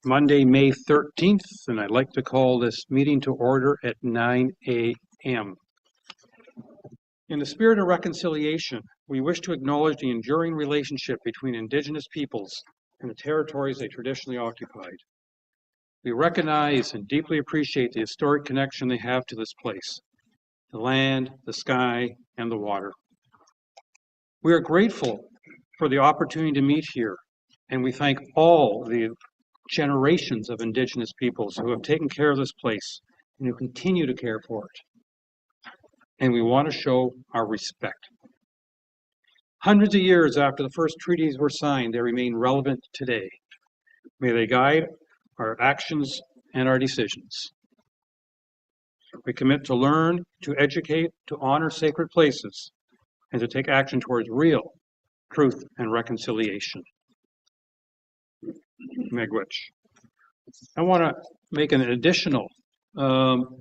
Monday, May 13th, and I'd like to call this meeting to order at 9 a.m. In the spirit of reconciliation, we wish to acknowledge the enduring relationship between Indigenous peoples and the territories they traditionally occupied. We recognize and deeply appreciate the historic connection they have to this place, the land, the sky, and the water. We are grateful for the opportunity to meet here, and we thank all the generations of Indigenous peoples who have taken care of this place and who continue to care for it. And we want to show our respect. Hundreds of years after the first treaties were signed, they remain relevant today. May they guide our actions and our decisions. We commit to learn, to educate, to honor sacred places, and to take action towards real truth and reconciliation. Miigwech. I want to make an additional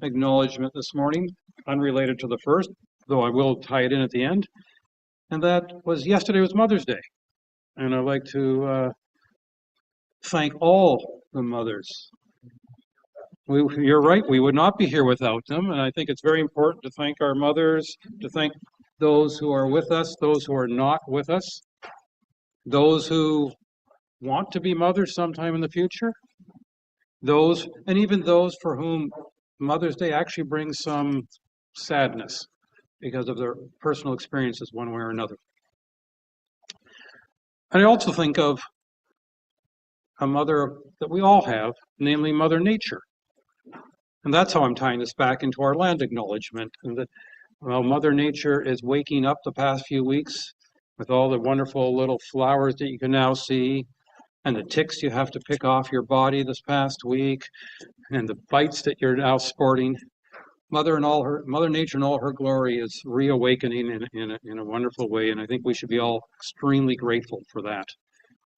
acknowledgement this morning, unrelated to the first, though I will tie it in at the end. And that was yesterday was Mother's Day. And I'd like to thank all the mothers. You're right, we would not be here without them. And I think it's very important to thank our mothers, to thank those who are with us, those who are not with us, those who want to be mothers sometime in the future, those, and even those for whom Mother's Day actually brings some sadness because of their personal experiences one way or another. And I also think of a mother that we all have, namely Mother Nature. And that's how I'm tying this back into our land acknowledgement. And that, well, Mother Nature is waking up the past few weeks with all the wonderful little flowers that you can now see, and the ticks you have to pick off your body this past week, and the bites that you're now sporting. Mother Nature in all her glory is reawakening in a wonderful way, and I think we should be all extremely grateful for that.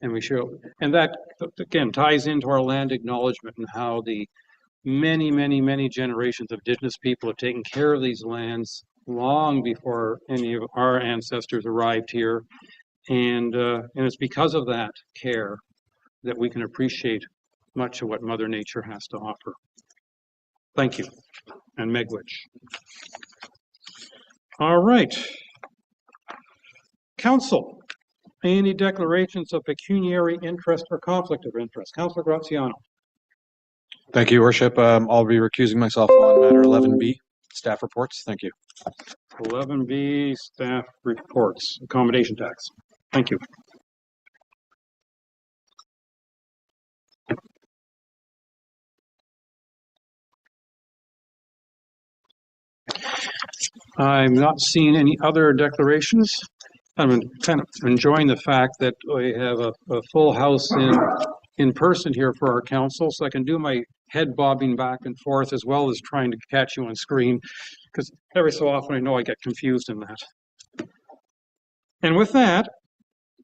And we should, and that again ties into our land acknowledgement and how the many generations of Indigenous people have taken care of these lands long before any of our ancestors arrived here, and it's because of that care that we can appreciate much of what Mother Nature has to offer. Thank you, and Miigwech. All right. Council, any declarations of pecuniary interest or conflict of interest? Councillor Graziano. Thank you, Worship. I'll be recusing myself on matter 11B, staff reports. Thank you. 11B, staff reports, accommodation tax. Thank you. I'm not seeing any other declarations. I'm kind of enjoying the fact that we have a full house in person here for our council, so I can do my head bobbing back and forth as well as trying to catch you on screen, because every so often I know I get confused in that. And with that,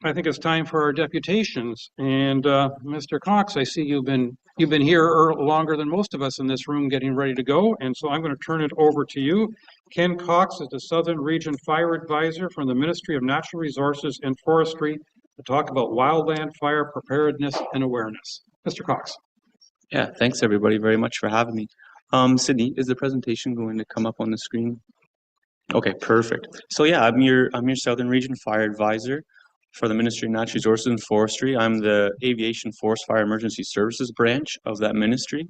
I think it's time for our deputations. And Mr. Cox, I see you've been here longer than most of us in this room getting ready to go, and so I'm going to turn it over to you. Ken Cox is the Southern Region Fire Advisor from the Ministry of Natural Resources and Forestry to talk about wildland fire preparedness and awareness. Mr. Cox. Yeah, thanks everybody very much for having me. Sydney, is the presentation going to come up on the screen? Okay, perfect. So yeah, I'm your Southern Region Fire Advisor for the Ministry of Natural Resources and Forestry. I'm the Aviation Forest Fire Emergency Services branch of that ministry.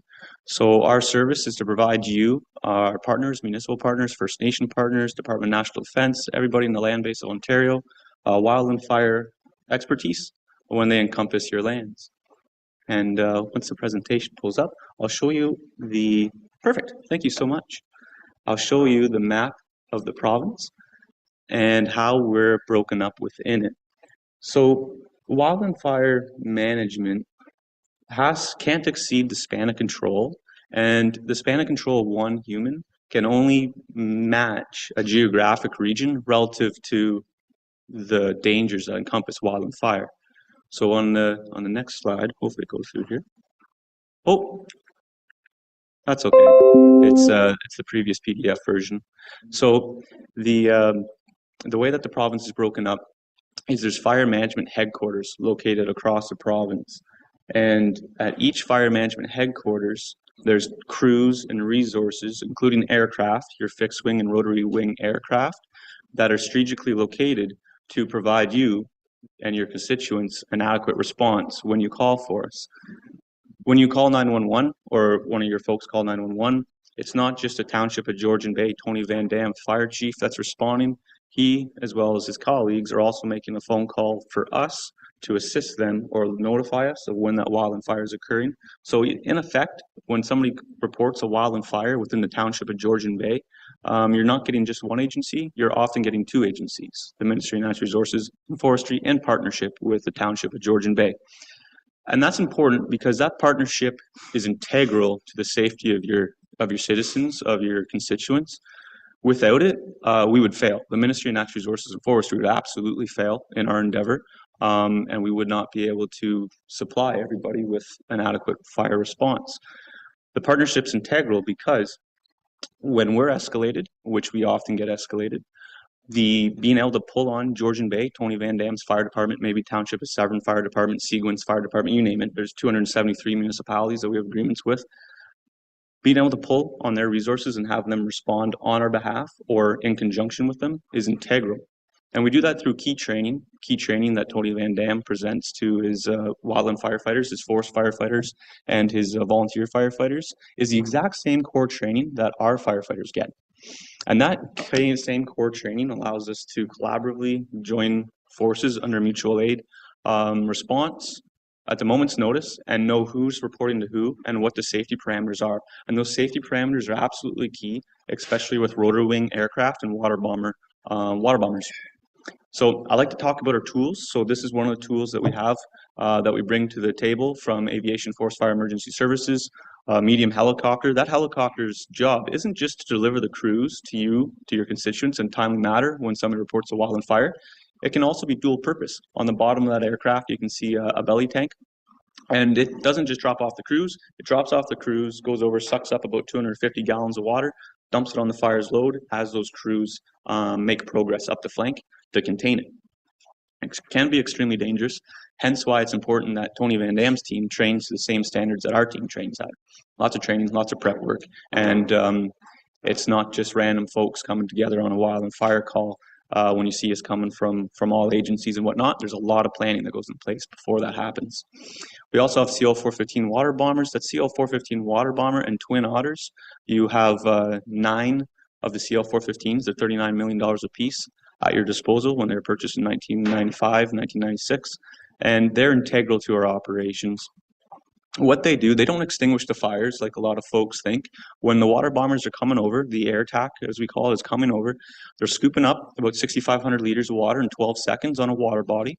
So our service is to provide you, our partners, municipal partners, First Nation partners, Department of National Defence, everybody in the land base of Ontario, wildland fire expertise when they encompass your lands. And once the presentation pulls up, I'll show you the, perfect, thank you so much. I'll show you the map of the province and how we're broken up within it. So wildland fire management can't exceed the span of control, and the span of control of one human can only match a geographic region relative to the dangers that encompass wildland fire. So on the next slide, hopefully it goes through here. Oh, that's okay. It's the previous PDF version. So the way that the province is broken up is there's fire management headquarters located across the province. And at each fire management headquarters, there's crews and resources, including aircraft, your fixed wing and rotary wing aircraft, that are strategically located to provide you and your constituents an adequate response when you call for us. When you call 911 or one of your folks call 911, it's not just a township of Georgian Bay, Tony Van Dam, fire chief that's responding. He, as well as his colleagues, are also making a phone call for us to assist them or notify us of when that wildland fire is occurring. So in effect, when somebody reports a wildland fire within the township of Georgian Bay, you're not getting just one agency, you're often getting two agencies, the Ministry of Natural Resources and Forestry in partnership with the township of Georgian Bay. And that's important because that partnership is integral to the safety of your citizens, of your constituents. Without it, we would fail. The Ministry of Natural Resources and Forestry would absolutely fail in our endeavor, and we would not be able to supply everybody with an adequate fire response. The partnership's integral because when we're escalated, which we often get escalated, being able to pull on Georgian Bay, Tony Van Dam's fire department, maybe Township of Severn Fire Department, Seguin's Fire Department, you name it. There's 273 municipalities that we have agreements with. Being able to pull on their resources and have them respond on our behalf or in conjunction with them is integral. And we do that through key training that Tony Van Dam presents to his wildland firefighters, his forest firefighters, and his volunteer firefighters is the exact same core training that our firefighters get. And that same core training allows us to collaboratively join forces under mutual aid response at the moment's notice and know who's reporting to who and what the safety parameters are. And those safety parameters are absolutely key, especially with rotor wing aircraft and water bombers. So I like to talk about our tools. So this is one of the tools that we have that we bring to the table from Aviation Forest Fire Emergency Services. Medium helicopter. That helicopter's job isn't just to deliver the crews to you, to your constituents in timely manner when somebody reports a wildland fire. It can also be dual purpose. On the bottom of that aircraft, you can see a belly tank. And it doesn't just drop off the crews. It drops off the crews, goes over, sucks up about 250 gallons of water, dumps it on the fire's load as those crews make progress up the flank to contain it. It can be extremely dangerous, hence why it's important that Tony Van Dam's team trains to the same standards that our team trains at. Lots of training, lots of prep work, and it's not just random folks coming together on a wildland fire call. When you see us coming from all agencies and whatnot, there's a lot of planning that goes in place before that happens. We also have CO-415 water bombers. That CO-415 water bomber and twin otters. You have 9 of the CO-415s. They're $39 million a piece at your disposal when they were purchased in 1995, 1996, and they're integral to our operations. What they do, they don't extinguish the fires like a lot of folks think. When the water bombers are coming over, the air attack, as we call it, is coming over, they're scooping up about 6,500 liters of water in 12 seconds on a water body,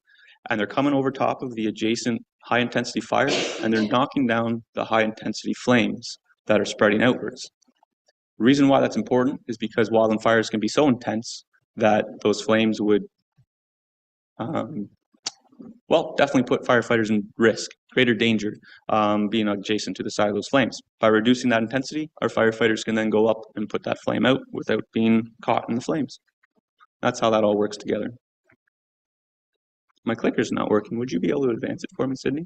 and they're coming over top of the adjacent high-intensity fire, and they're knocking down the high-intensity flames that are spreading outwards. The reason why that's important is because wildland fires can be so intense that those flames would, definitely put firefighters in risk, greater danger, being adjacent to the side of those flames. By reducing that intensity, our firefighters can then go up and put that flame out without being caught in the flames. That's how that all works together. My clicker's not working. Would you be able to advance it for me, Sydney?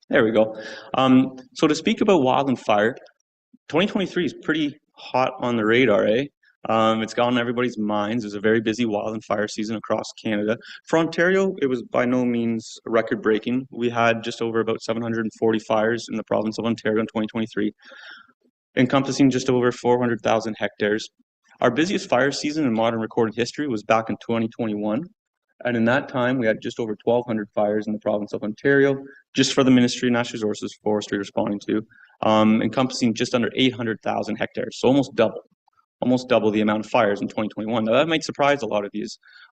There we go. So to speak about wildland fire, 2023 is pretty hot on the radar, eh? It's got on everybody's minds. It was a very busy wildland fire season across Canada. For Ontario, it was by no means record-breaking. We had just over about 740 fires in the province of Ontario in 2023, encompassing just over 400,000 hectares. Our busiest fire season in modern recorded history was back in 2021, and in that time, we had just over 1,200 fires in the province of Ontario, just for the Ministry of Natural Resources Forestry responding to, encompassing just under 800,000 hectares, so almost double the amount of fires in 2021. Now that might surprise a lot of you.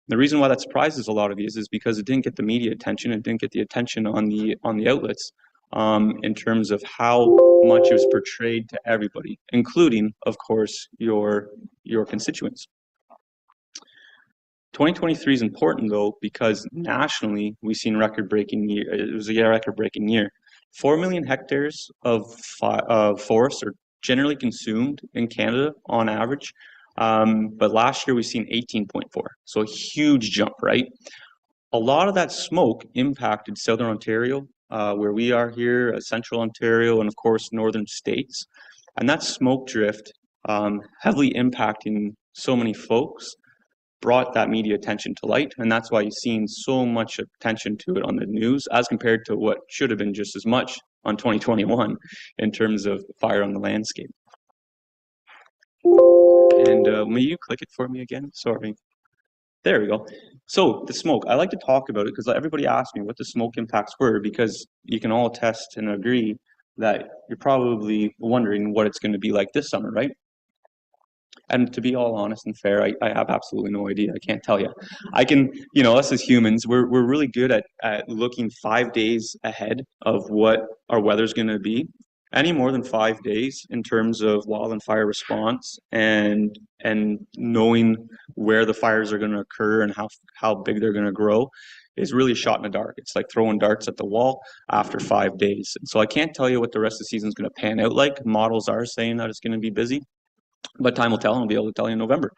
The reason why that surprises a lot of you is because it didn't get the media attention, it didn't get the attention on the outlets in terms of how much it was portrayed to everybody, including, of course, your constituents. 2023 is important though because nationally we've seen record-breaking year. It was a record-breaking year. 4 million hectares of forests are generally consumed in Canada on average, but last year we've seen 18.4, so a huge jump, right? a lot of that smoke impacted Southern Ontario, where we are here, Central Ontario, and of course, Northern states. And that smoke drift, heavily impacting so many folks, brought that media attention to light. And that's why you've seen so much attention to it on the news as compared to what should have been just as much on 2021 in terms of fire on the landscape. And may you click it for me again? Sorry. There we go. So the smoke, I like to talk about it because everybody asked me what the smoke impacts were, because you can all attest and agree that you're probably wondering what it's going to be like this summer, right? And to be all honest and fair, I have absolutely no idea. I can't tell you. I can, us as humans, we're really good at looking 5 days ahead of what our weather's going to be. Any more than 5 days in terms of wildland fire response and knowing where the fires are going to occur and how big they're going to grow is really a shot in the dark. It's like throwing darts at the wall after 5 days. And so I can't tell you what the rest of the season is going to pan out like. Models are saying that it's going to be busy, but time will tell, and I'll be able to tell you in November.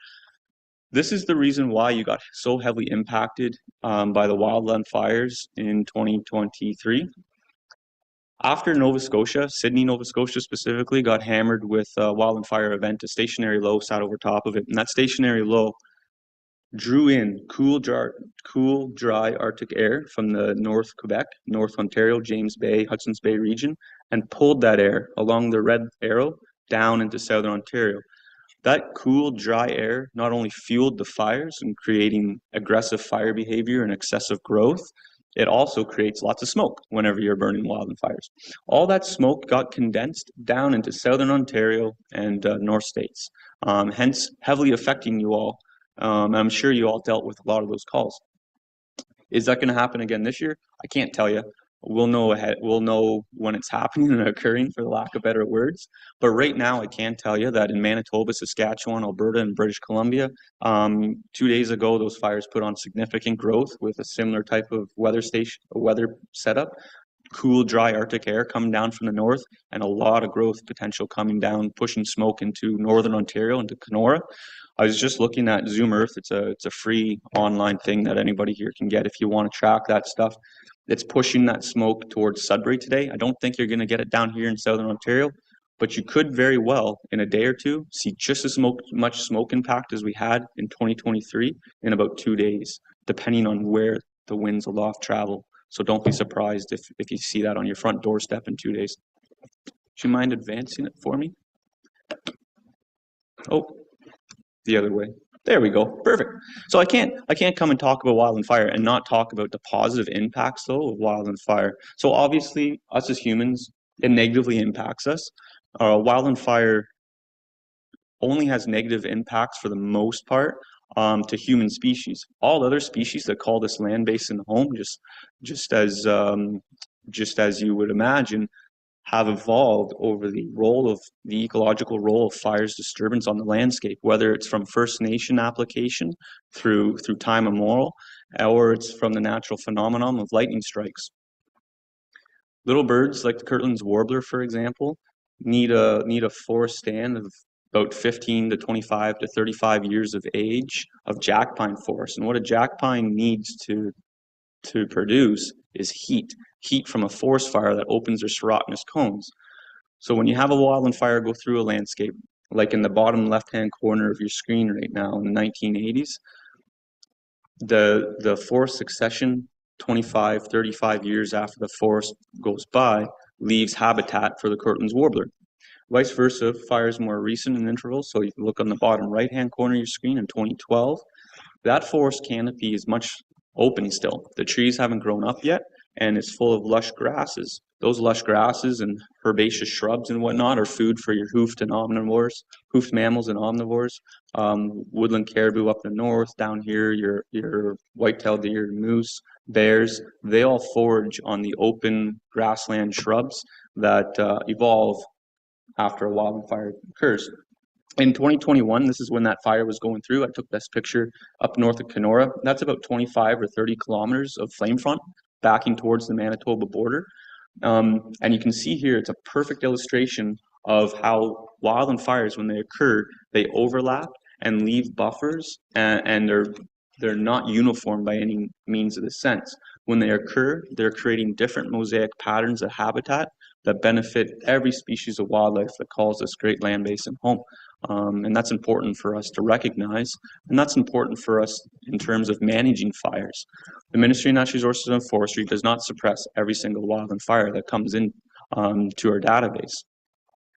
This is the reason why you got so heavily impacted by the wildland fires in 2023. After Nova Scotia, Sydney, Nova Scotia specifically, got hammered with a wildland fire event, a stationary low sat over top of it. And that stationary low drew in cool, dry Arctic air from the North Quebec, North Ontario, James Bay, Hudson's Bay region, and pulled that air along the red arrow down into Southern Ontario. That cool, dry air not only fueled the fires and creating aggressive fire behavior and excessive growth, it also creates lots of smoke whenever you're burning wildland fires. All that smoke got condensed down into Southern Ontario and North States, hence heavily affecting you all. I'm sure you all dealt with a lot of those calls. Is that going to happen again this year? I can't tell you. We'll know ahead. We'll know when it's happening and occurring, for the lack of better words. But right now, I can tell you that in Manitoba, Saskatchewan, Alberta, and British Columbia, 2 days ago, those fires put on significant growth with a similar type of weather setup. Cool, dry Arctic air coming down from the north, and a lot of growth potential coming down, pushing smoke into Northern Ontario, into Kenora. I was just looking at Zoom Earth. It's a free online thing that anybody here can get if you want to track that stuff. It's pushing that smoke towards Sudbury today. I don't think you're going to get it down here in Southern Ontario, but you could very well, in a day or two, see just as much smoke impact as we had in 2023 in about 2 days, depending on where the winds aloft travel. So don't be surprised if you see that on your front doorstep in 2 days. Do you mind advancing it for me? Oh, the other way. There we go. Perfect. So I can't come and talk about wildland fire and not talk about the positive impacts, though, of wildland fire. So obviously, us as humans, it negatively impacts us. Wildland fire only has negative impacts for the most part to human species. All other species that call this land basin home, just as you would imagine, have evolved over the ecological role of fire's disturbance on the landscape, whether it's from First Nation application through time immemorial, or it's from the natural phenomenon of lightning strikes. Little birds like the Kirtland's warbler, for example, need a forest stand of about 15 to 25 to 35 years of age of jack pine forest. And what a jack pine needs to produce is heat from a forest fire that opens their serotinous cones. So when you have a wildland fire go through a landscape, like in the bottom left-hand corner of your screen right now in the 1980s, the forest succession 25, 35 years after the forest goes by leaves habitat for the Kirtland's warbler. Vice versa, fires more recent in intervals. So you can look on the bottom right-hand corner of your screen in 2012, that forest canopy is much open still. The trees haven't grown up yet, and it's full of lush grasses. Those lush grasses and herbaceous shrubs and whatnot are food for your hoofed mammals and omnivores. Woodland caribou up in the north, down here, your white-tailed deer, moose, bears, they all forage on the open grassland shrubs that evolve after a wildland fire occurs. In 2021, this is when that fire was going through. I took this picture up north of Kenora. That's about 25 or 30 kilometers of flame front backing towards the Manitoba border. And you can see here, it's a perfect illustration of how wildland fires, when they occur, they overlap and leave buffers, and they're they're not uniform by any means of the sense. When they occur, they're creating different mosaic patterns of habitat that benefit every species of wildlife that calls this great land basin home. And that's important for us to recognize, and that's important for us in terms of managing fires. The Ministry of Natural Resources and Forestry does not suppress every single wildland fire that comes in to our database.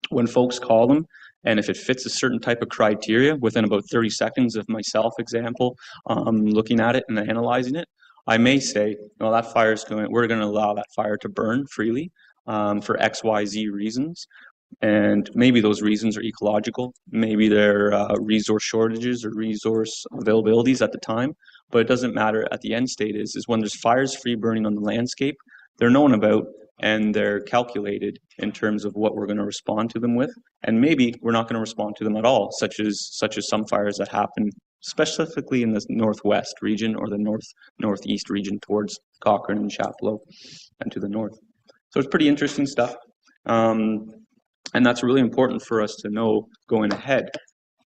When folks call them, and if it fits a certain type of criteria, within about 30 seconds of myself, example, looking at it and analyzing it, I may say, well, that fire is we're going to allow that fire to burn freely for X, Y, Z reasons. And maybe those reasons are ecological, maybe they're resource shortages or resource availabilities at the time, but it doesn't matter. At the end state is when there's fires free burning on the landscape, they're known about and they're calculated in terms of what we're going to respond to them with. And maybe we're not going to respond to them at all, such as some fires that happen specifically in the northwest region or the northeast region towards Cochrane and Chapleau and to the north. So it's pretty interesting stuff. And that's really important for us to know going ahead.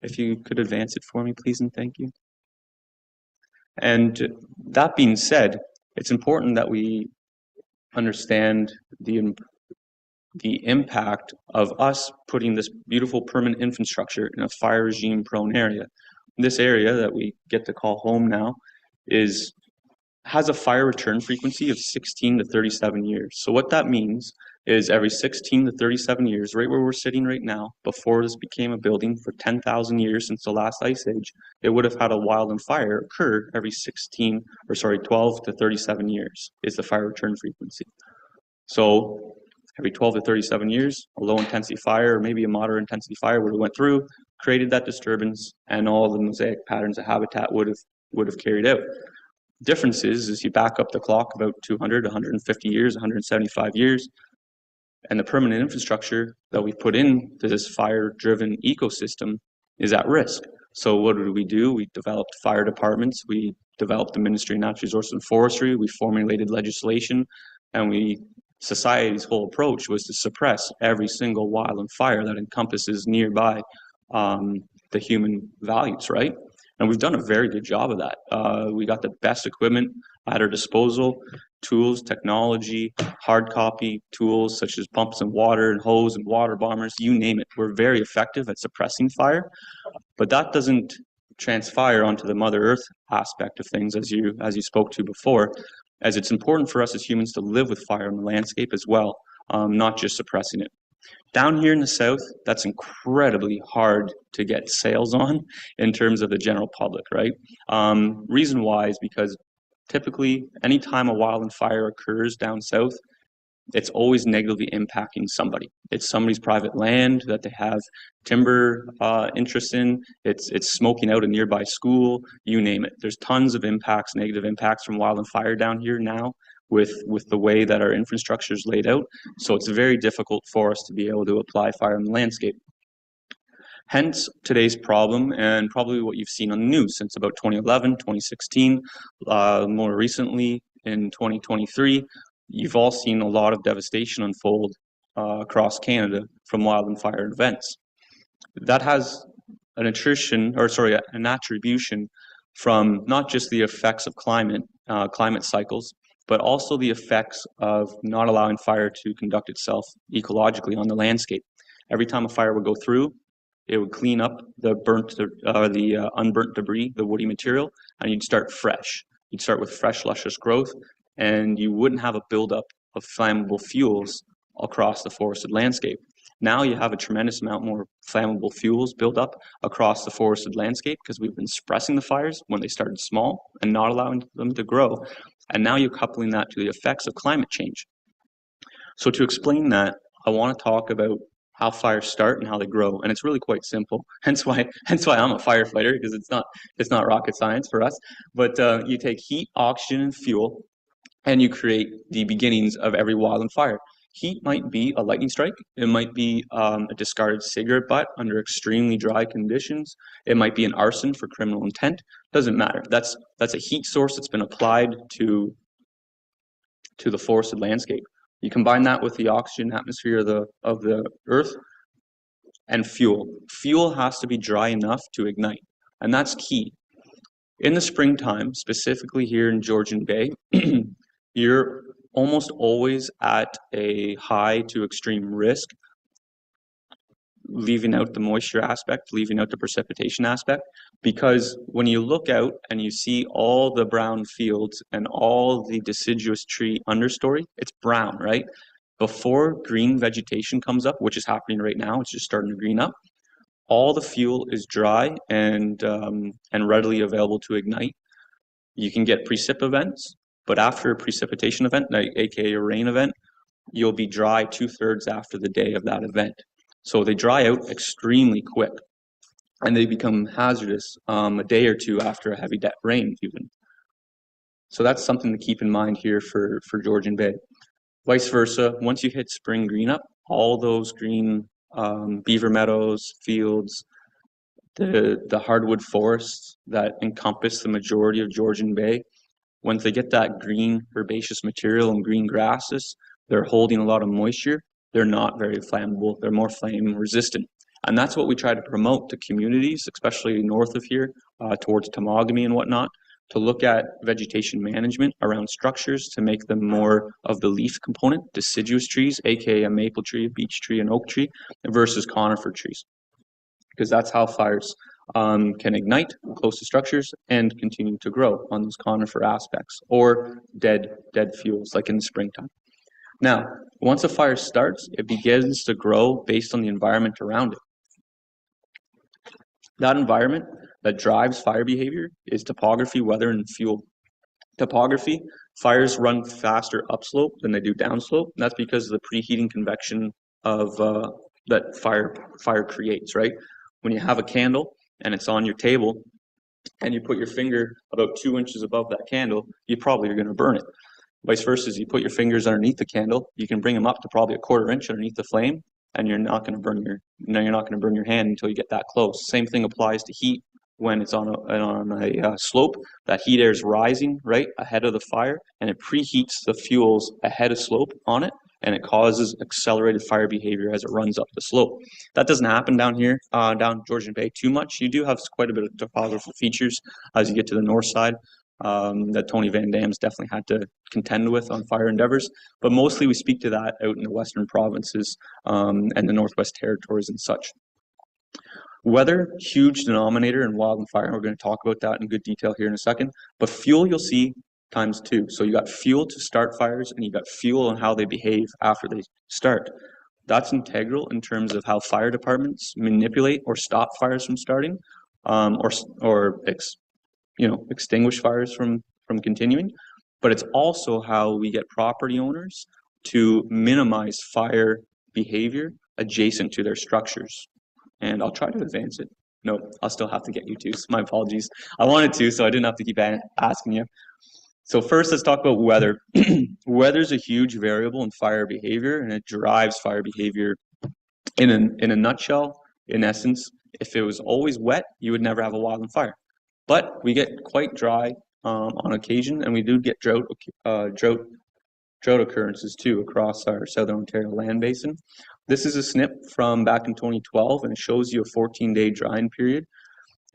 If you could advance it for me, please, and thank you. And that being said, it's important that we understand the impact of us putting this beautiful permanent infrastructure in a fire regime prone area. This area that we get to call home now has a fire return frequency of 16 to 37 years. So what that means is every 16 to 37 years, right where we're sitting right now, before this became a building for 10,000 years since the last ice age, it would have had a wildland fire occur every 12 to 37 years is the fire return frequency. So every 12 to 37 years, a low intensity fire or maybe a moderate intensity fire would have went through, created that disturbance, and all the mosaic patterns of habitat would have carried out. Difference is you back up the clock about 200, 150 years, 175 years, and the permanent infrastructure that we put into this fire-driven ecosystem is at risk. So what did we do? We developed fire departments, we developed the Ministry of Natural Resources and Forestry, we formulated legislation, and society's whole approach was to suppress every single wildland fire that encompasses nearby the human values, right? And we've done a very good job of that. We got the best equipment at our disposal, tools, technology, hard copy tools such as pumps and water and hose and water bombers, you name it. We're very effective at suppressing fire, but that doesn't transpire onto the Mother Earth aspect of things as you spoke to before, as it's important for us as humans to live with fire in the landscape as well, not just suppressing it. Down here in the south, that's incredibly hard to get sales on in terms of the general public, right? Reason why is because typically anytime a wildland fire occurs down south, it's always negatively impacting somebody. It's somebody's private land that they have timber interests in. It's smoking out a nearby school, you name it. There's tons of impacts, negative impacts from wildland fire down here now with the way that our infrastructure is laid out. So it's very difficult for us to be able to apply fire in the landscape. Hence today's problem, and probably what you've seen on the news since about 2011, 2016, more recently in 2023, you've all seen a lot of devastation unfold across Canada from wildland fire events. That has an attribution from not just the effects of climate cycles, but also the effects of not allowing fire to conduct itself ecologically on the landscape. Every time a fire would go through, it would clean up the unburnt debris, the woody material, and you'd start fresh. You'd start with fresh, luscious growth, and you wouldn't have a buildup of flammable fuels across the forested landscape. Now you have a tremendous amount more flammable fuels built up across the forested landscape because we've been suppressing the fires when they started small and not allowing them to grow. And now you're coupling that to the effects of climate change. So to explain that, I want to talk about how fires start and how they grow, and it's really quite simple. Hence why I'm a firefighter, because it's not rocket science for us. But you take heat, oxygen, and fuel, and you create the beginnings of every wildland fire. Heat might be a lightning strike. It might be a discarded cigarette butt under extremely dry conditions. It might be an arson for criminal intent. Doesn't matter. That's a heat source that's been applied to the forested landscape. You combine that with the oxygen atmosphere of the earth and fuel. Fuel has to be dry enough to ignite, and that's key. In the springtime, specifically here in Georgian Bay, you're almost always at a high to extreme risk, leaving out the moisture aspect, leaving out the precipitation aspect, because when you look out and you see all the brown fields and all the deciduous tree understory, it's brown, right? Before green vegetation comes up, which is happening right now, it's just starting to green up, all the fuel is dry and readily available to ignite. You can get precip events, but after a precipitation event, like aka a rain event, you'll be dry 2/3 after the day of that event. So they dry out extremely quick, and they become hazardous a day or two after a heavy rain even. So that's something to keep in mind here for Georgian Bay. Vice versa, once you hit spring green up, all those green beaver meadows, fields, the hardwood forests that encompass the majority of Georgian Bay, once they get that green herbaceous material and green grasses, they're holding a lot of moisture. They're not very flammable. They're more flame resistant. And that's what we try to promote to communities, especially north of here, towards Temagami and whatnot, to look at vegetation management around structures to make them more of the leaf component, deciduous trees, aka a maple tree, a beech tree, an oak tree, versus conifer trees. Because that's how fires can ignite close to structures and continue to grow on those conifer aspects, or dead fuels like in the springtime. Now, once a fire starts, it begins to grow based on the environment around it. That environment that drives fire behavior is topography, weather, and fuel. Topography, fires run faster upslope than they do downslope. That's because of the preheating convection of that fire creates, right? When you have a candle and it's on your table and you put your finger about 2 inches above that candle, you probably are going to burn it. Vice versa, as you put your fingers underneath the candle, you can bring them up to probably a 1/4 inch underneath the flame, and you're not going to burn your hand until you get that close. Same thing applies to heat when it's on a slope. That heat air is rising right ahead of the fire, and it preheats the fuels ahead of slope on it, and it causes accelerated fire behavior as it runs up the slope. That doesn't happen down here, down Georgian Bay too much. You do have quite a bit of topographical features as you get to the north side. That Tony Van Dam's definitely had to contend with on fire endeavors, but mostly we speak to that out in the western provinces and the Northwest Territories and such. Weather, huge denominator in wildland fire. We're going to talk about that in good detail here in a second, but fuel you'll see ×2. So you got fuel to start fires and you got fuel on how they behave after they start. That's integral in terms of how fire departments manipulate or stop fires from starting or extinguish fires from continuing, but it's also how we get property owners to minimize fire behavior adjacent to their structures. And I'll try to advance it. No, I'll still have to get you to. So my apologies. I wanted to, so I didn't have to keep asking you. So first, let's talk about weather. Weather is a huge variable in fire behavior, and it drives fire behavior. In a nutshell, in essence, if it was always wet, you would never have a wildland fire. But we get quite dry on occasion, and we do get drought occurrences too across our Southern Ontario land basin. This is a snip from back in 2012, and it shows you a 14-day drying period.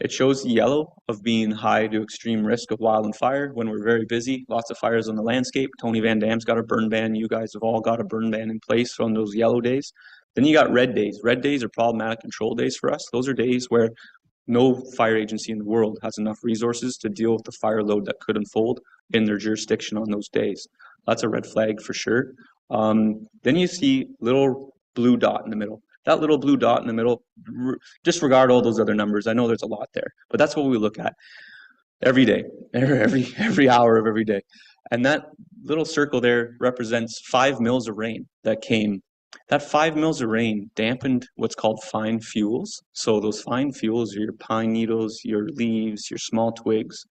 It shows the yellow of being high to extreme risk of wildland fire when we're very busy, lots of fires on the landscape. Tony Van Dam's got a burn ban. You guys have all got a burn ban in place on those yellow days. Then you got red days. Red days are problematic control days for us. Those are days where no fire agency in the world has enough resources to deal with the fire load that could unfold in their jurisdiction on those days. That's a red flag for sure. Then you see little blue dot in the middle. That little blue dot in the middle, disregard all those other numbers. I know there's a lot there, but that's what we look at every day, every hour of every day. And that little circle there represents 5 mils of rain that came. That 5 mils of rain dampened what's called fine fuels. So those fine fuels are your pine needles, your leaves, your small twigs,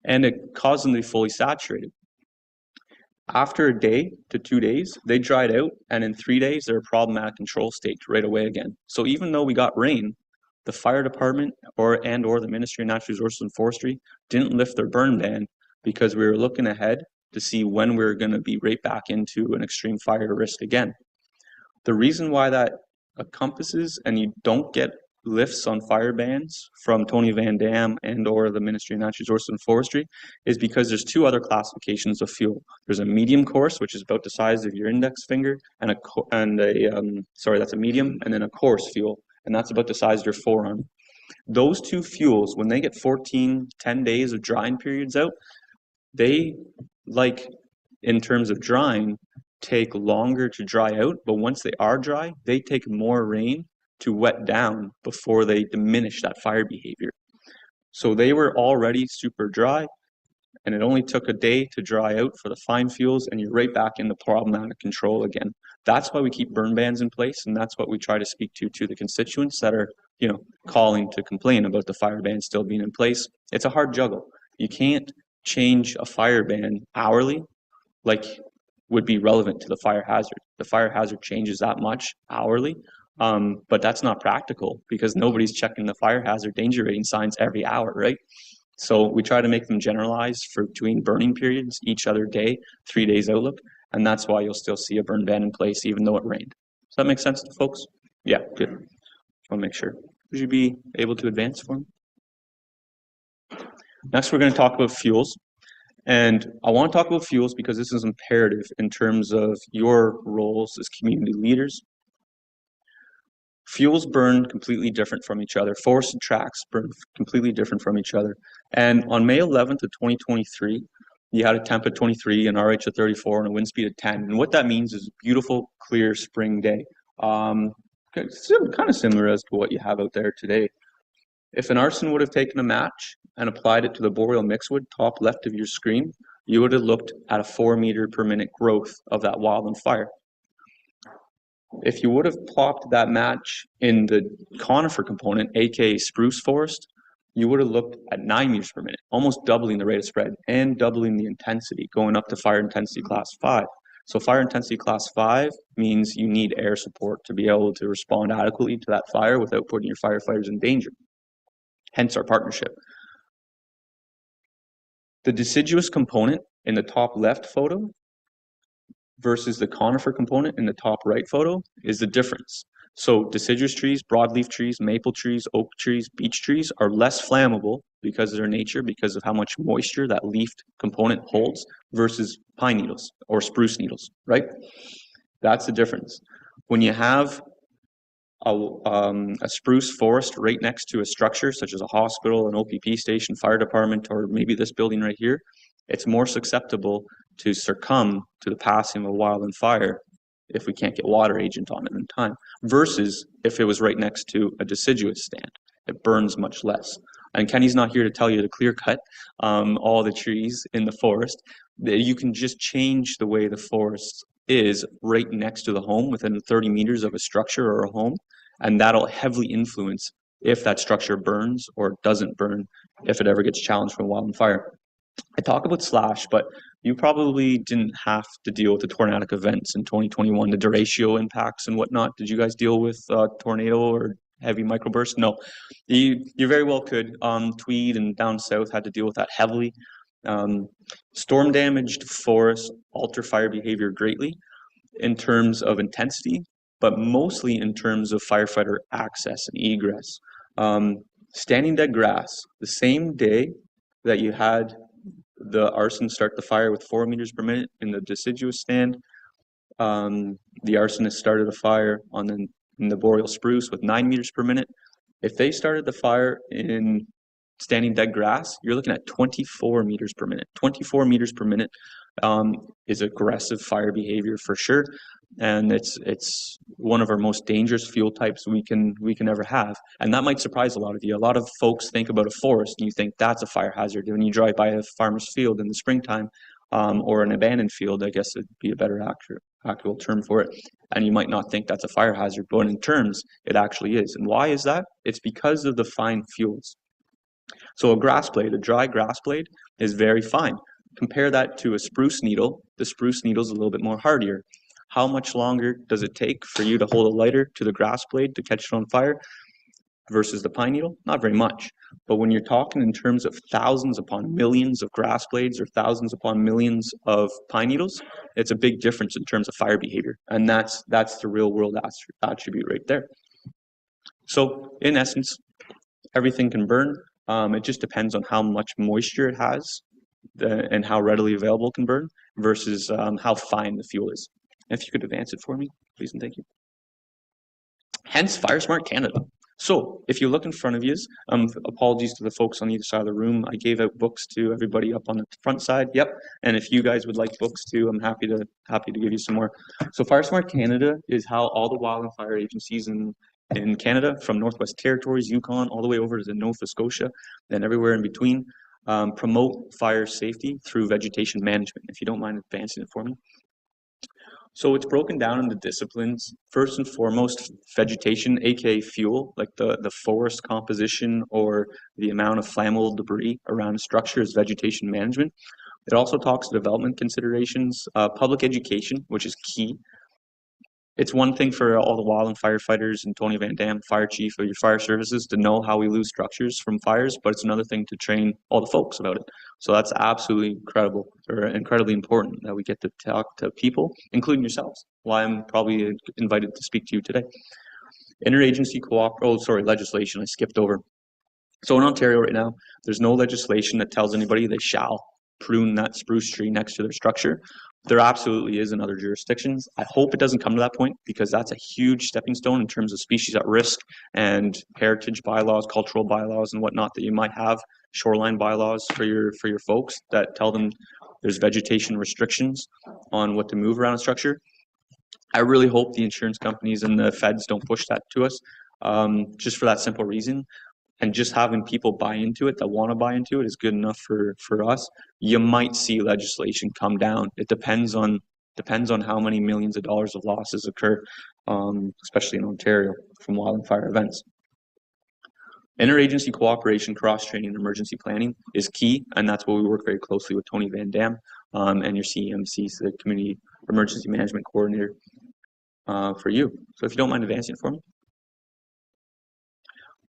and it caused them to be fully saturated. After a day to 2 days, they dried out, and in 3 days, they're a problematic control state right away again. So even though we got rain, the fire department or the Ministry of Natural Resources and Forestry didn't lift their burn ban because we were looking ahead to see when we were going to be right back into an extreme fire risk again. The reason why that encompasses and you don't get lifts on fire bans from Tony Van Dam and or the Ministry of Natural Resources and Forestry is because there's two other classifications of fuel. There's a medium coarse, which is about the size of your index finger, and that's a medium, and then a coarse fuel, and that's about the size of your forearm. Those two fuels, when they get 10 days of drying periods out, they, like in terms of drying, take longer to dry out, but once they are dry, they take more rain to wet down before they diminish that fire behavior. So they were already super dry, and it only took a day to dry out for the fine fuels, and you're right back in the problematic control again. That's why we keep burn bans in place, and that's what we try to speak to the constituents that are, calling to complain about the fire ban still being in place. It's a hard juggle. You can't change a fire ban hourly like would be relevant to the fire hazard. The fire hazard changes that much hourly, but that's not practical because nobody's checking the fire hazard danger rating signs every hour, right? So we try to make them generalized for between burning periods each other day, 3 days outlook, and that's why you'll still see a burn ban in place even though it rained. Does that make sense to folks? Yeah, good. I'll make sure. Would you be able to advance for me? Next, we're going to talk about fuels. And I want to talk about fuels because this is imperative in terms of your roles as community leaders. Fuels burn completely different from each other. Forested tracts burn completely different from each other. And on May 11th of 2023, you had a temp of 23, an RH of 34, and a wind speed of 10. And what that means is a beautiful, clear spring day. Kind of similar as to what you have out there today. If an arson would have taken a match and applied it to the boreal mixwood top left of your screen, you would have looked at a 4 meter per minute growth of that wildland fire. If you would have plopped that match in the conifer component, aka spruce forest, you would have looked at 9 meters per minute, almost doubling the rate of spread and doubling the intensity, going up to fire intensity class 5. So fire intensity class 5 means you need air support to be able to respond adequately to that fire without putting your firefighters in danger. Hence our partnership. The deciduous component in the top left photo versus the conifer component in the top right photo is the difference. So deciduous trees, broadleaf trees, maple trees, oak trees, beech trees are less flammable because of their nature, because of how much moisture that leafed component holds versus pine needles or spruce needles, right? That's the difference. When you have a spruce forest right next to a structure such as a hospital, an OPP station, fire department, or maybe this building right here, it's more susceptible to succumb to the passing of a wildland fire if we can't get water agent on it in time, versus if it was right next to a deciduous stand. It burns much less. And Kenny's not here to tell you to clear cut all the trees in the forest. You can just change the way the forest is right next to the home within 30 meters of a structure or a home, and that'll heavily influence if that structure burns or doesn't burn if it ever gets challenged from wildland fire. I talk about slash, but you probably didn't have to deal with the tornadic events in 2021, the derecho impacts and whatnot. Did you guys deal with tornado or heavy microburst? No, you very well could. Tweed and down south had to deal with that heavily. Storm damaged forests alter fire behavior greatly in terms of intensity, but mostly in terms of firefighter access and egress. Standing dead grass, the same day that you had the arson start the fire with 4 meters per minute in the deciduous stand, the arsonist started a fire in the boreal spruce with 9 meters per minute. If they started the fire in standing dead grass, you're looking at 24 meters per minute. 24 meters per minute is aggressive fire behavior for sure, and it's one of our most dangerous fuel types we can ever have. And that might surprise a lot of you. A lot of folks think about a forest and you think that's a fire hazard. When you drive by a farmer's field in the springtime, or an abandoned field, I guess it'd be a better actual term for it, and you might not think that's a fire hazard, but in terms, it actually is. And why is that? It's because of the fine fuels. So a grass blade, a dry grass blade, is very fine. Compare that to a spruce needle. The spruce needle is a little bit more hardier. How much longer does it take for you to hold a lighter to the grass blade to catch it on fire versus the pine needle? Not very much. But when you're talking in terms of thousands upon millions of grass blades or thousands upon millions of pine needles, it's a big difference in terms of fire behavior. And that's the real world attribute right there. So in essence, everything can burn. It just depends on how much moisture it has and how readily available it can burn versus how fine the fuel is. If you could advance it for me, please and thank you. Hence Fire Smart Canada. So if you look in front of you, apologies to the folks on either side of the room. I gave out books to everybody up on the front side. Yep. And if you guys would like books too, I'm happy to give you some more. So Fire Smart Canada is how all the wildland fire agencies in Canada, from Northwest Territories, Yukon, all the way over to Nova Scotia, and everywhere in between, promote fire safety through vegetation management. If you don't mind advancing it for me. So it's broken down into disciplines. First and foremost, vegetation, aka fuel, like the forest composition or the amount of flammable debris around a structure is vegetation management. It also talks development considerations, public education, which is key. It's one thing for all the wildland firefighters and Tony Van Dam, fire chief of your fire services, to know how we lose structures from fires, but it's another thing to train all the folks about it. So that's absolutely incredible, or incredibly important that we get to talk to people, including yourselves, why I'm probably invited to speak to you today. Interagency legislation I skipped over. So in Ontario right now, there's no legislation that tells anybody they shall prune that spruce tree next to their structure. There absolutely is in other jurisdictions. I hope it doesn't come to that point, because that's a huge stepping stone in terms of species at risk and heritage bylaws, cultural bylaws, and whatnot that you might have, shoreline bylaws for your folks that tell them there's vegetation restrictions on what to move around a structure. I really hope the insurance companies and the feds don't push that to us, just for that simple reason. And just having people buy into it that want to buy into it is good enough for us. You might see legislation come down. It depends on how many millions of dollars of losses occur, especially in Ontario from wildland fire events. Interagency cooperation, cross-training, and emergency planning is key, and that's where we work very closely with Tony Van Dam and your CEMC, the Community Emergency Management Coordinator, for you. So if you don't mind advancing it for me.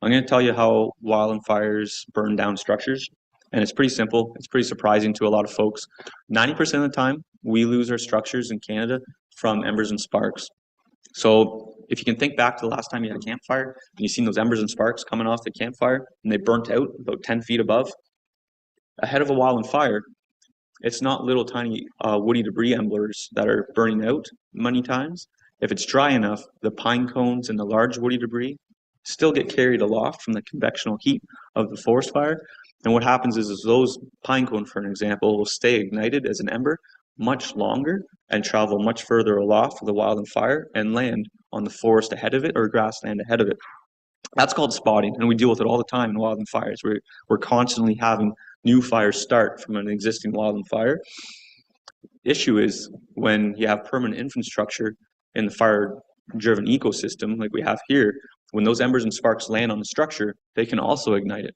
I'm going to tell you how wildland fires burn down structures, and it's pretty simple. It's pretty surprising to a lot of folks. 90% of the time, we lose our structures in Canada from embers and sparks. So if you can think back to the last time you had a campfire, and you've seen those embers and sparks coming off the campfire, and they burnt out about 10 feet above, ahead of a wildland fire, it's not little tiny woody debris embers that are burning out many times. If it's dry enough, the pine cones and the large woody debris still get carried aloft from the convectional heat of the forest fire. And what happens is those pine cone, for an example, will stay ignited as an ember much longer and travel much further aloft of the wildland fire and land on the forest ahead of it or grassland ahead of it. That's called spotting, and we deal with it all the time in wildland fires. We're constantly having new fires start from an existing wildland fire. Issue is when you have permanent infrastructure in the fire-driven ecosystem like we have here, when those embers and sparks land on the structure, they can also ignite it.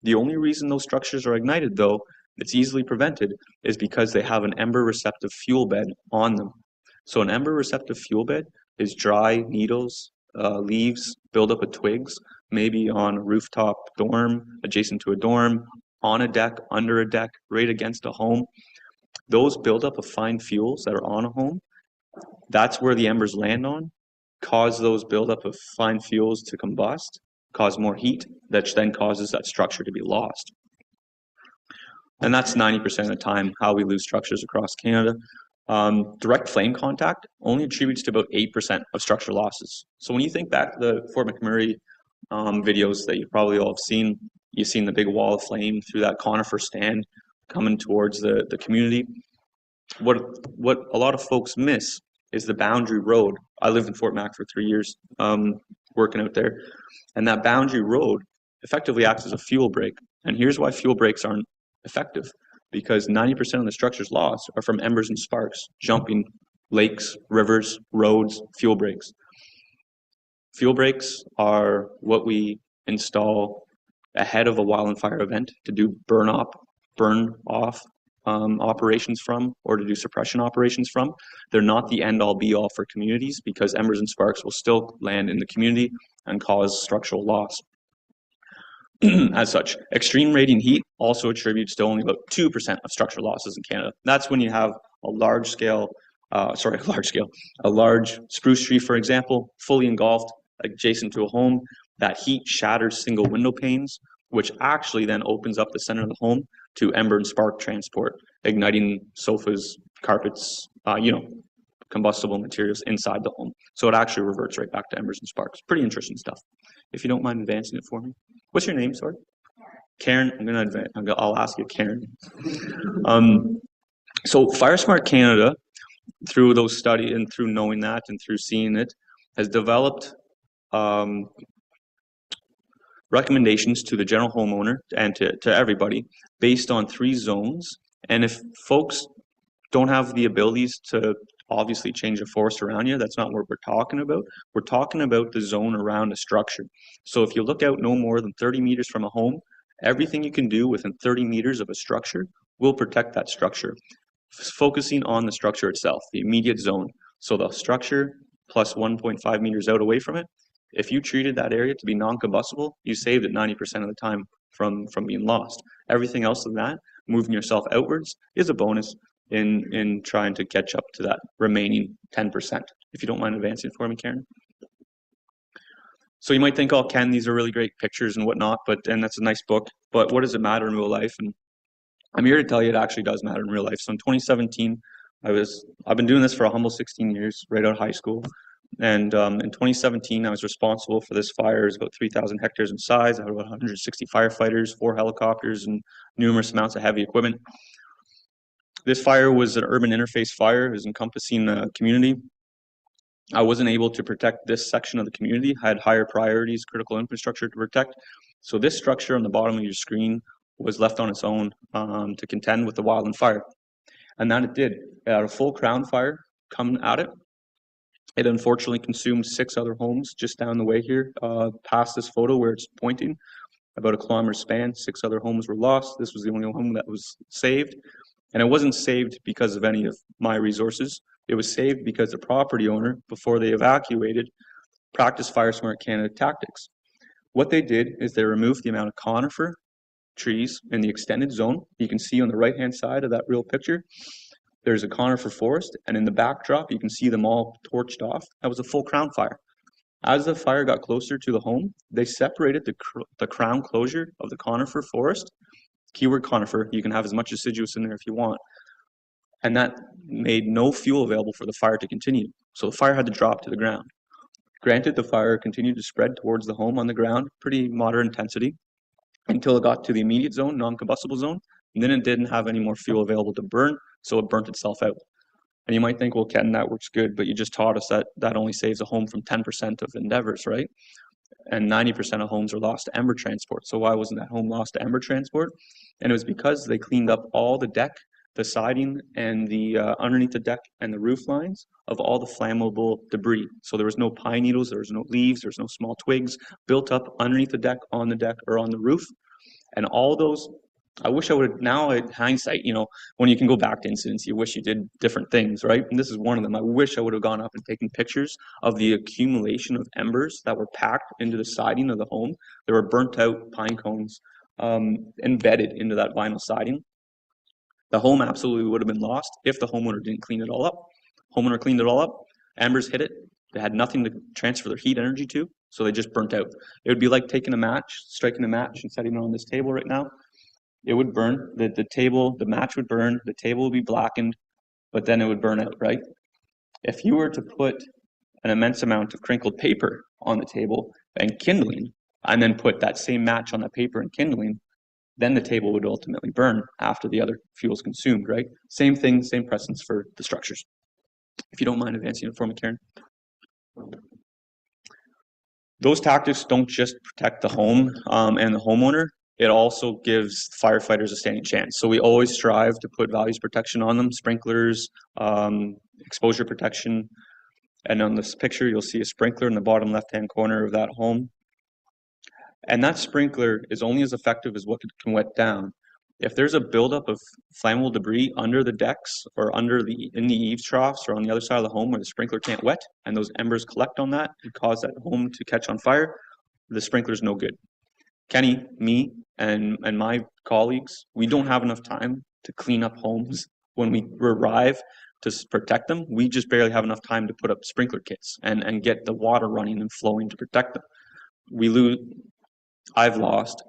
The only reason those structures are ignited, though, it's easily prevented, is because they have an ember-receptive fuel bed on them. So an ember-receptive fuel bed is dry needles, leaves, buildup of twigs, maybe on a rooftop dorm, adjacent to a dorm, on a deck, under a deck, right against a home. Those buildup of fine fuels that are on a home, that's where the embers land on, cause those buildup of fine fuels to combust, cause more heat, that then causes that structure to be lost. And that's 90% of the time how we lose structures across Canada. Direct flame contact only attributes to about 8% of structure losses. So when you think back to the Fort McMurray videos that you probably all have seen, you've seen the big wall of flame through that conifer stand coming towards the community. What a lot of folks miss is the boundary road. I lived in Fort Mac for 3 years, working out there, and that boundary road effectively acts as a fuel break. And here's why fuel breaks aren't effective, because 90% of the structures lost are from embers and sparks jumping lakes, rivers, roads, fuel breaks. Fuel breaks are what we install ahead of a wildland fire event to do burn off operations from, or to do suppression operations from. They're not the end all be all for communities, because embers and sparks will still land in the community and cause structural loss. As such, extreme radiant heat also attributes to only about 2% of structural losses in Canada. That's when you have a large spruce tree, for example, fully engulfed adjacent to a home. That heat shatters single window panes, which actually then opens up the center of the home to ember and spark transport, igniting sofas, carpets, combustible materials inside the home. So it actually reverts right back to embers and sparks. Pretty interesting stuff. If you don't mind advancing it for me. What's your name, sorry? Karen. I'll ask you, Karen. So Fire Smart Canada, through those studies and through knowing that and through seeing it, has developed recommendations to the general homeowner and to everybody based on 3 zones. And if folks don't have the abilities to obviously change the forest around you, that's not what we're talking about. We're talking about the zone around a structure. So if you look out no more than 30 meters from a home, everything you can do within 30 meters of a structure will protect that structure, focusing on the structure itself, the immediate zone. So the structure plus 1.5 meters out away from it, if you treated that area to be non-combustible, you saved it 90% of the time from being lost. Everything else than that, moving yourself outwards, is a bonus in trying to catch up to that remaining 10%. If you don't mind advancing for me, Karen. So you might think, oh, Ken, these are really great pictures and whatnot, and that's a nice book, but what does it matter in real life? And I'm here to tell you it actually does matter in real life. So in 2017, I've been doing this for a humble 16 years, right out of high school. And in 2017, I was responsible for this fire. It was about 3,000 hectares in size. I had about 160 firefighters, 4 helicopters, and numerous amounts of heavy equipment. This fire was an urban interface fire. It was encompassing a community. I wasn't able to protect this section of the community. I had higher priorities, critical infrastructure to protect. So this structure on the bottom of your screen was left on its own to contend with the Wildland fire. And that it did. It had a full crown fire coming at it. It unfortunately consumed 6 other homes just down the way here, past this photo where it's pointing, about a kilometer span. 6 other homes were lost. This was the only home that was saved. And it wasn't saved because of any of my resources. It was saved because the property owner, before they evacuated, practiced Fire Smart Canada tactics. What they did is they removed the amount of conifer trees in the extended zone. You can see on the right-hand side of that real picture, there's a conifer forest, and in the backdrop, you can see them all torched off. That was a full crown fire. As the fire got closer to the home, they separated the crown closure of the conifer forest. Keyword conifer, you can have as much deciduous in there if you want. And that made no fuel available for the fire to continue. So the fire had to drop to the ground. Granted, the fire continued to spread towards the home on the ground, pretty moderate intensity, until it got to the immediate zone, non-combustible zone, and then it didn't have any more fuel available to burn, so it burnt itself out. And you might think, well, Ken, that works good, but you just taught us that that only saves a home from 10% of endeavors, right? And 90% of homes are lost to ember transport. So why wasn't that home lost to ember transport? And it was because they cleaned up all the deck, the siding, and the underneath the deck and the roof lines of all the flammable debris. So there was no pine needles, there was no leaves, there was no small twigs built up underneath the deck, on the deck, or on the roof. And all those, I wish I would have, now in hindsight, when you can go back to incidents, you wish you did different things, right? And this is one of them. I wish I would have gone up and taken pictures of the accumulation of embers that were packed into the siding of the home. There were burnt out pine cones embedded into that vinyl siding. The home absolutely would have been lost if the homeowner didn't clean it all up. Homeowner cleaned it all up, embers hit it, they had nothing to transfer their heat energy to, so they just burnt out. It would be like taking a match, striking a match and setting it on this table right now. It would burn, the match would burn, the table would be blackened, but then it would burn out, right? If you were to put an immense amount of crinkled paper on the table and kindling, and then put that same match on that paper and kindling, then the table would ultimately burn after the other fuel's consumed, right? Same thing, same precedence for the structures. If you don't mind advancing it for me, Karen. Those tactics don't just protect the home and the homeowner, it also gives firefighters a standing chance. So we always strive to put values protection on them, sprinklers, exposure protection. And on this picture, you'll see a sprinkler in the bottom left-hand corner of that home. And that sprinkler is only as effective as what can wet down. If there's a buildup of flammable debris under the decks or in the eaves troughs or on the other side of the home where the sprinkler can't wet, and those embers collect on that and cause that home to catch on fire, the sprinkler's no good. Kenny, me, and my colleagues, we don't have enough time to clean up homes when we arrive to protect them. We just barely have enough time to put up sprinkler kits and get the water running and flowing to protect them. I've lost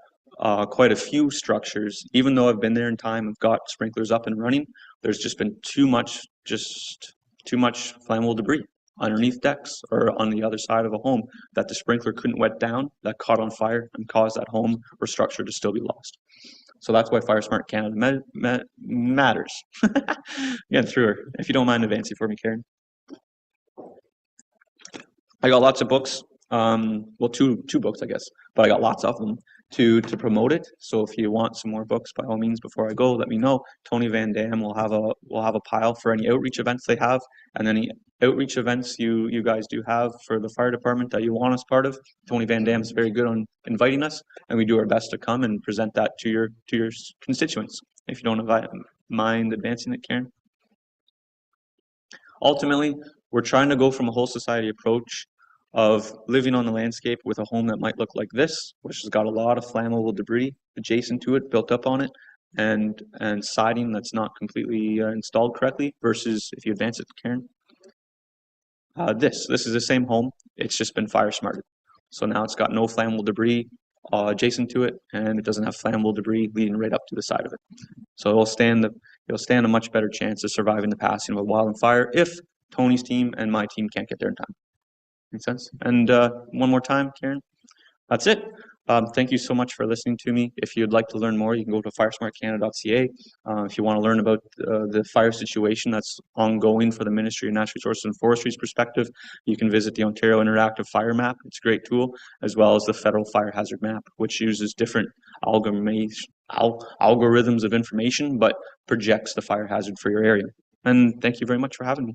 quite a few structures, even though I've been there in time, I've got sprinklers up and running. There's just been too much flammable debris underneath decks or on the other side of a home that the sprinkler couldn't wet down, that caught on fire and caused that home or structure to still be lost. So that's why Fire Smart Canada matters. Getting through her. If you don't mind advancing for me, Karen. I got lots of books. Well, two books, I guess, but I got lots of them to promote it. So if you want some more books, by all means, before I go, let me know. Tony Van Dam will have a pile for any outreach events they have, and any outreach events you guys do have for the fire department that you want us part of. Tony Van Dam is very good on inviting us, and we do our best to come and present that to your constituents. If you don't mind advancing it, Karen. Ultimately, we're trying to go from a whole society approach of living on the landscape with a home that might look like this, which has got a lot of flammable debris adjacent to it, built up on it, and siding that's not completely installed correctly, versus if you advance it, Karen. This is the same home, it's just been fire smarted. So now it's got no flammable debris adjacent to it, and it doesn't have flammable debris leading right up to the side of it. So it'll stand a much better chance of surviving the passing of a wildland fire if Tony's team and my team can't get there in time. Make sense? And one more time, Karen. That's it. Thank you so much for listening to me. If you'd like to learn more, you can go to firesmartcanada.ca. If you want to learn about the fire situation that's ongoing for the Ministry of Natural Resources and Forestry's perspective, you can visit the Ontario Interactive Fire Map. It's a great tool, as well as the Federal Fire Hazard Map, which uses different algorithms of information, but projects the fire hazard for your area. And thank you very much for having me.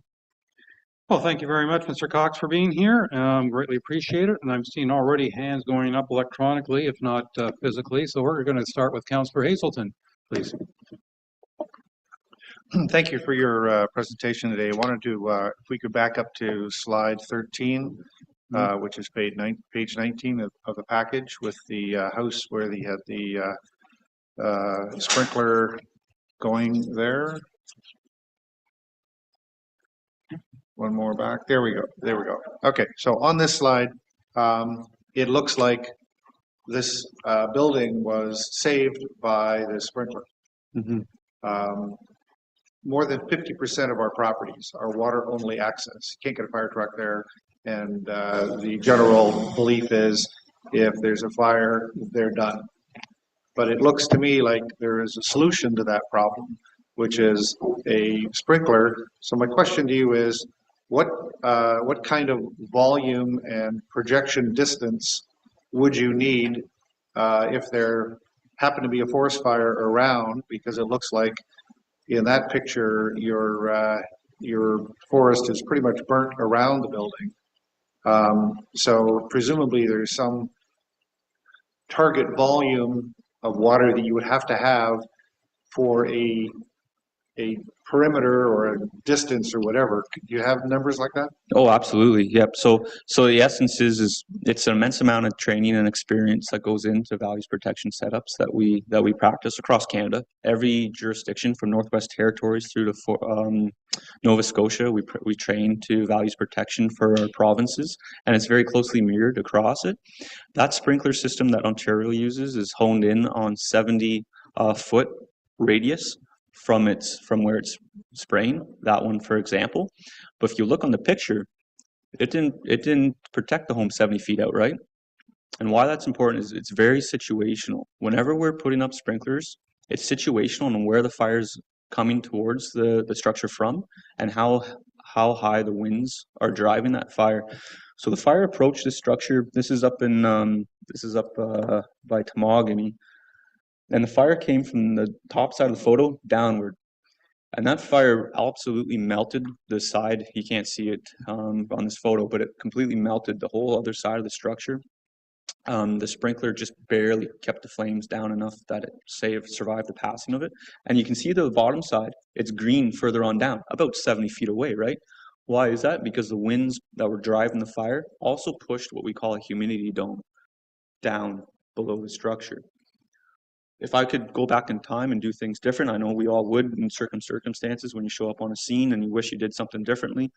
Well, thank you very much, Mr. Cox, for being here. Greatly appreciate it. And I'm seeing already hands going up electronically, if not physically. So we're going to start with Councillor Hazelton, please. Thank you for your presentation today. I wanted to, if we could back up to slide 13, which is page 19 of the package, with the house where they had the sprinkler going there. One more back. There we go. There we go. Okay, so on this slide, it looks like this building was saved by the sprinkler. Mm-hmm. More than 50% of our properties are water-only access. You can't get a fire truck there, and the general belief is if there's a fire, they're done. But it looks to me like there is a solution to that problem, which is a sprinkler. So my question to you is, what kind of volume and projection distance would you need if there happened to be a forest fire around? Because it looks like in that picture your forest is pretty much burnt around the building. So presumably there's some target volume of water that you would have to have for a perimeter or a distance or whatever. Do you have numbers like that? Oh, absolutely. Yep. So the essence is it's an immense amount of training and experience that goes into values protection setups that we practice across Canada. Every jurisdiction from Northwest Territories through to Nova Scotia, we train to values protection for our provinces, and it's very closely mirrored across it. That sprinkler system that Ontario uses is honed in on 70-foot radius from where it's spraying, that one for example. But if you look on the picture, it didn't protect the home 70 feet out, right? And why that's important is it's very situational. Whenever we're putting up sprinklers, it's situational on where the fire's coming towards the structure from and how high the winds are driving that fire. So the fire approached the structure. This is up by Temagami. And the fire came from the top side of the photo downward. And that fire absolutely melted the side. You can't see it on this photo, but it completely melted the whole other side of the structure. The sprinkler just barely kept the flames down enough that it survived the passing of it. And you can see the bottom side, it's green further on down, about 70 feet away, right? Why is that? Because the winds that were driving the fire also pushed what we call a humidity dome down below the structure. If I could go back in time and do things different, I know we all would in certain circumstances when you show up on a scene and you wish you did something differently.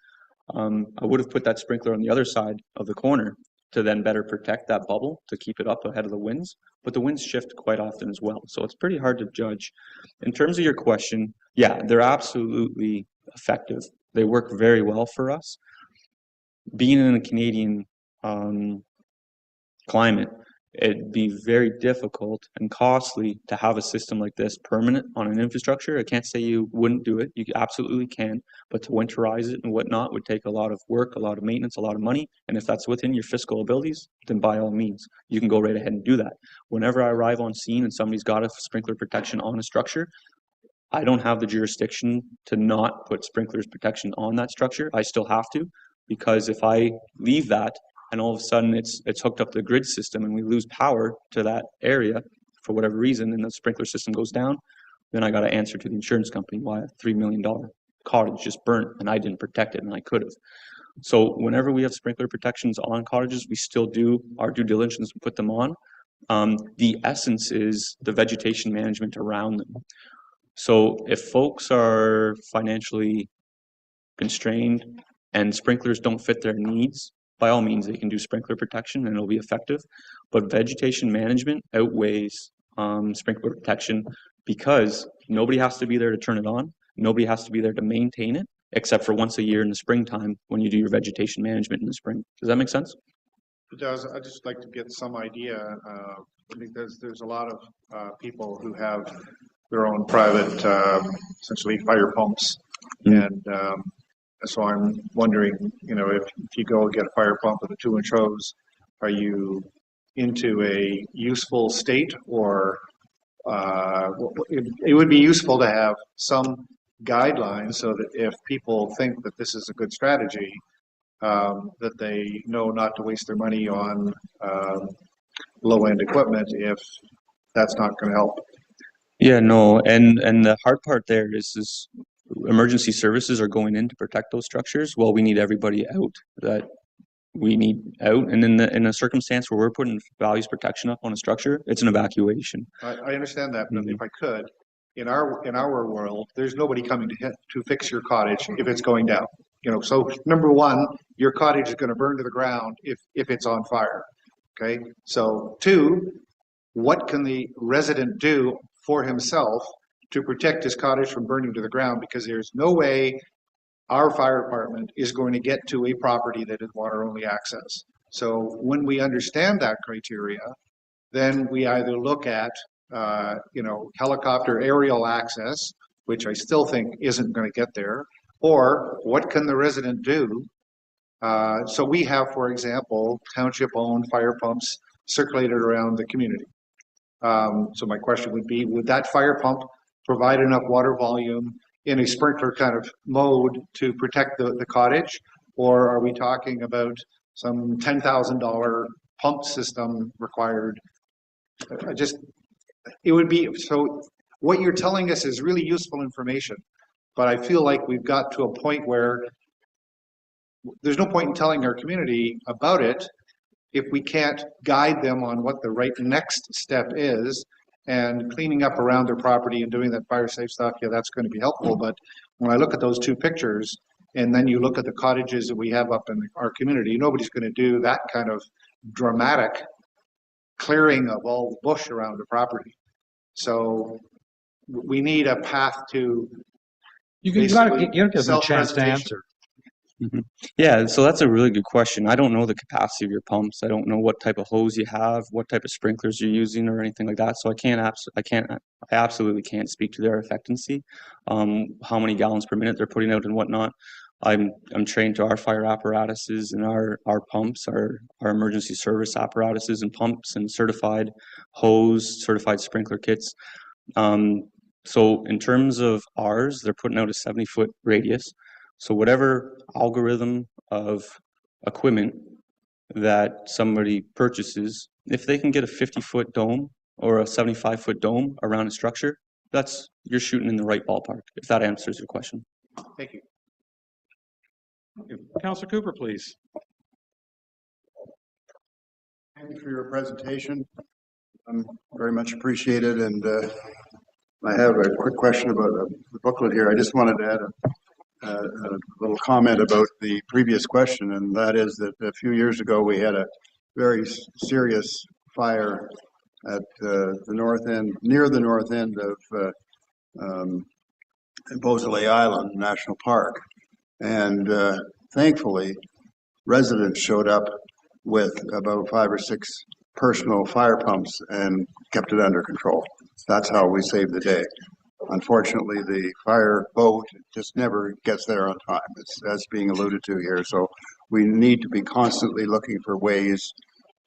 I would have put that sprinkler on the other side of the corner to then better protect that bubble to keep it up ahead of the winds, but the winds shift quite often as well. So it's pretty hard to judge. In terms of your question, yeah, they're absolutely effective. They work very well for us. Being in a Canadian climate, it'd be very difficult and costly to have a system like this permanent on an infrastructure. I can't say you wouldn't do it. You absolutely can, but to winterize it and whatnot would take a lot of work, a lot of maintenance, a lot of money. And if that's within your fiscal abilities, then by all means, you can go right ahead and do that. Whenever I arrive on scene and somebody's got a sprinkler protection on a structure, I don't have the jurisdiction to not put sprinklers protection on that structure. I still have to, because if I leave that and all of a sudden it's hooked up to the grid system and we lose power to that area for whatever reason and the sprinkler system goes down, then I got to answer to the insurance company why a $3 million cottage just burnt and I didn't protect it and I could have. So whenever we have sprinkler protections on cottages, we still do our due diligence and put them on. The essence is the vegetation management around them. So if folks are financially constrained and sprinklers don't fit their needs, by all means, they can do sprinkler protection and it'll be effective. But vegetation management outweighs sprinkler protection because nobody has to be there to turn it on. Nobody has to be there to maintain it, except for once a year in the springtime when you do your vegetation management in the spring. Does that make sense? It does. I'd just like to get some idea. I think there's a lot of people who have their own private, essentially fire pumps. And so I'm wondering, if you go get a fire pump with a 2-inch hose, are you into a useful state, or it would be useful to have some guidelines so that if people think that this is a good strategy, that they know not to waste their money on low-end equipment if that's not going to help. Yeah, no, and the hard part there is emergency services are going in to protect those structures. Well, we need everybody out that we need out, and in a circumstance where we're putting values protection up on a structure, it's an evacuation. I understand that, but if I could, in our world, there's nobody coming to fix your cottage if it's going down. So number one, your cottage is going to burn to the ground if it's on fire. Okay. So 2, what can the resident do for himself to protect his cottage from burning to the ground? Because there's no way our fire department is going to get to a property that is water only access. So when we understand that criteria, then we either look at helicopter aerial access, which I still think isn't going to get there, or what can the resident do? So we have, for example, township-owned fire pumps circulated around the community. So my question would be, would that fire pump provide enough water volume in a sprinkler kind of mode to protect the cottage? Or are we talking about some $10,000 pump system required? It would be, so what you're telling us is really useful information, but I feel like we've got to a point where there's no point in telling our community about it if we can't guide them on what the right next step is. And cleaning up around their property and doing that fire safe stuff, yeah, that's going to be helpful. But when I look at those 2 pictures, and then you look at the cottages that we have up in our community, nobody's going to do that kind of dramatic clearing of all the bush around the property. So we need a path to You gotta give them a chance to answer. Yeah, so that's a really good question. I don't know the capacity of your pumps. I don't know what type of hose you have, what type of sprinklers you're using, or anything like that. So I absolutely can't speak to their effectiveness, how many gallons per minute they're putting out and whatnot. I'm trained to our fire apparatuses and our pumps, our emergency service apparatuses and pumps, and certified hose, certified sprinkler kits. So in terms of ours, they're putting out a 70-foot radius. So whatever algorithm of equipment that somebody purchases, if they can get a 50-foot dome or a 75-foot dome around a structure, you're shooting in the right ballpark, if that answers your question. Thank you. Councillor Cooper, please. Thank you for your presentation. Very much appreciated. And I have a quick question about the booklet here. I just wanted to add a little comment about the previous question, and that is that a few years ago we had a very serious fire at the north end, near the north end of Beausoleil Island National Park. And thankfully, residents showed up with about 5 or 6 personal fire pumps and kept it under control. That's how we saved the day. Unfortunately, the fire boat just never gets there on time. That's being alluded to here. So we need to be constantly looking for ways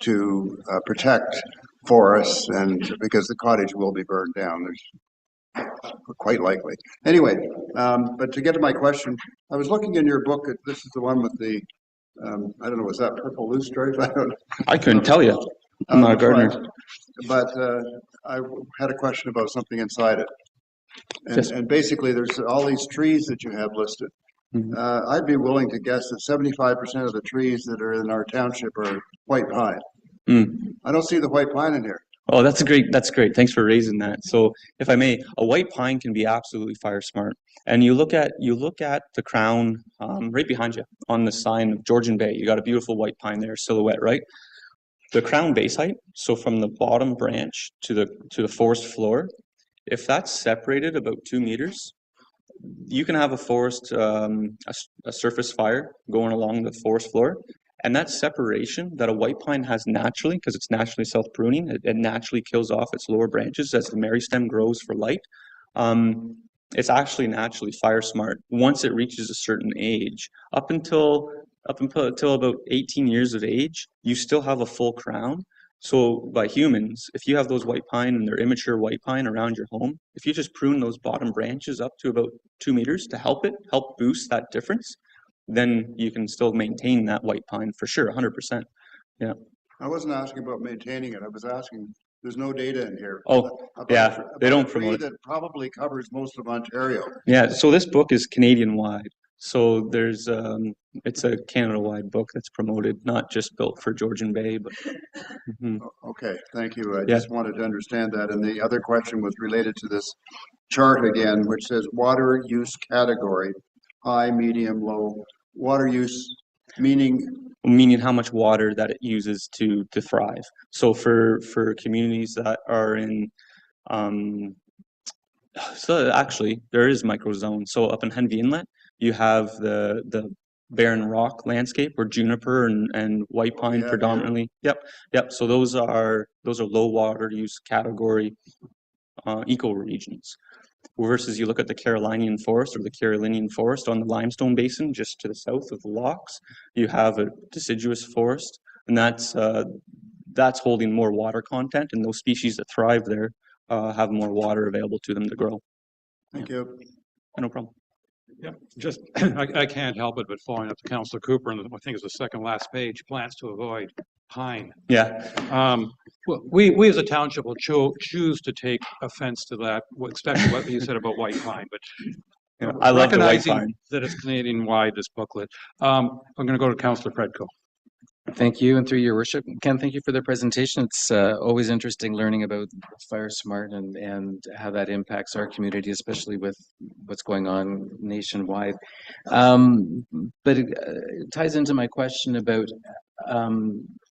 to protect forests, and because the cottage will be burned down. There's quite likely. Anyway, but to get to my question, I was looking in your book. This is the one with the, I don't know, was that purple loosestrife? I don't know. I couldn't tell you. I'm not a gardener. But I had a question about something inside it. And, Yes. and basically, there's all these trees that you have listed. Mhm. I'd be willing to guess that 75% of the trees that are in our township are white pine. Mm. I don't see the white pine in here. Oh, that's great. Thanks for raising that. So, if I may, a white pine can be absolutely fire smart. And you look at the crown right behind you on the sign of Georgian Bay. You got a beautiful white pine there, silhouette, right? The crown base height. So from the bottom branch to the forest floor, if that's separated about 2 meters, you can have a forest a surface fire going along the forest floor. And that separation that a white pine has naturally, because it's naturally self-pruning, it naturally kills off its lower branches as the meristem grows for light. It's actually naturally fire smart once it reaches a certain age. Up until about 18 years of age, you still have a full crown. So by humans, if you have those white pine and they're immature white pine around your home, if you just prune those bottom branches up to about 2 meters to help boost that difference, then you can still maintain that white pine for sure, 100%. Yeah. I wasn't asking about maintaining it. I was asking, there's no data in here. Oh, yeah, they don't promote it. That probably covers most of Ontario. Yeah, so this book is Canadian-wide. So there's it's a Canada-wide book that's promoted, not just built for Georgian Bay, but Okay, thank you. I Yeah. just wanted to understand that. And the other question was related to this chart again, which says water use category, high, medium, low. Water use meaning how much water that it uses to thrive. So for communities that are in so actually there is microzones. So up in Henvey Inlet, you have the barren rock landscape where juniper and white pine Yeah, predominantly. Yep. So those are low water use category ecoregions. Versus you look at the Carolinian forest or the Carolinian forest on the limestone basin just to the south of the locks, you have a deciduous forest, and that's holding more water content, and those species that thrive there have more water available to them to grow. Thank you. No problem. Yeah, just, I can't help it but following up to Councillor Cooper, and I think it's the second last page, plants to avoid pine. Yeah. Well, we as a township will choose to take offense to that, especially what you said about white pine, but Yeah, I love the white recognizing pine. that it's Canadian-wide, this booklet. I'm going to go to Councillor Predko. Thank you, and through your worship, Ken, thank you for the presentation. It's always interesting learning about Fire Smart and how that impacts our community, especially with what's going on nationwide. But it ties into my question about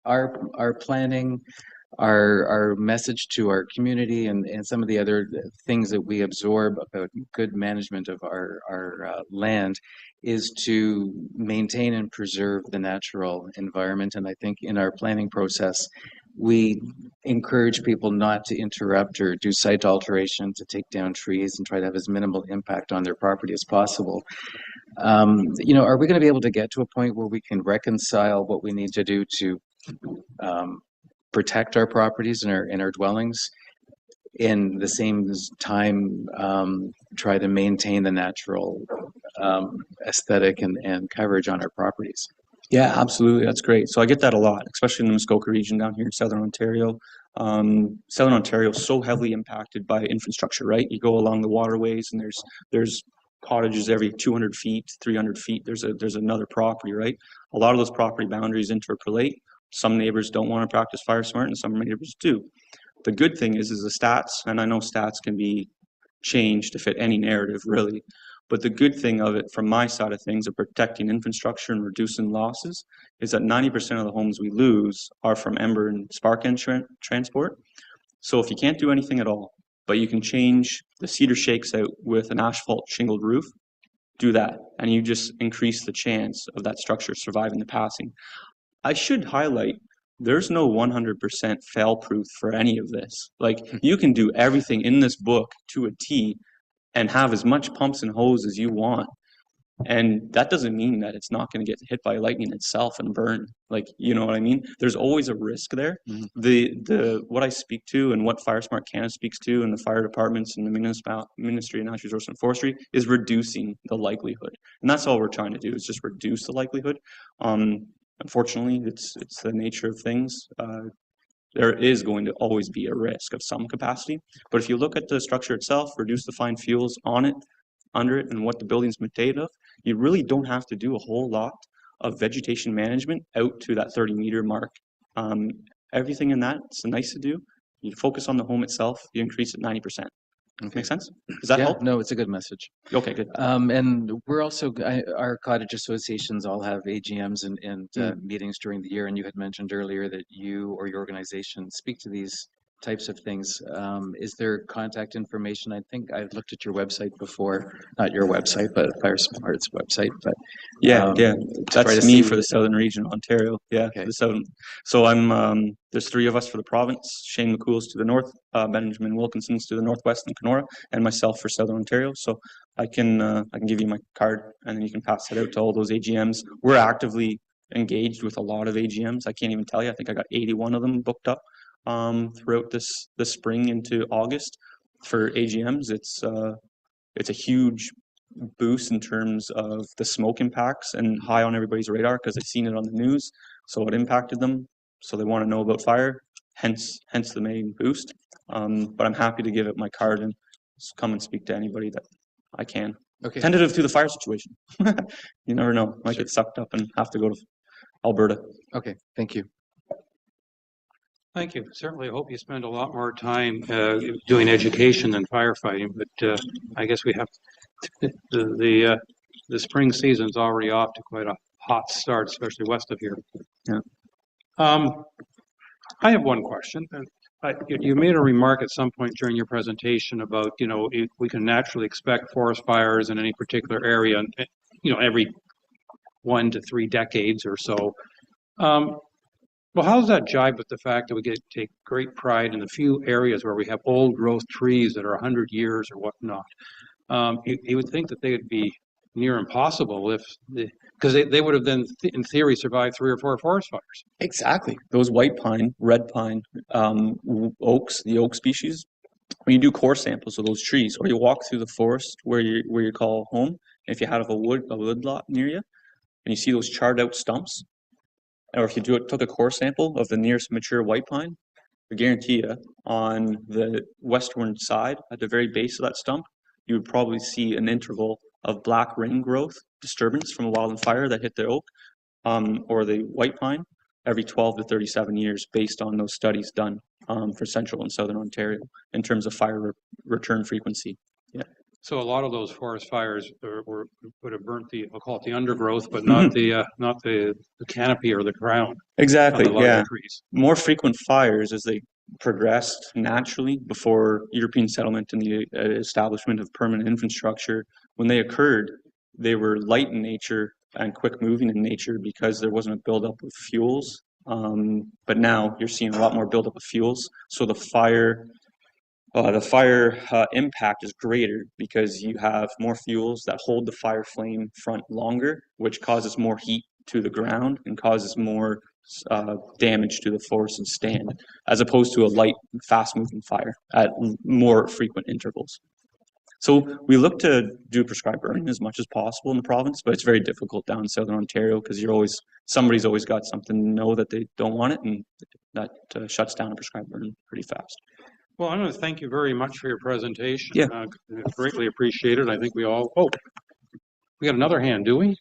our planning, our message to our community, and some of the other things that we absorb about good management of our land is to maintain and preserve the natural environment. And I think in our planning process, we encourage people not to interrupt or do site alteration, to take down trees and try to have as minimal impact on their property as possible. Are we going to be able to get to a point where we can reconcile what we need to do to protect our properties and our dwellings, in the same time try to maintain the natural aesthetic and coverage on our properties? Yeah, absolutely. That's great. So I get that a lot, especially in the Muskoka region down here in Southern Ontario. Southern Ontario is so heavily impacted by infrastructure, right? You go along the waterways and there's cottages every 200 feet, 300 feet. There's another property, right? A lot of those property boundaries interpolate. Some neighbors don't want to practice fire smart and some neighbors do. The good thing is the stats, and I know stats can be changed to fit any narrative really, But the good thing of it, from my side of things, of protecting infrastructure and reducing losses, is that 90% of the homes we lose are from ember and spark end transport. So if you can't do anything at all, but you can change the cedar shakes out with an asphalt shingled roof, do that, and you just increase the chance of that structure surviving the passing. I should highlight, there's no 100% fail proof for any of this. Like, you can do everything in this book to a T and have as much pumps and hose as you want. And that doesn't mean that it's not going to get hit by lightning itself and burn. Like, you know what I mean? There's always a risk there. The what I speak to and what Fire Smart Canada speaks to and the fire departments and the Ministry of Natural Resources and Forestry is reducing the likelihood. And that's all we're trying to do, is just reduce the likelihood. Unfortunately, it's the nature of things. There is going to always be a risk of some capacity. But if you look at the structure itself, reduce the fine fuels on it, under it, and what the building's made of, you really don't have to do a whole lot of vegetation management out to that 30-meter mark. Everything in that, it's nice to do. You focus on the home itself, you increase it 90%. Okay. Make sense? Does that help? No, it's a good message. Okay, good. And we're also, our cottage associations all have AGMs and meetings during the year. And you had mentioned earlier that you or your organization speak to these types of things. Is there contact information? I think I've looked at your website before, not your website, but Fire Smart's website. But yeah, that's me for the southern region of Ontario. Yeah, Okay. the southern. So I'm there's 3 of us for the province. Shane McCool's to the north, Benjamin Wilkinson's to the northwest in Kenora, and myself for southern Ontario. So I can give you my card, and then you can pass it out to all those AGMs. We're actively engaged with a lot of AGMs. I can't even tell you. I think I got 81 of them booked up throughout this spring into August for AGMs. It's a huge boost in terms of the smoke impacts and high on everybody's radar because they've seen it on the news, so it impacted them, so they want to know about fire, hence the main boost. But I'm happy to give it my card and come and speak to anybody that I can. Okay. Tentative to the fire situation. You never know, might get sucked up and have to go to Alberta. Okay, thank you. Thank you. Certainly, I hope you spend a lot more time doing education than firefighting. But I guess we have the spring season's already off to quite a hot start, especially west of here. Yeah. I have one question. You made a remark at some point during your presentation about, we can naturally expect forest fires in any particular area, every 1 to 3 decades or so. Well, how does that jibe with the fact that we take great pride in the few areas where we have old growth trees that are 100 years or whatnot? You would think that they would be near impossible because they would have then, in theory, survived 3 or 4 forest fires. Exactly. Those white pine, red pine, oaks, the oak species, when you do core samples of those trees, or you walk through the forest where you call home, if you have a wood lot near you, and you see those charred out stumps, or if you took a core sample of the nearest mature white pine, I guarantee you, on the western side, at the very base of that stump, you would probably see an interval of black ring growth disturbance from a wildland fire that hit the oak or the white pine every 12 to 37 years based on those studies done for central and southern Ontario in terms of fire return frequency. Yeah. So a lot of those forest fires would have burnt I'll call it the undergrowth, but not the canopy or the crown. Exactly. Yeah. Trees. More frequent fires as they progressed naturally before European settlement and the establishment of permanent infrastructure. When they occurred, they were light in nature and quick moving in nature because there wasn't a buildup of fuels. But now you're seeing a lot more buildup of fuels. So the fire impact is greater because you have more fuels that hold the fire flame front longer, which causes more heat to the ground and causes more damage to the forested stand, as opposed to a light, fast-moving fire at more frequent intervals. So we look to do prescribed burning as much as possible in the province, but it's very difficult down in southern Ontario because somebody's always got something to know that they don't want it, and that shuts down a prescribed burn pretty fast. Well, I want to thank you very much for your presentation. Yeah. Greatly appreciated. I think we all. Oh, we got another hand, do we?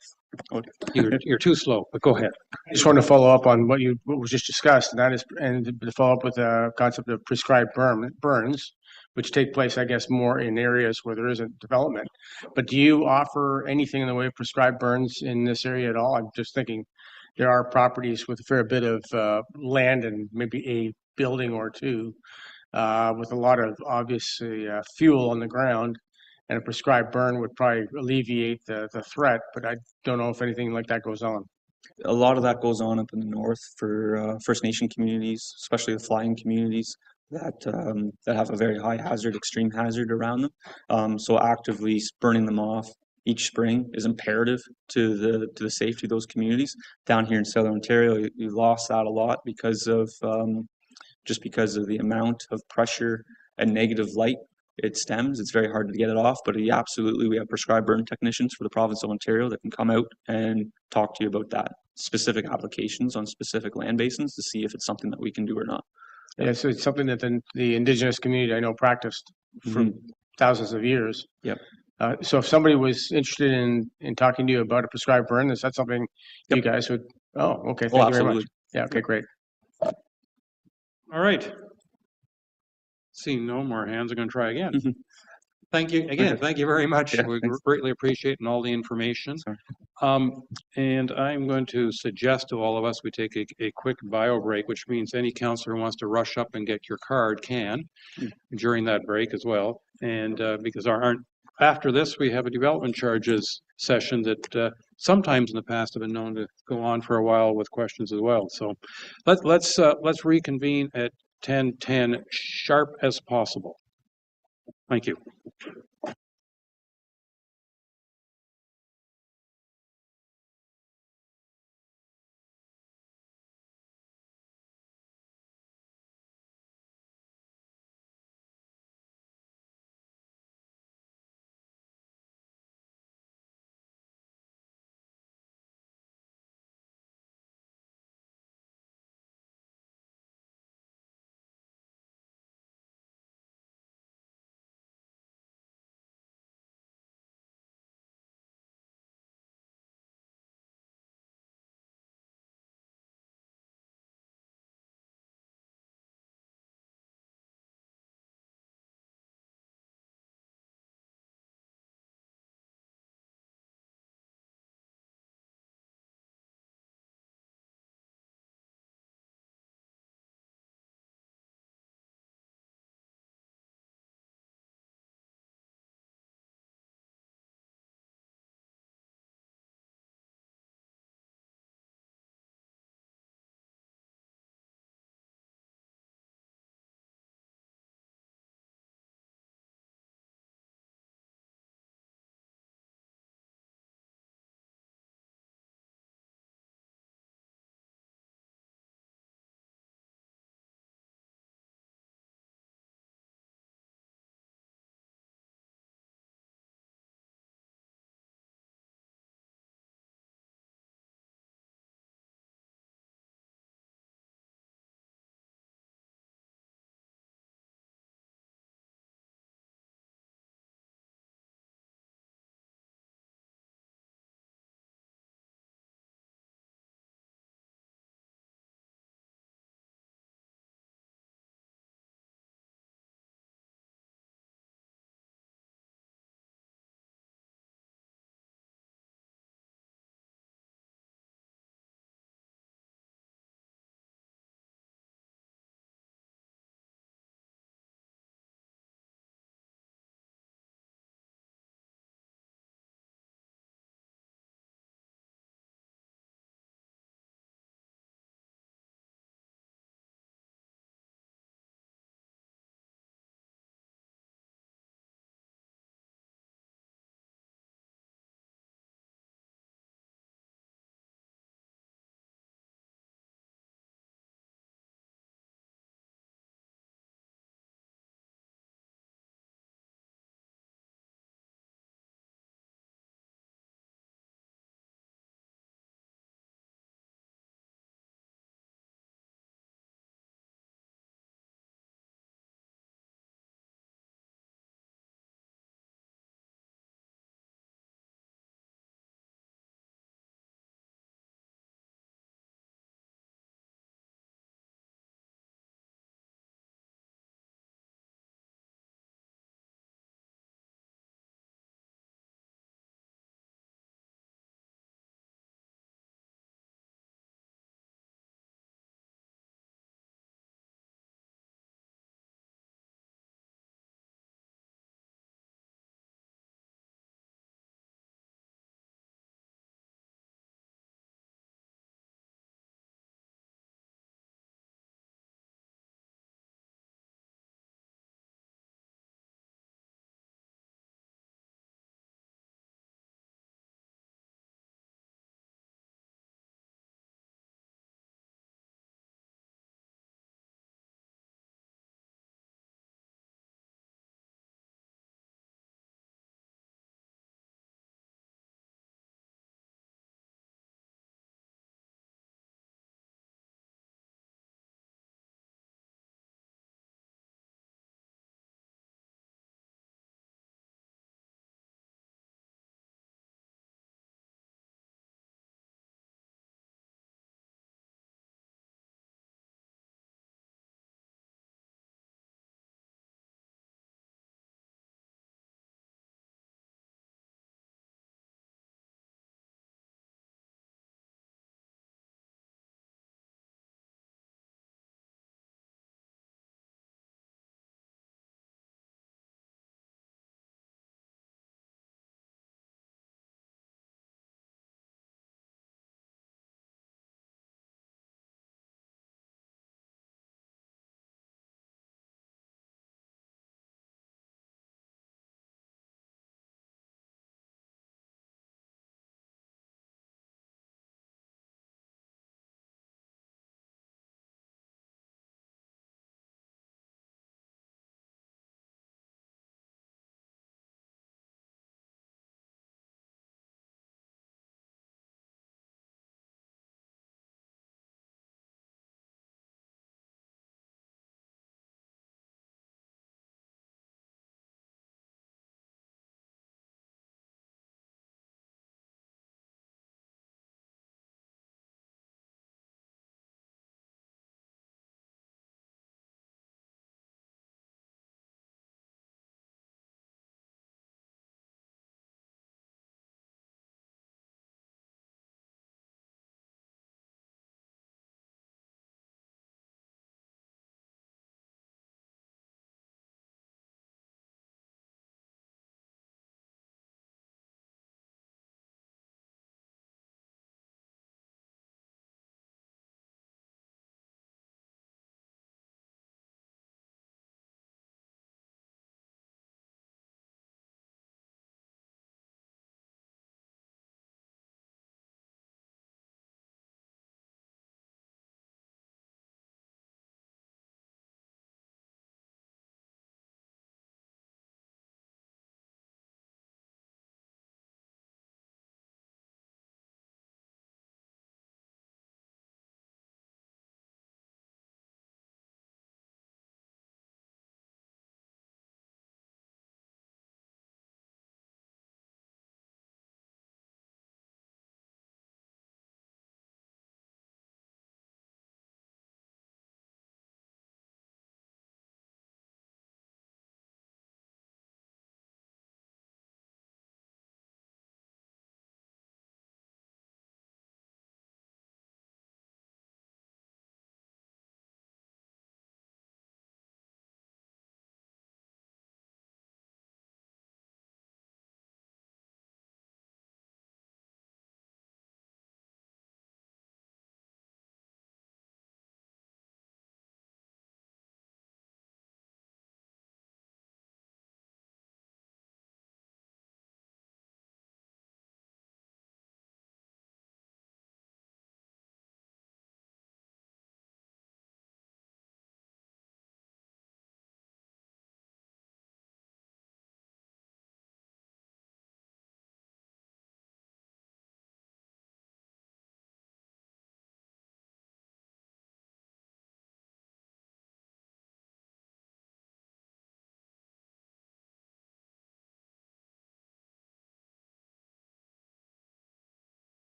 Okay. You're too slow, but go ahead. I just want to follow up on what was just discussed, and that is, and to follow up with the concept of prescribed burns. which take place, I guess, more in areas where there isn't development. But do you offer anything in the way of prescribed burns in this area at all? I'm just thinking there are properties with a fair bit of land and maybe a building or two with a lot of obviously fuel on the ground. And a prescribed burn would probably alleviate the threat, but I don't know if anything like that goes on. A lot of that goes on up in the north for First Nation communities, especially the flying communities that have a very high hazard, extreme hazard around them. So actively burning them off each spring is imperative to the safety of those communities. Down here in Southern Ontario, you lost that a lot because of just because of the amount of pressure and negative light it stems. It's very hard to get it off, but absolutely, we have prescribed burn technicians for the province of Ontario that can come out and talk to you about that specific applications on specific land basins to see if it's something that we can do or not. Yeah, so it's something that the Indigenous community I know practiced for thousands of years. Yep. So if somebody was interested in talking to you about a prescribed burn, is that something you guys would? Oh, okay. Thank you very much. Yeah. Okay. Great. All right. Seeing no more hands, I'm going to try again. Thank you again. Thank you very much. Yeah, we thanks. greatly appreciate all the information. And I'm going to suggest to all of us we take a quick bio break, which means any counselor who wants to rush up and get your card can during that break as well. And because after this, we have a development charges session that sometimes in the past have been known to go on for a while with questions as well. So let's reconvene at 10:10 sharp as possible. Thank you.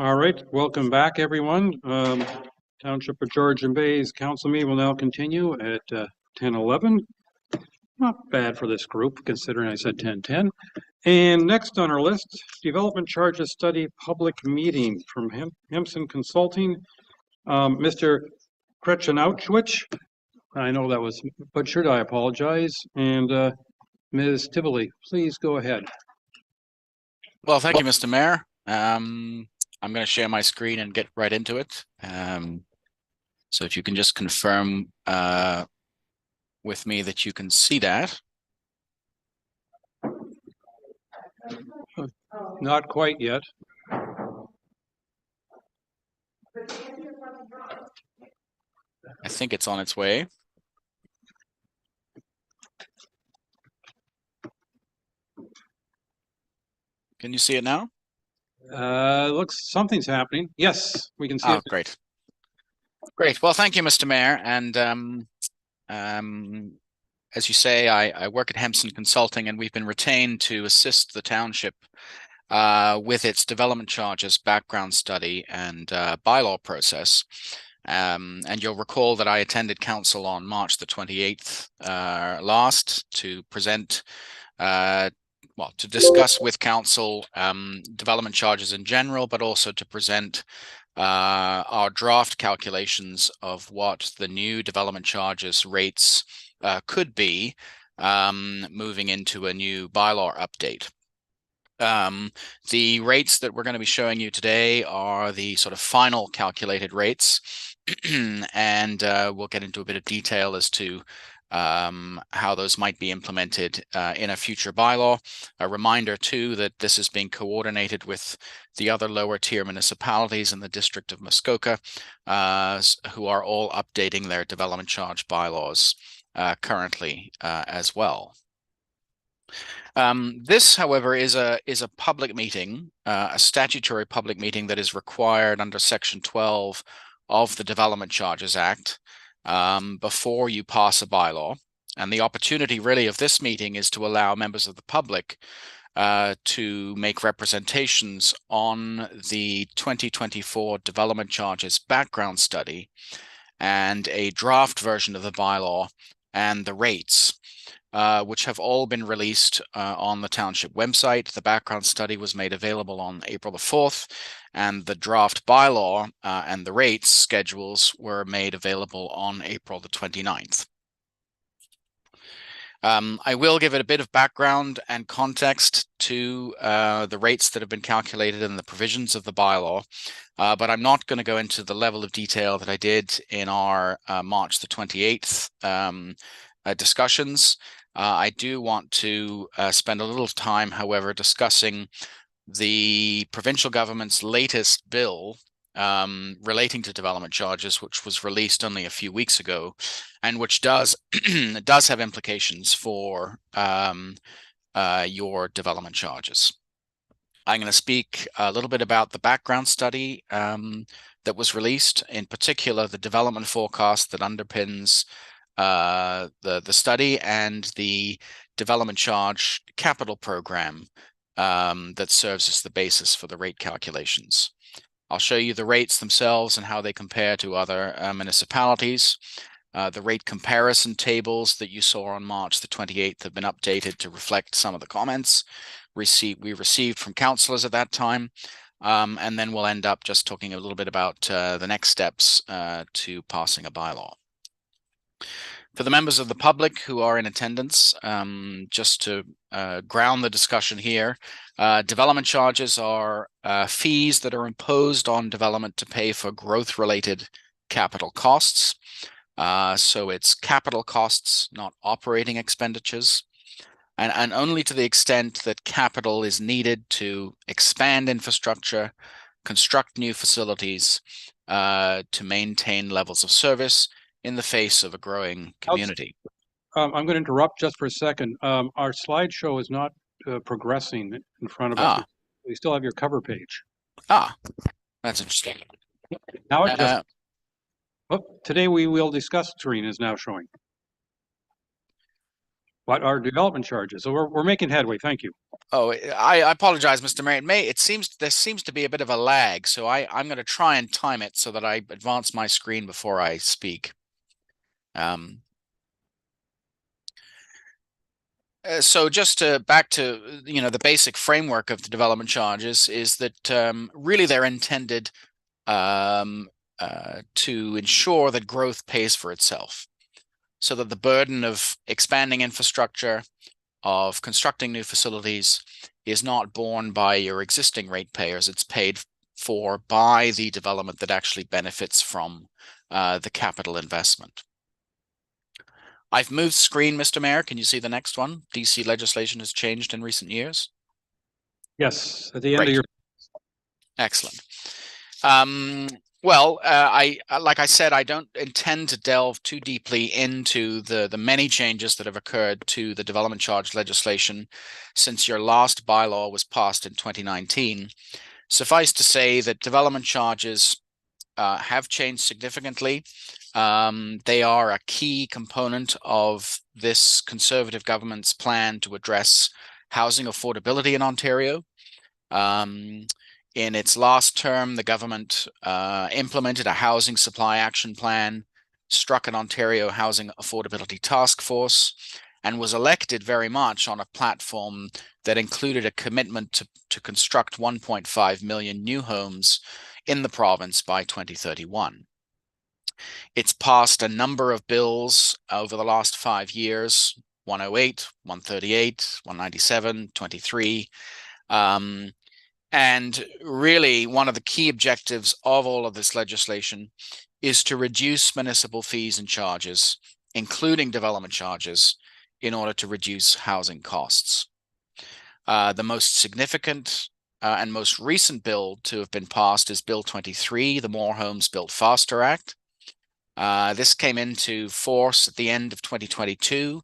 All right, welcome back, everyone. Township of Georgian Bay's council meeting will now continue at 10:11. Not bad for this group, considering I said 10:10. And next on our list, Development Charges Study Public Meeting from Hemson Consulting. Mr. Krzeczunowicz, I know that was butchered, I apologize. And Ms. Tivoli, please go ahead. Well, thank you, Mr. Mayor. I'm going to share my screen and get right into it. So if you can just confirm with me that you can see that. Not quite yet. I think it's on its way. Can you see it now? Looks something's happening. Yes, we can see Oh, it. great. Great. Well, thank you, Mr. Mayor. And as you say, I work at Hemson Consulting, and we've been retained to assist the township with its development charges, background study, and bylaw process. And you'll recall that I attended council on March the 28th last to present, to discuss with council development charges in general, but also to present our draft calculations of what the new development charges rates could be moving into a new bylaw update. The rates that we're going to be showing you today are the sort of final calculated rates, and we'll get into a bit of detail as to how those might be implemented in a future bylaw. A reminder too that this is being coordinated with the other lower tier municipalities in the district of Muskoka, who are all updating their development charge bylaws currently as well. This, however, is a public meeting, a statutory public meeting that is required under Section 12 of the Development Charges Act before you pass a bylaw. And the opportunity really of this meeting is to allow members of the public to make representations on the 2024 Development Charges background study and a draft version of the bylaw and the rates, which have all been released on the township website. The background study was made available on April the 4th, and the draft bylaw and the rates schedules were made available on April the 29th. I will give it a bit of background and context to the rates that have been calculated and the provisions of the bylaw, but I'm not going to go into the level of detail that I did in our March the 28th discussions. I do want to spend a little time, however, discussing the provincial government's latest bill relating to development charges, which was released only a few weeks ago, and which does have implications for your development charges. I'm going to speak a little bit about the background study that was released, in particular the development forecast that underpins the study and the development charge capital program that serves as the basis for the rate calculations. I'll show you the rates themselves and how they compare to other municipalities. The rate comparison tables that you saw on March the 28th have been updated to reflect some of the comments we received from councillors at that time. And then we'll end up just talking a little bit about the next steps to passing a bylaw. For the members of the public who are in attendance, just to ground the discussion here, development charges are fees that are imposed on development to pay for growth-related capital costs. So it's capital costs, not operating expenditures, and only to the extent that capital is needed to expand infrastructure, construct new facilities, to maintain levels of service in the face of a growing community. I'm going to interrupt just for a second. Our slideshow is not progressing in front of us. We still have your cover page. That's interesting. Now it just... today we will discuss screen is now showing. What are development charges? So we're making headway. Thank you. Oh, I apologize, Mr. Mayor. It seems there seems to be a bit of a lag, so I'm going to try and time it so that I advance my screen before I speak. So just back to the basic framework of the development charges is that really they're intended to ensure that growth pays for itself, so that the burden of expanding infrastructure, of constructing new facilities, is not borne by your existing ratepayers. It's paid for by the development that actually benefits from the capital investment. I've moved screen, Mr. Mayor. Can you see the next one? DC legislation has changed in recent years. Yes, at the end of your. Excellent. Well, like I said, I don't intend to delve too deeply into the many changes that have occurred to the development charge legislation since your last bylaw was passed in 2019. Suffice to say that development charges have changed significantly. They are a key component of this Conservative government's plan to address housing affordability in Ontario. In its last term, the government implemented a housing supply action plan, struck an Ontario Housing Affordability Task Force, and was elected very much on a platform that included a commitment to construct 1.5 million new homes in the province by 2031. It's passed a number of bills over the last 5 years, 108, 138, 197, 23. And really, one of the key objectives of all of this legislation is to reduce municipal fees and charges, including development charges, in order to reduce housing costs. The most significant and most recent bill to have been passed is Bill 23, the More Homes Built Faster Act. This came into force at the end of 2022.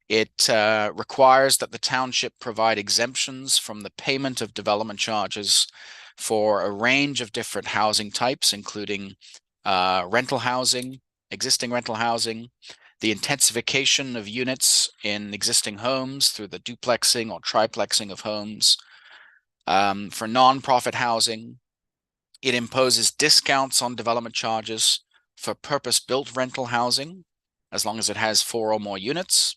It requires that the township provide exemptions from the payment of development charges for a range of different housing types, including rental housing, existing rental housing, the intensification of units in existing homes through the duplexing or triplexing of homes, for nonprofit housing. It imposes discounts on development charges for purpose-built rental housing, as long as it has 4 or more units.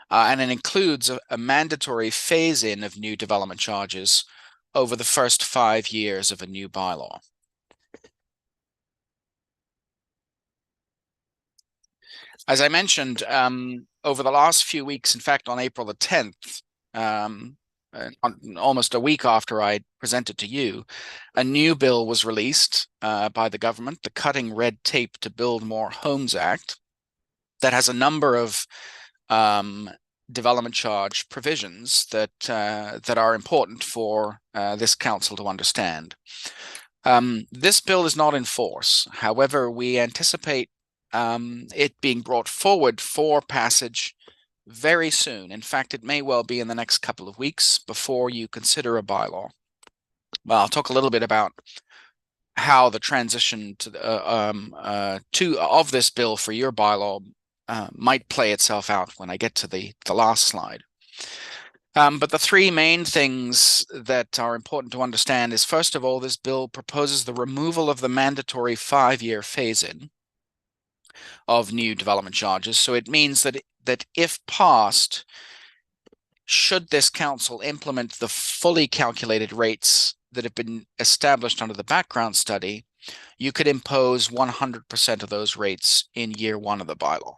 And it includes a mandatory phase-in of new development charges over the first 5 years of a new bylaw. As I mentioned, over the last few weeks, in fact, on April the 10th, almost a week after I presented to you, a new bill was released by the government, the Cutting Red Tape to Build More Homes Act, that has a number of development charge provisions that are important for this council to understand. This bill is not in force. However, we anticipate it being brought forward for passage very soon. In fact, it may well be in the next couple of weeks before you consider a bylaw. Well, I'll talk a little bit about how the transition to of this bill for your bylaw might play itself out when I get to the last slide. But the 3 main things that are important to understand is, first of all, this bill proposes the removal of the mandatory 5-year phase-in of new development charges. So it means that if passed, should this council implement the fully calculated rates that have been established under the background study, you could impose 100% of those rates in year 1 of the bylaw.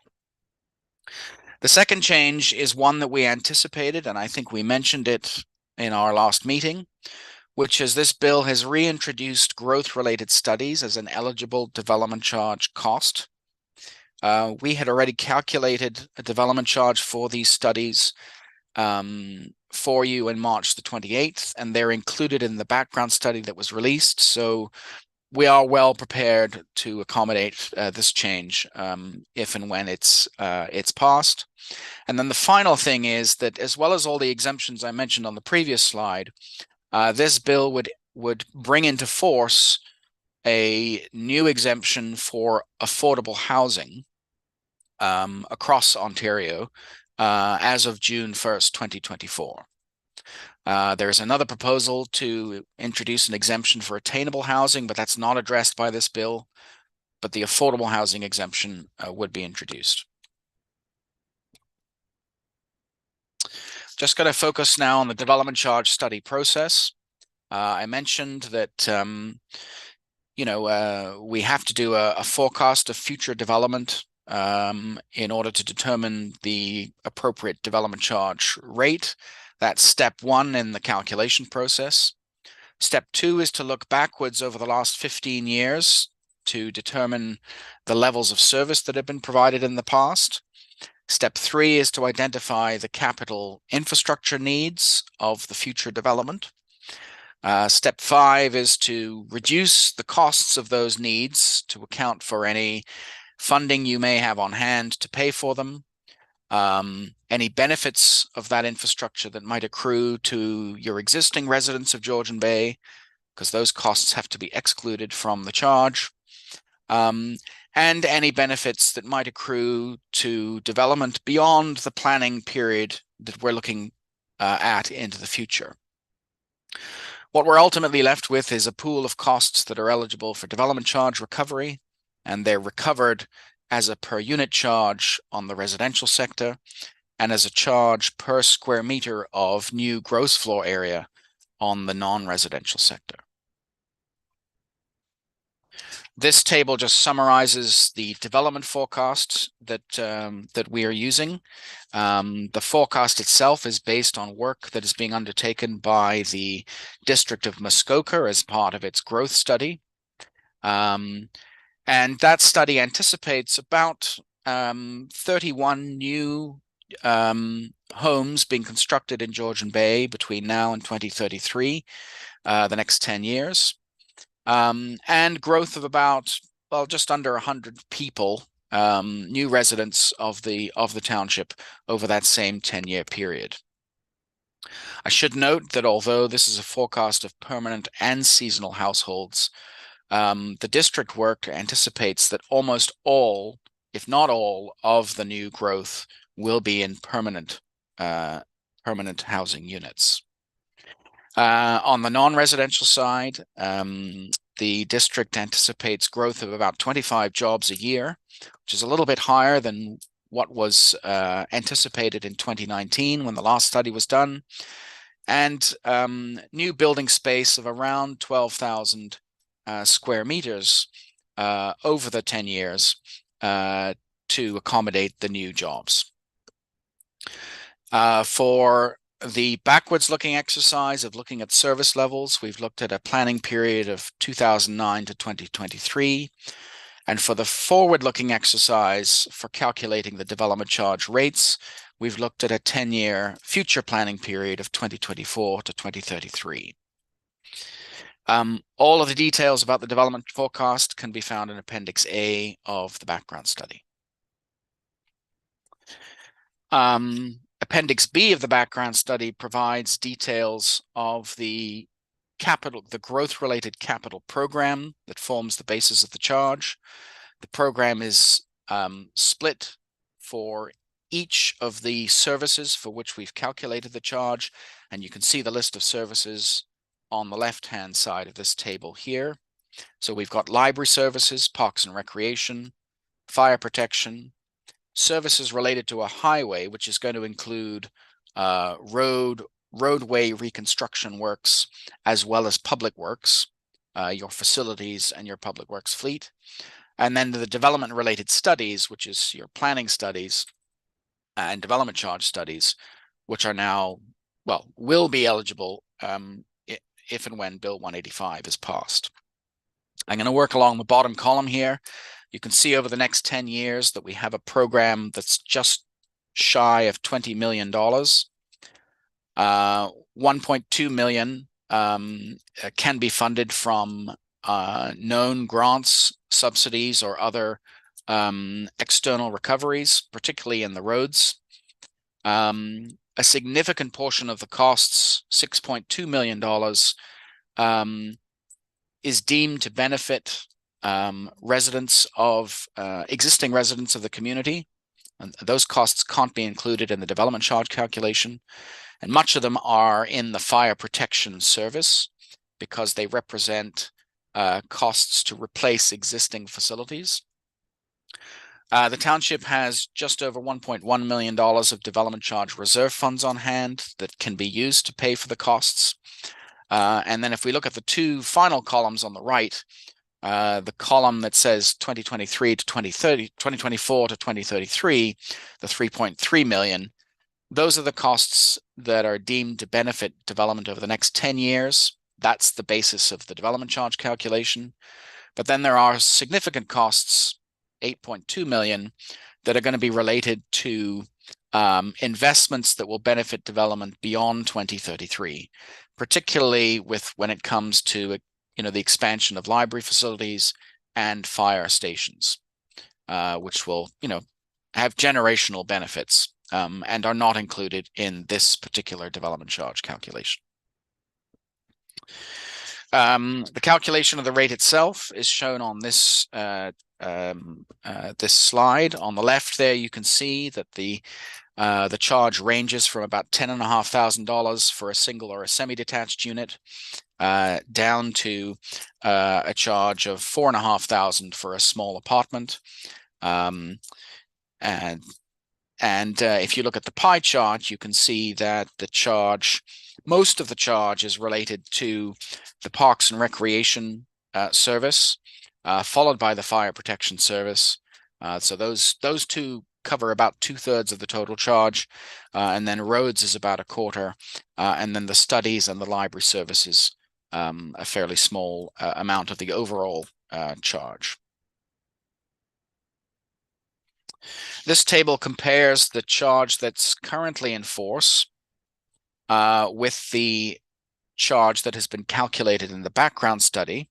The second change is one that we anticipated, and I think we mentioned it in our last meeting, which is this bill has reintroduced growth-related studies as an eligible development charge cost. We had already calculated a development charge for these studies for you in March the 28th, and they're included in the background study that was released. So we are well prepared to accommodate this change if and when it's passed. And then the final thing is that, as well as all the exemptions I mentioned on the previous slide, this bill would bring into force a new exemption for affordable housing across Ontario as of June 1st, 2024. There's another proposal to introduce an exemption for attainable housing, but that's not addressed by this bill. But the affordable housing exemption would be introduced. Just going to focus now on the development charge study process. I mentioned that we have to do a forecast of future development in order to determine the appropriate development charge rate. That's step one in the calculation process. Step two is to look backwards over the last 15 years to determine the levels of service that have been provided in the past. Step three is to identify the capital infrastructure needs of the future development. Step five is to reduce the costs of those needs to account for any funding you may have on hand to pay for them, any benefits of that infrastructure that might accrue to your existing residents of Georgian Bay, because those costs have to be excluded from the charge, and any benefits that might accrue to development beyond the planning period that we're looking at into the future. What we're ultimately left with is a pool of costs that are eligible for development charge recovery, and they're recovered as a per unit charge on the residential sector and as a charge per square meter of new gross floor area on the non-residential sector. This table just summarizes the development forecast that we are using. The forecast itself is based on work that is being undertaken by the District of Muskoka as part of its growth study. And that study anticipates about 31 new homes being constructed in Georgian Bay between now and 2033, the next 10 years. And growth of about, well, just under 100 people, new residents of the township over that same 10-year period. I should note that although this is a forecast of permanent and seasonal households, the district work anticipates that almost all, if not all, of the new growth will be in permanent housing units. On the non-residential side, the district anticipates growth of about 25 jobs a year, which is a little bit higher than what was anticipated in 2019 when the last study was done, and new building space of around 12,000 square meters over the 10 years to accommodate the new jobs. For the backwards looking exercise of looking at service levels, we've looked at a planning period of 2009 to 2023. And for the forward looking exercise for calculating the development charge rates, we've looked at a 10-year future planning period of 2024 to 2033. All of the details about the development forecast can be found in Appendix A of the background study. Appendix B of the background study provides details of the growth-related capital program that forms the basis of the charge. The program is split for each of the services for which we've calculated the charge, and you can see the list of services on the left-hand side of this table here. So we've got library services, parks and recreation, fire protection, services related to a highway, which is going to include roadway reconstruction works, as well as public works, your facilities and your public works fleet. And then the development related studies, which is your planning studies and development charge studies, which are now, well, will be eligible if and when Bill 185 is passed. I'm going to work along the bottom column here. You can see over the next 10 years that we have a program that's just shy of $20 million. 1.2 million can be funded from known grants, subsidies, or other external recoveries, particularly in the roads. A significant portion of the costs, $6.2 million, is deemed to benefit existing residents of the community, And those costs can't be included in the development charge calculation. And much of them are in the fire protection service because they represent costs to replace existing facilities. The township has just over $1.1 million of development charge reserve funds on hand that can be used to pay for the costs. And then if we look at the two final columns on the right, the column that says 2023 to 2030, 2024 to 2033, the 3.3 million, those are the costs that are deemed to benefit development over the next 10 years. That's the basis of the development charge calculation. But then there are significant costs, 8.2 million, that are going to be related to investments that will benefit development beyond 2033, particularly when it comes to the expansion of library facilities and fire stations, which will have generational benefits and are not included in this particular development charge calculation. The calculation of the rate itself is shown on this this slide. On the left there, you can see that the charge ranges from about $10,500 for a single or a semi-detached unit down to a charge of $4,500 for a small apartment. And if you look at the pie chart, you can see that most of the charge is related to the Parks and Recreation service, followed by the Fire Protection Service. So those two cover about 2/3 of the total charge, and then roads is about 1/4, and then the studies and the library services, a fairly small amount of the overall charge. This table compares the charge that's currently in force with the charge that has been calculated in the background study.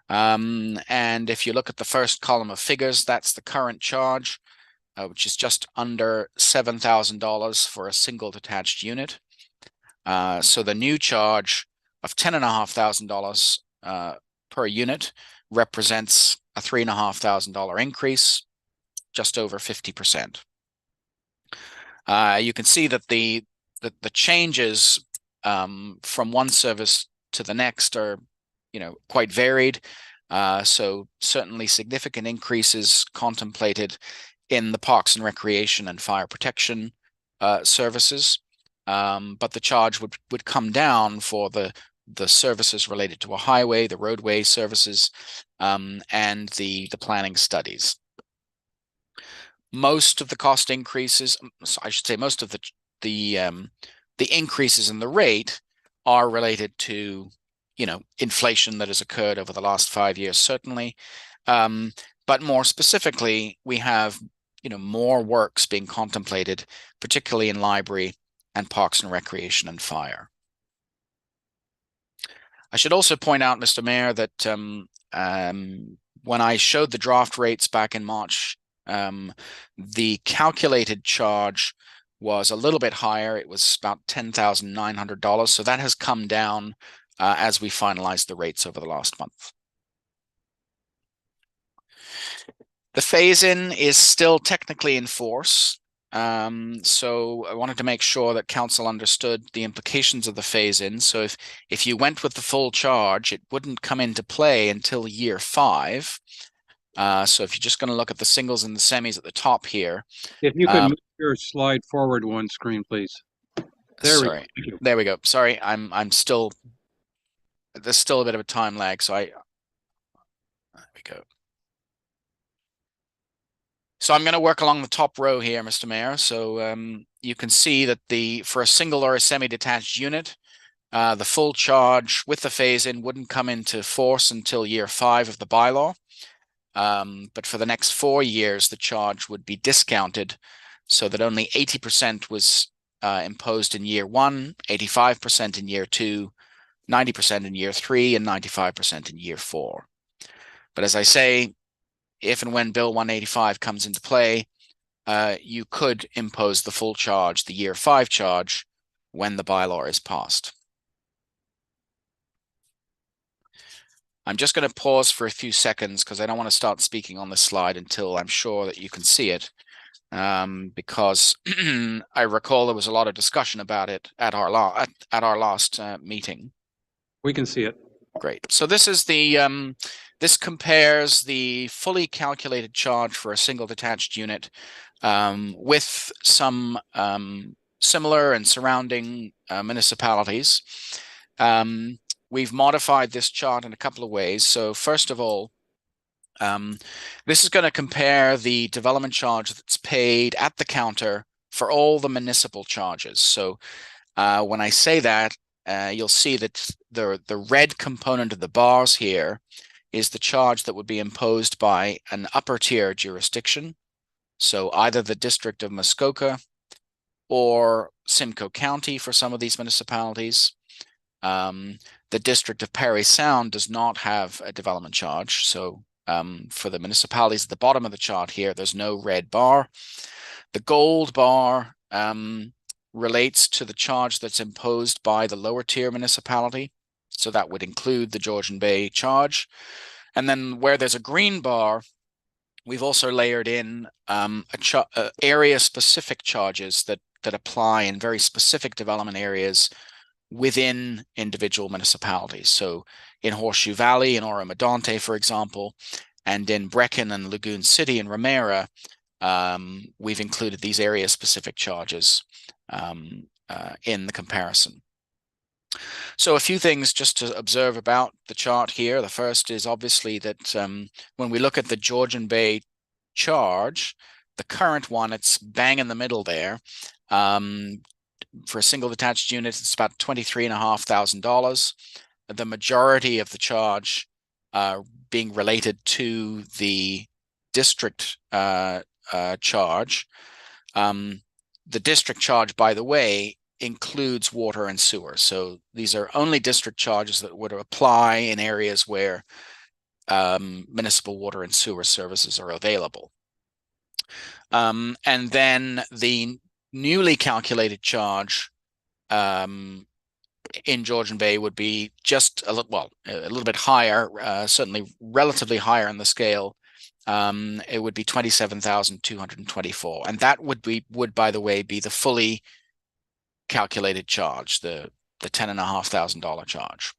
And if you look at the first column of figures, that's the current charge, which is just under $7,000 for a single detached unit. So the new charge of $10,500 per unit represents a $3,500 increase, just over 50%. You can see that the changes from one service to the next are quite varied. So certainly significant increases contemplated in the Parks and Recreation and Fire Protection services, but the charge would come down for the services related to a highway, the roadway services, and the planning studies. Most of the cost increases, I should say, most of the increases in the rate are related to inflation that has occurred over the last 5 years, certainly. But more specifically, we have more works being contemplated, particularly in library and Parks and Recreation and Fire. I should also point out, Mr. Mayor, that when I showed the draft rates back in March, the calculated charge was a little bit higher. It was about $10,900. So that has come down as we finalized the rates over the last month. The phase-in is still technically in force. So I wanted to make sure that council understood the implications of the phase-in. So if you went with the full charge, it wouldn't come into play until year 5. So if you're just going to look at the singles and the semis at the top here. If you could move your slide forward one screen, please. There we go. Sorry, there's still a bit of a time lag, so there we go. So I'm going to work along the top row here, Mr. Mayor. So you can see that for a single or a semi-detached unit, the full charge with the phase-in wouldn't come into force until year 5 of the bylaw. But for the next 4 years, the charge would be discounted so that only 80% was imposed in year 1, 85% in year 2, 90% in year 3, and 95% in year 4. But as I say, if and when Bill 185 comes into play, you could impose the full charge, the year 5 charge, when the bylaw is passed. I'm just going to pause for a few seconds because I don't want to start speaking on this slide until I'm sure that you can see it. because I recall there was a lot of discussion about it at our last meeting. We can see it. Great. So this is the this compares the fully calculated charge for a single detached unit with some similar and surrounding municipalities. We've modified this chart in a couple of ways. So first of all, this is going to compare the development charge that's paid at the counter for all the municipal charges. So when I say that, you'll see that the red component of the bars here is the charge that would be imposed by an upper tier jurisdiction. So either the District of Muskoka or Simcoe County for some of these municipalities. The District of Parry Sound does not have a development charge. So for the municipalities at the bottom of the chart here, there's no red bar. The gold bar relates to the charge that's imposed by the lower tier municipality. So that would include the Georgian Bay charge. And then where there's a green bar, we've also layered in area-specific charges that apply in very specific development areas within individual municipalities. So in Horseshoe Valley, in Oro-Medonte, for example, and in Brecon and Lagoon City and Ramera, we've included these area-specific charges in the comparison. So a few things just to observe about the chart here. The first is obviously that when we look at the Georgian Bay charge, the current one, it's bang in the middle there. For a single detached unit, it's about $23,500. The majority of the charge being related to the district charge. The district charge, by the way, includes water and sewer. So these are only district charges that would apply in areas where municipal water and sewer services are available. And then the newly calculated charge in Georgian Bay would be just a little bit higher, certainly relatively higher on the scale. It would be $27,224, and that would by the way be the fully calculated charge, the $10,500 charge.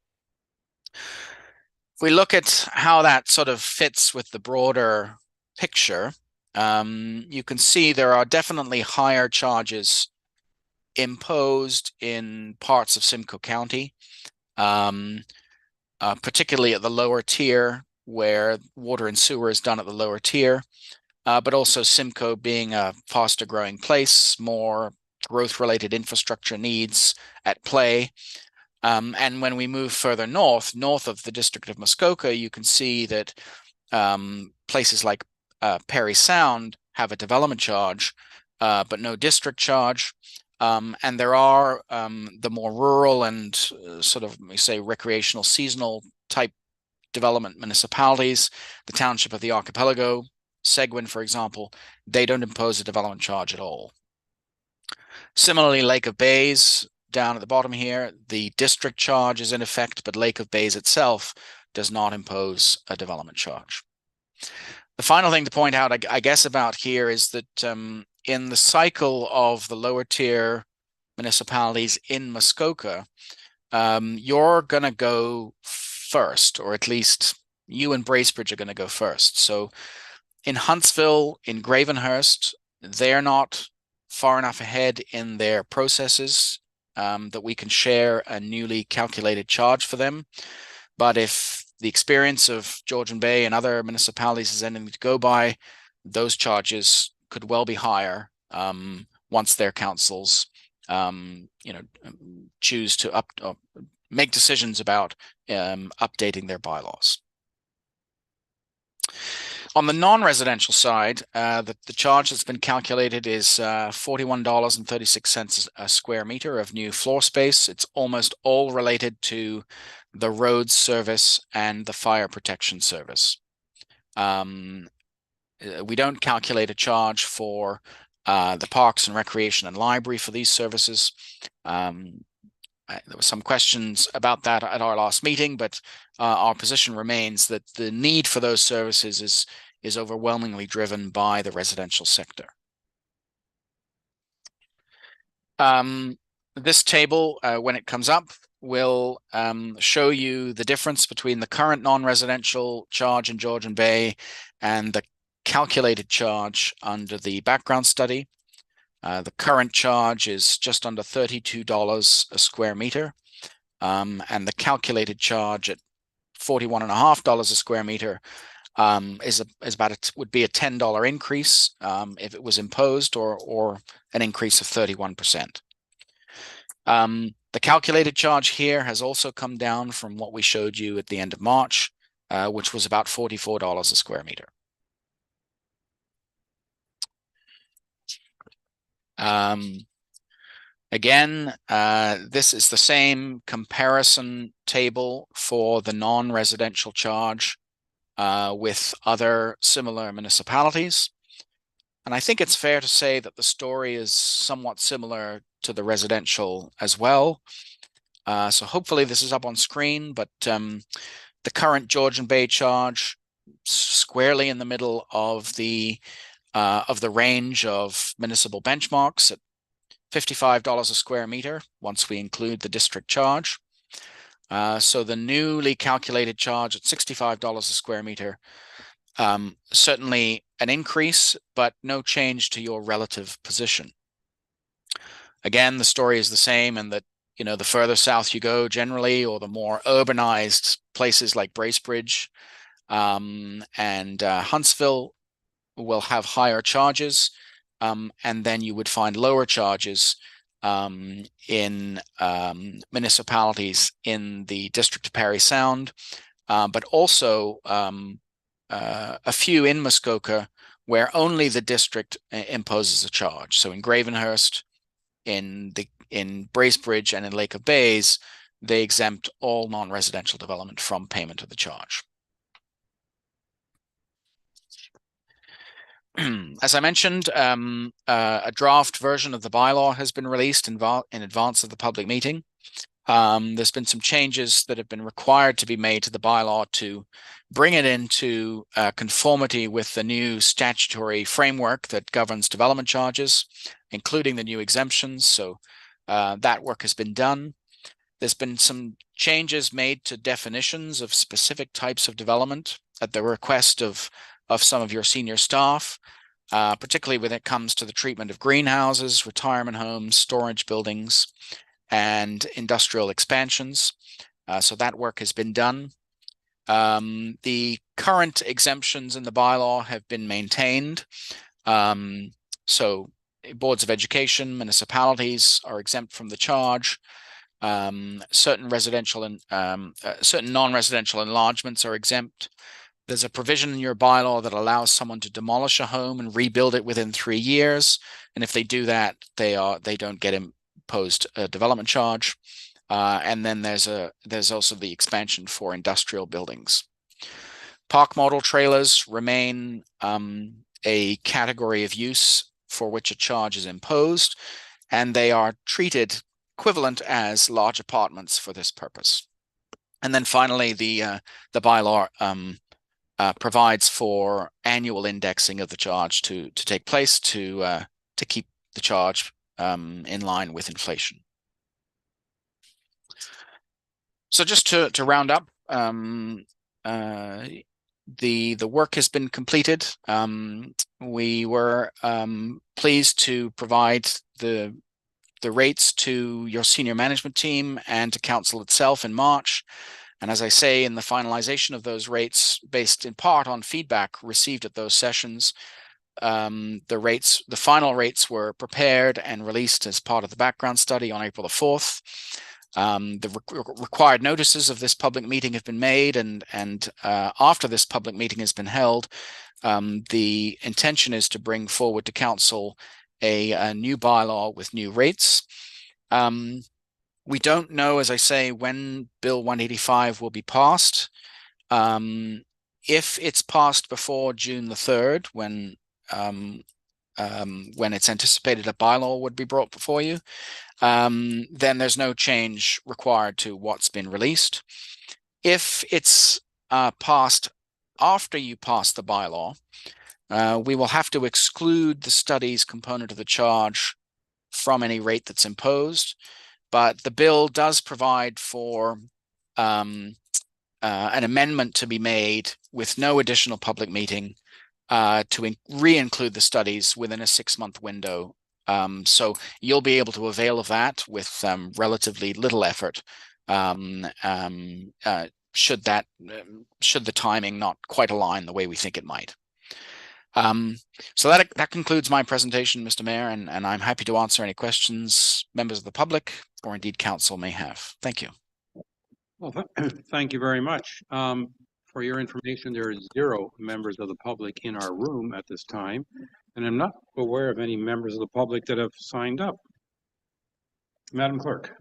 If we look at how that sort of fits with the broader picture, you can see there are definitely higher charges imposed in parts of Simcoe County, particularly at the lower tier where water and sewer is done at the lower tier, but also Simcoe being a faster growing place, more growth-related infrastructure needs at play. And when we move further north of the District of Muskoka, you can see that places like Parry Sound have a development charge, but no district charge. And there are the more rural and sort of, we say, recreational, seasonal type development municipalities, the Township of the Archipelago, Seguin, for example, they don't impose a development charge at all. Similarly, Lake of Bays, down at the bottom here, the district charge is in effect, but Lake of Bays itself does not impose a development charge. The final thing to point out, I guess, about here is that in the cycle of the lower tier municipalities in Muskoka, you're going to go first, or at least you and Bracebridge are going to go first. So in Huntsville, in Gravenhurst, they're not far enough ahead in their processes that we can share a newly calculated charge for them. But if the experience of Georgian Bay and other municipalities is anything to go by, those charges could well be higher once their councils choose to make decisions about updating their bylaws. On the non-residential side, the charge that's been calculated is $41.36 a square meter of new floor space. It's almost all related to the roads service and the fire protection service. We don't calculate a charge for the parks and recreation and library for these services. There were some questions about that at our last meeting, but our position remains that the need for those services is overwhelmingly driven by the residential sector. This table, when it comes up, will show you the difference between the current non-residential charge in Georgian Bay and the calculated charge under the background study. The current charge is just under $32 a square meter, and the calculated charge at $41.50 a square meter would be a $10 increase if it was imposed, or an increase of 31%. The calculated charge here has also come down from what we showed you at the end of March, which was about $44 a square meter. Again, this is the same comparison table for the non-residential charge with other similar municipalities. And I think it's fair to say that the story is somewhat similar to the residential as well. So hopefully this is up on screen, but the current Georgian Bay charge squarely in the middle of the range of municipal benchmarks at $55 a square meter once we include the district charge. So the newly calculated charge at $65 a square meter, certainly an increase, but no change to your relative position. Again, the story is the same, and that, you know, the further south you go generally, or the more urbanized places like Bracebridge and Huntsville will have higher charges, and then you would find lower charges in municipalities in the District of Parry Sound, but also a few in Muskoka where only the district imposes a charge. So in Gravenhurst, in Bracebridge, and in Lake of Bays, they exempt all non-residential development from payment of the charge. As I mentioned, a draft version of the bylaw has been released in advance of the public meeting. There's been some changes that have been required to be made to the bylaw to bring it into conformity with the new statutory framework that governs development charges, including the new exemptions. So that work has been done. There's been some changes made to definitions of specific types of development at the request of some of your senior staff, particularly when it comes to the treatment of greenhouses, retirement homes, storage buildings, and industrial expansions. So that work has been done. The current exemptions in the bylaw have been maintained. So boards of education, municipalities are exempt from the charge. Certain residential and certain non-residential enlargements are exempt. There's a provision in your bylaw that allows someone to demolish a home and rebuild it within 3 years. And if they do that, they don't get imposed a development charge. And then there's also the expansion for industrial buildings. Park model trailers remain a category of use for which a charge is imposed, and they are treated equivalent as large apartments for this purpose. And then finally, the bylaw provides for annual indexing of the charge to take place to keep the charge in line with inflation. So just to round up, the work has been completed. We were pleased to provide the rates to your senior management team and to council itself in March. And as I say, in the finalization of those rates, based in part on feedback received at those sessions, the final rates were prepared and released as part of the background study on April the 4th. The required notices of this public meeting have been made, and after this public meeting has been held, the intention is to bring forward to council a new bylaw with new rates. We don't know, as I say, when Bill 185 will be passed. If it's passed before June the 3rd, when it's anticipated a bylaw would be brought before you, then there's no change required to what's been released. If it's passed after you pass the bylaw, we will have to exclude the studies component of the charge from any rate that's imposed. But the bill does provide for an amendment to be made with no additional public meeting to re-include the studies within a 6-month window. So you'll be able to avail of that with relatively little effort should the timing not quite align the way we think it might. So that concludes my presentation, Mr. Mayor, and I'm happy to answer any questions members of the public or indeed council may have. Thank you. Well, thank you very much. For your information, there are 0 members of the public in our room at this time, and I'm not aware of any members of the public that have signed up. Madam Clerk.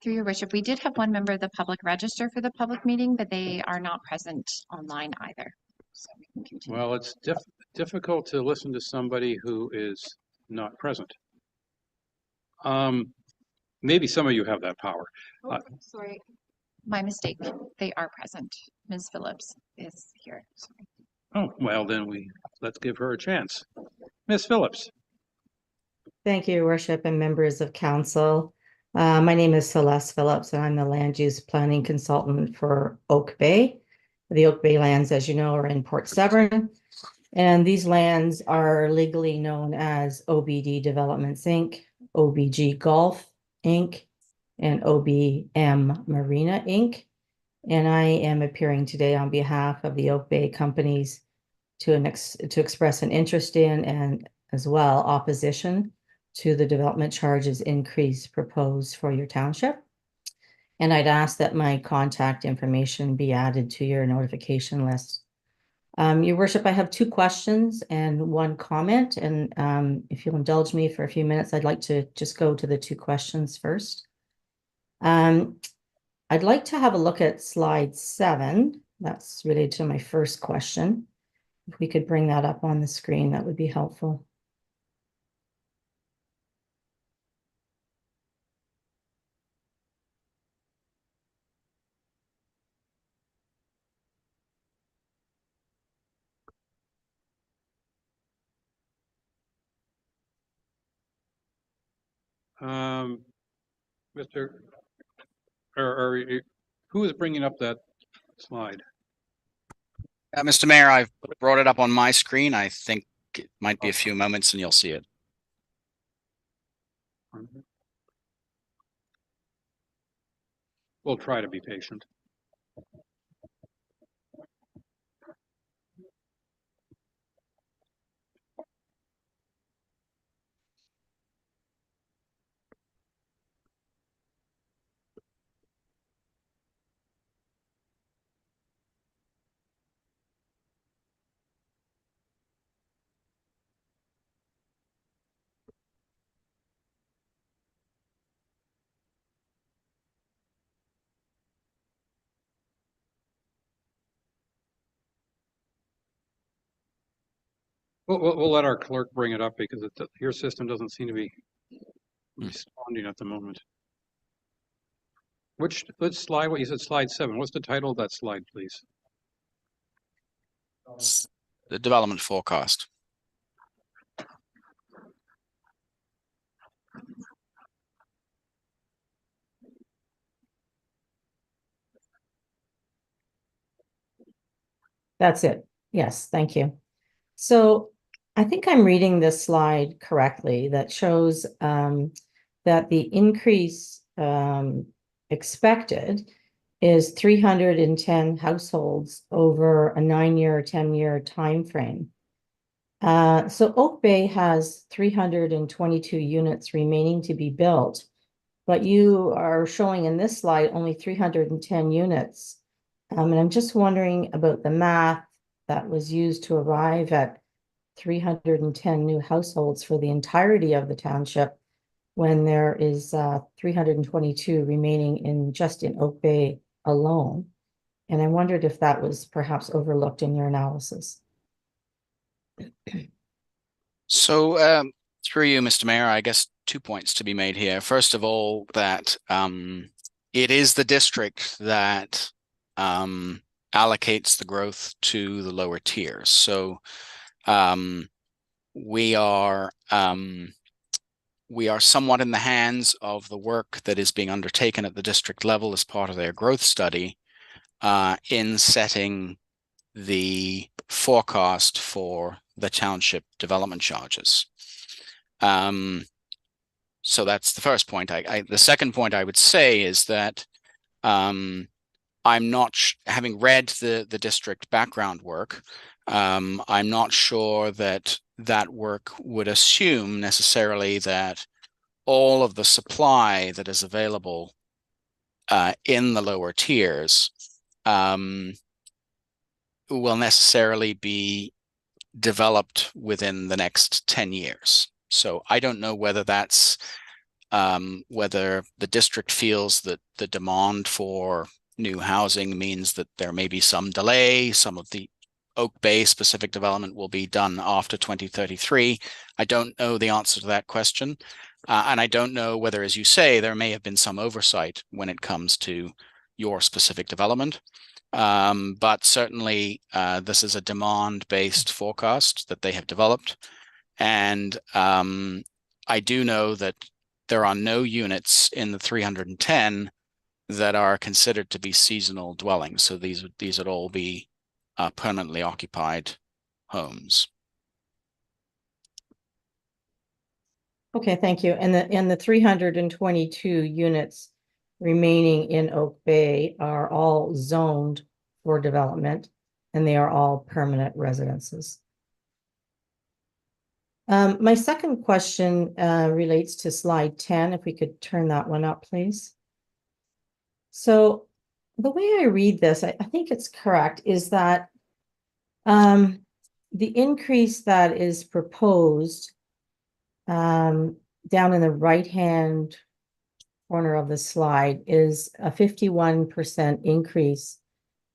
Through your worship, we did have 1 member of the public register for the public meeting, but they are not present online either. So we can continue. Well, it's difficult to listen to somebody who is not present. Maybe some of you have that power. Sorry. My mistake. They are present. Ms. Phillips is here. Sorry. Oh, well, then let's give her a chance. Ms. Phillips. Thank you, Your Worship and members of council. My name is Celeste Phillips, and I'm the land use planning consultant for Oak Bay. The Oak Bay lands, as you know, are in Port Severn, and these lands are legally known as OBD Developments, Inc., OBG Golf, Inc., and OBM Marina, Inc. And I am appearing today on behalf of the Oak Bay companies to express an interest in and as well opposition to the development charges increase proposed for your township. And I'd ask that my contact information be added to your notification list. Your Worship, I have 2 questions and 1 comment. And if you'll indulge me for a few minutes, I'd like to just go to the 2 questions first. I'd like to have a look at slide 7. That's related to my first question. If we could bring that up on the screen, that would be helpful. Who is bringing up that slide? Mr. Mayor, I've brought it up on my screen. I think it might be a few moments and you'll see it. We'll try to be patient. We'll let our clerk bring it up because your system doesn't seem to be responding at the moment. Which slide? What you said, slide 7. What's the title of that slide, please? The development forecast. That's it. Yes, thank you. So I think I'm reading this slide correctly that shows that the increase expected is 310 households over a 9-year, 10-year time frame. So Oak Bay has 322 units remaining to be built, but you are showing in this slide only 310 units. And I'm just wondering about the math that was used to arrive at 310 new households for the entirety of the township when there is 322 remaining in Oak Bay alone. And I wondered if that was perhaps overlooked in your analysis. So through you, Mr. Mayor, I guess 2 points to be made here. First of all, that it is the district that allocates the growth to the lower tiers. So we are we are somewhat in the hands of the work that is being undertaken at the district level as part of their growth study in setting the forecast for the township development charges. So that's the first point. The second point I would say is that I'm not, having read the district background work, I'm not sure that that work would assume necessarily that all of the supply that is available in the lower tiers will necessarily be developed within the next 10 years. So I don't know whether that's whether the district feels that the demand for new housing means that there may be some delay. Some of the Oak Bay specific development will be done after 2033. I don't know the answer to that question. And I don't know whether, as you say, there may have been some oversight when it comes to your specific development. But certainly this is a demand-based forecast that they have developed. And I do know that there are no units in the 310 that are considered to be seasonal dwellings. So these would all be permanently occupied homes. Okay, thank you. And the 322 units remaining in Oak Bay are all zoned for development, and they are all permanent residences. My second question relates to slide 10, if we could turn that one up, please. So the way I read this, I think it's correct, is that the increase that is proposed down in the right-hand corner of the slide is a 51% increase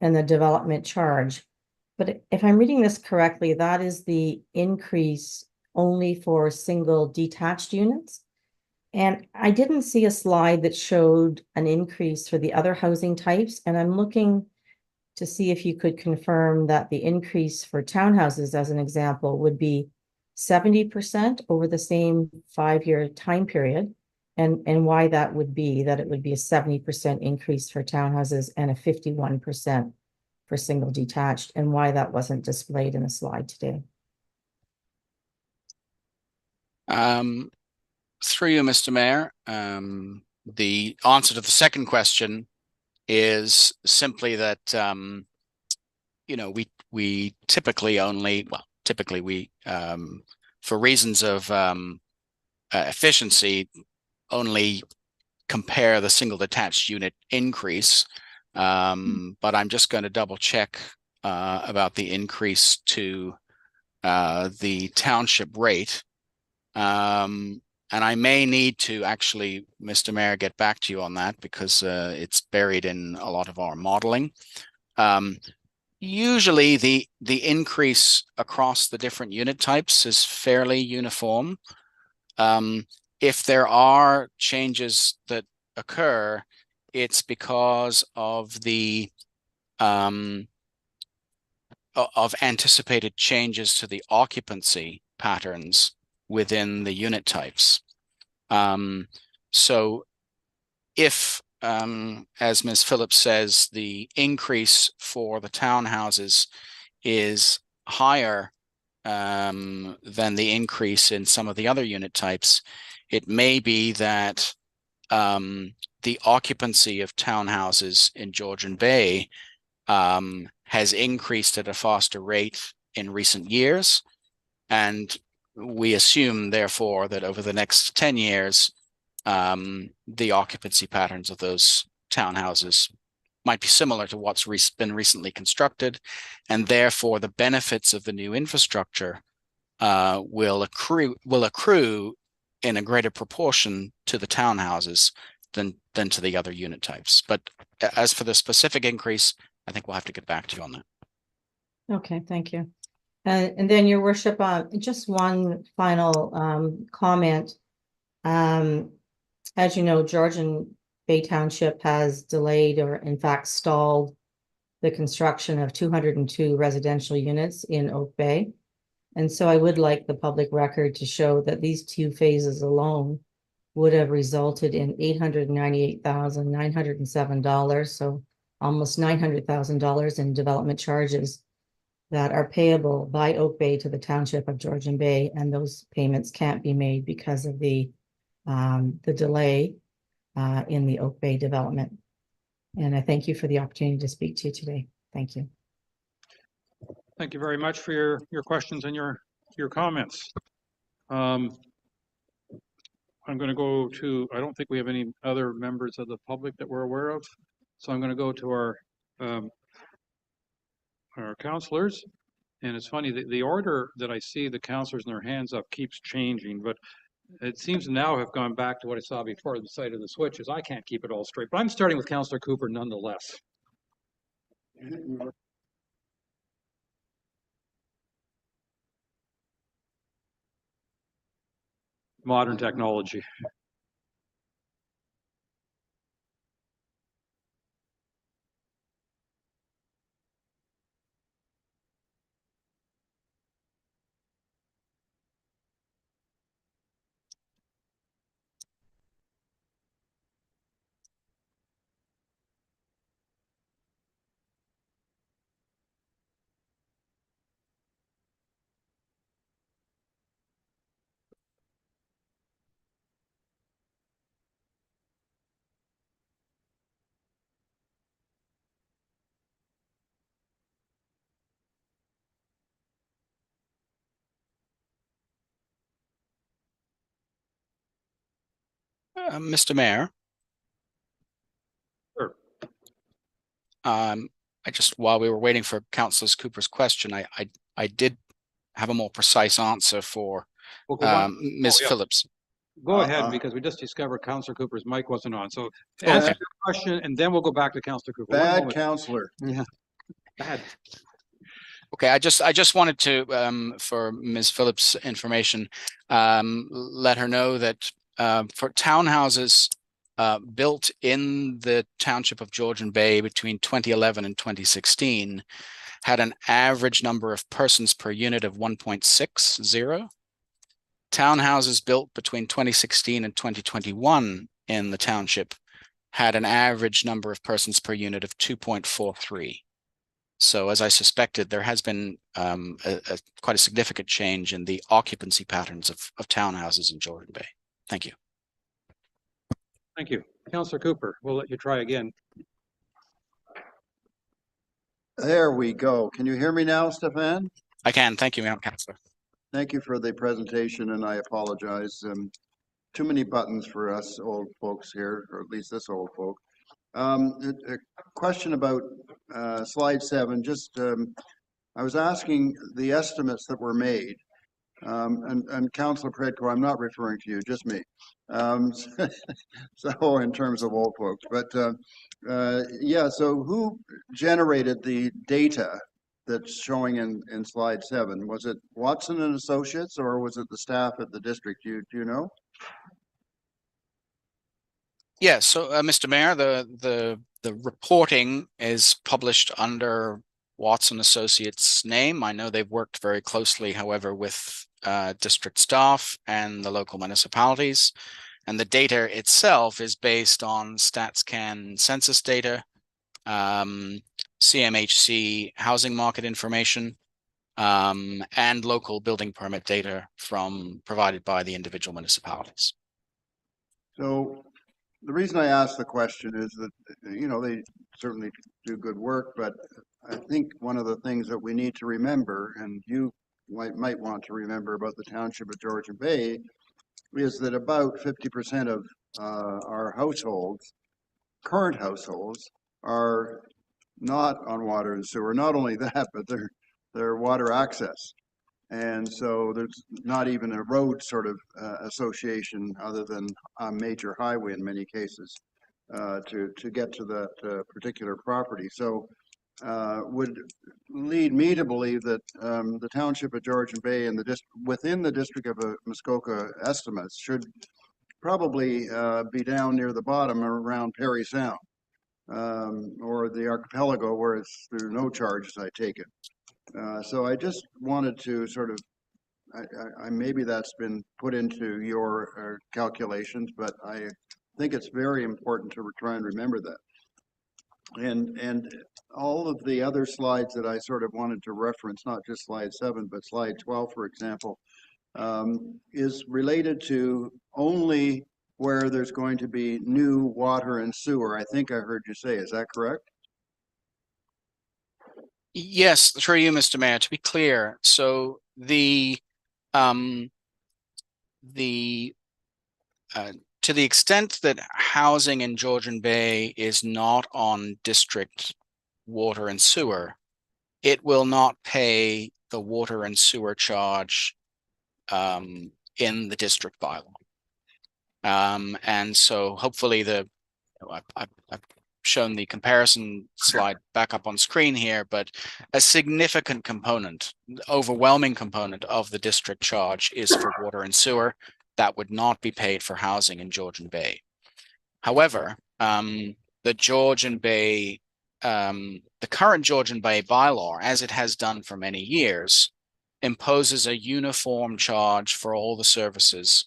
in the development charge. But if I'm reading this correctly, that is the increase only for single detached units. And I didn't see a slide that showed an increase for the other housing types. And I'm looking to see if you could confirm that the increase for townhouses, as an example, would be 70% over the same 5-year time period, and why that would be, that it would be a 70% increase for townhouses and a 51% for single detached, and why that wasn't displayed in the slide today. Through you, Mr. Mayor, the answer to the second question is simply that we typically only, for reasons of efficiency, only compare the single detached unit increase. But I'm just going to double check about the increase to the township rate. And I may need to actually, Mr. Mayor, get back to you on that because it's buried in a lot of our modeling. Usually the increase across the different unit types is fairly uniform. If there are changes that occur, it's because of the of anticipated changes to the occupancy patterns within the unit types. So if, as Ms. Phillips says, the increase for the townhouses is higher than the increase in some of the other unit types, it may be that the occupancy of townhouses in Georgian Bay has increased at a faster rate in recent years. And we assume, therefore, that over the next 10 years, the occupancy patterns of those townhouses might be similar to what's been recently constructed, and therefore the benefits of the new infrastructure will accrue in a greater proportion to the townhouses than to the other unit types. But as for the specific increase, I think we'll have to get back to you on that. Okay, thank you. And then, Your Worship, just one final comment. As you know, Georgian Bay Township has delayed, or in fact stalled, the construction of 202 residential units in Oak Bay. And so I would like the public record to show that these two phases alone would have resulted in $898,907, so almost $900,000 in development charges that are payable by Oak Bay to the Township of Georgian Bay, and those payments can't be made because of the delay in the Oak Bay development. And I thank you for the opportunity to speak to you today. Thank you. Thank you very much for your questions and your comments. I'm going to go to, I don't think we have any other members of the public that we're aware of. So I'm going to go to our counselors. And it's funny, the order that I see the counselors and their hands up keeps changing, but it seems to now have gone back to what I saw before, the side of the switches. I can't keep it all straight, but I'm starting with Councillor Cooper nonetheless. Modern technology. Mr. Mayor. Sure. I just, while we were waiting for Councillor Cooper's question, I did have a more precise answer for Ms. Phillips. Go ahead, because we just discovered Councillor Cooper's mic wasn't on. So answer your question, and then we'll go back to Councillor Cooper. Bad counselor. Yeah. Bad. Okay, I just wanted to, for Ms. Phillips' information, let her know that for townhouses built in the township of Georgian Bay between 2011 and 2016 had an average number of persons per unit of 1.60. Townhouses built between 2016 and 2021 in the township had an average number of persons per unit of 2.43. So as I suspected, there has been quite a significant change in the occupancy patterns of townhouses in Georgian Bay. Thank you. Thank you. Councillor Cooper, we'll let you try again. There we go. Can you hear me now, Stefan? I can. Thank you, Madam Councillor. Thank you for the presentation, and I apologize. Too many buttons for us old folks here, or at least this old folk. A question about slide 7. Just I was asking the estimates that were made, and Councillor Predko, I'm not referring to you, just me. So in terms of old folks, but yeah. So who generated the data that's showing in slide 7? Was it Watson and Associates, or was it the staff at the district? Do you know? Yeah, so Mr. Mayor, the reporting is published under Watson Associates' name. I know they've worked very closely, however, with district staff and the local municipalities. And the data itself is based on StatsCan census data, CMHC housing market information, and local building permit data provided by the individual municipalities. So the reason I asked the question is that, you know, they certainly do good work, but I think one of the things that we need to remember, and you might want to remember about the township of Georgian Bay, is that about 50% of our households, current households, are not on water and sewer. Not only that, but they're water access. And so there's not even a road sort of association other than a major highway in many cases to get to that particular property. So would lead me to believe that the township of Georgian Bay and within the district of Muskoka estimates should probably be down near the bottom around Perry Sound or the archipelago, where there are no charges, I take it. So I just wanted to sort of maybe that's been put into your calculations, but I think it's very important to try and remember that. And all of the other slides that I sort of wanted to reference, not just slide 7, but slide 12, for example, is related to only where there's going to be new water and sewer. I think I heard you say, is that correct? Yes, through you, Mr. Mayor, to be clear. So to the extent that housing in Georgian Bay is not on district water and sewer, it will not pay the water and sewer charge in the district bylaw. And so hopefully I've shown the comparison slide back up on screen here, but a significant component, overwhelming component of the district charge is for water and sewer. That would not be paid for housing in Georgian Bay. However, the current Georgian Bay bylaw, as it has done for many years, imposes a uniform charge for all the services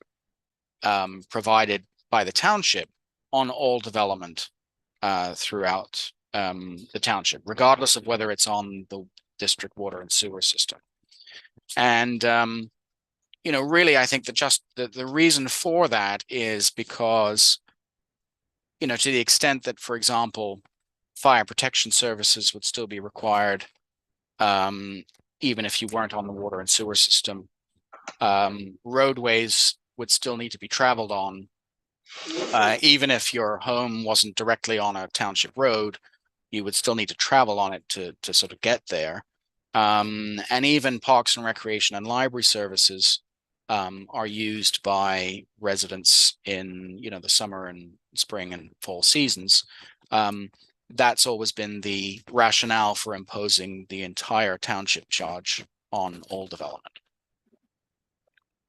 provided by the township on all development throughout the township, regardless of whether it's on the district water and sewer system. And really, I think that the reason for that is because, to the extent that, for example, fire protection services would still be required, even if you weren't on the water and sewer system, roadways would still need to be traveled on. Even if your home wasn't directly on a township road, you would still need to travel on it to sort of get there. And even parks and recreation and library services are used by residents in the summer and spring and fall seasons. That's always been the rationale for imposing the entire township charge on all development.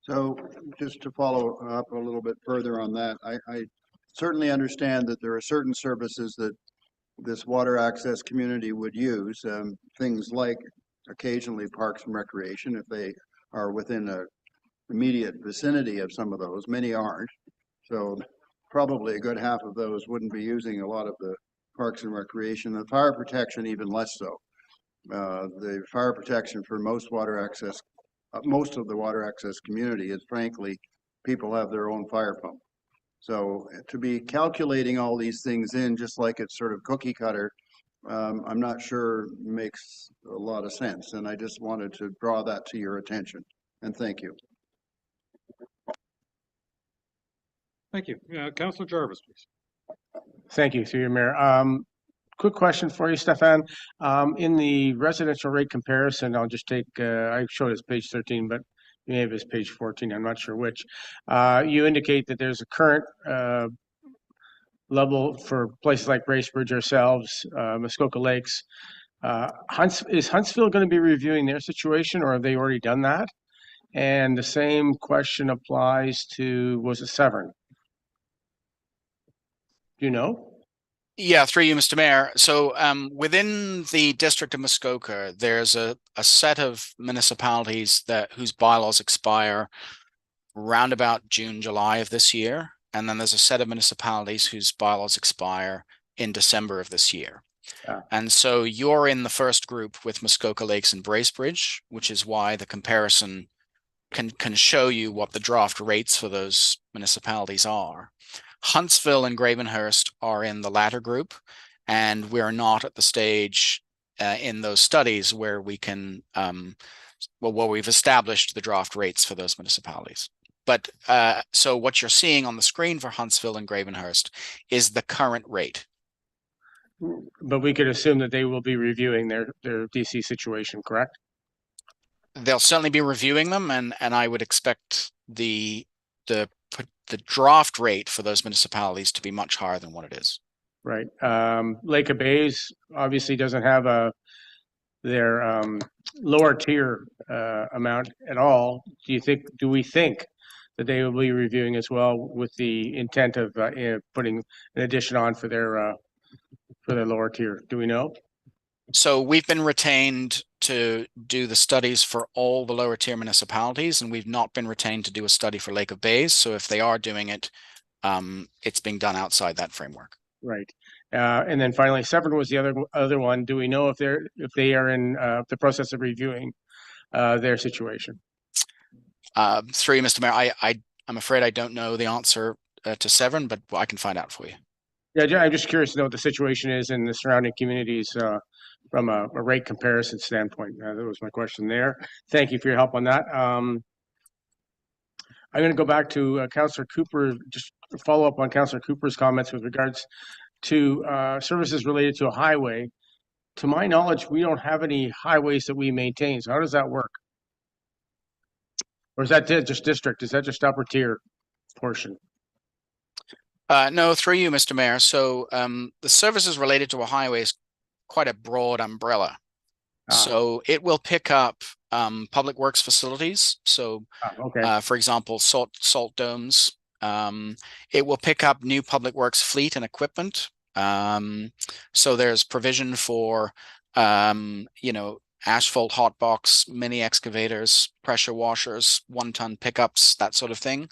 So just to follow up a little bit further on that, I certainly understand that there are certain services that this water access community would use, things like occasionally parks and recreation, if they are within a immediate vicinity of some of those. Many aren't. So probably a good half of those wouldn't be using a lot of the parks and recreation. The fire protection, even less so. The fire protection for most water access, most of the water access community is frankly, people have their own fire pump. So to be calculating all these things in just like it's sort of cookie cutter, I'm not sure makes a lot of sense. And I just wanted to draw that to your attention. And thank you. Thank you. Councillor Jarvis, please. Thank you, through your mayor. Quick question for you, Stefan. In the residential rate comparison, I'll just take, I showed it's page 13, but maybe it's page 14, I'm not sure which. You indicate that there's a current level for places like Bracebridge, ourselves, Muskoka Lakes. Is Huntsville going to be reviewing their situation, or have they already done that? And the same question applies to, was it Severn? Do you know? Yeah, through you, Mr. Mayor. So within the District of Muskoka, there's a set of municipalities whose bylaws expire around about June, July of this year. And then there's a set of municipalities whose bylaws expire in December of this year. Yeah. And so you're in the first group with Muskoka Lakes and Bracebridge, which is why the comparison can show you what the draft rates for those municipalities are. Huntsville and Gravenhurst are in the latter group, and we're not at the stage in those studies where we can, where we've established the draft rates for those municipalities. But so what you're seeing on the screen for Huntsville and Gravenhurst is the current rate. But we could assume that they will be reviewing their DC situation, correct? They'll certainly be reviewing them, and I would expect the draft rate for those municipalities to be much higher than what it is. Right. Lake of Bays obviously doesn't have their lower tier amount at all. Do we think that they will be reviewing as well with the intent of putting an addition on for their lower tier? Do we know? So we've been retained to do the studies for all the lower tier municipalities, and we've not been retained to do a study for Lake of Bays. So if they are doing it, it's being done outside that framework. Right. And then finally, Severn was the other one. Do we know if they are in the process of reviewing their situation? Through you, Mr. Mayor, I'm afraid I don't know the answer to Severn, but I can find out for you. Yeah, I'm just curious to know what the situation is in the surrounding communities from a rate comparison standpoint. That was my question there. Thank you for your help on that. I'm going to go back to Councillor Cooper, just follow up on Councillor Cooper's comments with regards to services related to a highway. To my knowledge, we don't have any highways that we maintain. So how does that work? Or is that just district? Is that just upper tier portion? No, through you, Mr. Mayor. So the services related to a highway is quite a broad umbrella. So it will pick up public works facilities. So, okay. For example, salt domes. It will pick up new public works fleet and equipment. So there's provision for, asphalt hot box, mini excavators, pressure washers, 1-ton pickups, that sort of thing.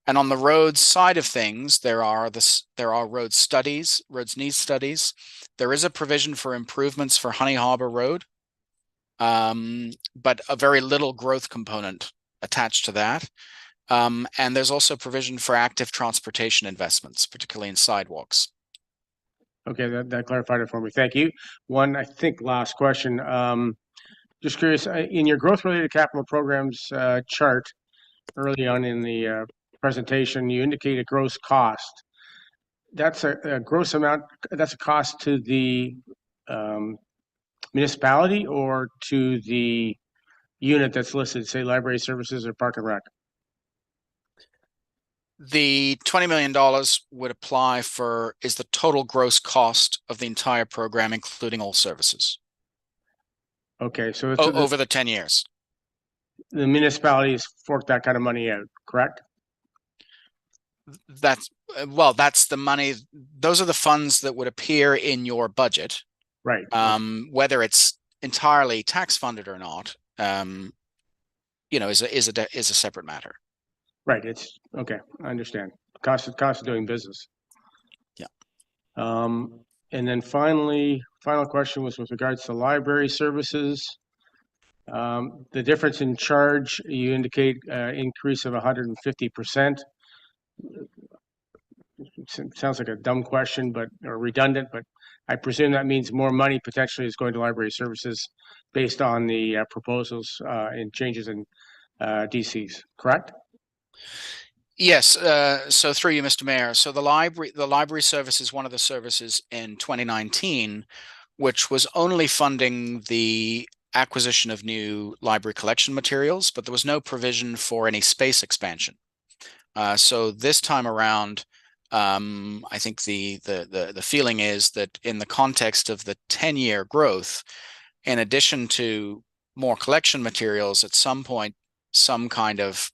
And on the roads side of things, there are road studies, roads need studies. There is a provision for improvements for Honey Harbor Road, but a very little growth component attached to that. And there's also provision for active transportation investments, particularly in sidewalks. Okay, that clarified it for me. Thank you. One, I think, last question. Just curious, in your growth-related capital programs chart early on in the presentation, you indicate a gross cost. That's a gross amount. That's a cost to the municipality or to the unit that's listed, say library services or park and rec? The $20 million would apply is the total gross cost of the entire program, including all services. Okay, so it's over the 10 years. The municipalities fork that kind of money out, correct? That's the money. Those are the funds that would appear in your budget. Right. Whether it's entirely tax funded or not, is a separate matter. Right. It's okay. I understand. Cost of doing business. Yeah. And then final question was with regards to library services. The difference in charge, you indicate increase of 150%. Sounds like a dumb question, or redundant, but I presume that means more money potentially is going to library services based on the proposals and changes in DCs, correct? Yes. So through you, Mr. Mayor. So the library service is one of the services in 2019, which was only funding the acquisition of new library collection materials, but there was no provision for any space expansion. So this time around, I think the feeling is that in the context of the 10-year growth, in addition to more collection materials, at some point, some kind of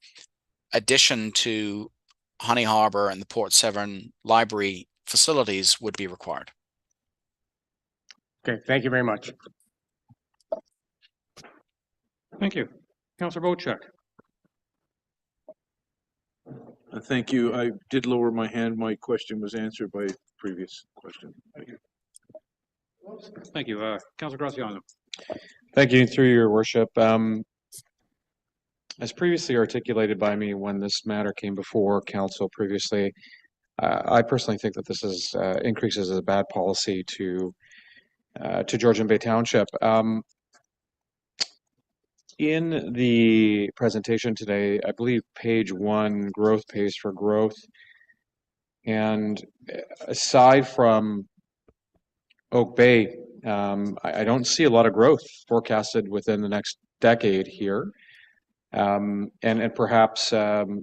addition to Honey Harbor and the Port Severn library facilities would be required. Okay, thank you very much. Thank you. Councillor Bochek. Thank you. I did lower my hand. My question was answered by previous question. Thank you. Thank you. Councillor Graziano. Thank you, through your worship. As previously articulated by me when this matter came before council previously, I personally think that this is increases a bad policy to Georgian Bay Township. In the presentation today, I believe page 1, growth pays for growth. And aside from Oak Bay, I don't see a lot of growth forecasted within the next decade here. And perhaps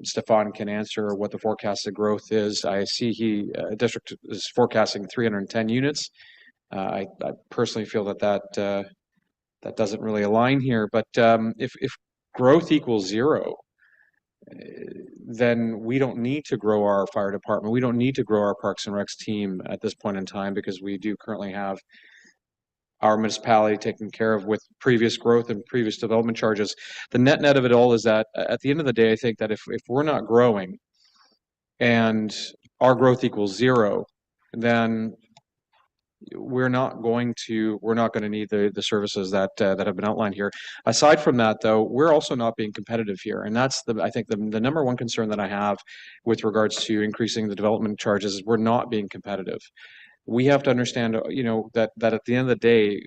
Stefan can answer what the forecasted growth is. I see district is forecasting 310 units. I personally feel that doesn't really align here. But if growth equals 0, then we don't need to grow our fire department. We don't need to grow our Parks and Recs team at this point in time, because we do currently have our municipality taken care of with previous growth and previous development charges. The net of it all is that at the end of the day, I think that if we're not growing and our growth equals zero, then we're not going to need the services that have been outlined here. Aside from that, though, we're also not being competitive here, and that's I think the number one concern that I have with regards to increasing the development charges is we're not being competitive. We have to understand, that at the end of the day,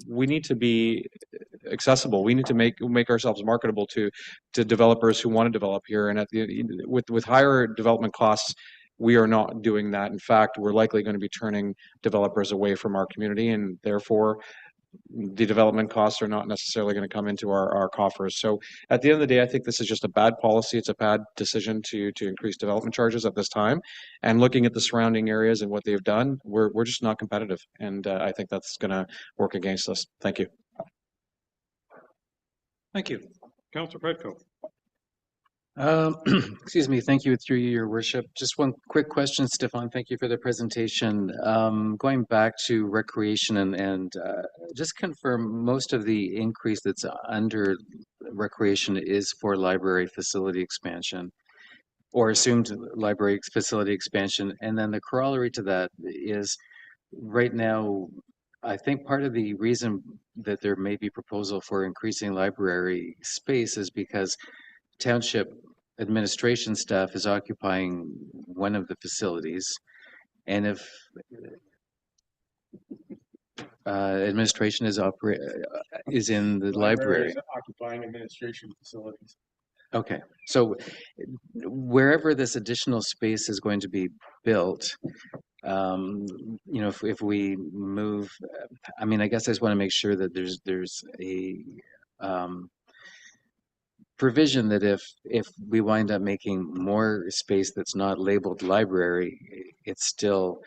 we need to be accessible. We need to make ourselves marketable to developers who want to develop here, and with higher development costs, we are not doing that. In fact, we're likely going to be turning developers away from our community, and therefore the development costs are not necessarily going to come into our coffers. So at the end of the day, I think this is just a bad policy. It's a bad decision to increase development charges at this time. And looking at the surrounding areas and what they've done, we're just not competitive. And I think that's going to work against us. Thank you. Thank you. Councillor Predko. Excuse me. Thank you, through you, Your Worship. Just one quick question, Stefan. Thank you for the presentation. Going back to recreation and just confirm, most of the increase that's under recreation is for library facility expansion, or assumed library facility expansion. And then the corollary to that is, right now, I think part of the reason that there may be proposal for increasing library space is because township administration staff is occupying one of the facilities, and if administration is in the library, Occupying administration facilities. okay, so wherever this additional space is going to be built, if we move, I mean, I guess I just want to make sure that there's a provision that if we wind up making more space that's not labeled library, it's still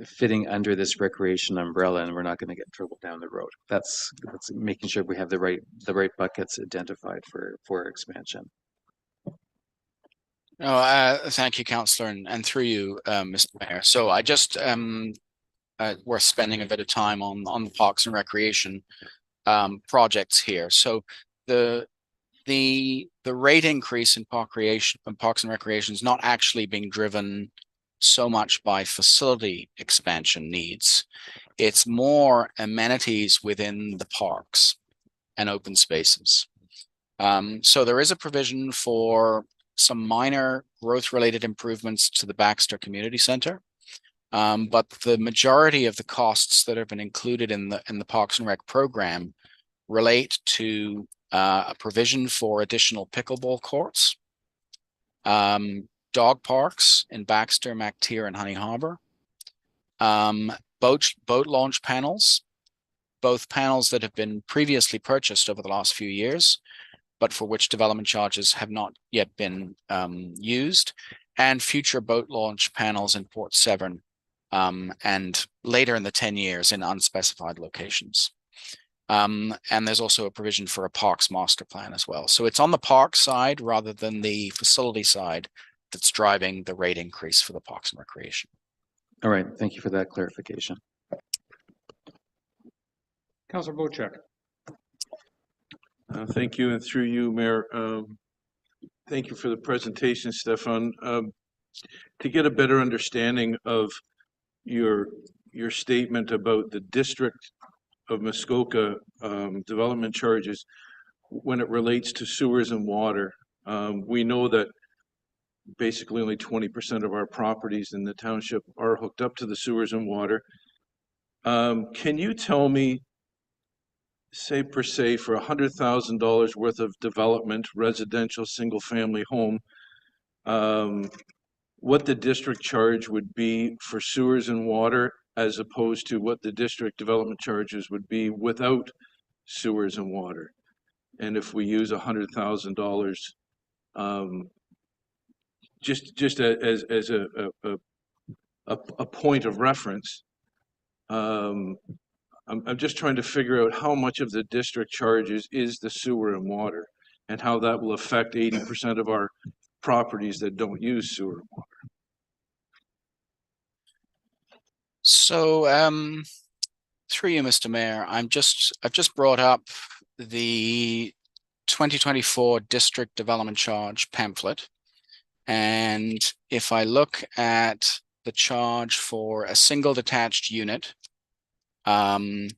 fitting under this recreation umbrella, and we're not going to get in trouble down the road. That's making sure we have the right buckets identified for expansion. No, thank you, Councillor, and through you, Mr. Mayor. So I just we're spending a bit of time on the Parks and Recreation projects here. So the rate increase in Parks and Recreation is not actually being driven so much by facility expansion needs. It's more amenities within the parks and open spaces. So there is a provision for some minor growth-related improvements to the Baxter Community Center, but the majority of the costs that have been included in the Parks and Rec program relate to a provision for additional pickleball courts, dog parks in Baxter, MacTier, and Honey Harbor, boat launch panels, both panels that have been previously purchased over the last few years, but for which development charges have not yet been used, and future boat launch panels in Port Severn, and later in the 10 years in unspecified locations. And there's also a provision for a parks master plan as well. So it's on the park side rather than the facility side that's driving the rate increase for the Parks and Recreation. All right, thank you for that clarification. Councillor Bochek. Thank you, and through you, Mayor. Thank you for the presentation, Stefan. To get a better understanding of your statement about the District of Muskoka development charges when it relates to sewers and water, we know that basically only 20% of our properties in the township are hooked up to the sewers and water. Can you tell me, say per se, for $100,000 worth of development, residential single-family home, what the district charge would be for sewers and water, as opposed to what the district development charges would be without sewers and water? And if we use $100,000, just as a point of reference, I'm just trying to figure out how much of the district charges is the sewer and water, and how that will affect 80% of our properties that don't use sewer and water. So Through you, Mr. Mayor, I've just brought up the 2024 District Development Charge pamphlet. And if I look at the charge for a single detached unit across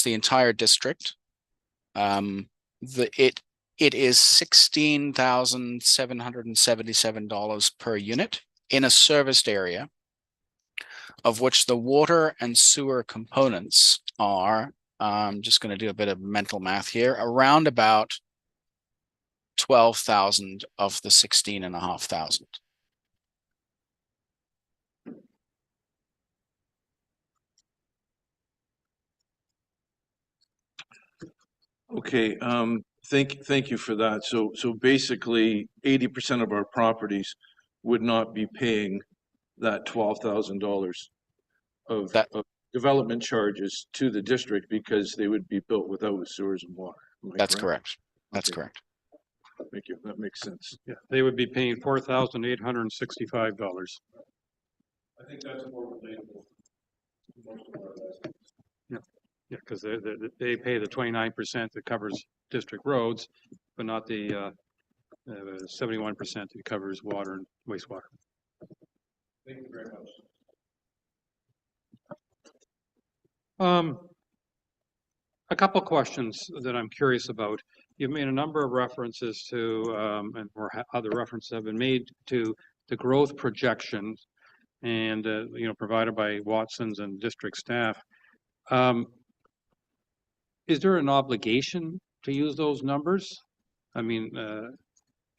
the entire district, it is $16,777 per unit in a serviced area, of which the water and sewer components are, I'm just going to do a bit of mental math here, around about 12,000 of the 16,500. Okay, thank you for that. So basically 80% of our properties would not be paying that $12,000 of development charges to the district because they would be built without sewers and water. That's correct. That's correct. Thank you. That makes sense. Yeah, they would be paying $4,865. I think that's more relatable. Yeah, because they pay the 29% that covers district roads, but not the 71% that covers water and wastewater. Thank you very much. A couple questions that I'm curious about. You've made a number of references to, and other references have been made to the growth projections, and provided by Watson's and district staff. Is there an obligation to use those numbers? I mean,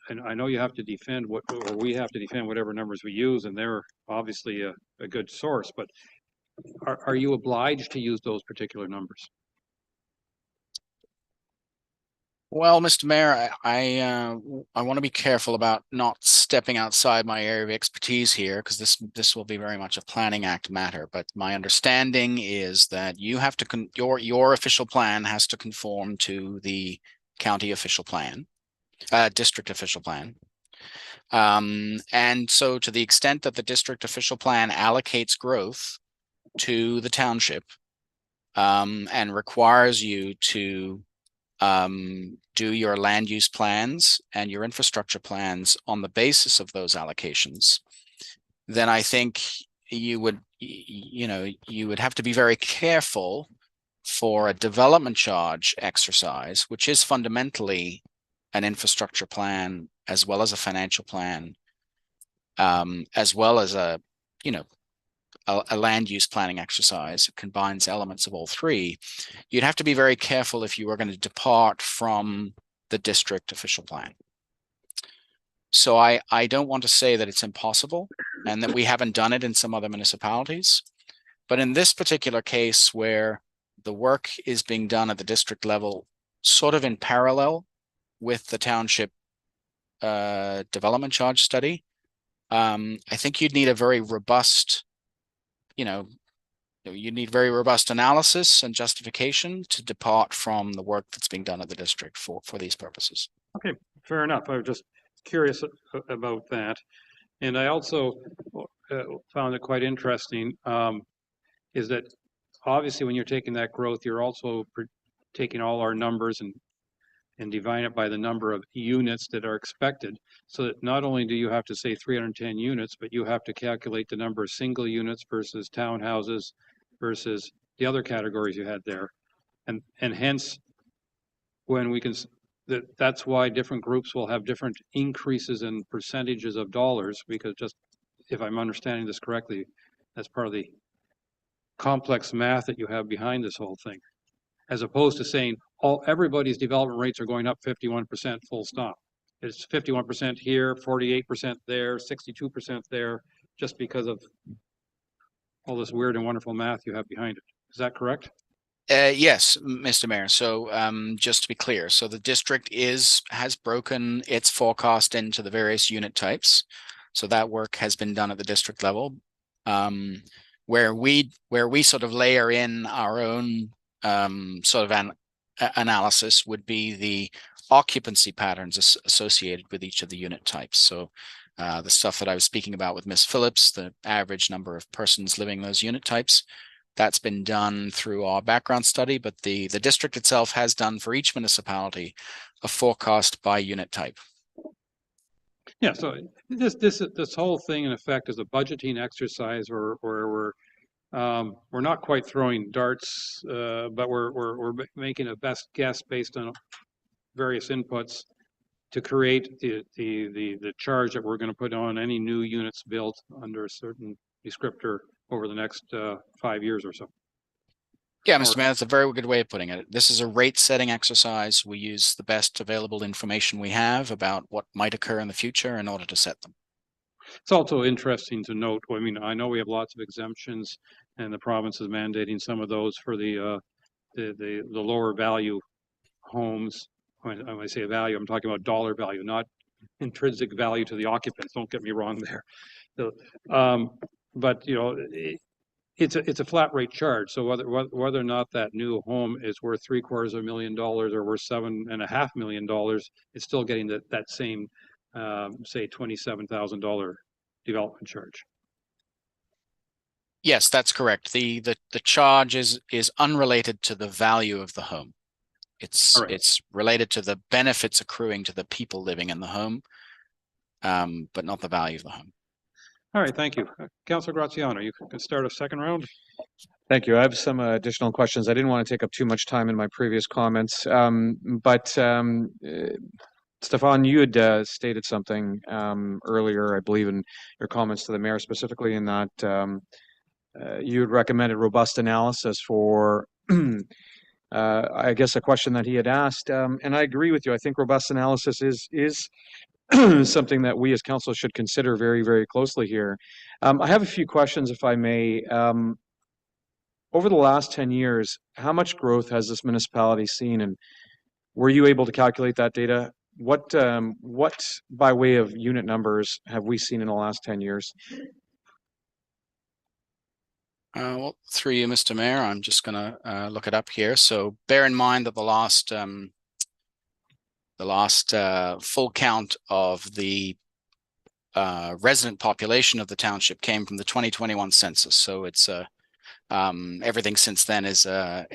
and I know you have to defend we have to defend whatever numbers we use, and they're obviously a good source. But are you obliged to use those particular numbers? Well, Mr. Mayor, I want to be careful about not stepping outside my area of expertise here, because this will be very much a Planning Act matter. But my understanding is that you have to your official plan has to conform to the county official plan, district official plan. And so to the extent that the district official plan allocates growth to the township and requires you to do your land use plans and your infrastructure plans on the basis of those allocations, then I think you would have to be very careful for a development charge exercise, which is fundamentally an infrastructure plan as well as a financial plan, as well as a land use planning exercise. It combines elements of all three. You'd have to be very careful if you were going to depart from the district official plan. So I don't want to say that it's impossible and that we haven't done it in some other municipalities. But in this particular case, where the work is being done at the district level, sort of in parallel with the township development charge study, I think you'd need a very robust you need very robust analysis and justification to depart from the work that's being done at the district for these purposes. Okay, fair enough. I was just curious about that. And I also found it quite interesting, is that obviously when you're taking that growth, you're also taking all our numbers and dividing it by the number of units that are expected, so that not only do you have to say 310 units, but you have to calculate the number of single units versus townhouses versus the other categories you had there. And hence, when we can, that's why different groups will have different increases in percentages of dollars, because just, if I'm understanding this correctly, that's part of the complex math that you have behind this whole thing, as opposed to saying everybody's development rates are going up 51% full stop. It's 51% here, 48% there, 62% there, just because of all this weird and wonderful math you have behind it. Is that correct? Yes, Mr. Mayor. So just to be clear, so the district has broken its forecast into the various unit types. So that work has been done at the district level, where we sort of layer in our own sort of analysis would be the occupancy patterns associated with each of the unit types. So the stuff that I was speaking about with Ms. Phillips, the average number of persons living in those unit types, That's been done through our background study, but the district itself has done for each municipality a forecast by unit type. Yeah, so this whole thing in effect is a budgeting exercise where we're not quite throwing darts, but we're making a best guess based on various inputs to create the charge that we're going to put on any new units built under a certain descriptor over the next 5 years or so. Yeah, Mr. Mayor, that's a very good way of putting it. This is a rate setting exercise. We use the best available information we have about what might occur in the future in order to set them. It's also interesting to note, I mean, I know we have lots of exemptions and the province is mandating some of those for the lower value homes. When I say value, I'm talking about dollar value, not intrinsic value to the occupants. Don't get me wrong there. But you know, it's a flat rate charge. So whether or not that new home is worth $750,000 or worth $7.5 million, it's still getting that same say $27,000 development charge. Yes, that's correct. The charge is unrelated to the value of the home. It's related to the benefits accruing to the people living in the home, but not the value of the home. All right, thank you. Councilor Graziano, you can start a second round. Thank you. I have some additional questions. I didn't want to take up too much time in my previous comments, but Stefan, you had stated something earlier, I believe, in your comments to the mayor specifically, in that you had recommended robust analysis for, I guess, a question that he had asked, and I agree with you. I think robust analysis is something that we as council should consider very, very closely here. I have a few questions, if I may. Over the last 10 years, how much growth has this municipality seen, and were you able to calculate that data? What by way of unit numbers have we seen in the last 10 years? Well, through you, Mr. Mayor, I'm just going to look it up here. So bear in mind that the last full count of the resident population of the township came from the 2021 census. So it's everything since then is a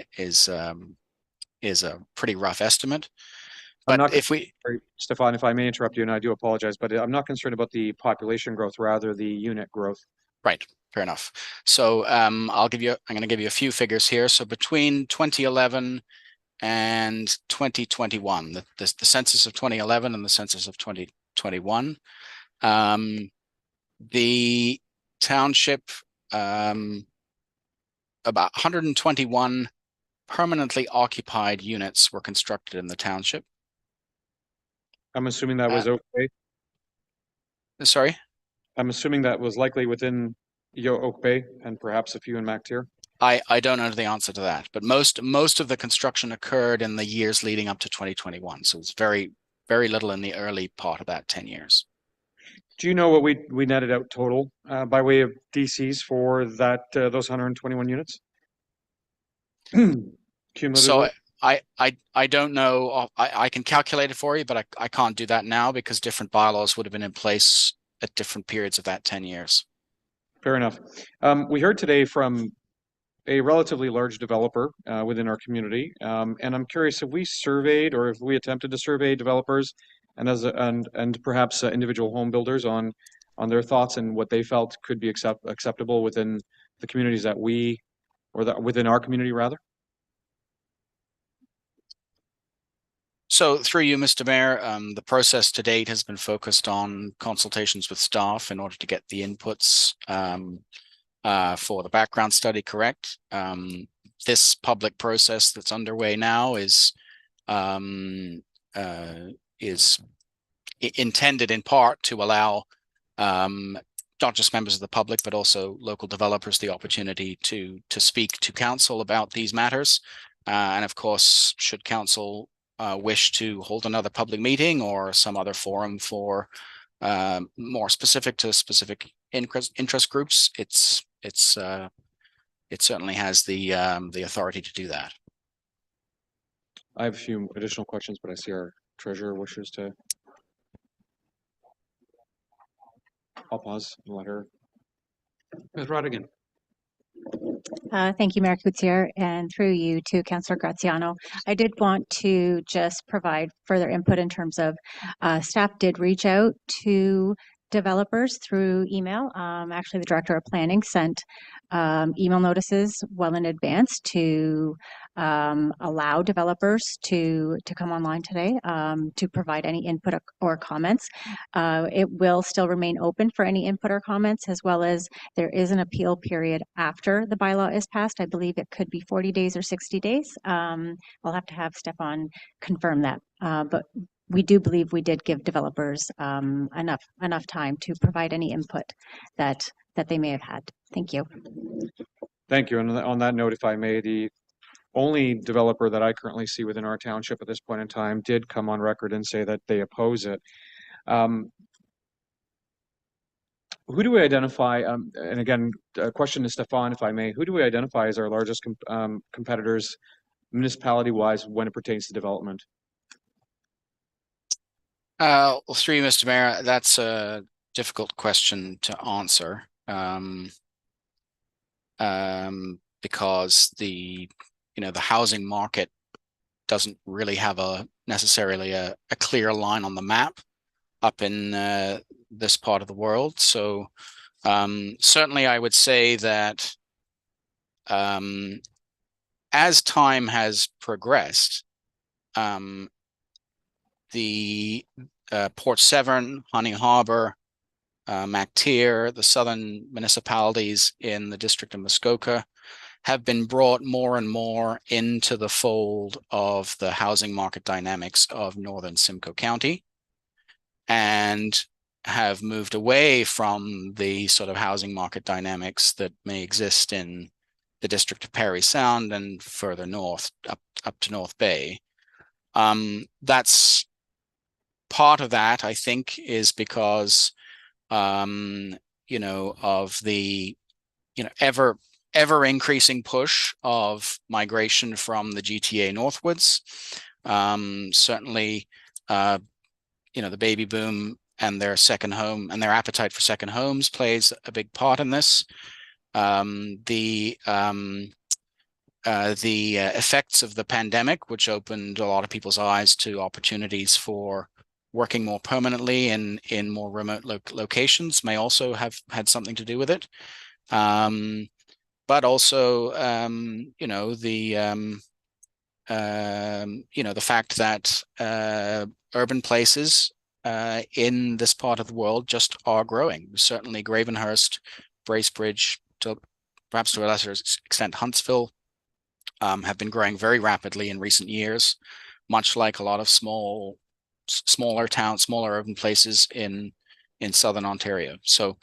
pretty rough estimate. But Stefan, if I may interrupt you, and I do apologize, but I'm not concerned about the population growth, rather the unit growth. Right. Fair enough. So I'm going to give you a few figures here. So between 2011 and 2021, the census of 2011 and the census of 2021, the township, about 121 permanently occupied units were constructed in the township. I'm assuming that was okay. Sorry? I'm assuming that was likely within Oak Bay and perhaps a few in MacTier. I don't know the answer to that, but most of the construction occurred in the years leading up to 2021. So it's very, very little in the early part of that 10 years. Do you know what we netted out total by way of DCs for that those 121 units? So I don't know. I can calculate it for you, but I can't do that now because different bylaws would have been in place at different periods of that 10 years. Fair enough. We heard today from a relatively large developer within our community, and I'm curious if we surveyed or if we attempted to survey developers and perhaps individual home builders on their thoughts and what they felt could be acceptable within the communities that within our community rather. So through you, Mr. Mayor, the process to date has been focused on consultations with staff in order to get the inputs for the background study correct. This public process that's underway now is intended in part to allow not just members of the public, but also local developers the opportunity to speak to council about these matters. And of course, should council wish to hold another public meeting or some other forum for more specific to specific interest groups, it certainly has the authority to do that. I have a few additional questions, but I see our treasurer wishes to. I'll pause and let her. Ms. Rodigan. Thank you, Mayor Coutier, and through you to Councillor Graziano. I did want to just provide further input in terms of staff did reach out to developers through email. Actually, the Director of Planning sent email notices well in advance to allow developers to come online today to provide any input or comments. It will still remain open for any input or comments, as well as there is an appeal period after the bylaw is passed. I believe it could be 40 days or 60 days. I'll have to have Stefan confirm that. But we do believe we did give developers enough time to provide any input that they may have had. Thank you. Thank you. And on that note, if I may, the only developer that I currently see within our township at this point in time did come on record and say that they oppose it. Who do we identify, and again, a question to Stefan, if I may, who do we identify as our largest competitors municipality-wise when it pertains to development? Well, through you, Mr. Mayor, that's a difficult question to answer because the housing market doesn't really have necessarily a clear line on the map up in this part of the world. So certainly I would say that as time has progressed, the Port Severn, Honey Harbour, Mactier, the southern municipalities in the district of Muskoka have been brought more and more into the fold of the housing market dynamics of northern Simcoe County, and have moved away from the sort of housing market dynamics that may exist in the district of Parry Sound and further north up to North Bay. That's part of that, I think, is because of the ever increasing push of migration from the GTA northwards. Certainly, the baby boom and their second home and their appetite for second homes plays a big part in this. The effects of the pandemic, which opened a lot of people's eyes to opportunities for working more permanently in more remote locations, may also have had something to do with it. But also, the fact that urban places in this part of the world just are growing. Certainly Gravenhurst, Bracebridge, perhaps to a lesser extent Huntsville, have been growing very rapidly in recent years, much like a lot of smaller towns, smaller urban places in southern Ontario. So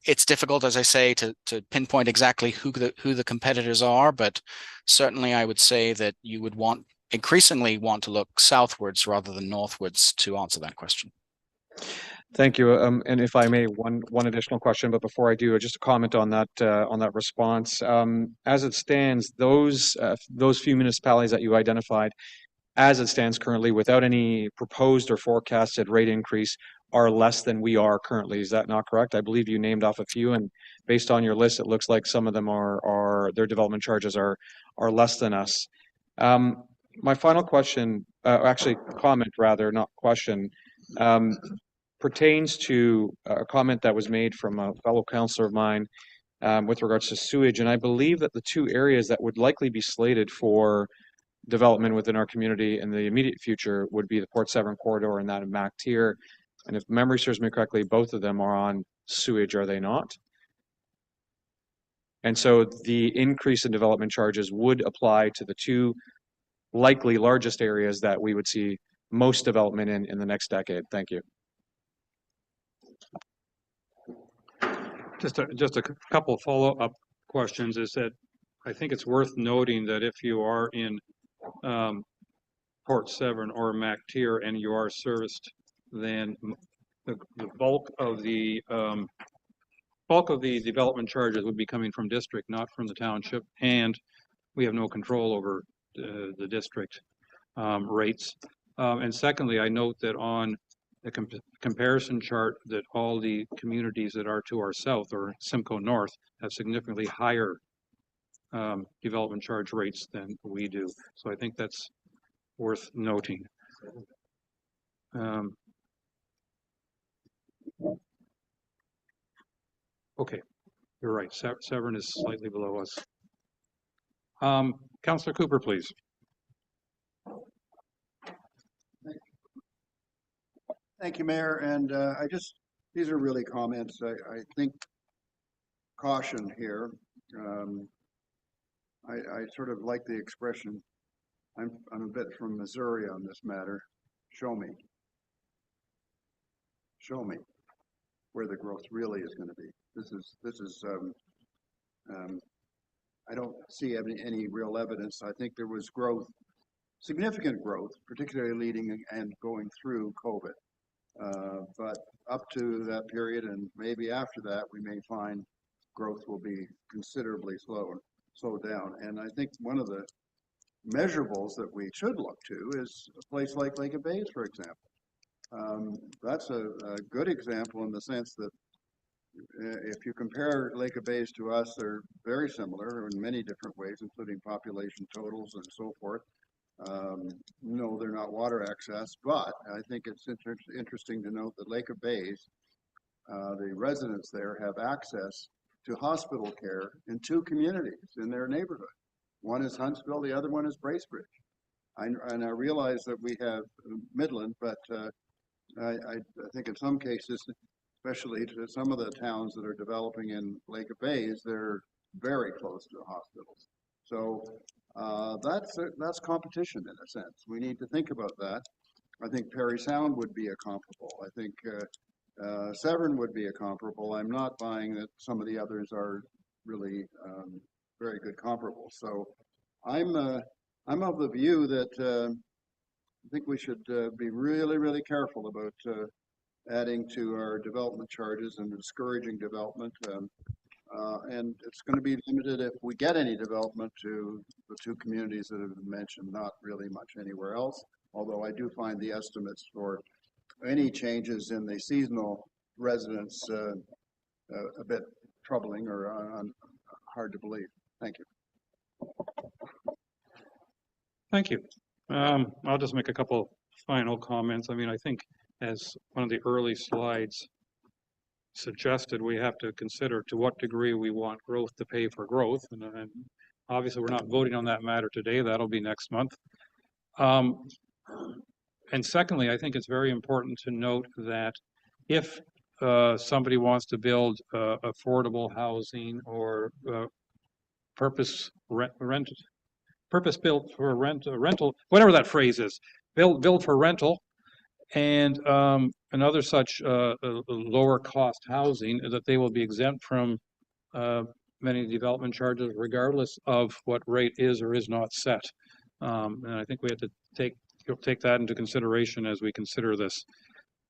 it's difficult, as I say, to pinpoint exactly who the competitors are, but certainly I would say that you would increasingly want to look southwards rather than northwards to answer that question. Thank you. And if I may, one additional question, but before I do, just a comment on that response. As it stands, those few municipalities that you identified, as it stands currently, without any proposed or forecasted rate increase, are less than we are currently. Is that not correct? I believe you named off a few, and based on your list, it looks like some of them are their development charges are less than us. My final question, actually comment rather, not question, pertains to a comment that was made from a fellow councillor of mine with regards to sewage. And I believe that the two areas that would likely be slated for development within our community in the immediate future would be the Port Severn corridor and that of Mactier. And if memory serves me correctly, both of them are on sewage, are they not? And so the increase in development charges would apply to the two likely largest areas that we would see most development in the next decade. Thank you. Just a couple of follow-up questions is that I think it's worth noting that if you are in Port Severn or Mactier and you are serviced, then the bulk of the development charges would be coming from district, not from the township, and we have no control over the district rates. And secondly, I note that on the comparison chart that all the communities that are to our south or Simcoe North have significantly higher development charge rates than we do. So I think that's worth noting. Okay, you're right. Severn is slightly below us. Councillor Cooper, please. Thank you, Mayor. And these are really comments. I think caution here. I sort of like the expression, I'm a bit from Missouri on this matter. Show me where the growth really is going to be. This is I don't see any real evidence. I think there was growth, significant growth, particularly leading and going through COVID. But up to that period and maybe after that, we may find growth will be considerably slowed down. And I think one of the measurables that we should look to is a place like Lake of Bays, for example. That's a good example in the sense that if you compare Lake of Bays to us, they're very similar in many different ways, including population totals and so forth. No, they're not water access, but I think it's interesting to note that Lake of Bays, the residents there have access to hospital care in 2 communities in their neighborhood. One is Huntsville, the other one is Bracebridge. And I realize that we have Midland, but I think in some cases, especially to some of the towns that are developing in Lake of Bays, they're very close to hospitals. So that's competition in a sense. We need to think about that. I think Perry Sound would be a comparable. I think Severn would be a comparable. I'm not buying that some of the others are really very good comparables. So I'm of the view that I think we should be really, really careful about adding to our development charges and discouraging development. And it's going to be limited if we get any development to the 2 communities that have been mentioned, not really much anywhere else. Although I do find the estimates for any changes in the seasonal residents a bit troubling or hard to believe. Thank you. Thank you. I'll just make a couple final comments. I mean, I think as one of the early slides suggested, we have to consider to what degree we want growth to pay for growth. And obviously, we're not voting on that matter today. That'll be next month. And secondly, I think it's very important to note that if somebody wants to build affordable housing or purpose-built for rental, whatever that phrase is, build for rental, and another such lower cost housing, that they will be exempt from many development charges regardless of what rate is or is not set. And I think we have to take that into consideration as we consider this.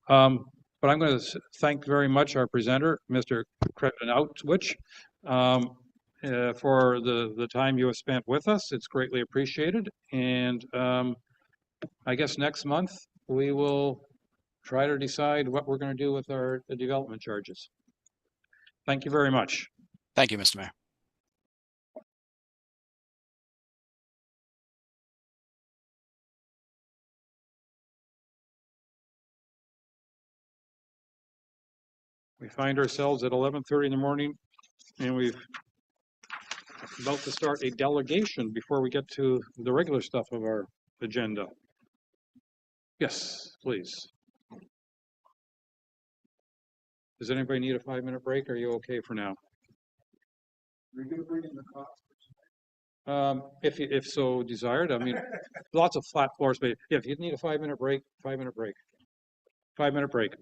But I'm going to thank very much our presenter, Mr. Krzeczunowicz, for the time you have spent with us. It's greatly appreciated. And I guess next month we will try to decide what we're going to do with the development charges. Thank you very much. Thank you, Mr. Mayor. We find ourselves at 11:30 in the morning, and we've about to start a delegation before we get to the regular stuff of our agenda. Yes, please. Does anybody need a 5-minute break? Or are you okay for now? Are you going to bring in the cost? If so desired. I mean, lots of flat floor space. Yeah, if you need a 5-minute break, 5-minute break. 5-minute break.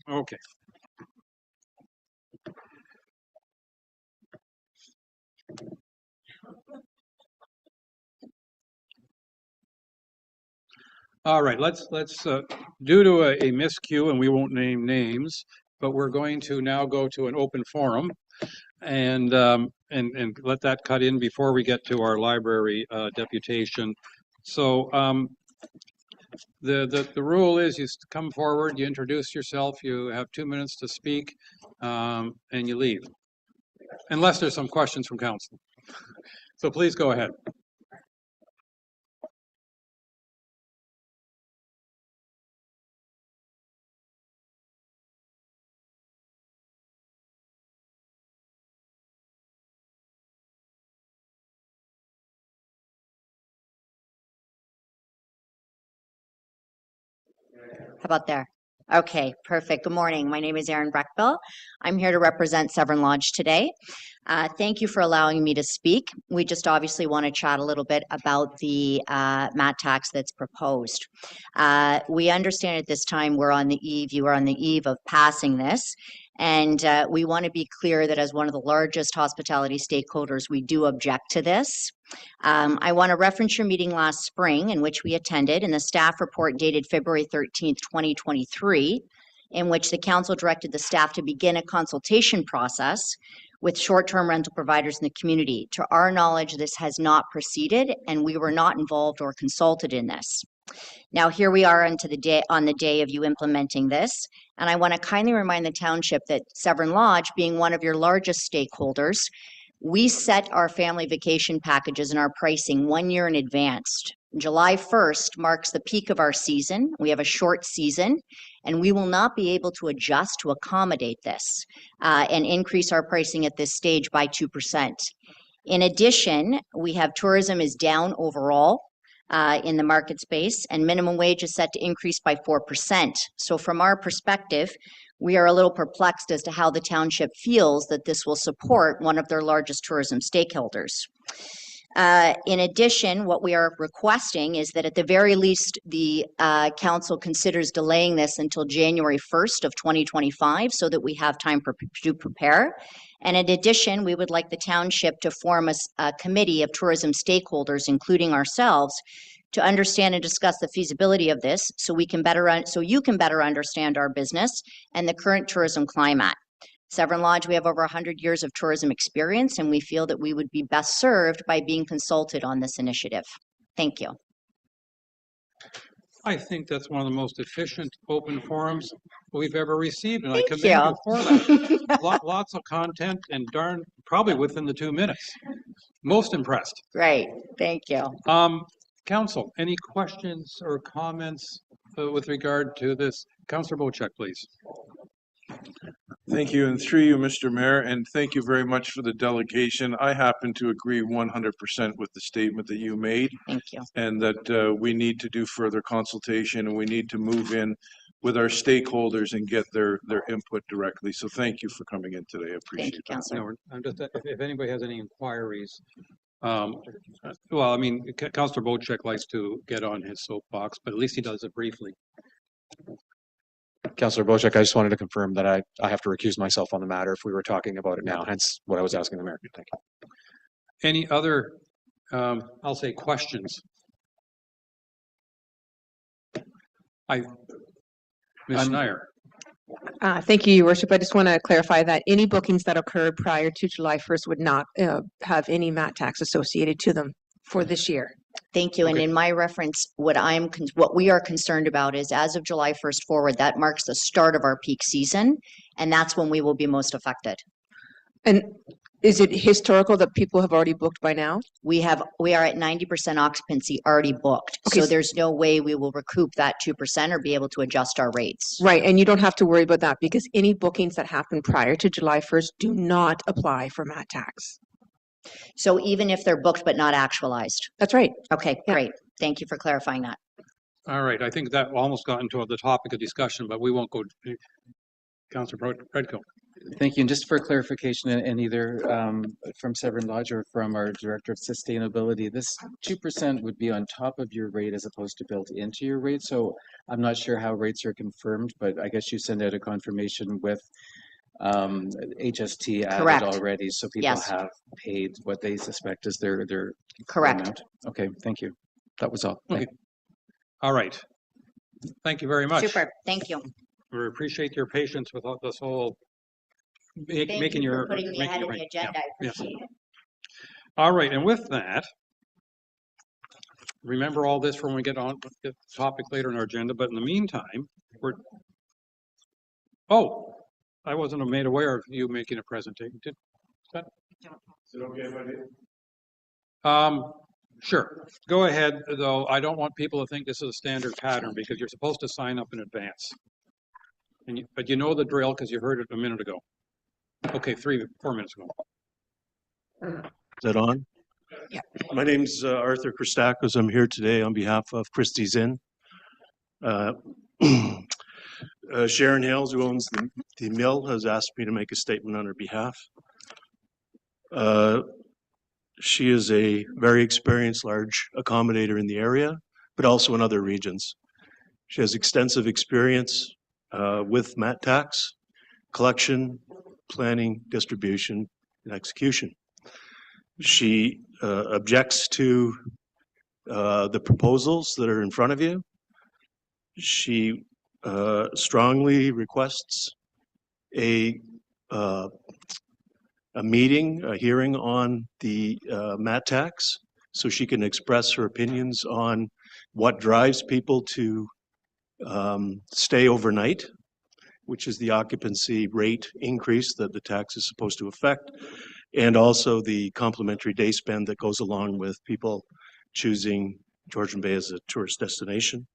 Okay. All right, let's due to a miscue, and we won't name names, but we're going to now go to an open forum and let that cut in before we get to our library deputation. So the rule is you come forward, you introduce yourself, you have 2 minutes to speak, and you leave, unless there's some questions from council. So please go ahead. How about there? Okay, perfect. Good morning. My name is Erin Breckbill. I'm here to represent Severn Lodge today. Thank you for allowing me to speak. We just obviously want to chat a little bit about the mat tax that's proposed. We understand at this time you are on the eve of passing this. And we want to be clear that as one of the largest hospitality stakeholders, we do object to this. I want to reference your meeting last spring in which we attended and the staff report dated February 13th, 2023, in which the council directed the staff to begin a consultation process with short-term rental providers in the community. To our knowledge, this has not proceeded and we were not involved or consulted in this. Now, here we are on the day of you implementing this, and I want to kindly remind the township that Severn Lodge, being one of your largest stakeholders, we set our family vacation packages and our pricing 1 year in advance. July 1st marks the peak of our season. We have a short season, and we will not be able to adjust to accommodate this and increase our pricing at this stage by 2%. In addition, we have tourism is down overall in the market space, and minimum wage is set to increase by 4%. So from our perspective, we are a little perplexed as to how the township feels that this will support one of their largest tourism stakeholders. In addition, what we are requesting is that at the very least, the council considers delaying this until January 1st of 2025 so that we have time to prepare. And in addition, we would like the township to form a committee of tourism stakeholders, including ourselves, to understand and discuss the feasibility of this so you can better understand our business and the current tourism climate. Severn Lodge, we have over 100 years of tourism experience, and we feel that we would be best served by being consulted on this initiative. Thank you. I think that's one of the most efficient open forums we've ever received, and Thank I commend you for that. you. Lots of content and probably within the 2 minutes. Most impressed. Great, thank you. Council, any questions or comments with regard to this? Councillor Bochek, please. Thank you, and through you, Mr. Mayor, and thank you very much for the delegation. I happen to agree 100% with the statement that you made. Thank you. And that we need to do further consultation and we need to move in with our stakeholders and get their input directly. So thank you for coming in today. I appreciate Thank you, Councillor. I'm just, if anybody has any inquiries, well, I mean, Councillor Bochek likes to get on his soapbox, but at least he does it briefly. Councillor Bochek, I just wanted to confirm that I have to recuse myself on the matter if we were talking about it now, hence what I was asking the mayor. Thank you. Any other, I'll say, questions? Ms. Schneier. Thank you, Your Worship. I just want to clarify that any bookings that occurred prior to July 1st would not have any mat tax associated to them for this year. Thank you. Okay. And in my reference, what we are concerned about is as of July 1st forward, that marks the start of our peak season, and that's when we will be most affected. And is it historical that people have already booked by now? We are at 90% occupancy already booked. Okay. So there's no way we will recoup that 2% or be able to adjust our rates. Right. And you don't have to worry about that because any bookings that happen prior to July 1st do not apply for mat tax. So even if they're booked but not actualized? That's right. Okay, yeah. Great. Thank you for clarifying that. All right. I think that almost got into the topic of discussion, but we won't go. Councillor Redco. Thank you. And just for clarification, and either from Severn Lodge or from our Director of Sustainability, this 2% would be on top of your rate as opposed to built into your rate. So I'm not sure how rates are confirmed, but I guess you send out a confirmation with HST added Correct. already, so people Yes. have paid what they suspect is their Correct. amount. Okay, thank you. That was all. Okay. All right. Thank you very much. Super. Thank you. We appreciate your patience with all this whole Thank making you your for putting me making ahead it of right. the agenda. I Yes. appreciate it. All right, and with that, remember all this when we get on the topic later in our agenda, but in the meantime, I wasn't made aware of you making a presentation. Is it okay if I do? Sure. Go ahead, though. I don't want people to think this is a standard pattern because you're supposed to sign up in advance. But you know the drill because you heard it a minute ago. Okay, 4 minutes ago. Is that on? Yeah. My name's Arthur Christakis. I'm here today on behalf of Christie's Inn. Sharon Hales, who owns the mill, has asked me to make a statement on her behalf. She is a very experienced large accommodator in the area, but also in other regions. She has extensive experience with mat tax, collection, planning, distribution, and execution. She objects to the proposals that are in front of you. She strongly requests a meeting, a hearing on the mat tax, so she can express her opinions on what drives people to stay overnight, which is the occupancy rate increase that the tax is supposed to affect, and also the complimentary day spend that goes along with people choosing Georgian Bay as a tourist destination.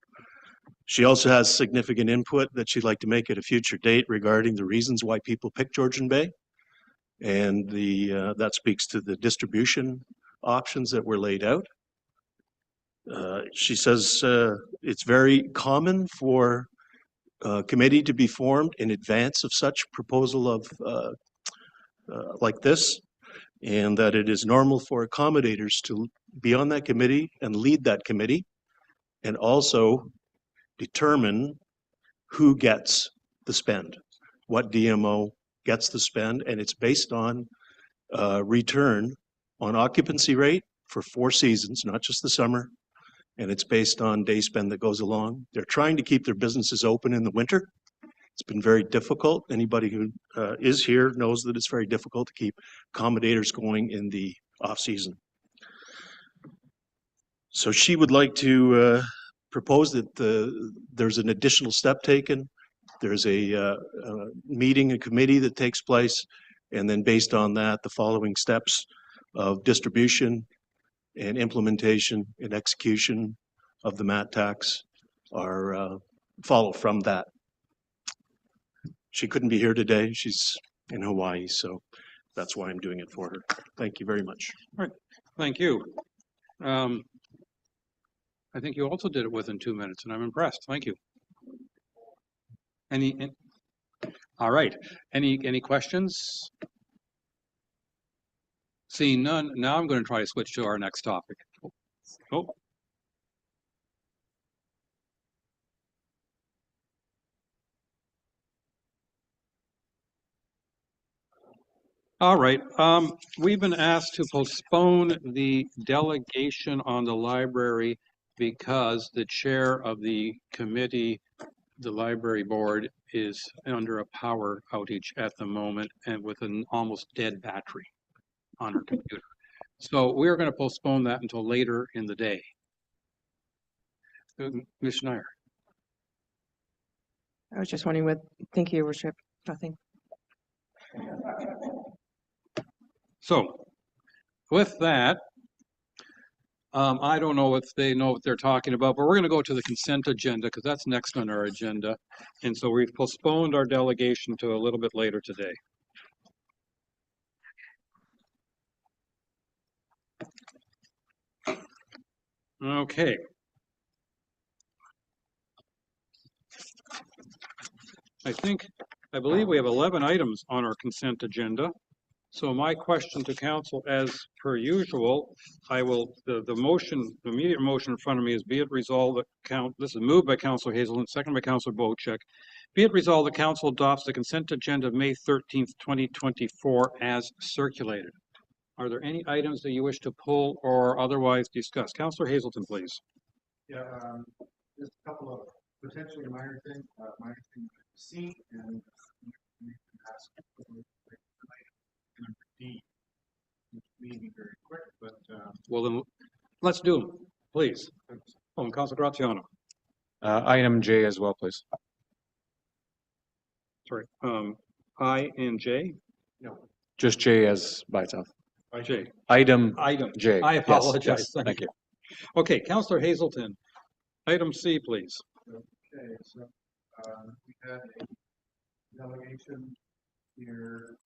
She also has significant input that she'd like to make at a future date regarding the reasons why people pick Georgian Bay, and that speaks to the distribution options that were laid out. She says it's very common for a committee to be formed in advance of such proposal of like this, and that it is normal for accommodators to be on that committee and lead that committee, and also determine who gets the spend, what DMO gets the spend, and it's based on return on occupancy rate for 4 seasons, not just the summer, and it's based on day spend that goes along. They're trying to keep their businesses open in the winter. It's been very difficult. Anybody who is here knows that it's very difficult to keep accommodators going in the off-season. So she would like to propose that there's an additional step taken. There's a meeting, a committee that takes place, and then based on that, the following steps of distribution and implementation and execution of the mat tax are follow from that. She couldn't be here today. She's in Hawaii, so that's why I'm doing it for her. Thank you very much. All right. Thank you. I think you also did it within 2 minutes, and I'm impressed. Thank you. All right. Any questions? Seeing none, now I'm going to try to switch to our next topic. Oh. All right. We've been asked to postpone the delegation on the library because the chair of the committee, the library board, is under a power outage at the moment and with an almost dead battery on her computer. So we're going to postpone that until later in the day. Ms. Schneier. I was just wondering what, thank you, Your Worship. Nothing. So with that, I don't know if they know what they're talking about, but we're going to go to the consent agenda because that's next on our agenda. And so we've postponed our delegation to a little bit later today. Okay. I think I believe we have 11 items on our consent agenda. So my question to council, as per usual, I will, the motion, the immediate motion in front of me is be it resolved that this is moved by Councillor Hazelton, second by Councillor Bochek. Be it resolved the council adopts the consent agenda of May 13th, 2024 as circulated. Are there any items that you wish to pull or otherwise discuss? Councillor Hazelton, please. Yeah, just a couple of potentially minor things to see and ask number D, which may be very quick, but well then, let's do them, please. Oh, Councillor Graziano. Item J as well, please. Sorry, I and J? No. Just J as by itself. J. Item J. I apologize. Yes, thank you. Okay, Councillor Hazelton. Item C, please. Okay, so we had a delegation here.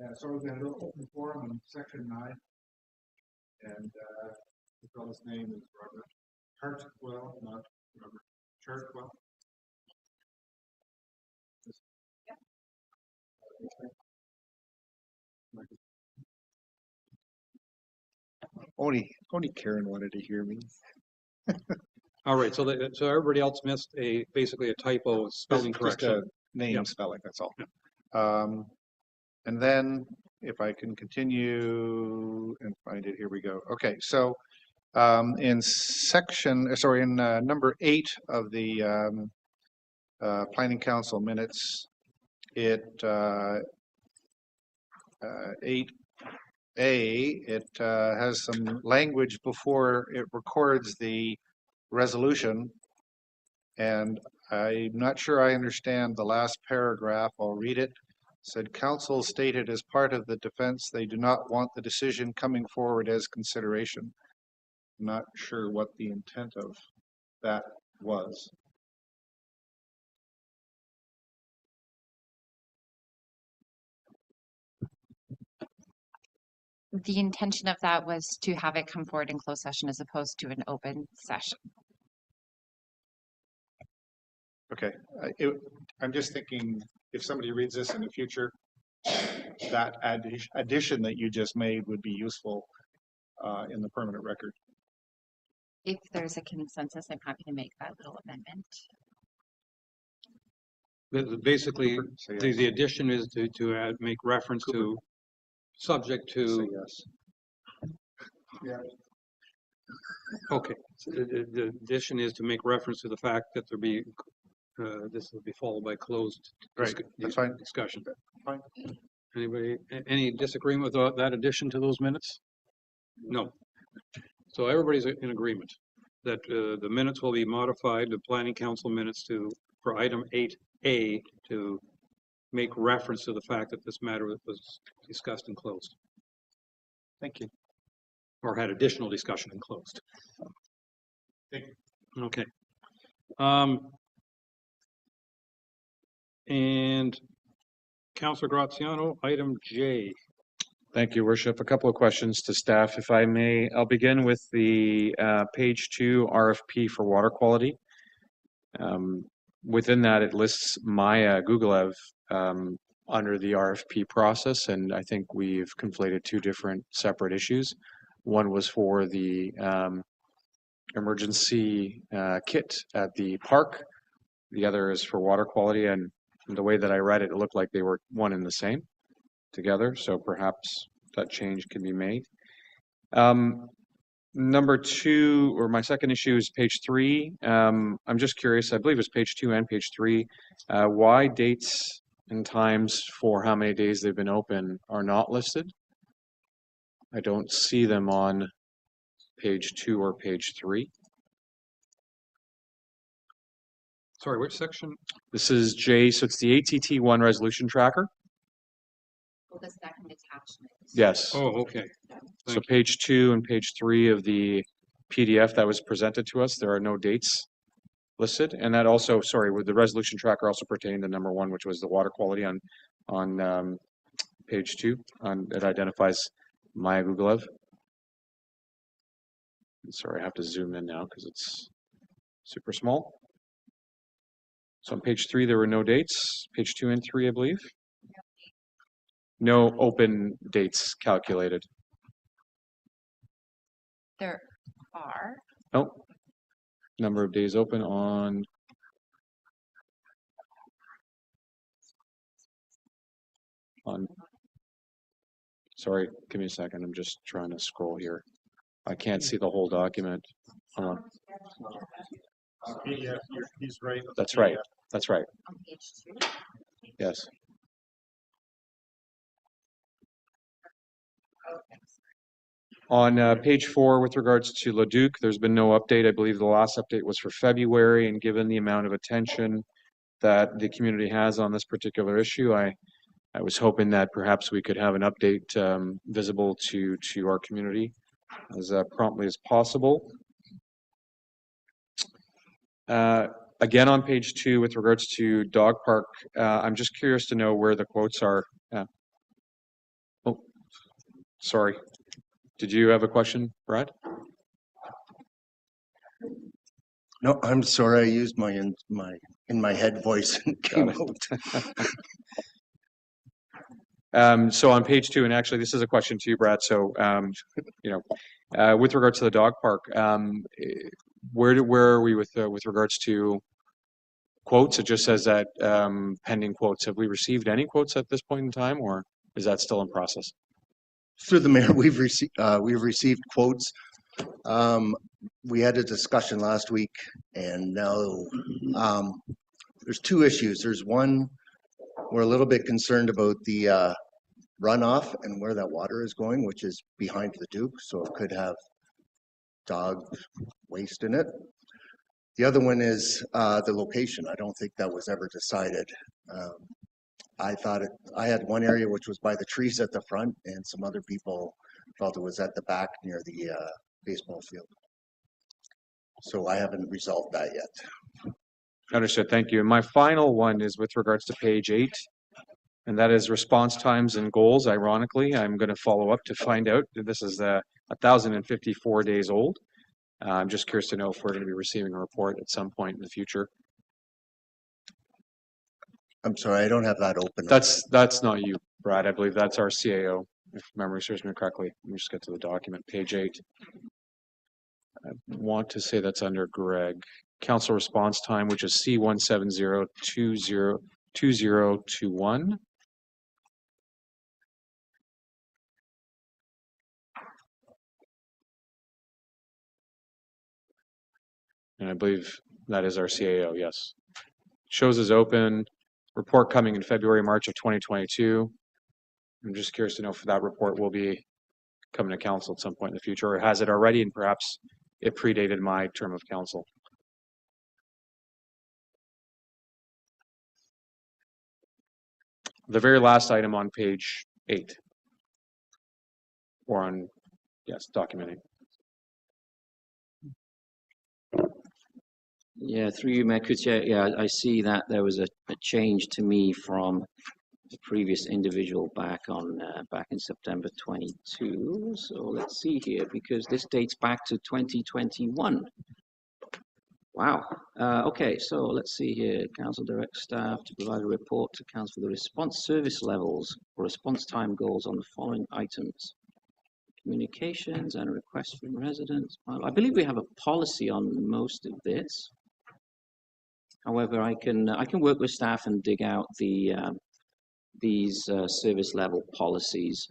Yeah, so we've got an open forum on section 9, and the fellow's name is Robert Chartwell, not Robert Chartwell. Only Karen wanted to hear me. All right, so so everybody else missed basically a typo spelling correction. Name spelling, that's all. And then if I can continue and find it, here we go. Okay, so in number 8 of the Planning Council minutes, it 8A, it has some language before it records the resolution, and I'm not sure I understand the last paragraph. I'll read it. Said council stated as part of the defense they do not want the decision coming forward as consideration. I'm not sure what the intent of that was. The intention of that was to have it come forward in closed session as opposed to an open session. Okay, I'm just thinking if somebody reads this in the future, that addition that you just made would be useful in the permanent record. If there's a consensus, I'm happy to make that little amendment. Basically, the addition is to make reference to subject to. Yes. Yeah. Okay, so the addition is to make reference to the fact that there be this will be followed by closed That's fine. discussion. Fine. Anybody, any disagreement with that addition to those minutes? No. So everybody's in agreement that the minutes will be modified, the Planning Council minutes for item 8A to make reference to the fact that this matter was discussed and closed. Thank you. Or had additional discussion and closed. Thank you. Okay. And Councillor Graziano, item J. Thank you, Worship. A couple of questions to staff, if I may. I'll begin with the page 2 RFP for water quality. Within that, it lists Maya Gugolev under the RFP process, and I think we've conflated two different separate issues. One was for the emergency kit at the park. The other is for water quality, and the way that I read it, it looked like they were one and the same together, so perhaps that change can be made. Number 2, or my second issue, is page 3. I'm just curious, I believe it's page 2 and page 3, why dates and times for how many days they've been open are not listed. I don't see them on page 2 or page 3. Sorry, which section? This is J, so it's the ATT1 resolution tracker. Well, the second attachment. Yes. Oh, okay. So page 2 and page 3 of the PDF that was presented to us, there are no dates listed. And that also, sorry, with the resolution tracker also pertaining to number 1, which was the water quality on page 2. It identifies Maya Gugolev. Sorry, I have to zoom in now because it's super small. So on page 3, there were no dates. Page 2 and 3, I believe. No open dates calculated. There are. Oh, number of days open on sorry, give me a second. I'm just trying to scroll here. I can't see the whole document. Hold on. He's right. That's right. That's right. On page 2. Yes. On page 4, with regards to Leduc, there's been no update. I believe the last update was for February, and given the amount of attention that the community has on this particular issue, I was hoping that perhaps we could have an update visible to our community as promptly as possible. Again, on page 2, with regards to dog park, I'm just curious to know where the quotes are. Oh, sorry. Did you have a question, Brad? No, I'm sorry. I used my in my head voice and came out. So on page 2, and actually this is a question to you, Brad. So, with regards to the dog park, where are we with regards to quotes? It just says that pending quotes. Have we received any quotes at this point in time, or is that still in process? Through the mayor, we've received quotes. We had a discussion last week, and now there's 2 issues. There's one, we're a little bit concerned about the runoff and where that water is going, which is behind the Duke, so it could have dog waste in it. The other one is the location. I don't think that was ever decided. I had one area which was by the trees at the front, and some other people felt it was at the back near the baseball field. So I haven't resolved that yet. Understood. Thank you. And my final one is with regards to page 8, and that is response times and goals. Ironically, I'm going to follow up to find out. This is 1,054 days old. I'm just curious to know if we're going to be receiving a report at some point in the future. I'm sorry, I don't have that open. That's not you, Brad. I believe that's our CAO, if memory serves me correctly. Let me just get to the document, page 8. I want to say that's under Greg. Council response time, which is C1702021. And I believe that is our CAO, yes. Shows is open. Report coming in February, March of 2022. I'm just curious to know if that report will be coming to council at some point in the future, or has it already, and perhaps it predated my term of council. The very last item on page 8, or on, yes, documenting. Yeah, through you, Mayor Coutier. Yeah, I see that there was a change to me from the previous individual back in September 22. So let's see here, because this dates back to 2021. Wow. Okay, so let's see here. Council directs staff to provide a report to council for the response service levels or response time goals on the following items: communications and requests from residents. I believe we have a policy on most of this. However, I can work with staff and dig out these service level policies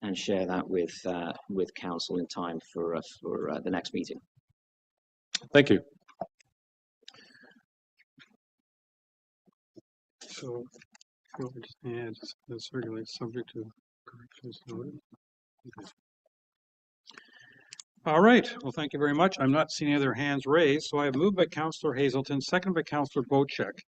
and share that with council in time for the next meeting. Thank you. So, and the circulate subject to corrections noted. Okay. All right. Well, thank you very much. I'm not seeing any other hands raised, so I have moved by Councillor Hazelton, seconded by Councillor Bocek.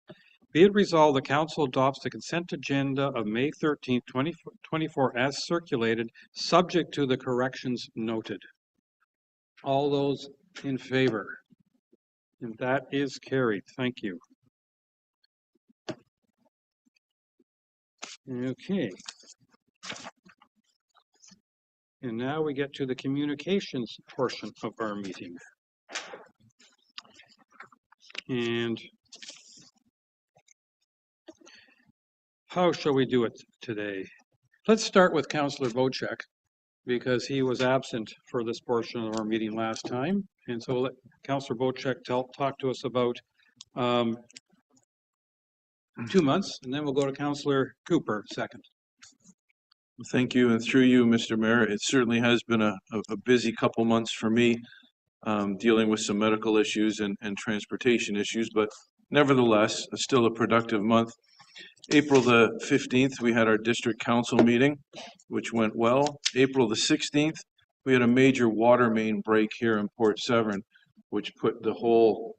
Be it resolved, the council adopts the consent agenda of May 13th, 2024 as circulated, subject to the corrections noted. All those in favor? And that is carried. Thank you. Okay. And now we get to the communications portion of our meeting. And How shall we do it today? Let's start with Councillor Vocek, because he was absent for this portion of our meeting last time. And so let Councillor Vocek talk to us about 2 months, and then we'll go to Councillor Cooper second. Thank you, and through you, Mr. Mayor, it certainly has been a busy couple months for me, dealing with some medical issues and transportation issues, but nevertheless, still a productive month. April the 15th, we had our district council meeting, which went well. April the 16th, we had a major water main break here in Port Severn, which put the whole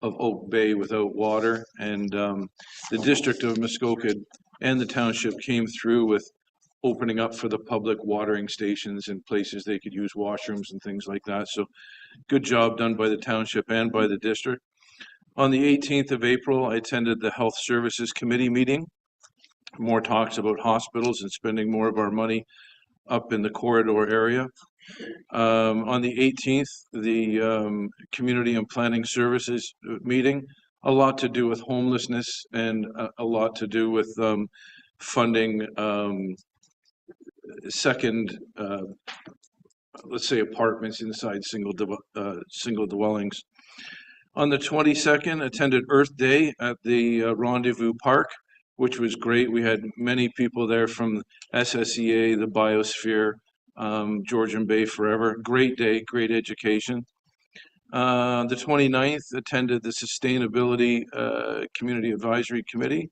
of Oak Bay without water, and the district of Muskoka and the township came through with opening up for the public watering stations and places they could use washrooms and things like that. So good job done by the township and by the district. On the 18th of April, I attended the Health Services Committee meeting. More talks about hospitals and spending more of our money up in the corridor area. On the 18th, the Community and Planning Services meeting, a lot to do with homelessness and a lot to do with funding second, let's say, apartments inside single dwellings. On the 22nd, attended Earth Day at the Rendezvous Park, which was great. We had many people there from SSEA, the Biosphere, Georgian Bay Forever. Great day, great education. The 29th, attended the Sustainability Community Advisory Committee.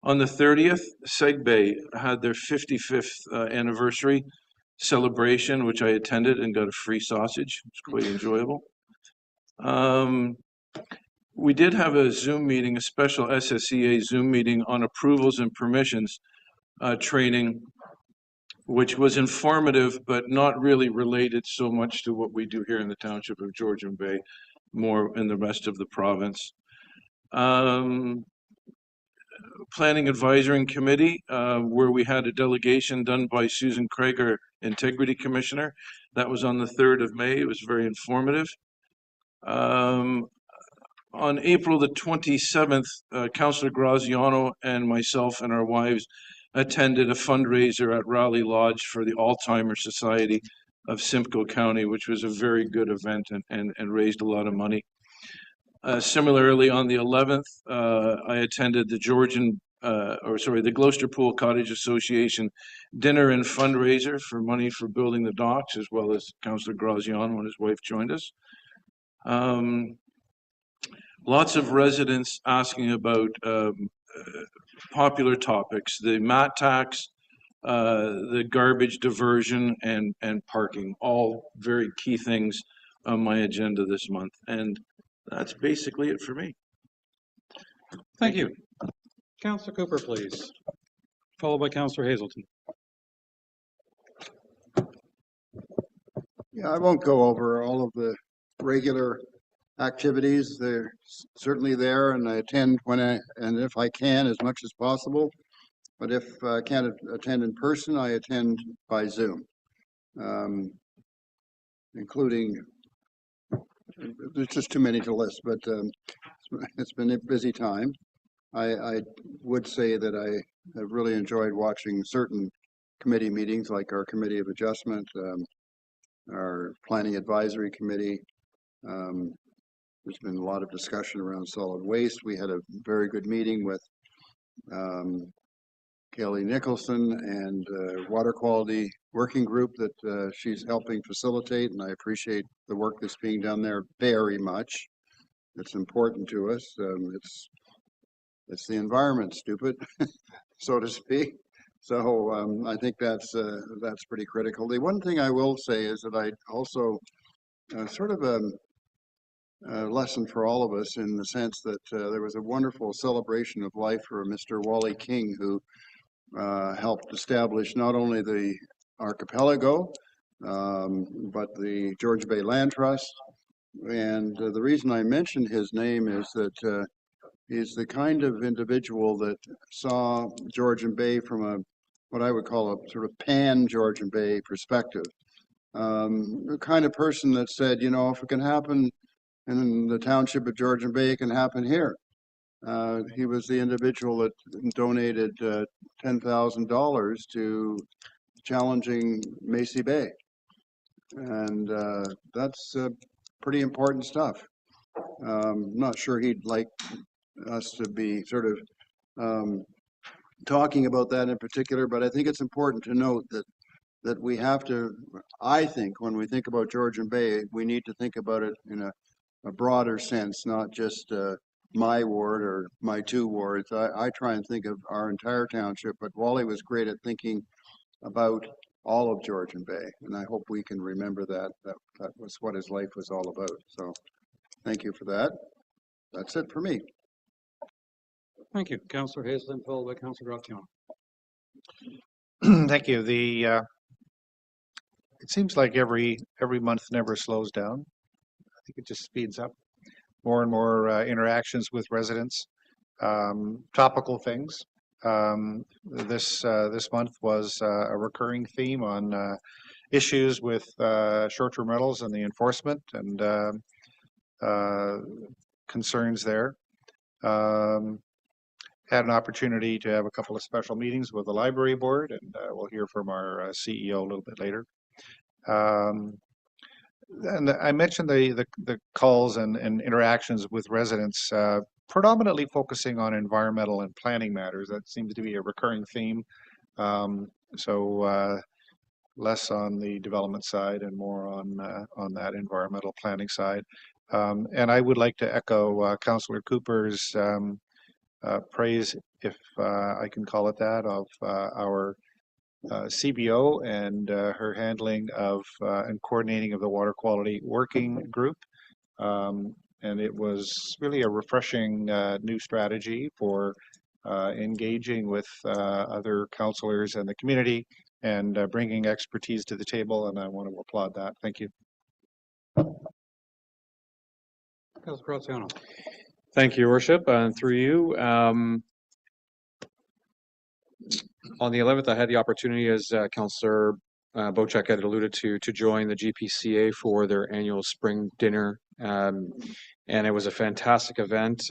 On the 30th, SegBay had their 55th anniversary celebration, which I attended and got a free sausage. It was quite enjoyable. We did have a Zoom meeting, a special SSEA Zoom meeting on approvals and permissions training, which was informative, but not really related so much to what we do here in the township of Georgian Bay, more in the rest of the province. Planning Advisory Committee, where we had a delegation done by Susan Craig, our Integrity Commissioner. That was on the 3rd of May. It was very informative. On April the 27th, Councillor Graziano and myself and our wives attended a fundraiser at Raleigh Lodge for the Alzheimer's Society of Simcoe County, which was a very good event and raised a lot of money. Similarly, on the 11th, I attended the the Gloucester Pool Cottage Association dinner and fundraiser for money for building the docks, as well as Councillor Graziano and his wife joined us. Lots of residents asking about popular topics, the mat tax, the garbage diversion, and parking, all very key things on my agenda this month. And that's basically it for me. Thank you. Councillor Cooper, please, followed by Councillor Hazelton. Yeah, I won't go over all of the regular activities. They're certainly there, and I attend and if I can, as much as possible. But if I can't attend in person, I attend by Zoom, including, there's just too many to list, but it's been a busy time. I would say that I have really enjoyed watching certain committee meetings, like our Committee of Adjustment, our Planning Advisory Committee. There's been a lot of discussion around solid waste. We had a very good meeting with Kelly Nicholson and Water Quality Working Group that she's helping facilitate, and I appreciate the work that's being done there very much. It's important to us. It's the environment, stupid, so to speak. So I think that's pretty critical. The one thing I will say is that I also sort of a lesson for all of us, in the sense that there was a wonderful celebration of life for Mr. Wally King, who helped establish not only the archipelago, but the Georgian Bay Land Trust. And the reason I mentioned his name is that he's the kind of individual that saw Georgian Bay from what I would call a sort of pan-Georgian Bay perspective. The kind of person that said, you know, if it can happen in the township of Georgian Bay, it can happen here. He was the individual that donated $10,000 to challenging Macy Bay. And that's pretty important stuff. Not sure he'd like us to be sort of talking about that in particular, but I think it's important to note that we have to, I think, when we think about Georgian Bay, we need to think about it in a broader sense, not just my ward or my two wards. I try and think of our entire township, but Wally was great at thinking about all of Georgian Bay, and I hope we can remember that. That was what his life was all about. So thank you for that. That's it for me. Thank you. Councillor Hazelton, followed by Councillor Graziano. Thank you. It seems like every month never slows down. I think it just speeds up. More and more interactions with residents, topical things. This month was a recurring theme on issues with short-term rentals and the enforcement and concerns there. Had an opportunity to have a couple of special meetings with the library board, and we'll hear from our CEO a little bit later. And I mentioned the calls and interactions with residents, predominantly focusing on environmental and planning matters. That seems to be a recurring theme. So less on the development side and more on that environmental planning side. And I would like to echo Councillor Cooper's praise, if I can call it that, of our CBO and her handling of and coordinating of the water quality working group. And it was really a refreshing new strategy for engaging with other councillors and the community and bringing expertise to the table, and I want to applaud that. Thank you. Councillor Graziano. Thank you, Your Worship, and through you. On the 11th, I had the opportunity, as Councillor Bocek had alluded to join the GPCA for their annual spring dinner. And it was a fantastic event,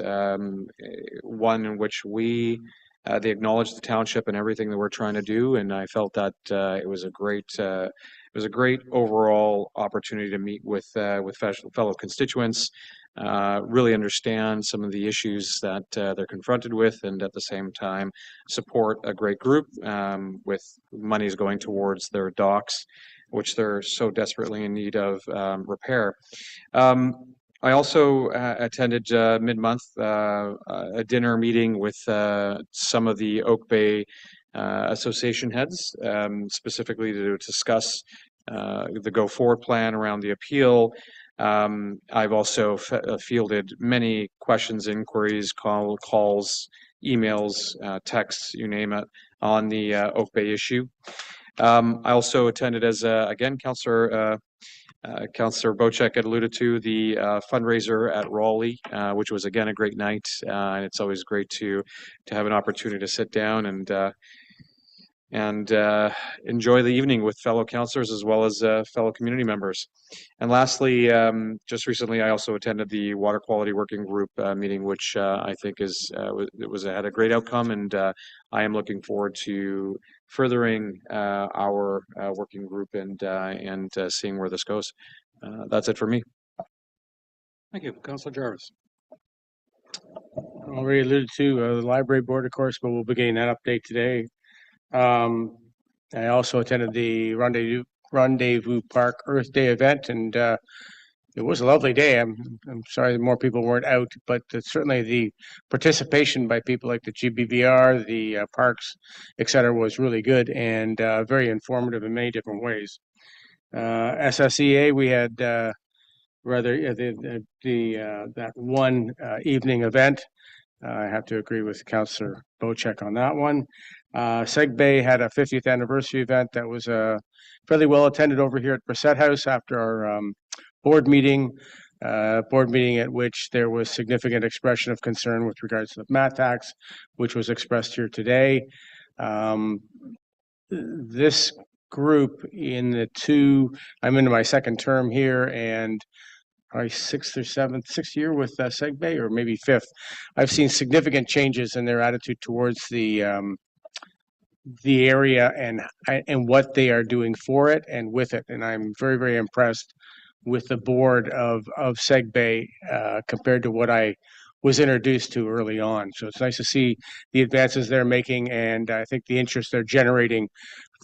one in which they acknowledged the township and everything that we're trying to do. And I felt that it was a great overall opportunity to meet with fellow constituents, really understand some of the issues that they're confronted with, and at the same time support a great group with monies going towards their docks, which they're so desperately in need of repair. I also attended mid-month a dinner meeting with some of the Oak Bay Association heads, specifically to discuss the go-forward plan around the appeal. I've also fielded many questions, inquiries, calls, emails, texts, you name it, on the Oak Bay issue. I also attended, as again, Councillor Bocek had alluded to, the fundraiser at Raleigh, which was again a great night, and it's always great to have an opportunity to sit down and enjoy the evening with fellow councillors as well as fellow community members. And lastly, just recently, I also attended the Water Quality Working Group meeting, which I think had a great outcome, and I am looking forward to furthering our working group and seeing where this goes. That's it for me. Thank you. Councillor Jarvis. Already alluded to the library board, of course, but we'll be getting that update today. I also attended the Rendezvous Park Earth Day event, and it was a lovely day. I'm sorry that more people weren't out, but certainly the participation by people like the GBVR, the parks, etc., was really good and very informative in many different ways. SSEA, we had that one evening event. I have to agree with Councillor Bocek on that one. Seg Bay had a 50th anniversary event that was fairly well attended over here at Brissett House after our board meeting at which there was significant expression of concern with regards to the mat tax, which was expressed here today. This group I'm into my second term here, and probably sixth year with Segbay, or maybe fifth. I've seen significant changes in their attitude towards the area and what they are doing for it and with it. And I'm very, very impressed with the board of Segbay compared to what I was introduced to early on. So it's nice to see the advances they're making, and I think the interest they're generating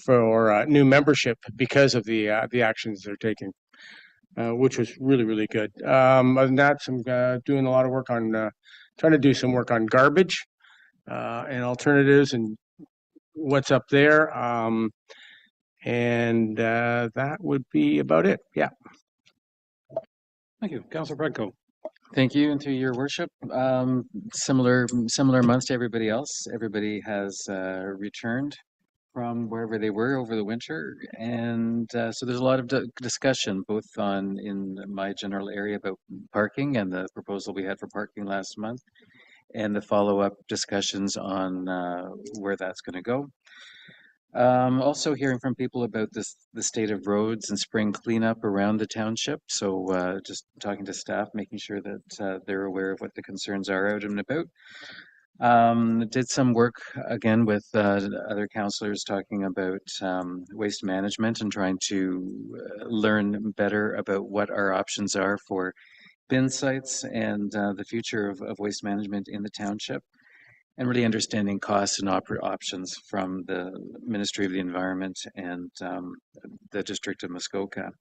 for new membership because of the actions they're taking, which was really, really good. Other than that, I'm doing a lot of work on trying to do some work on garbage and alternatives and what's up there. And that would be about it. Yeah. Thank you. Councillor Predko. Thank you, and through your worship, similar months to everybody else. Everybody has returned from wherever they were over the winter, and so there's a lot of discussion both in my general area about parking and the proposal we had for parking last month, and the follow-up discussions on where that's going to go. Also hearing from people about the state of roads and spring cleanup around the township. So just talking to staff, making sure that they're aware of what the concerns are out and about. Did some work again with other councillors talking about waste management and trying to learn better about what our options are for bin sites and the future of waste management in the township, and really understanding costs and options from the Ministry of the Environment and the District of Muskoka.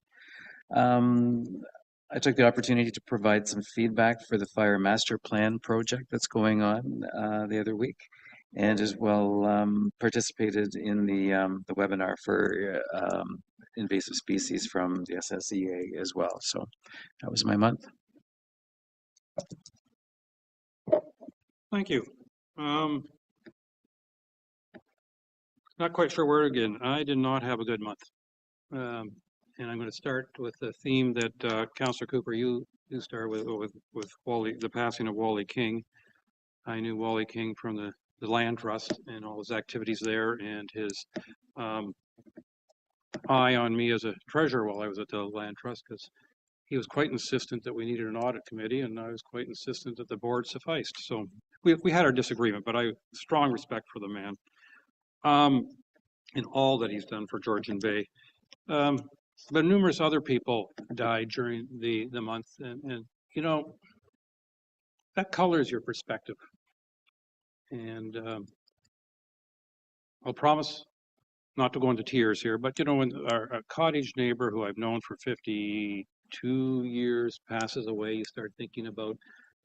I took the opportunity to provide some feedback for the Fire Master Plan project that's going on the other week, and as well participated in the webinar for invasive species from the SSEA as well. So that was my month. Thank you. Not quite sure where again. I did not have a good month. And I'm going to start with the theme that Councillor Cooper, you started with Wally, the passing of Wally King. I knew Wally King from the Land Trust and all his activities there, and his eye on me as a treasurer while I was at the Land Trust, because he was quite insistent that we needed an audit committee, and I was quite insistent that the board sufficed. So we had our disagreement, but I have strong respect for the man and all that he's done for Georgian Bay. But numerous other people died during the month, and you know, that colors your perspective. And I'll promise not to go into tears here, but you know, when our cottage neighbor who I've known for 52 years passes away, you start thinking about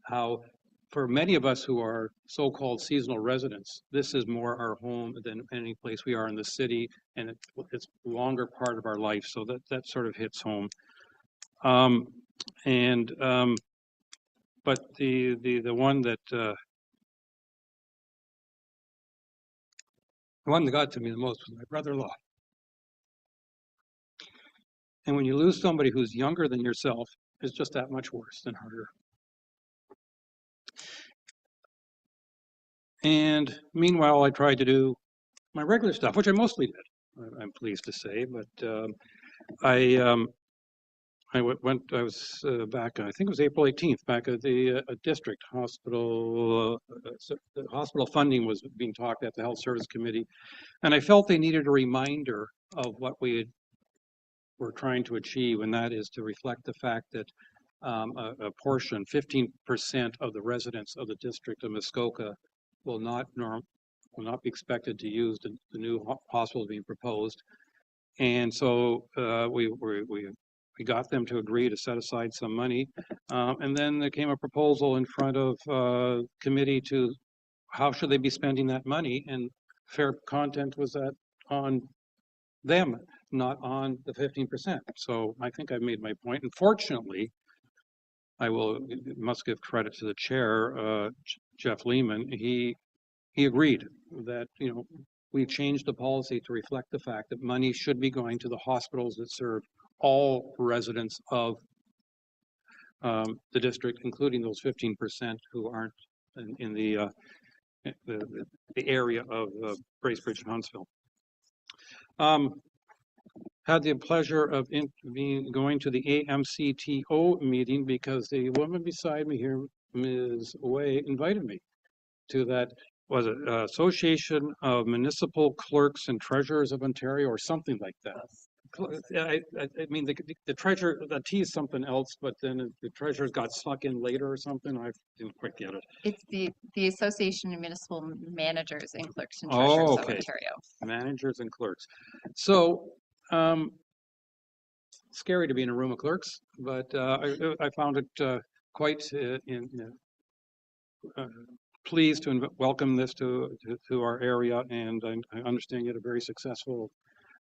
how, for many of us who are so-called seasonal residents, this is more our home than any place we are in the city, and it's a longer part of our life, so that sort of hits home. But the one that got to me the most was my brother-in-law. And when you lose somebody who's younger than yourself, it's just that much worse and harder. And meanwhile, I tried to do my regular stuff, which I mostly did, I'm pleased to say. But I was back, I think it was April 18th, back at the district hospital. The hospital funding was being talked at the Health Service Committee, and I felt they needed a reminder of what we were trying to achieve, and that is to reflect the fact that a portion, 15% of the residents of the district of Muskoka will not be expected to use the new hospital being proposed. And so we got them to agree to set aside some money. And then there came a proposal in front of committee to how should they be spending that money, and fair content was that on them, not on the 15%. So I think I've made my point. And fortunately, I must give credit to the chair, Jeff Lehman. He agreed that, you know, we changed the policy to reflect the fact that money should be going to the hospitals that serve all residents of the district, including those 15% who aren't in the area of Bracebridge and Huntsville. had the pleasure of going to the AMCTO meeting because the woman beside me here, Ms. Way, invited me to that. Was it Association of Municipal Clerks and Treasurers of Ontario or something like that? I mean, the treasurer, the T is something else, but then the treasurers got snuck in later or something. I didn't quite get it. It's the Association of Municipal Managers and Clerks and Oh, Treasurers of okay. Ontario. Managers and clerks. So, scary to be in a room of clerks, but I found it quite pleased to welcome this to our area, and I understand you had a very successful.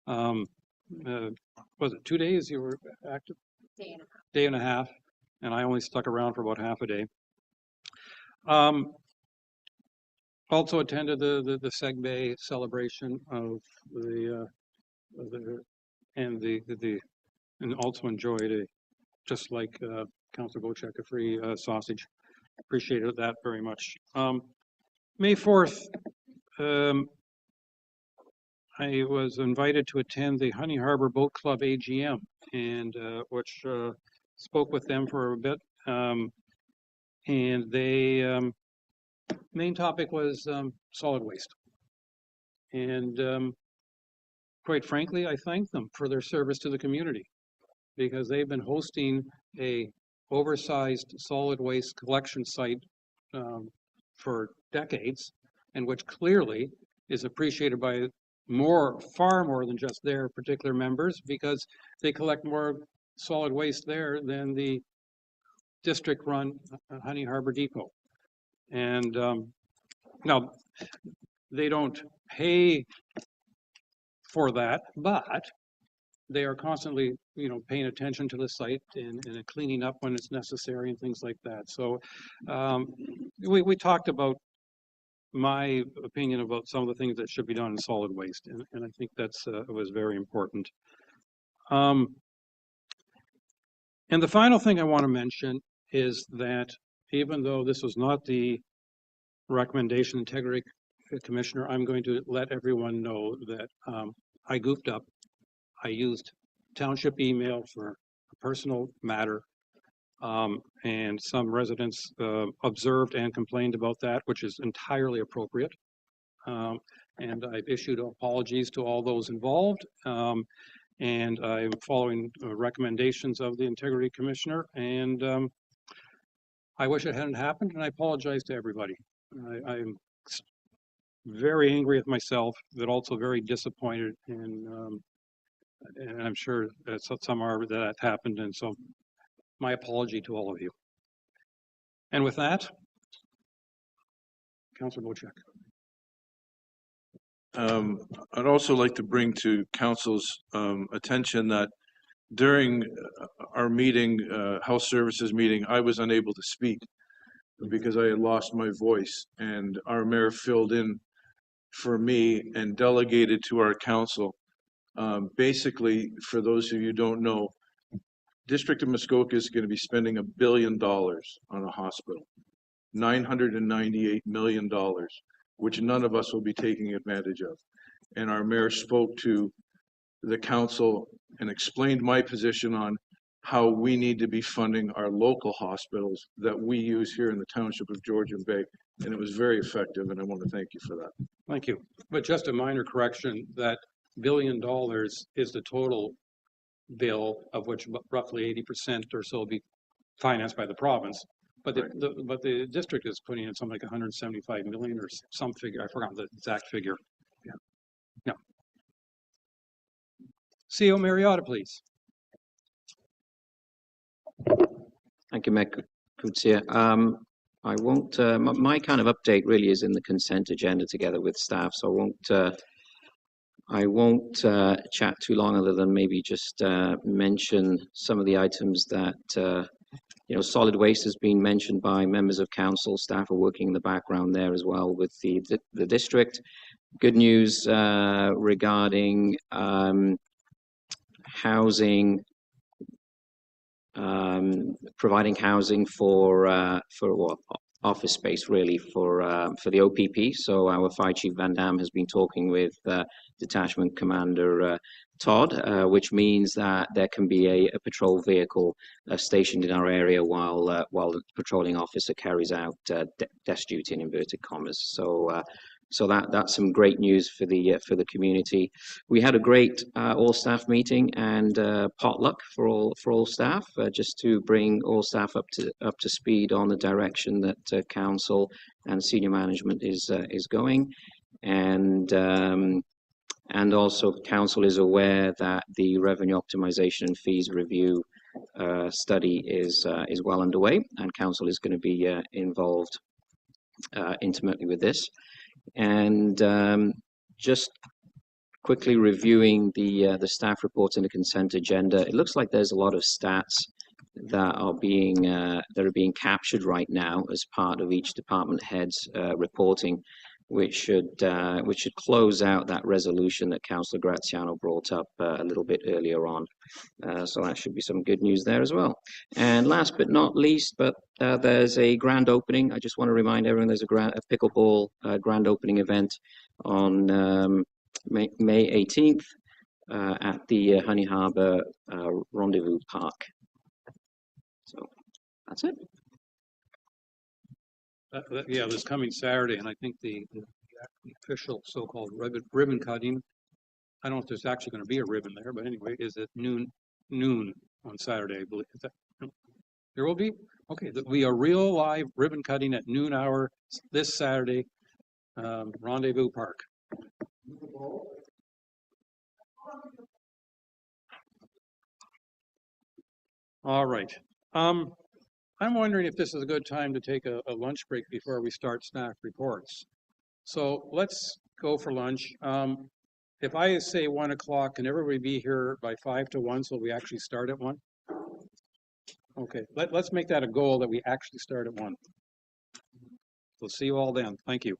Was it 2 days you were active? Day and a half, and I only stuck around for about half a day. Also attended the Segbay celebration of and also enjoyed just like Councilor Bocek, a free sausage. Appreciated that very much. May 4th, I was invited to attend the Honey Harbor Boat Club AGM, and which spoke with them for a bit. And they main topic was solid waste. And quite frankly, I thank them for their service to the community, because they've been hosting a oversized solid waste collection site for decades, and which clearly is appreciated by far more than just their particular members, because they collect more solid waste there than the district-run Honey Harbor Depot. And now, they don't pay for that, but they are constantly, paying attention to the site and cleaning up when it's necessary and things like that. So we talked about my opinion about some of the things that should be done in solid waste, and I think that's was very important. And the final thing I want to mention is that even though this was not the recommendation integrity commissioner, I'm going to let everyone know that I goofed up. I used township email for a personal matter, and some residents observed and complained about that, which is entirely appropriate. And I've issued apologies to all those involved, and I'm following recommendations of the integrity commissioner, and I wish it hadn't happened, and I apologize to everybody. I'm very angry with myself, but also very disappointed, and I'm sure that some are that happened, and so my apology to all of you. And with that, Councilor Bocek. I'd also like to bring to council's attention that during our meeting, health services meeting, I was unable to speak because I had lost my voice, and our mayor filled in for me and delegated to our council. Basically, for those of you who don't know, District of Muskoka is going to be spending $1 billion on a hospital, $998 million, which none of us will be taking advantage of. And our mayor spoke to the council and explained my position on how we need to be funding our local hospitals that we use here in the township of Georgian Bay. And it was very effective, and I want to thank you for that. Thank you. But just a minor correction, that $1 billion is the total bill, of which roughly 80% or so will be financed by the province. But the district is putting in something like 175 million or some figure. I forgot the exact figure. Yeah. No. CEO Mariotta, please. Thank you, Mayor Kutsia. I won't. My kind of update really is in the consent agenda together with staff, so I won't chat too long, other than maybe just mention some of the items that solid waste has been mentioned by members of council. Staff are working in the background there as well with the district. Good news regarding housing, providing housing for office space really for the OPP. So our Fire Chief Van Dam has been talking with Detachment Commander Todd, which means that there can be a patrol vehicle stationed in our area while the patrolling officer carries out desk duty in inverted commas. So that's some great news for the community. We had a great all staff meeting and potluck for all staff, just to bring all staff up to speed on the direction that council and senior management is going, and also council is aware that the revenue optimization and fees review study is well underway, and council is going to be involved intimately with this. And just quickly reviewing the staff reports and the consent agenda, it looks like there's a lot of stats that are being captured right now as part of each department head's reporting, which should close out that resolution that Councillor Graziano brought up a little bit earlier on. So that should be some good news there as well. And last but not least, there's a grand opening. I just want to remind everyone there's a pickleball grand opening event on May 18th at the Honey Harbour Rendezvous Park. So that's it. Yeah, this coming Saturday, and I think the official so-called ribbon cutting, I don't know if there's actually going to be a ribbon there, but anyway, is at noon on Saturday, I believe. There will be? Okay, there'll be a real live ribbon cutting at noon hour this Saturday, Rendezvous Park. All right. I'm wondering if this is a good time to take a lunch break before we start staff reports. So let's go for lunch. If I say 1 o'clock, can everybody be here by 5 to 1 so we actually start at 1? Okay, let's make that a goal that we actually start at 1. We'll see you all then. Thank you.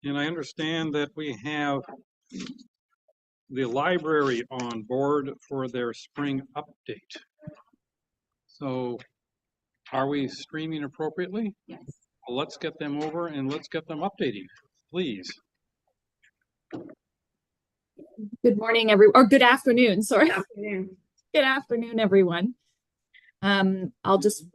And I understand that we have the library on board for their spring update. So are we streaming appropriately? Yes. Well, let's get them over and let's get them updating, please. Good morning, or good afternoon, sorry. Good afternoon. Good afternoon, everyone. I'll just...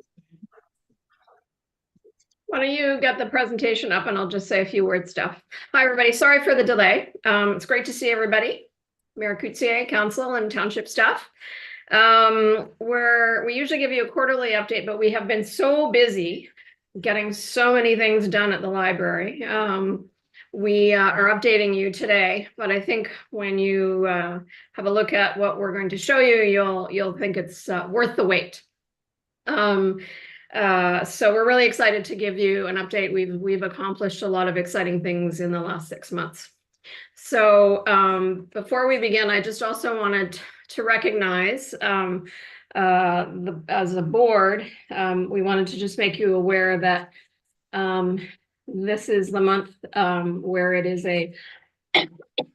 Why don't you get the presentation up and I'll just say a few words, Steph. Hi, everybody. Sorry for the delay. It's great to see everybody, Mayor Coutier, council, and township staff. We usually give you a quarterly update, but we have been so busy getting so many things done at the library. We are updating you today, but I think when you have a look at what we're going to show you, you'll think it's worth the wait. So we're really excited to give you an update. We've accomplished a lot of exciting things in the last 6 months. So before we begin, I just also wanted to recognize as a board, we wanted to just make you aware that this is the month where it is a,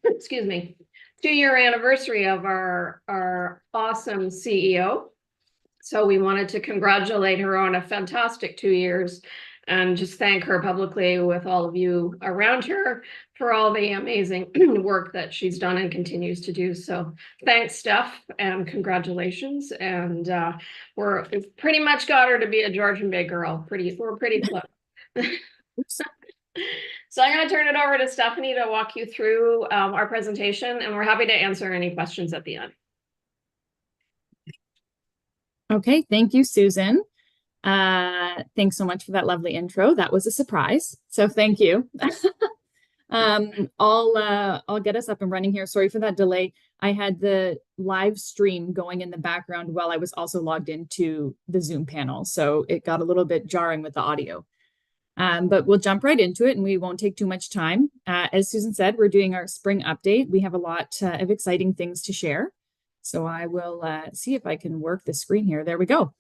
excuse me, 2-year anniversary of our awesome CEO. So we wanted to congratulate her on a fantastic 2 years and just thank her publicly with all of you around her for all the amazing work that she's done and continues to do. So thanks, Steph, and congratulations. And we've pretty much got her to be a Georgian Bay girl. We're pretty close. So I'm going to turn it over to Stephanie to walk you through our presentation, and we're happy to answer any questions at the end. Okay, thank you, Susan. Thanks so much for that lovely intro. That was a surprise, so thank you. I'll get us up and running here. Sorry for that delay. I had the live stream going in the background while I was also logged into the Zoom panel, so it got a little bit jarring with the audio. But we'll jump right into it and we won't take too much time. As Susan said, we're doing our spring update. We have a lot of exciting things to share. So I will see if I can work the screen here. There we go.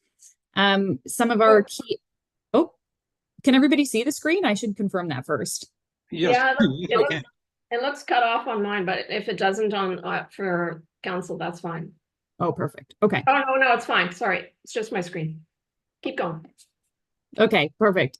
Some of our key... Oh, can everybody see the screen? I should confirm that first. Yes. Yeah, it looks cut off on mine, but if it doesn't on for council, that's fine. Oh, perfect. Okay. Oh, no, it's fine. Sorry. It's just my screen. Keep going. Okay, perfect.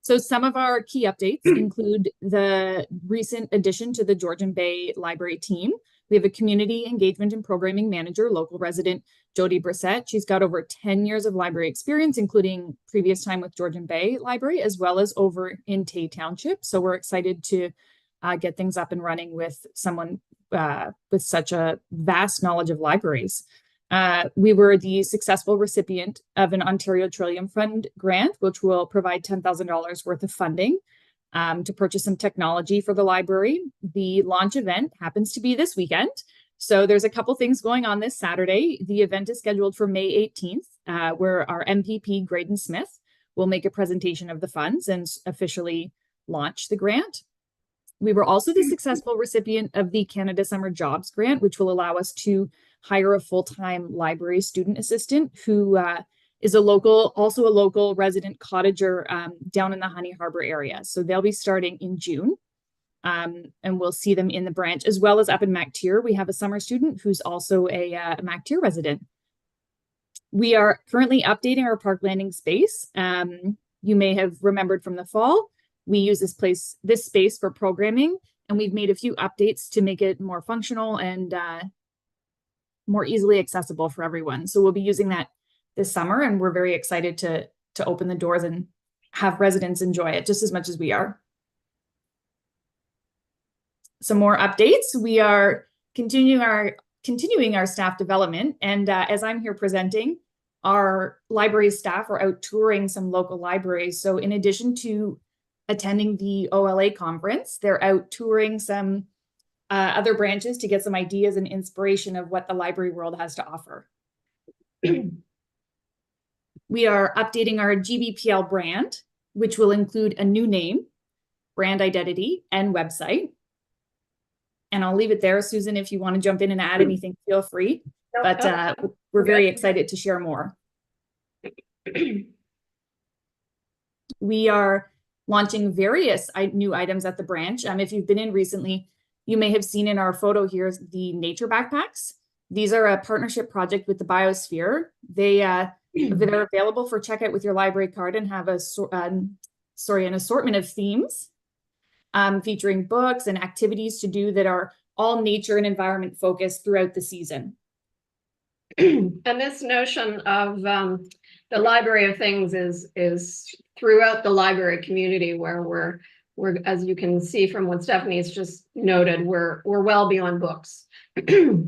So some of our key updates include the recent addition to the Georgian Bay Library team. We have a community engagement and programming manager, local resident Jody Brissett. She's got over 10 years of library experience, including previous time with Georgian Bay Library, as well as over in Tay Township. So we're excited to get things up and running with someone with such a vast knowledge of libraries. We were the successful recipient of an Ontario Trillium Fund grant, which will provide $10,000 worth of funding to purchase some technology for the library. The launch event happens to be this weekend. So there's a couple things going on this Saturday. The event is scheduled for May 18th, where our MPP, Graydon Smith, will make a presentation of the funds and officially launch the grant. We were also the successful recipient of the Canada Summer Jobs Grant, which will allow us to hire a full-time library student assistant who is also a local resident cottager down in the Honey Harbor area. So they'll be starting in June, and we'll see them in the branch, as well as up in MacTier. We have a summer student who's also a MacTier resident. We are currently updating our park landing space. You may have remembered from the fall, we use this space for programming, and we've made a few updates to make it more functional and more easily accessible for everyone. So we'll be using that this summer, and we're very excited to open the doors and have residents enjoy it just as much as we are. Some more updates. We are continuing our staff development, and as I'm here presenting, our library staff are out touring some local libraries. So in addition to attending the OLA conference, they're out touring some other branches to get some ideas and inspiration of what the library world has to offer. We are updating our GBPL brand, which will include a new name, brand identity, and website. And I'll leave it there. Susan, if you want to jump in and add anything, feel free. But we're very excited to share more. We are launching various new items at the branch. If you've been in recently, you may have seen in our photo here the nature backpacks. These are a partnership project with the Biosphere. They're available for checkout with your library card and have an assortment of themes featuring books and activities to do that are all nature and environment focused throughout the season. And this notion of the Library of Things is throughout the library community, where we're, as you can see from what Stephanie's just noted, we're well beyond books.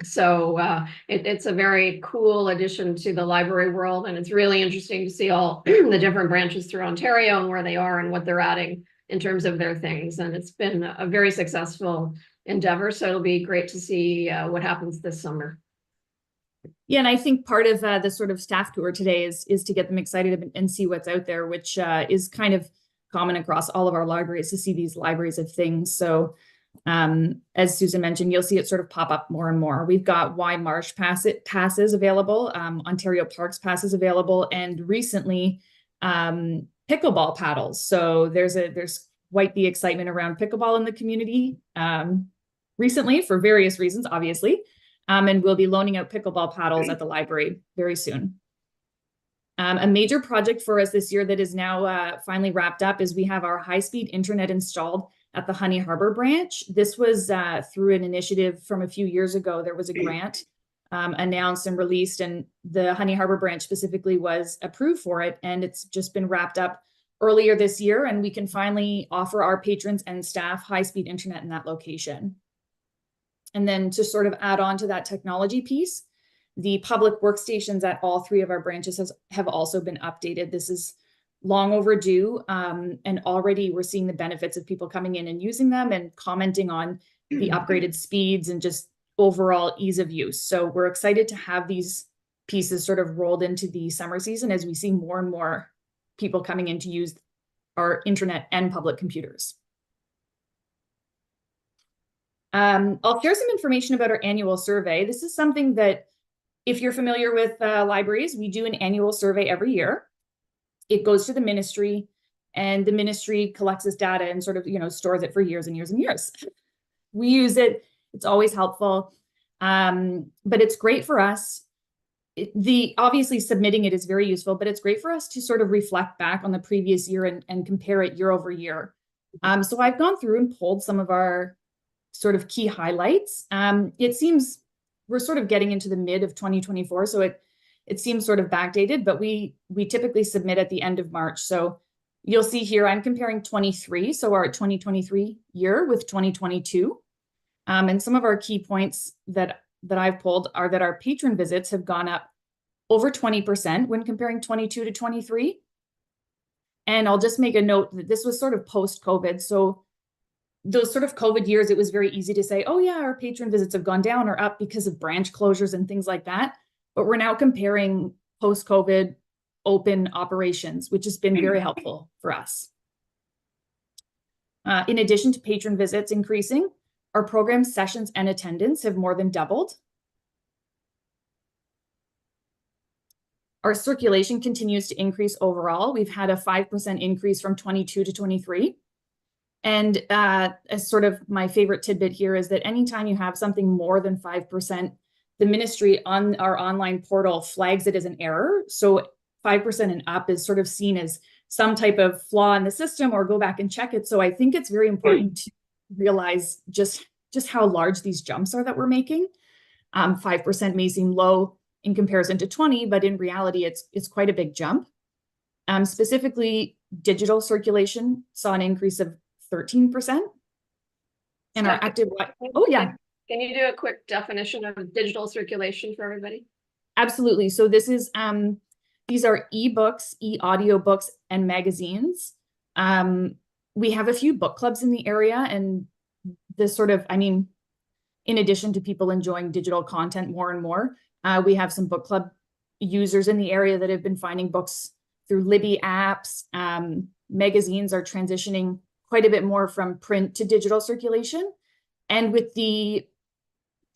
So it's a very cool addition to the library world, and it's really interesting to see all the different branches through Ontario and where they are and what they're adding in terms of their things. And it's been a very successful endeavor, so it'll be great to see what happens this summer. Yeah, and I think part of the sort of staff tour today is to get them excited and see what's out there, which is kind of common across all of our libraries, to see these libraries of things. So as Susan mentioned, you'll see it sort of pop up more and more. We've got Y Marsh passes available, Ontario Parks passes available, and recently pickleball paddles. So there's quite the excitement around pickleball in the community recently for various reasons, obviously. And we'll be loaning out pickleball paddles at the library very soon. A major project for us this year that is now finally wrapped up is we have our high-speed internet installed at the Honey Harbor branch. This was through an initiative from a few years ago. There was a grant announced and released, and the Honey Harbor branch specifically was approved for it, and it's just been wrapped up earlier this year, and we can finally offer our patrons and staff high-speed internet in that location. And then to sort of add on to that technology piece, the public workstations at all three of our branches have also been updated. This is long overdue, and already we're seeing the benefits of people coming in and using them and commenting on the upgraded speeds and just overall ease of use. So we're excited to have these pieces sort of rolled into the summer season as we see more and more people coming in to use our internet and public computers. I'll share some information about our annual survey. This is something that, if you're familiar with libraries, we do an annual survey every year. It goes to the ministry, and the ministry collects this data and sort of, stores it for years and years and years. We use it. It's always helpful, but it's great for us. Obviously submitting it is very useful, but it's great for us to sort of reflect back on the previous year and compare it year over year. So I've gone through and pulled some of our sort of key highlights. It seems we're sort of getting into the mid of 2024, so it seems sort of backdated, but we typically submit at the end of March. So you'll see here, I'm comparing 23, so our 2023 year with 2022. And some of our key points that I've pulled are that our patron visits have gone up over 20% when comparing 22 to 23. And I'll just make a note that this was sort of post-COVID. So those sort of COVID years, it was very easy to say, oh yeah, our patron visits have gone down or up because of branch closures and things like that. But we're now comparing post-COVID open operations, which has been very helpful for us. In addition to patron visits increasing, our program sessions and attendance have more than doubled. Our circulation continues to increase overall. We've had a 5% increase from 22 to 23. And as sort of my favorite tidbit here is that anytime you have something more than 5%, the ministry on our online portal flags it as an error. So 5% and up is sort of seen as some type of flaw in the system, or go back and check it. So I think it's very important to realize just how large these jumps are that we're making. 5% may seem low in comparison to 20, but in reality, it's quite a big jump. Specifically, digital circulation saw an increase of 13%. And our active, oh yeah. Can you do a quick definition of digital circulation for everybody? Absolutely. So this is, these are ebooks, e-audiobooks, and magazines. We have a few book clubs in the area, and this sort of, in addition to people enjoying digital content more and more, we have some book club users in the area that have been finding books through Libby apps. Magazines are transitioning quite a bit more from print to digital circulation. And with the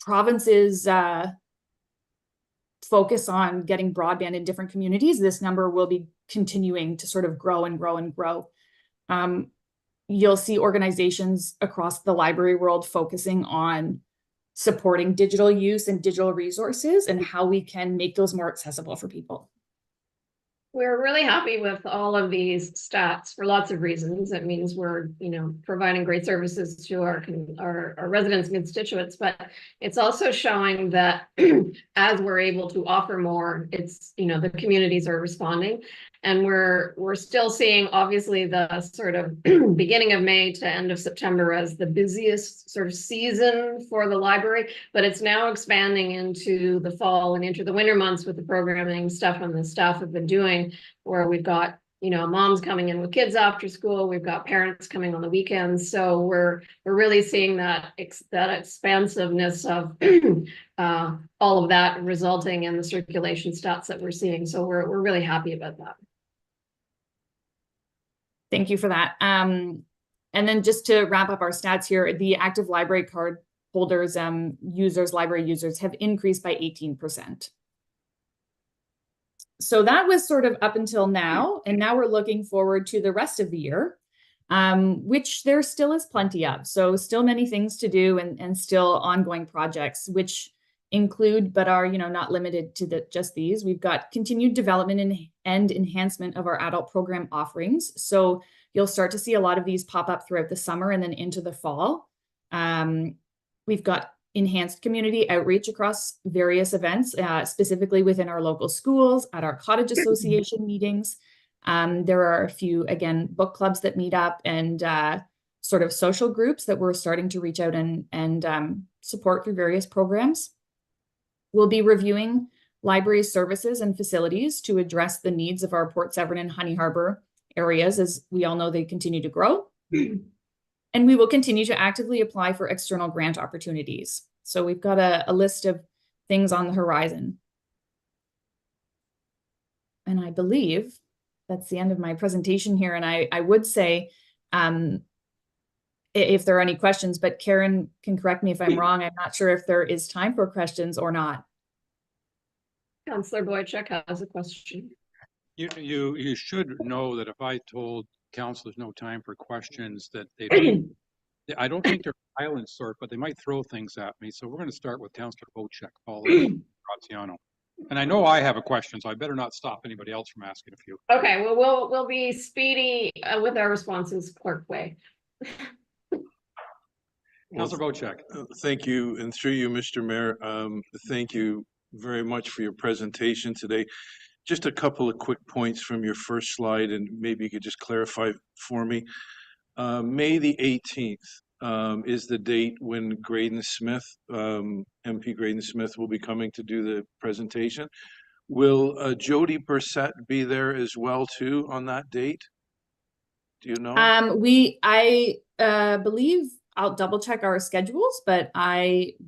province's focus on getting broadband in different communities, this number will be continuing to sort of grow and grow and grow. you'll see organizations across the library world focusing on supporting digital use and digital resources and how we can make those more accessible for people. We're really happy with all of these stats for lots of reasons. It means we're, providing great services to our residents and constituents, but it's also showing that as we're able to offer more, it's, the communities are responding. And we're still seeing, obviously, the sort of beginning of May to end of September as the busiest sort of season for the library, but it's now expanding into the fall and into the winter months with the programming stuff and the staff have been doing, where we've got, moms coming in with kids after school, we've got parents coming on the weekends. So we're really seeing that expansiveness of all of that resulting in the circulation stats that we're seeing. So we're really happy about that. Thank you for that. And then just to wrap up our stats here, the active library card holders, library users have increased by 18%. So that was sort of up until now, and now we're looking forward to the rest of the year, which there still is plenty of. So still many things to do and still ongoing projects, which include, but are, not limited to just these. We've got continued development and enhancement of our adult program offerings. So you'll start to see a lot of these pop up throughout the summer and then into the fall. We've got enhanced community outreach across various events, specifically within our local schools, at our cottage association meetings. There are a few, again, book clubs that meet up and sort of social groups that we're starting to reach out and support through various programs. We'll be reviewing library services and facilities to address the needs of our Port Severn and Honey Harbor areas. As we all know, they continue to grow. And we will continue to actively apply for external grant opportunities. So we've got a list of things on the horizon. And I believe that's the end of my presentation here. And I would say, if there are any questions, but Karen can correct me if I'm wrong. I'm not sure if there is time for questions or not. Councillor Boychuk has a question. You should know that if I told councillors no time for questions, that they don't, I don't think they're violent sort, but they might throw things at me. So we're going to start with Councillor Boychuk, following Graziano. And I know I have a question, so I better not stop anybody else from asking a few. Okay, well, we'll be speedy with our responses, Clerk Way. Councillor Boychuk. Thank you, and through you, Mr. Mayor, thank you very much for your presentation today. Just a couple of quick points from your first slide, and maybe you could just clarify for me. May the 18th is the date when Graydon Smith, MP Graydon Smith, will be coming to do the presentation. Will Jody Bursett be there as well too on that date? Do you know? I believe I'll double check our schedules, but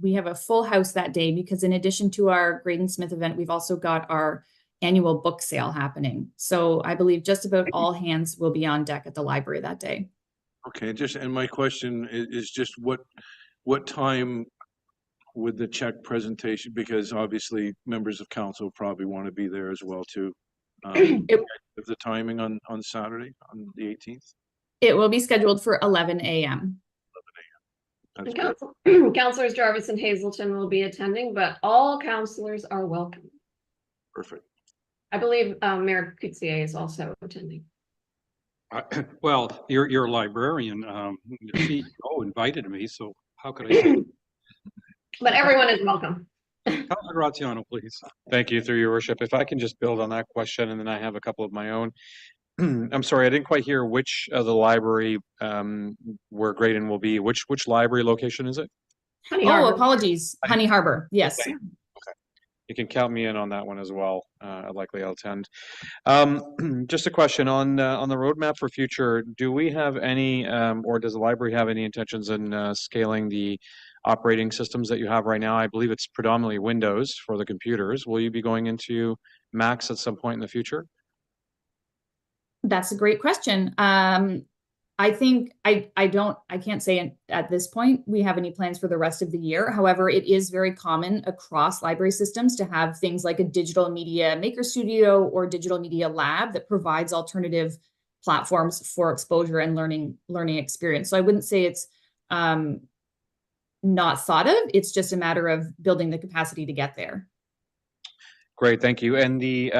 we have a full house that day because in addition to our Graydon Smith event, we've also got our annual book sale happening. So I believe just about all hands will be on deck at the library that day. Okay, and my question is just what time would the check presentation, because obviously members of council probably want to be there as well too. The timing on Saturday, on the 18th? It will be scheduled for 11 a.m. Councillors Jarvis and Hazelton will be attending, but all councillors are welcome. Perfect. I believe Mayor Coutier is also attending. Well, your librarian, the CEO invited me, so how could I say? But everyone is welcome. Councilor Graziano, please. Thank you, through your worship. If I can just build on that question, and then I have a couple of my own. I'm sorry, I didn't quite hear which of the library where Graydon will be. Which library location is it? Honey Harbor. Apologies. Honey Harbor. Yes. Okay. You can count me in on that one as well. Likely I'll attend. Just a question on the roadmap for future. Do we have any, or does the library have any intentions in scaling the operating systems that you have right now? I believe it's predominantly Windows for the computers. Will you be going into Macs at some point in the future? That's a great question. I think I can't say at this point we have any plans for the rest of the year. However, it is very common across library systems to have things like a digital media maker studio or digital media lab that provides alternative platforms for exposure and learning experience. So I wouldn't say it's not thought of. It's just a matter of building the capacity to get there. Great, thank you. And the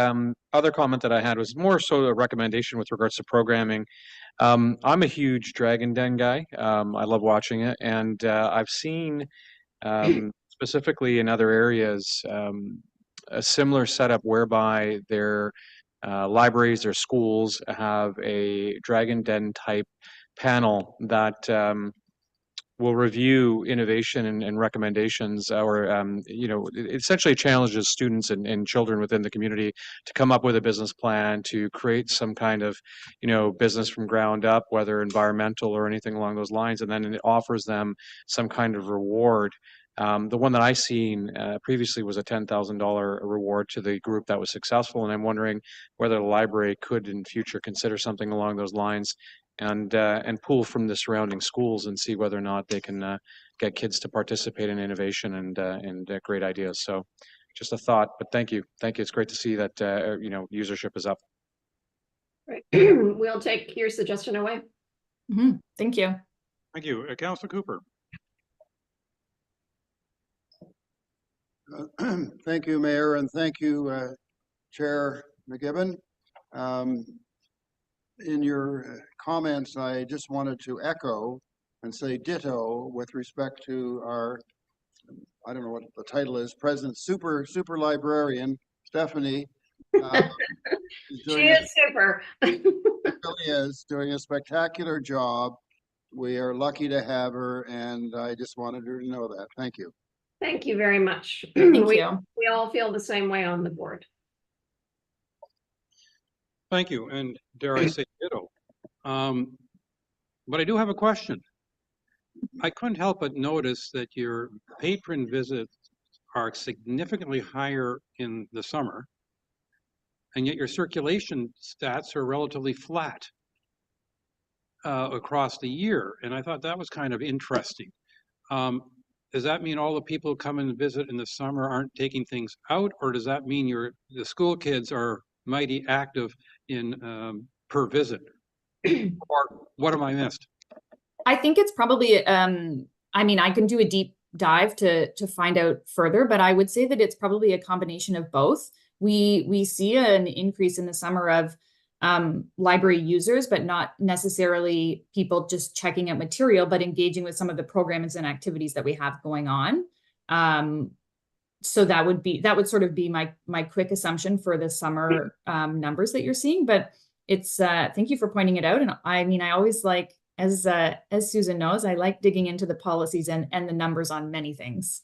other comment that I had was more so a recommendation with regards to programming. I'm a huge Dragon Den guy. I love watching it, and I've seen specifically in other areas a similar setup whereby their libraries, their schools have a Dragon Den type panel that will review innovation and recommendations, or it essentially challenges students and children within the community to come up with a business plan, to create some kind of business from ground up, whether environmental or anything along those lines, and then it offers them some kind of reward. The one that I seen previously was a $10,000 reward to the group that was successful, and I'm wondering whether the library could in future consider something along those lines, and pull from the surrounding schools and see whether or not they can get kids to participate in innovation and great ideas. So, just a thought. But thank you. It's great to see that usership is up. Right. We'll take your suggestion away. Thank you. Thank you, Councillor Cooper. Thank you, Mayor, and thank you, Chair McGibbon. In your comments, I just wanted to echo and say ditto with respect to our, I don't know what the title is, President Super Librarian, Stephanie. She is super. She really is doing a spectacular job. We are lucky to have her, and I just wanted her to know that. Thank you. Thank you very much. Thank you. We all feel the same way on the board. Thank you, and dare I say ditto. But I do have a question. I couldn't help but notice that your patron visits are significantly higher in the summer, and yet your circulation stats are relatively flat across the year. And I thought that was kind of interesting. Does that mean all the people who come and visit in the summer aren't taking things out, or does that mean the school kids are mighty active in per visit? Or what am I missed? I think it's probably, I mean, I can do a deep dive to find out further, but I would say that it's probably a combination of both. We see an increase in the summer of library users, but not necessarily people just checking out material, but engaging with some of the programs and activities that we have going on. So that would sort of be my quick assumption for the summer numbers that you're seeing. But it's thank you for pointing it out. And I mean, I always like, as Susan knows, I like digging into the policies and the numbers on many things.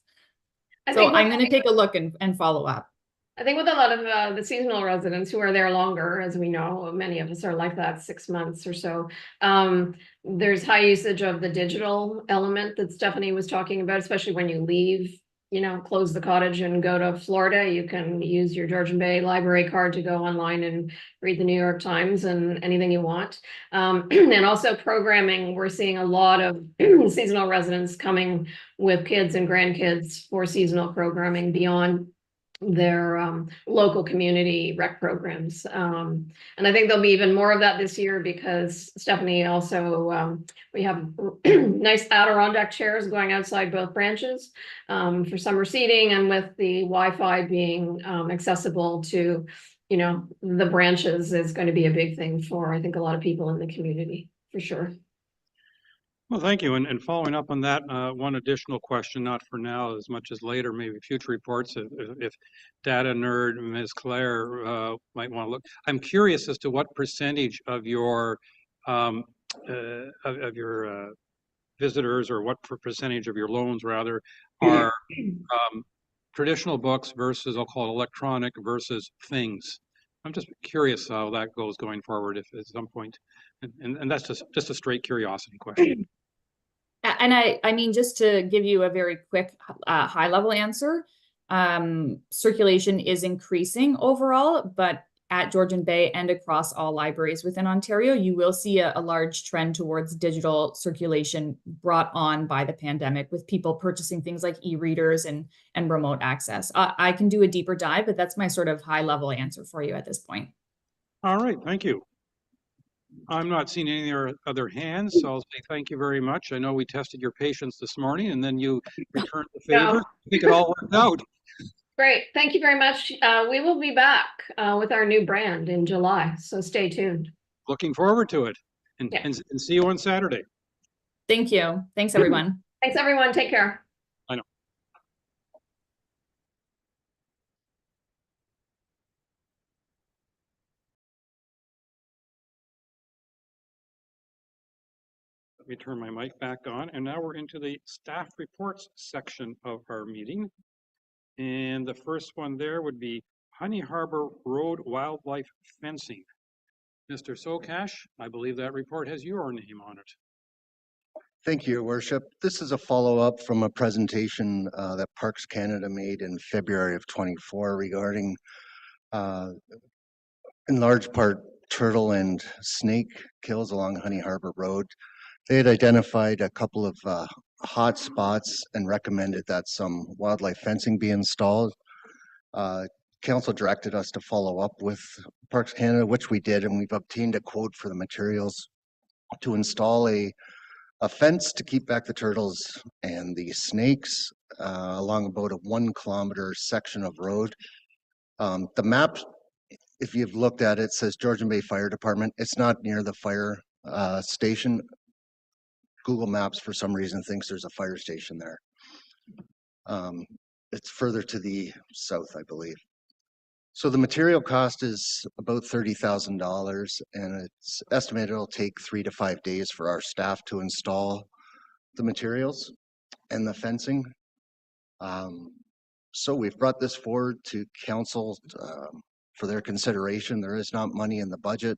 So I'm going to take a look and follow up. I think with a lot of the seasonal residents who are there longer, as we know, many of us are like that 6 months or so. There's high usage of the digital element that Stephanie was talking about, especially when you leave, close the cottage and go to Florida. You can use your Georgian Bay library card to go online and read the New York Times and anything you want. And also programming, we're seeing a lot of seasonal residents coming with kids and grandkids for seasonal programming beyond their local community rec programs. And I think there'll be even more of that this year because Stephanie also, we have nice Adirondack chairs going outside both branches for summer seating, and with the Wi-Fi being accessible to, the branches is going to be a big thing for, I think, a lot of people in the community, for sure. Well, thank you. And following up on that, one additional question, not for now, as much as later, maybe future reports, if data nerd Ms. Clare might want to look. I'm curious as to what percentage of your visitors, or what percentage of your loans rather, are traditional books versus, I'll call it electronic versus things. I'm just curious how that goes going forward, if at some point, and that's just a straight curiosity question. And I mean, just to give you a very quick high level answer, circulation is increasing overall, but at Georgian Bay and across all libraries within Ontario, you will see a large trend towards digital circulation brought on by the pandemic, with people purchasing things like e-readers and remote access. I can do a deeper dive, but that's my sort of high level answer for you at this point. All right, thank you. I'm not seeing any other hands, so I'll say thank you very much. I know we tested your patience this morning and then you returned the favor. No. I think it all worked out. Great. Thank you very much. We will be back with our new brand in July, so stay tuned. Looking forward to it. And, Yeah. and see you on Saturday. Thank you. Thanks, everyone. Thanks, everyone. Take care. I know. Let me turn my mic back on, and now we're into the staff reports section of our meeting. And the first one there would be Honey Harbor Road Wildlife Fencing. Mr. Sokash, I believe that report has your name on it. Thank you, Your Worship. This is a follow-up from a presentation that Parks Canada made in February of 24 regarding, in large part, turtle and snake kills along Honey Harbor Road. They had identified a couple of hot spots and recommended that some wildlife fencing be installed. Council directed us to follow up with Parks Canada, which we did, and we've obtained a quote for the materials to install a fence to keep back the turtles and the snakes along about a 1 kilometer section of road. The map, if you've looked at it, says Georgian Bay Fire Department. It's not near the fire station. Google Maps, for some reason, thinks there's a fire station there. It's further to the south, I believe. So the material cost is about $30,000, and it's estimated it'll take 3 to 5 days for our staff to install the materials and the fencing. So we've brought this forward to council for their consideration. There is not money in the budget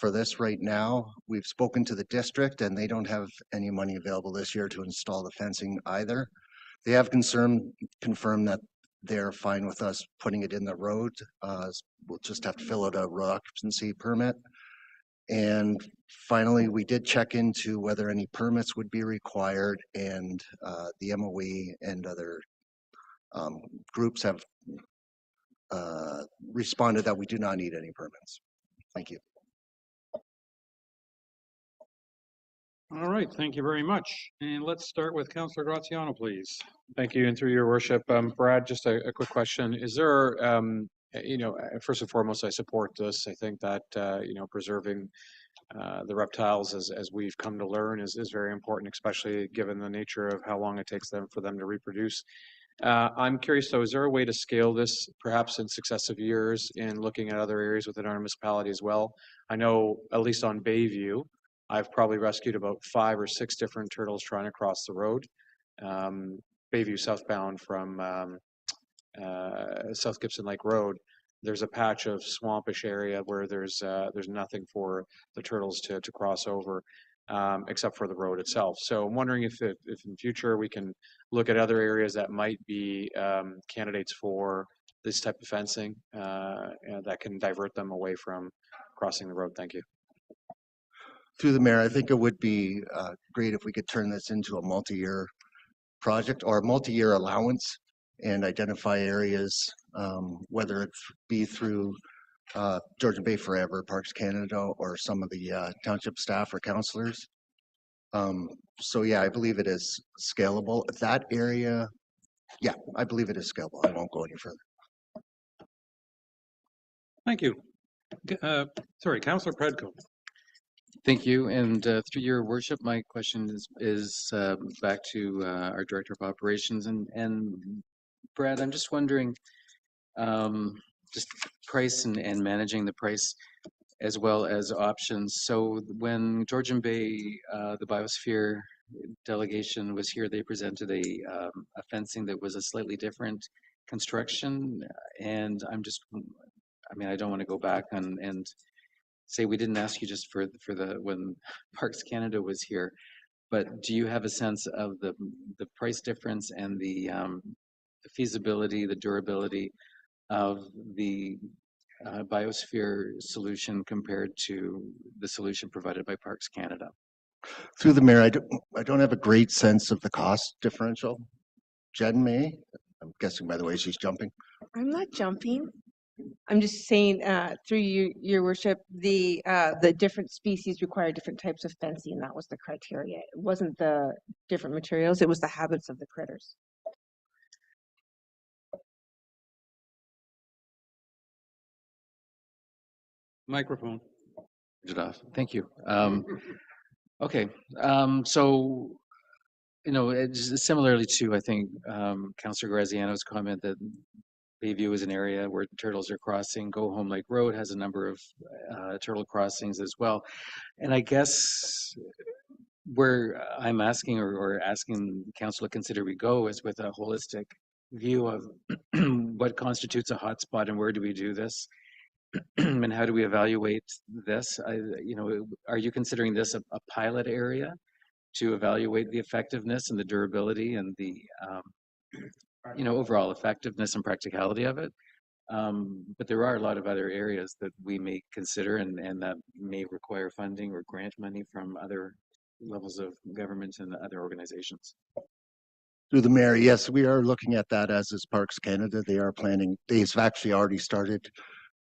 for this right now. We've spoken to the district, and they don't have any money available this year to install the fencing either. They have confirmed that they're fine with us putting it in the road. We'll just have to fill out a road occupancy permit. And finally, we did check into whether any permits would be required, and the MOE and other groups have responded that we do not need any permits. Thank you. All right, thank you very much. And let's start with Councillor Graziano, please. Thank you, and through your worship, Brad, just a quick question. Is there, first and foremost, I support this. I think that, preserving the reptiles, as we've come to learn, is very important, especially given the nature of how long it takes for them to reproduce. I'm curious, though, is there a way to scale this perhaps in successive years in looking at other areas within our municipality as well? I know, at least on Bayview, I've probably rescued about 5 or 6 different turtles trying to cross the road. Bayview southbound from South Gibson Lake Road, there's a patch of swampish area where there's nothing for the turtles to cross over, except for the road itself. So I'm wondering if in future we can look at other areas that might be candidates for this type of fencing that can divert them away from crossing the road. Thank you. Through the mayor, I think it would be great if we could turn this into a multi-year project or a multi-year allowance and identify areas, whether it be through Georgian Bay Forever, Parks Canada, or some of the township staff or councillors. So yeah, I believe it is scalable. That area, yeah, I believe it is scalable. I won't go any further. Thank you. Sorry, Councillor Predko. Thank you. And through your worship, my question is back to our Director of Operations. And Brad, I'm just wondering, just price and managing the price as well as options. So when Georgian Bay, the Biosphere delegation was here, they presented a fencing that was a slightly different construction. And I don't want to go back and say we didn't ask you just for when Parks Canada was here, but do you have a sense of the price difference and the feasibility, the durability of the Biosphere solution compared to the solution provided by Parks Canada? Through the mayor, I don't have a great sense of the cost differential. Jen may. I'm guessing by the way she's jumping. I'm not jumping. I'm just saying, through your worship, the different species require different types of fencing. That was the criteria. It wasn't the different materials, it was the habits of the critters. Microphone. Thank you. Okay, so, you know, it's similarly to, I think, Councillor Graziano's comment that Bayview is an area where turtles are crossing. Go Home Lake Road has a number of turtle crossings as well. And I guess where I'm asking or asking council to consider we go is with a holistic view of what constitutes a hotspot and where do we do this? And how do we evaluate this? You know, are you considering this a pilot area to evaluate the effectiveness and the durability and the, you know, overall effectiveness and practicality of it? But there are a lot of other areas that we may consider and that may require funding or grant money from other levels of government and other organizations. Through the mayor, yes, we are looking at that, as is Parks Canada. They are planning, they've actually already started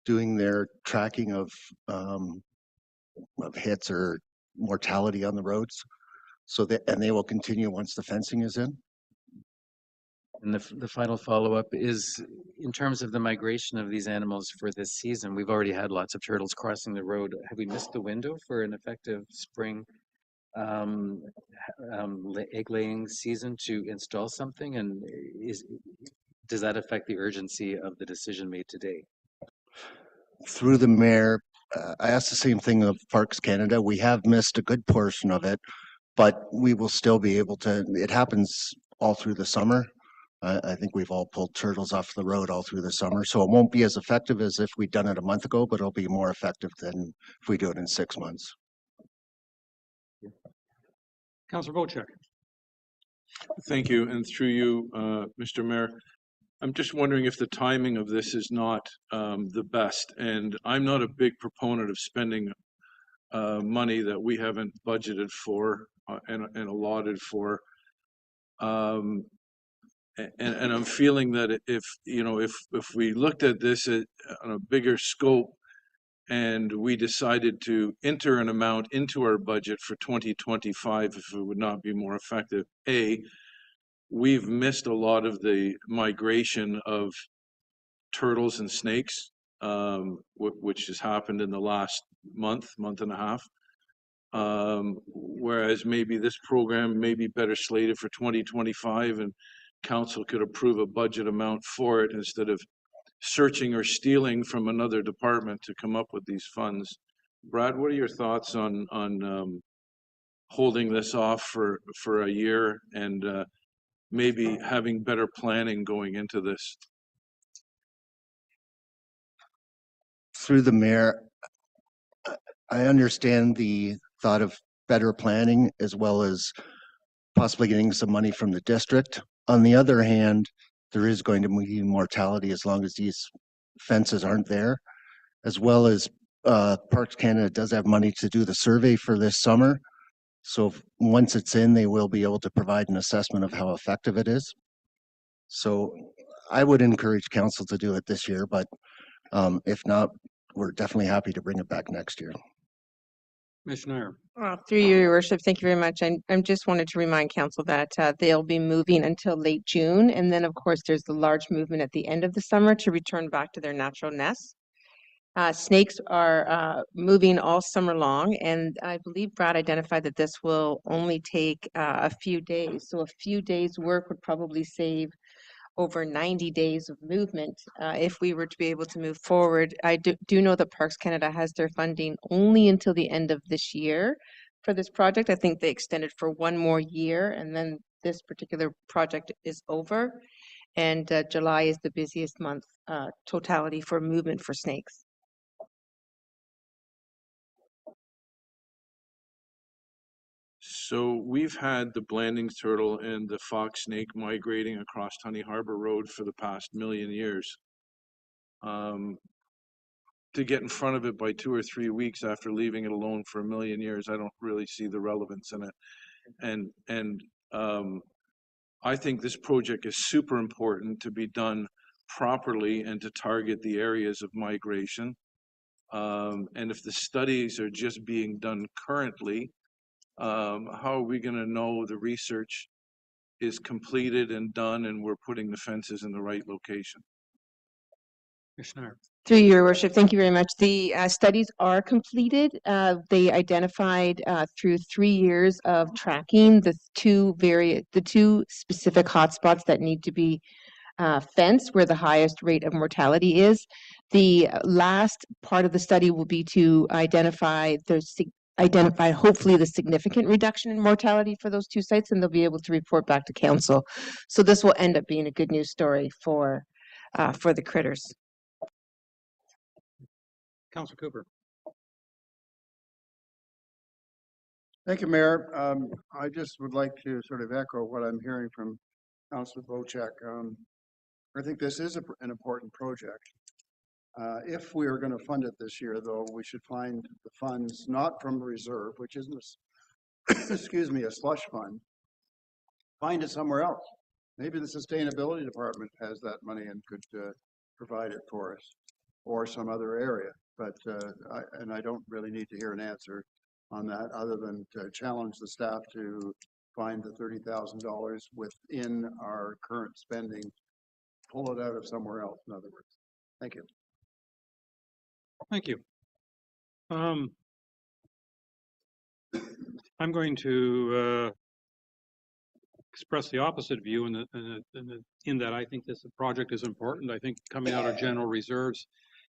doing their tracking of hits or mortality on the roads. So that, and they will continue once the fencing is in. And the final follow-up is in terms of the migration of these animals for this season. We've already had lots of turtles crossing the road. Have we missed the window for an effective spring egg laying season to install something? And does that affect the urgency of the decision made today? Through the mayor, I asked the same thing of Parks Canada. We have missed a good portion of it, but we will still be able to. It happens all through the summer. I think we've all pulled turtles off the road all through the summer, so it won't be as effective as if we'd done it a month ago, but it'll be more effective than if we do it in 6 months. Councillor Wojcik. Thank you, and through you, Mr. Mayor, I'm just wondering if the timing of this is not the best, and I'm not a big proponent of spending money that we haven't budgeted for and allotted for. And I'm feeling that if you know if we looked at this on a bigger scope and we decided to enter an amount into our budget for 2025, if it would not be more effective, we've missed a lot of the migration of turtles and snakes, which has happened in the last month and a half. Whereas maybe this program may be better slated for 2025 and council could approve a budget amount for it instead of searching or stealing from another department to come up with these funds. Brad, what are your thoughts on holding this off for a year and maybe having better planning going into this? Through the mayor, I understand the thought of better planning as well as possibly getting some money from the district. On the other hand, there is going to be mortality as long as these fences aren't there, as well as Parks Canada does have money to do the survey for this summer. So once it's in, they will be able to provide an assessment of how effective it is. So I would encourage council to do it this year, but if not, we're definitely happy to bring it back next year. Commissioner. Through you, Your Worship, thank you very much. I just wanted to remind council that they'll be moving until late June. And then, of course, there's the large movement at the end of the summer to return back to their natural nests. Snakes are moving all summer long. And I believe Brad identified that this will only take a few days. So a few days work would probably save over 90 days of movement if we were to be able to move forward. I do know that Parks Canada has their funding only until the end of this year for this project. I think they extended for 1 more year and then this particular project is over. And July is the busiest month totality for movement for snakes. So we've had the Blandings turtle and the fox snake migrating across Honey Harbor Road for the past million years. To get in front of it by 2 or 3 weeks after leaving it alone for a million years, I don't really see the relevance in it. And I think this project is super important to be done properly and to target the areas of migration. And if the studies are just being done currently, how are we going to know the research is completed and done and we're putting the fences in the right location? Commissioner. Through your worship, thank you very much. The studies are completed. They identified through 3 years of tracking the two specific hotspots that need to be fenced, where the highest rate of mortality is. The last part of the study will be to identify hopefully the significant reduction in mortality for those 2 sites, and they'll be able to report back to council. So this will end up being a good news story for the critters. Councillor Cooper. Thank you, Mayor. I just would like to sort of echo what I'm hearing from Councillor Bocek. I think this is an important project. If we are going to fund it this year, though, we should find the funds not from the reserve, which isn't, excuse me, a slush fund. Find it somewhere else. Maybe the Sustainability Department has that money and could provide it for us, or some other area. But I don't really need to hear an answer on that, other than to challenge the staff to find the $30,000 within our current spending, pull it out of somewhere else, in other words. Thank you. Thank you. I'm going to express the opposite view in that I think this project is important. I think coming out of general reserves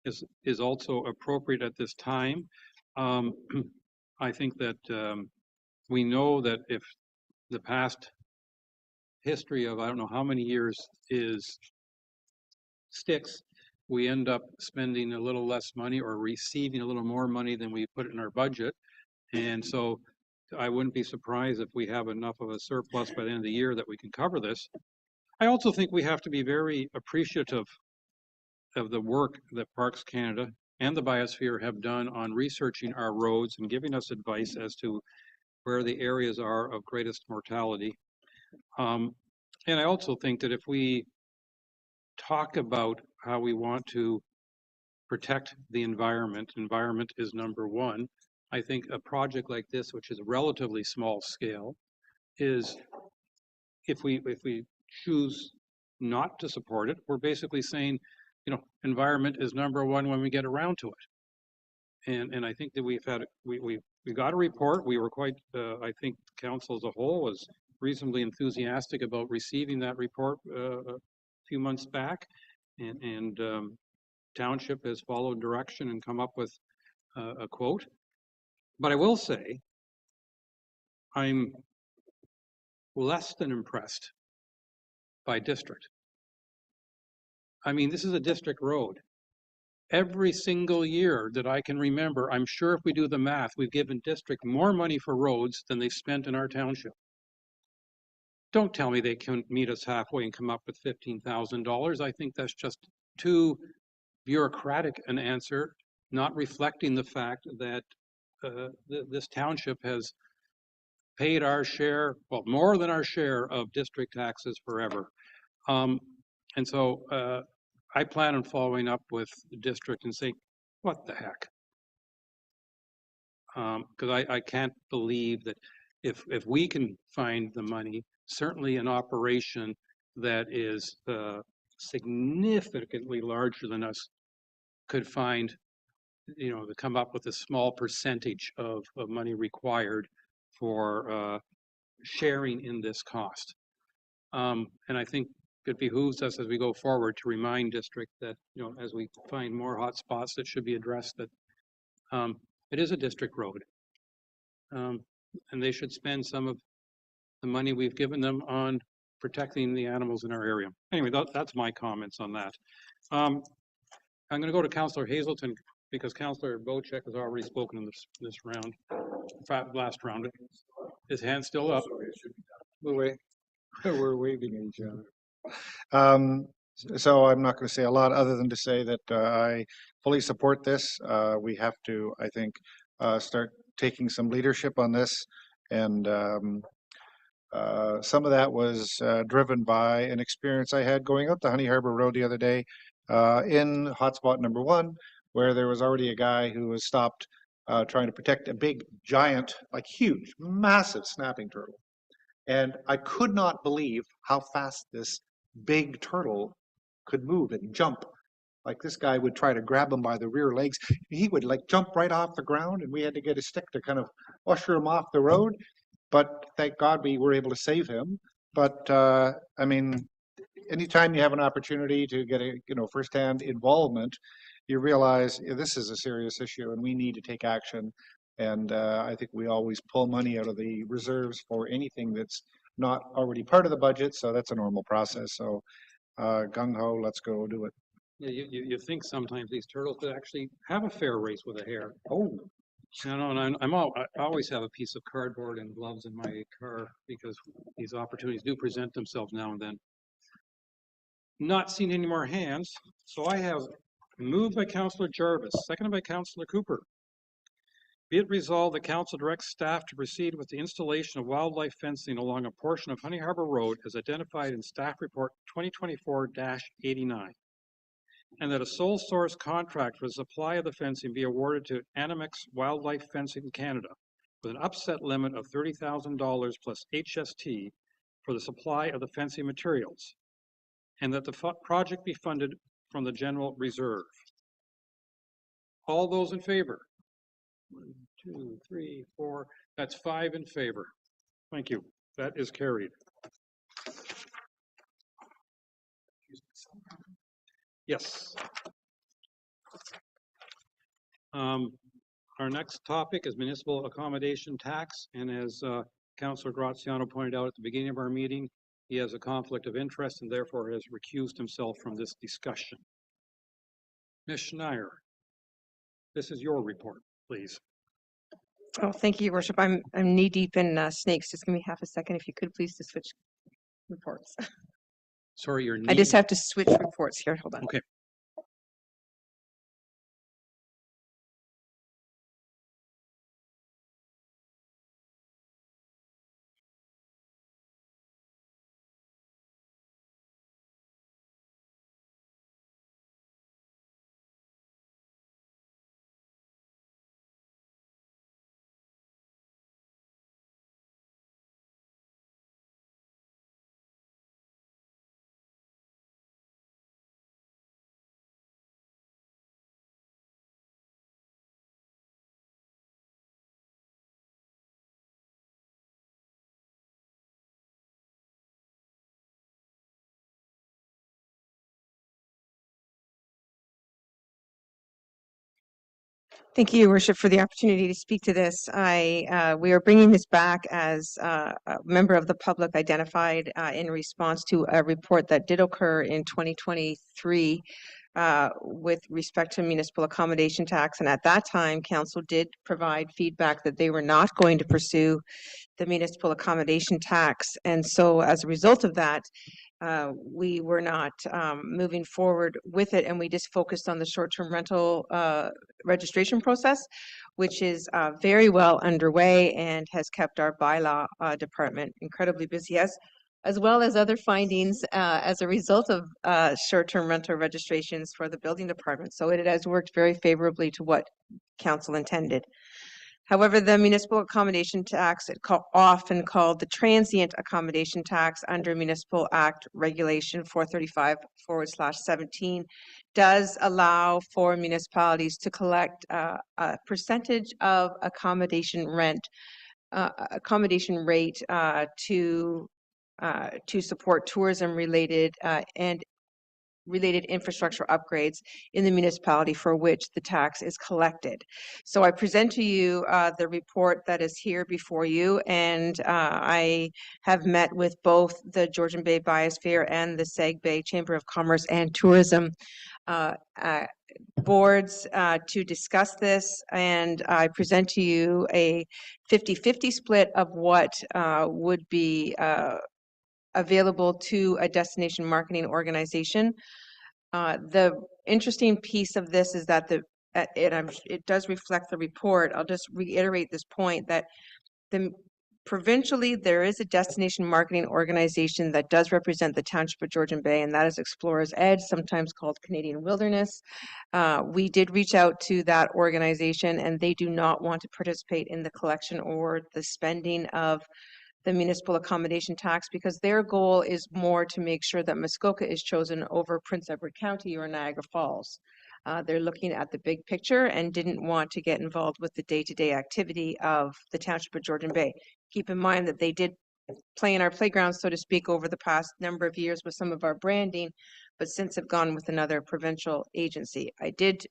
is also appropriate at this time. I think that we know that if the past history of I don't know how many years sticks, we end up spending a little less money or receiving a little more money than we put in our budget. And so I wouldn't be surprised if we have enough of a surplus by the end of the year that we can cover this. I also think we have to be very appreciative of the work that Parks Canada and the Biosphere have done on researching our roads and giving us advice as to where the areas are of greatest mortality. And I also think that if we talk about how we want to protect the environment is number one. I think a project like this, which is relatively small scale, is if we choose not to support it, we're basically saying, you know, environment is number one when we get around to it. And I think that we got a report. We were quite, I think council as a whole was reasonably enthusiastic about receiving that report a few months back, and township has followed direction and come up with a quote. But I will say, I'm less than impressed by district. I mean, this is a district road. Every single year that I can remember, I'm sure if we do the math, we've given district more money for roads than they've spent in our township. Don't tell me they can meet us halfway and come up with $15,000. I think that's just too bureaucratic an answer, not reflecting the fact that this township has paid our share, well, more than our share of district taxes forever. And so I plan on following up with the district and saying, what the heck? Because I can't believe that if we can find the money, certainly an operation that is significantly larger than us could find, you know, to come up with a small percentage of money required for sharing in this cost. And I think it behooves us as we go forward to remind district that, you know, as we find more hot spots that should be addressed, that it is a district road. And they should spend some of the money we've given them on protecting the animals in our area. Anyway, that's my comments on that. I'm going to go to Councillor Hazelton because Councillor Bocek has already spoken in this round, last round. His hand's still up. We're waving at each other. So I'm not going to say a lot other than to say that I fully support this. We have to, I think, start taking some leadership on this, and Some of that was driven by an experience I had going up the Honey Harbor Road the other day in hotspot number 1, where there was already a guy who was stopped trying to protect a big, giant, like huge, massive snapping turtle. And I could not believe how fast this big turtle could move and jump. Like this guy would try to grab him by the rear legs. He would like jump right off the ground, and we had to get a stick to kind of usher him off the road. But thank God we were able to save him. But I mean, anytime you have an opportunity to get a firsthand involvement, you realize this is a serious issue and we need to take action. And I think we always pull money out of the reserves for anything that's not already part of the budget. So that's a normal process. So gung ho, let's go do it. Yeah, you think sometimes these turtles could actually have a fair race with a hare. Oh. You know, and I always have a piece of cardboard and gloves in my car because these opportunities do present themselves now and then. Not seen any more hands, so I have moved by Councillor Jarvis, seconded by Councillor Cooper. Be it resolved, the council directs staff to proceed with the installation of wildlife fencing along a portion of Honey Harbor Road as identified in Staff Report 2024-89. And that a sole source contract for the supply of the fencing be awarded to Animix Wildlife Fencing Canada with an upset limit of $30,000 plus HST for the supply of the fencing materials, and that the project be funded from the general reserve. All those in favor? 1, 2, 3, 4. That's 5 in favor. Thank you. That is carried. Yes. Our next topic is municipal accommodation tax, and as Councillor Graziano pointed out at the beginning of our meeting, he has a conflict of interest and therefore has recused himself from this discussion. Ms. Schneier, this is your report, please. Oh, thank you, Your Worship. I'm knee deep in snakes. Just give me half a second, if you could please, to switch reports. Sorry, your I just have to switch reports here. Hold on. Okay. Thank you, Your Worship, for the opportunity to speak to this. We are bringing this back as a member of the public identified in response to a report that did occur in 2023 with respect to municipal accommodation tax. And at that time, council did provide feedback that they were not going to pursue the municipal accommodation tax. And so as a result of that, we were not moving forward with it, and we just focused on the short-term rental registration process, which is very well underway and has kept our bylaw department incredibly busy, as well as other findings as a result of short-term rental registrations for the building department. So it has worked very favorably to what council intended. However, the municipal accommodation tax, often called the transient accommodation tax under Municipal Act Regulation 435/17, does allow for municipalities to collect a percentage of accommodation rate to support tourism related and related infrastructure upgrades in the municipality for which the tax is collected. So I present to you the report that is here before you, and I have met with both the Georgian Bay Biosphere and the Seg Bay Chamber of Commerce and Tourism boards to discuss this, and I present to you a 50-50 split of what would be available to a destination marketing organization. The interesting piece of this is that it does reflect the report. I'll just reiterate this point that the Provincially, there is a destination marketing organization that does represent the Township of Georgian Bay, and that is Explorers Edge, sometimes called Canadian Wilderness. We did reach out to that organization, and they do not want to participate in the collection or the spending of the municipal accommodation tax, because their goal is more to make sure that Muskoka is chosen over Prince Edward County or Niagara Falls. They're looking at the big picture and didn't want to get involved with the day-to-day activity of the Township of Georgian Bay. Keep in mind that they did play in our playground, so to speak, over the past number of years with some of our branding, but since have gone with another provincial agency. I did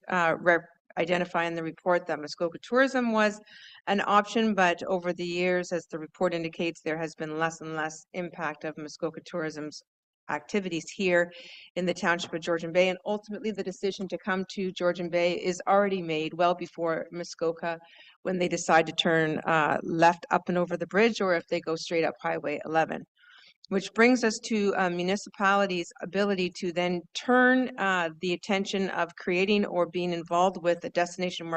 identify in the report that Muskoka Tourism was an option, but over the years, as the report indicates, there has been less and less impact of Muskoka Tourism's activities here in the Township of Georgian Bay, and ultimately the decision to come to Georgian Bay is already made well before Muskoka, when they decide to turn left up and over the bridge, or if they go straight up Highway 11. Which brings us to municipalities' ability to then turn the attention of creating or being involved with a destination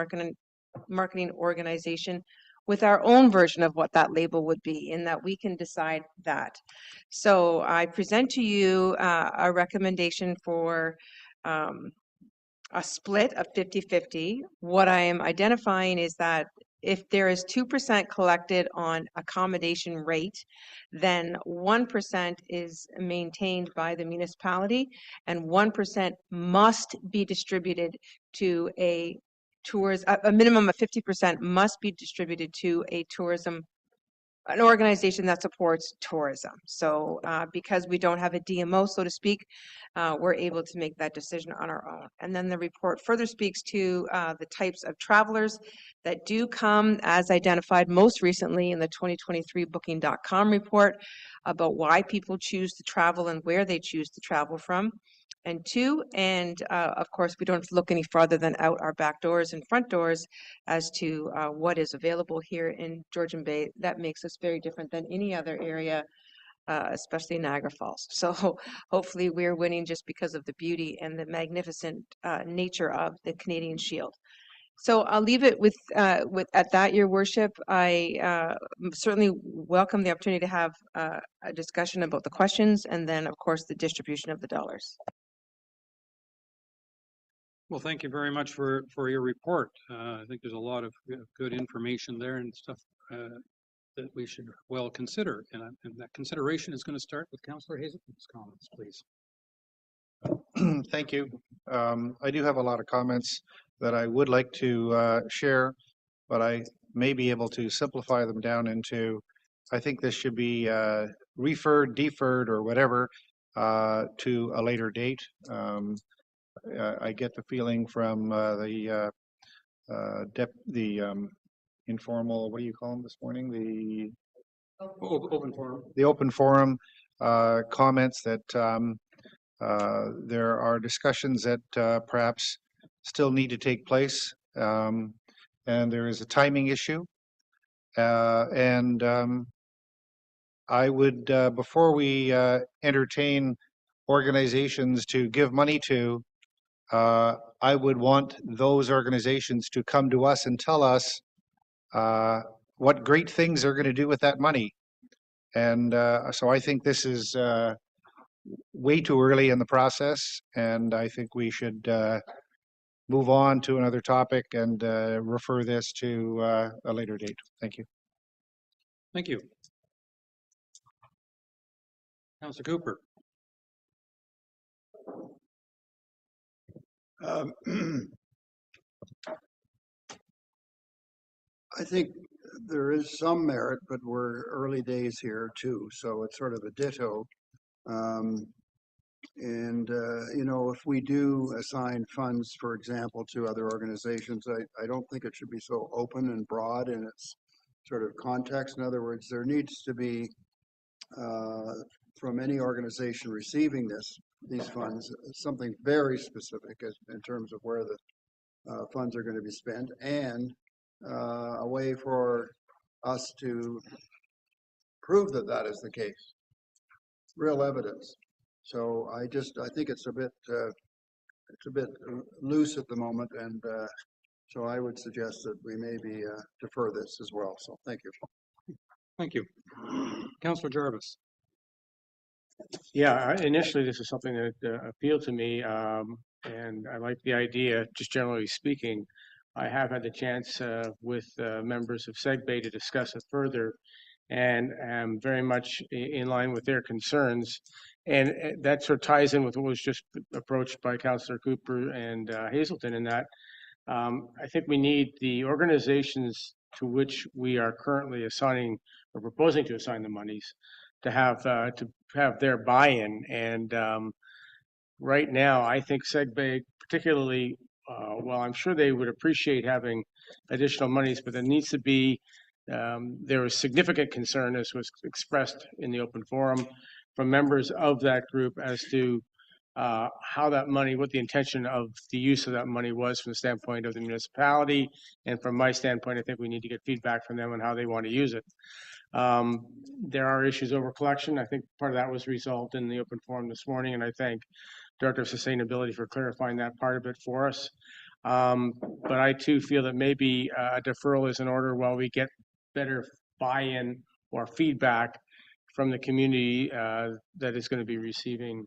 marketing organization with our own version of what that label would be, in that we can decide that. So I present to you a recommendation for a split of 50-50. What I am identifying is that if there is 2% collected on accommodation rate, then 1% is maintained by the municipality, and 1% must be distributed to a minimum of 50% must be distributed to an organization that supports tourism. So because we don't have a DMO, so to speak, we're able to make that decision on our own. And then the report further speaks to the types of travelers that do come, as identified most recently in the 2023 Booking.com report, about why people choose to travel and where they choose to travel from. And two, and of course, we don't have to look any farther than out our back doors and front doors as to what is available here in Georgian Bay that makes us very different than any other area, especially Niagara Falls. So hopefully we're winning just because of the beauty and the magnificent nature of the Canadian Shield. So I'll leave it with at that, Your Worship. I certainly welcome the opportunity to have a discussion about the questions, and then of course the distribution of the dollars. Well, thank you very much for your report. I think there's a lot of good information there and stuff that we should well consider. And that consideration is going to start with Councillor Hazelton's comments, please. Thank you. I do have a lot of comments that I would like to share, but I may be able to simplify them down into, I think this should be referred, deferred, or whatever to a later date. I get the feeling from the informal, what do you call them this morning? The open forum. The open forum comments that there are discussions that perhaps still need to take place, and there is a timing issue. I would, before we entertain organizations to give money to, I would want those organizations to come to us and tell us what great things they're going to do with that money. And so I think this is way too early in the process, and I think we should move on to another topic and refer this to a later date. Thank you. Thank you. Councillor Cooper. I think there is some merit, but we're early days here too, so it's sort of a ditto. You know, if we do assign funds, for example, to other organizations, I don't think it should be so open and broad in its sort of context. In other words, there needs to be, from any organization receiving these funds, something very specific in terms of where the funds are going to be spent, and a way for us to prove that that is the case. Real evidence. So I think it's a bit loose at the moment, and so I would suggest that we maybe defer this as well. So thank you. Thank you. Councillor Jarvis. Yeah, initially this is something that appealed to me, and I like the idea, just generally speaking. I have had the chance with members of SegBay to discuss it further, and am very much in line with their concerns. And that sort of ties in with what was just approached by Councillor Cooper and Hazelton, in that I think we need the organizations to which we are currently assigning or proposing to assign the monies to have their buy-in. And right now, I think SegBay particularly, well, I'm sure they would appreciate having additional monies, but there needs to be, there is significant concern, as was expressed in the open forum, from members of that group as to how that money, what the intention of the use of that money was from the standpoint of the municipality. And from my standpoint, I think we need to get feedback from them on how they want to use it. There are issues over collection. I think part of that was resolved in the open forum this morning, and I thank Director of Sustainability for clarifying that part of it for us. But I too feel that maybe a deferral is in order while we get better buy-in or feedback from the community that is going to be receiving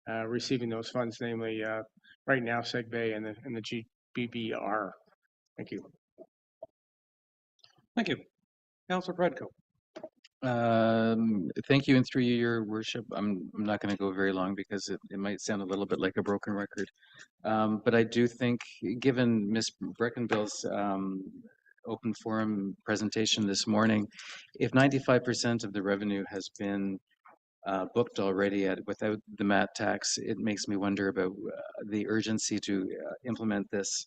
those funds, namely right now SegBay and the GBBR. Thank you. Thank you. Councillor Predko. Thank you, and through you, Your Worship. I'm not going to go very long because it might sound a little bit like a broken record. But I do think, given Ms. Breckenbill's open forum presentation this morning, if 95% of the revenue has been booked already without the MAT tax, it makes me wonder about the urgency to implement this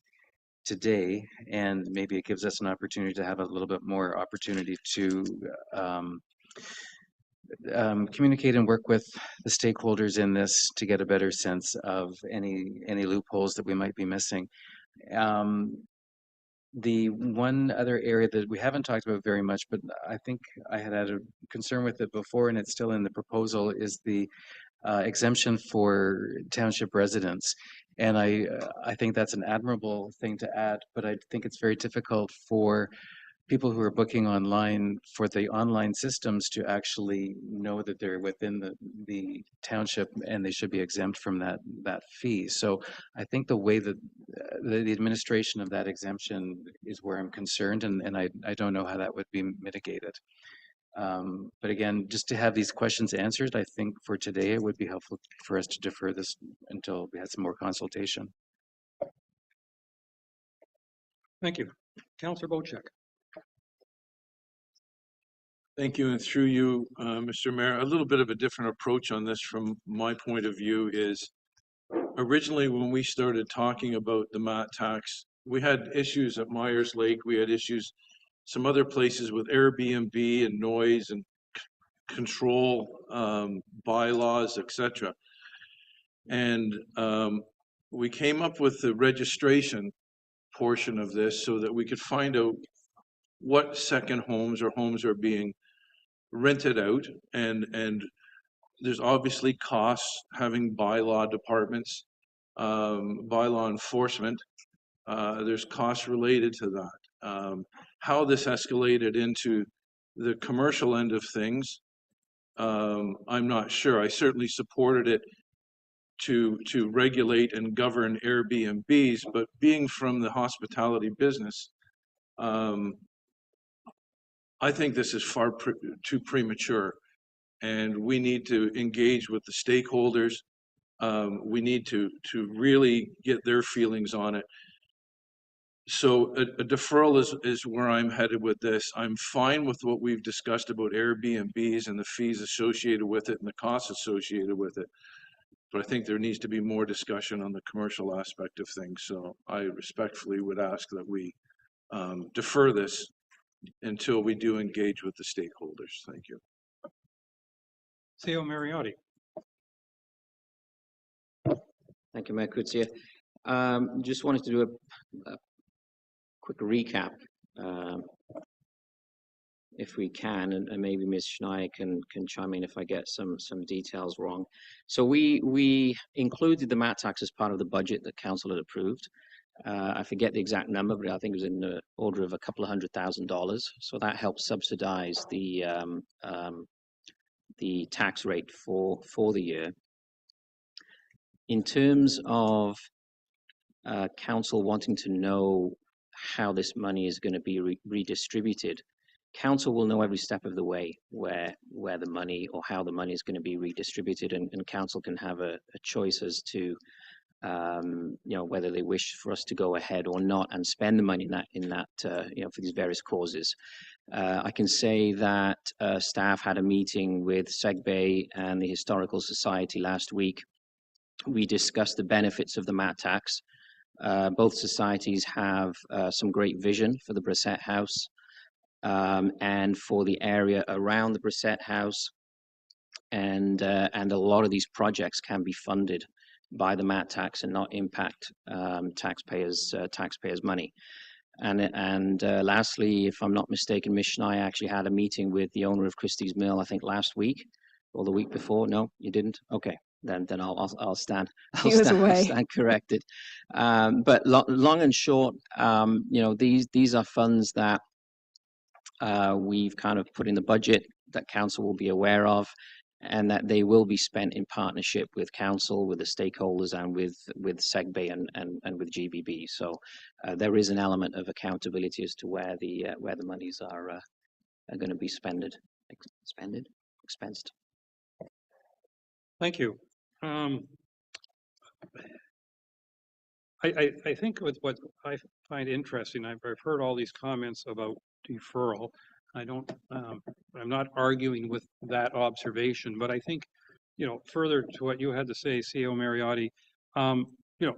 today, and maybe it gives us an opportunity to have a little bit more opportunity to communicate and work with the stakeholders in this to get a better sense of any loopholes that we might be missing. The one other area that we haven't talked about very much, but I think I had a concern with it before, and it's still in the proposal, is the exemption for township residents. And I think that's an admirable thing to add, but I think it's very difficult for people who are booking online for the online systems to actually know that they're within the township and they should be exempt from that fee. So I think the way that the administration of that exemption is where I'm concerned, and I don't know how that would be mitigated. But again, just to have these questions answered, I think for today it would be helpful for us to defer this until we had some more consultation. Thank you. Councillor Bocek. Thank you, and through you, Mr. Mayor, a little bit of a different approach on this from my point of view is, originally when we started talking about the MAT tax, we had issues at Myers Lake, we had issues some other places with Airbnb and noise and control bylaws, etc. And we came up with the registration portion of this so that we could find out what second homes or homes are being rented out, and there's obviously costs having bylaw departments, bylaw enforcement. There's costs related to that. How this escalated into the commercial end of things, I'm not sure. I certainly supported it to regulate and govern Airbnbs, but being from the hospitality business, I think this is far too premature, and we need to engage with the stakeholders. We need to really get their feelings on it. So a deferral is where I'm headed with this. I'm fine with what we've discussed about Airbnbs and the fees associated with it and the costs associated with it. But I think there needs to be more discussion on the commercial aspect of things. So I respectfully would ask that we defer this until we do engage with the stakeholders. Thank you. CEO Mariotti. Thank you, Mayor Kutsia. Just wanted to do a quick recap, if we can, and maybe Ms. Schneier can chime in if I get some details wrong. So we included the MAT tax as part of the budget that council had approved. I forget the exact number, but I think it was in the order of a couple of $100,000. So that helps subsidize the tax rate for the year. In terms of council wanting to know how this money is going to be redistributed, council will know every step of the way where the money or how the money is going to be redistributed, and council can have a choice as to whether they wish for us to go ahead or not and spend the money in that for these various causes. I can say that staff had a meeting with Segbay and the Historical Society last week. We discussed the benefits of the mat tax. Both societies have some great vision for the Brissett House and for the area around the Brissett House, and a lot of these projects can be funded by the mat tax and not impact taxpayers' money. And lastly, if I'm not mistaken, Ms. Schneier actually had a meeting with the owner of Christie's Mill, I think last week or the week before. No, you didn't? Okay. Then I'll stand. I'll stand corrected. But long and short, these are funds that we've kind of put in the budget that council will be aware of, and that they will be spent in partnership with council, with the stakeholders, and with Segbay and with GBB. So there is an element of accountability as to where the monies are going to be expensed. Thank you. I think with what I find interesting, I've heard all these comments about deferral. I'm not arguing with that observation, but I think, further to what you had to say, CEO Mariotti,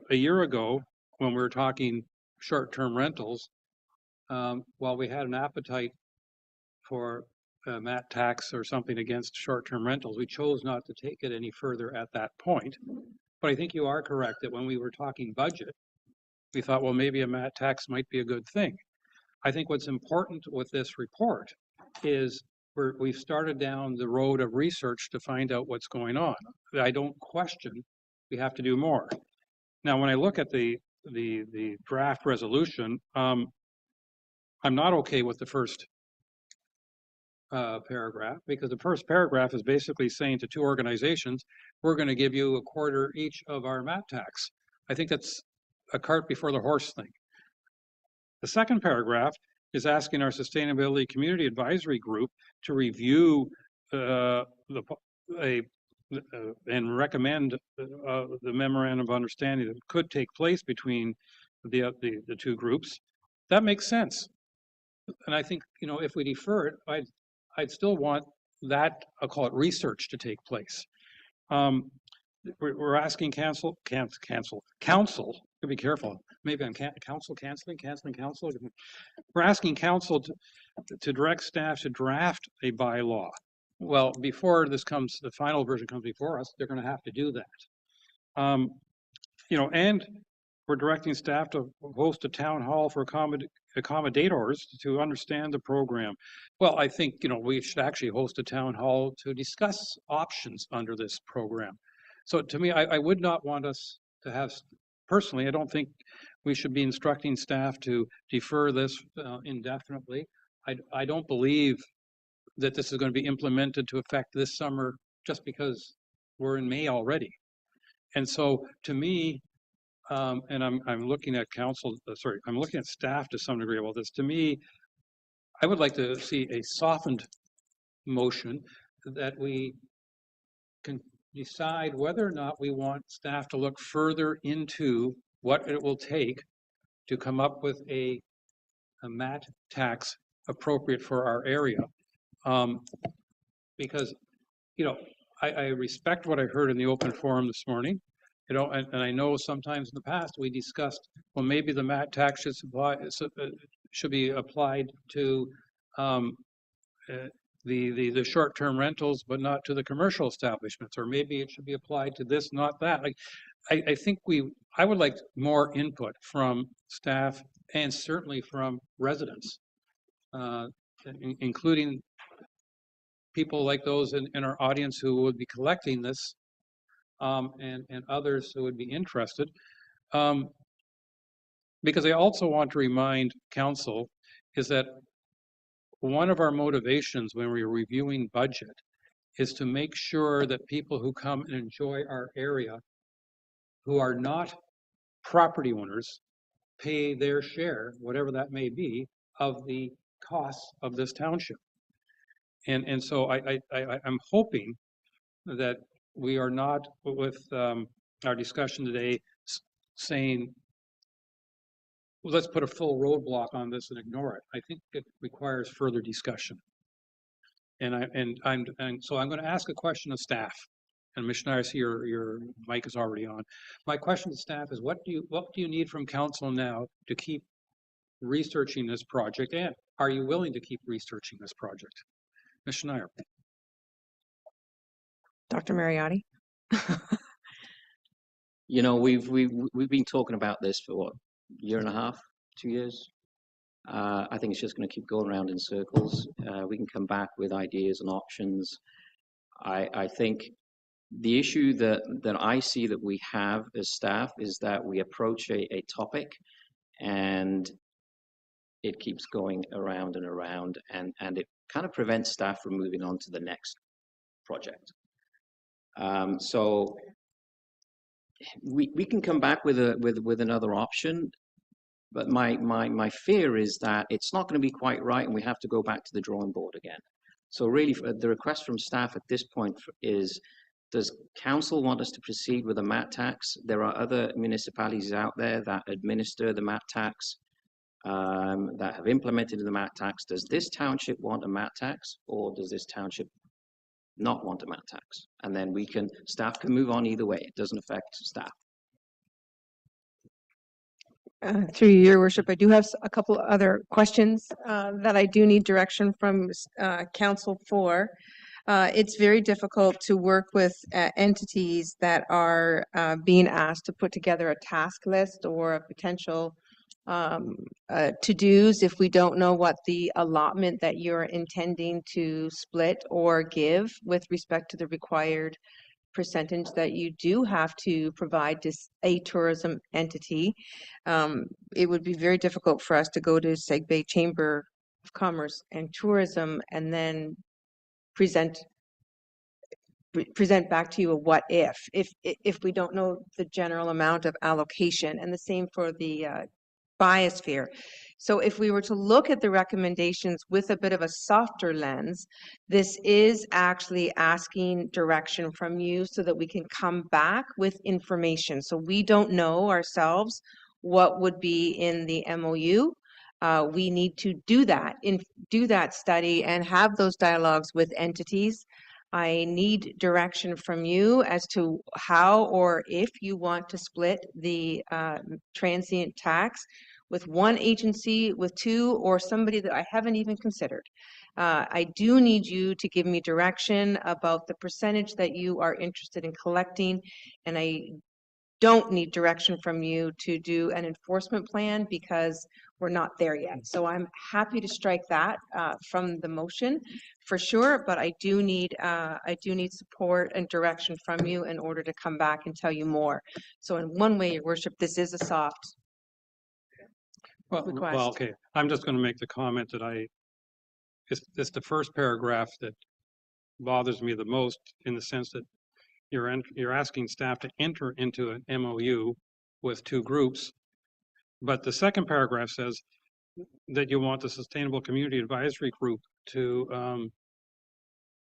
a year ago when we were talking short-term rentals, while we had an appetite for mat tax or something against short-term rentals, we chose not to take it any further at that point. But I think you are correct that when we were talking budget, we thought, well, maybe a mat tax might be a good thing. I think what's important with this report is we've started down the road of research to find out what's going on. I don't question we have to do more. Now, when I look at the draft resolution, I'm not okay with the first paragraph, because the first paragraph is basically saying to two organizations, we're going to give you a quarter each of our mat tax. I think that's a cart before the horse thing. The second paragraph is asking our Sustainability Community Advisory Group to review and recommend the memorandum of understanding that could take place between the two groups. That makes sense. And I think, if we defer it, I'd still want that, I'll call it research, to take place. We're asking council, be careful. Maybe I'm canceling council. We're asking council to direct staff to draft a bylaw. Well, before the final version comes before us, they're going to have to do that. And we're directing staff to host a town hall for accommodators to understand the program. Well, I think, we should actually host a town hall to discuss options under this program. So to me, I would not want us to have, personally, I don't think we should be instructing staff to defer this indefinitely. I don't believe that this is going to be implemented to effect this summer just because we're in May already. And so to me, and I'm looking at I'm looking at staff to some degree about this. To me, I would like to see a softened motion that we can decide whether or not we want staff to look further into what it will take to come up with a mat tax appropriate for our area. Because, I respect what I heard in the open forum this morning. And I know sometimes in the past we discussed, well, maybe the mat tax should be applied to the short-term rentals, but not to the commercial establishments, or maybe it should be applied to this, not that. Like, I think I would like more input from staff and certainly from residents, including people like those in our audience who would be collecting this, and others who would be interested. Because I also want to remind council is that one of our motivations when we're reviewing budget is to make sure that people who come and enjoy our area who are not property owners pay their share, whatever that may be, of the costs of this township. And so I'm hoping that we are not with our discussion today saying, well, let's put a full roadblock on this and ignore it. I think it requires further discussion. And so I'm going to ask a question of staff. And Commissioner, I see your mic is already on. My question to staff is, what do you need from council now to keep researching this project, and are you willing to keep researching this project? Ms. Schneier. Dr. Mariotti. You know, we've been talking about this for what, year and a half, 2 years. I think it's just going to keep going around in circles. We can come back with ideas and options. I think the issue that I see that we have as staff is that we approach a topic and it keeps going around and around, and it kind of prevents staff from moving on to the next project. So we can come back with another option, but my fear is that it's not going to be quite right, and we have to go back to the drawing board again. So really, the request from staff at this point is, does council want us to proceed with a MAT tax? There are other municipalities out there that administer the MAT tax, that have implemented the MAT tax. Does this township want a MAT tax, or does this township not want a MAT tax? And then staff can move on either way. It doesn't affect staff. Through you, Your Worship, I do have a couple other questions that I do need direction from council for. It's very difficult to work with entities that are being asked to put together a task list or a potential to-dos if we don't know what the allotment that you're intending to split or give with respect to the required percentage that you do have to provide to a tourism entity. It would be very difficult for us to go to Seg Bay Chamber of Commerce and Tourism and then present back to you a what if we don't know the general amount of allocation, and the same for the biosphere. So if we were to look at the recommendations with a bit of a softer lens, this is actually asking direction from you so that we can come back with information. So we don't know ourselves what would be in the MOU. We need to do that study and have those dialogues with entities. I need direction from you as to how or if you want to split the transient tax with one agency, with two, or somebody that I haven't even considered. I do need you to give me direction about the percentage that you are interested in collecting, and I don't need direction from you to do an enforcement plan because we're not there yet. So I'm happy to strike that from the motion for sure, but I do need support and direction from you in order to come back and tell you more. So in one way, Your Worship, this is a soft request. Well, okay. I'm just going to make the comment that it's the first paragraph that bothers me the most, in the sense that you're asking staff to enter into an MOU with two groups, but the second paragraph says that you want the Sustainable Community Advisory Group to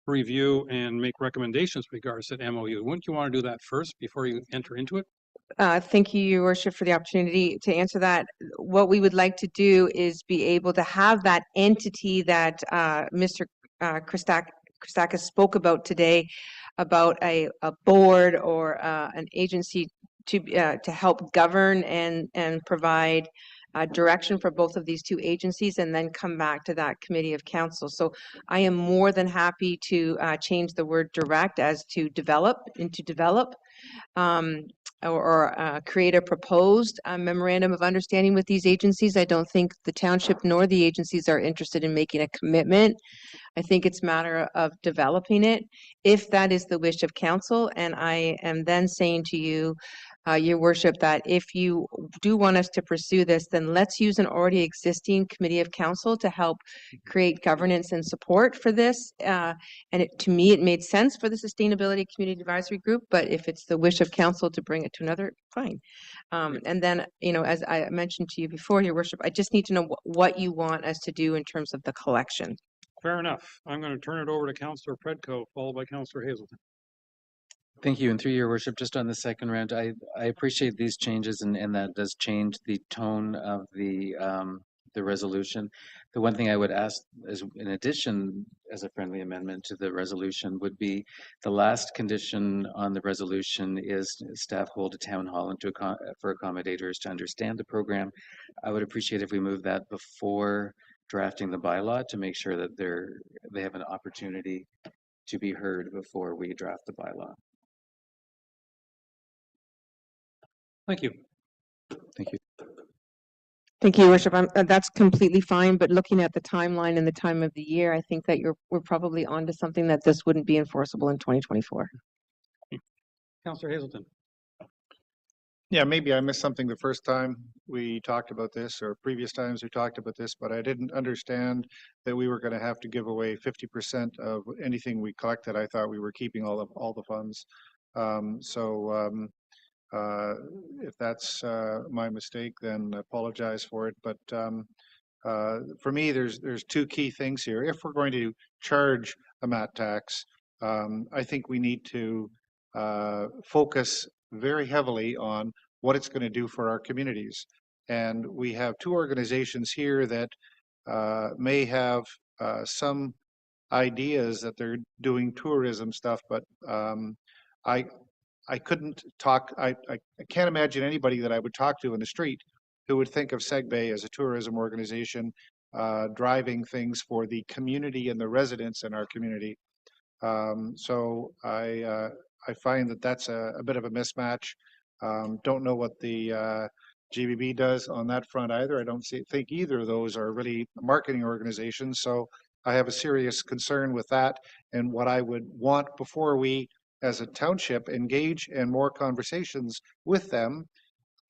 review and make recommendations with regards to the MOU. Wouldn't you want to do that first before you enter into it? Thank you, Your Worship, for the opportunity to answer that. What we would like to do is be able to have that entity that Mr. Krzeczunowicz spoke about today, about a board or an agency to help govern and provide direction for both of these two agencies, and then come back to that committee of council. So I am more than happy to change the word direct as to develop into develop. Or create a proposed memorandum of understanding with these agencies. I don't think the township nor the agencies are interested in making a commitment. I think it's a matter of developing it, if that is the wish of council. And I am then saying to you, Your worship, that if you do want us to pursue this, then let's use an already existing committee of council to help create governance and support for this. To me, it made sense for the Sustainability Community Advisory Group, but if it's the wish of council to bring it to another, fine. And then, as I mentioned to you before, your worship, I just need to know what you want us to do in terms of the collection. Fair enough. I'm going to turn it over to Councillor Predko, followed by Councillor Hazelton. Thank you. And through your worship, just on the second round, I appreciate these changes and that does change the tone of the resolution. The one thing I would ask is, in addition, as a friendly amendment to the resolution, would be the last condition on the resolution is staff hold a town hall and for accommodators to understand the program. I would appreciate if we move that before drafting the bylaw to make sure that they have an opportunity to be heard before we draft the bylaw. Thank you. Thank you. Thank you, Your Worship. That's completely fine, but looking at the timeline and the time of the year, I think that we're probably onto something that this wouldn't be enforceable in 2024. Councillor Hazelton. Yeah, maybe I missed something the first time we talked about this, or previous times we talked about this, but I didn't understand that we were going to have to give away 50% of anything we collected. I thought we were keeping all the funds. If that's my mistake, then apologize for it. But for me, there's two key things here. If we're going to charge a MAT tax, I think we need to focus very heavily on what it's going to do for our communities. And we have two organizations here that may have some ideas that they're doing tourism stuff, but I couldn't talk, I can't imagine anybody that I would talk to in the street who would think of Segbay as a tourism organization driving things for the community and the residents in our community. So I find that that's a bit of a mismatch. Don't know what the GBB does on that front either. I don't think either of those are really marketing organizations. So I have a serious concern with that, and what I would want before we as a township engage in more conversations with them,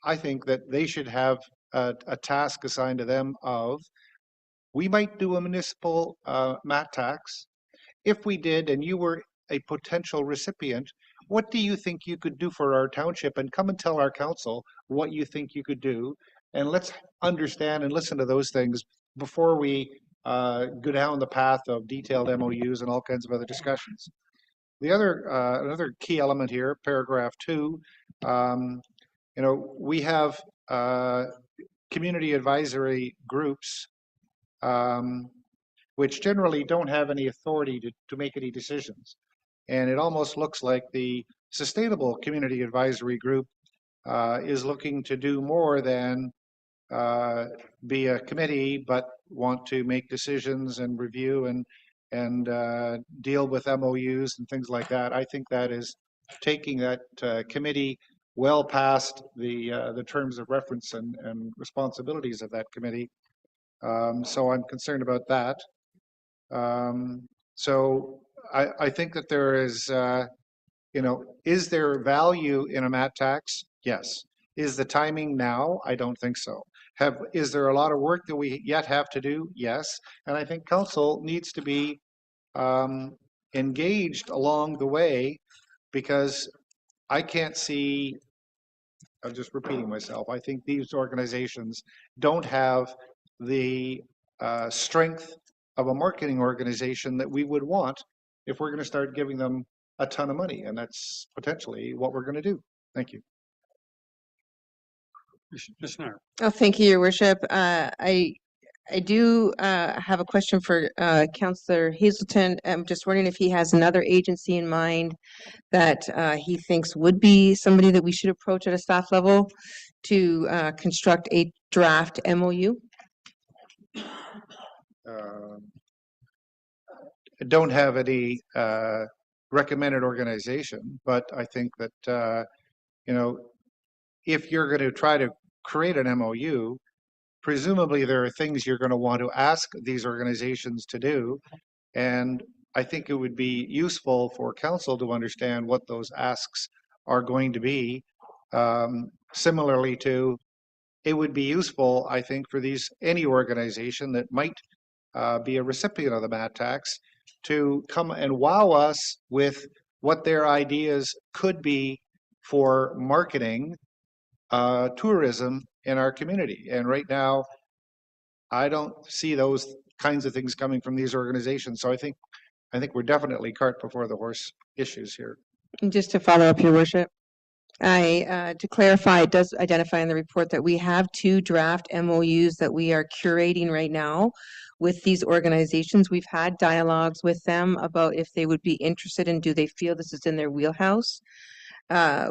I think that they should have a task assigned to them of, we might do a municipal MAT tax. If we did and you were a potential recipient, what do you think you could do for our township? And come and tell our council what you think you could do. And let's understand and listen to those things before we go down the path of detailed MOUs and all kinds of other discussions. The other another key element here, paragraph 2, we have community advisory groups which generally don't have any authority to make any decisions. And it almost looks like the Sustainable Community Advisory Group is looking to do more than be a committee, but want to make decisions and review and deal with MOUs and things like that. I think that is taking that committee well past the terms of reference and responsibilities of that committee. So I'm concerned about that. So I think that there is, is there value in a MAT tax? Yes. Is the timing now? I don't think so. Is there a lot of work that we yet have to do? Yes. And I think council needs to be engaged along the way, because I can't see, I'm just repeating myself, I think these organizations don't have the strength of a marketing organization that we would want if we're going to start giving them a ton of money. And that's potentially what we're going to do. Thank you. Oh, thank you, Your Worship. I do have a question for Councillor Hazelton. I'm just wondering if he has another agency in mind that he thinks would be somebody that we should approach at a staff level to construct a draft MOU. I don't have any recommended organization, but I think that, if you're going to try to create an MOU, presumably there are things you're going to want to ask these organizations to do. And I think it would be useful for council to understand what those asks are going to be Similarly to, it would be useful, I think, for any organization that might be a recipient of the MAT tax to come and wow us with what their ideas could be for marketing tourism in our community. And right now, I don't see those kinds of things coming from these organizations. So I think we're definitely cart before the horse issues here. And just to follow up, Your Worship, to clarify, it does identify in the report that we have 2 draft MOUs that we are curating right now with these organizations. We've had dialogues with them about if they would be interested and do they feel this is in their wheelhouse.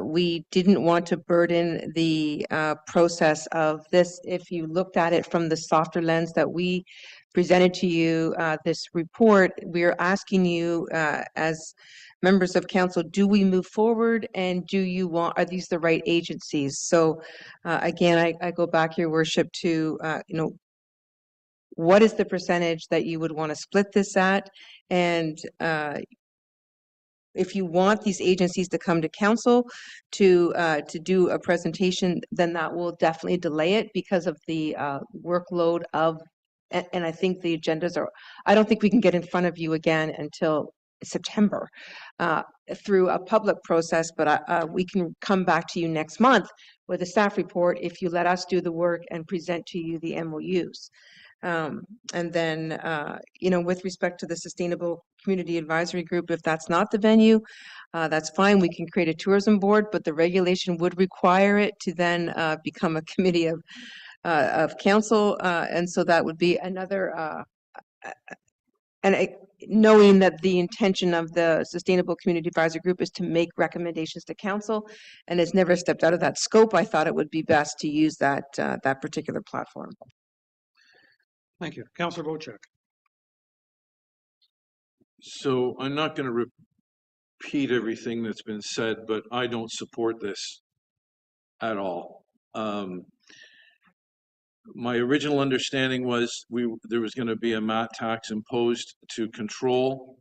We didn't want to burden the process of this. If you looked at it from the softer lens that we presented to you, this report, we're asking you as members of council, do we move forward, and are these the right agencies? So again, I go back, Your Worship, to what is the percentage that you would want to split this at? And if you want these agencies to come to council to do a presentation, then that will definitely delay it because of the workload of, and I think the agendas are, I don't think we can get in front of you again until September through a public process, but we can come back to you next month with a staff report if you let us do the work and present to you the MOUs. And then, with respect to the Sustainable Community Advisory Group, if that's not the venue, that's fine. We can create a tourism board, but the regulation would require it to then become a committee of council. And so that would be another, knowing that the intention of the Sustainable Community Advisory Group is to make recommendations to council and has never stepped out of that scope, I thought it would be best to use that particular platform. Thank you. Councillor Wojcik. So I'm not going to repeat everything that's been said, but I don't support this at all. My original understanding was there was going to be a MAT tax imposed to control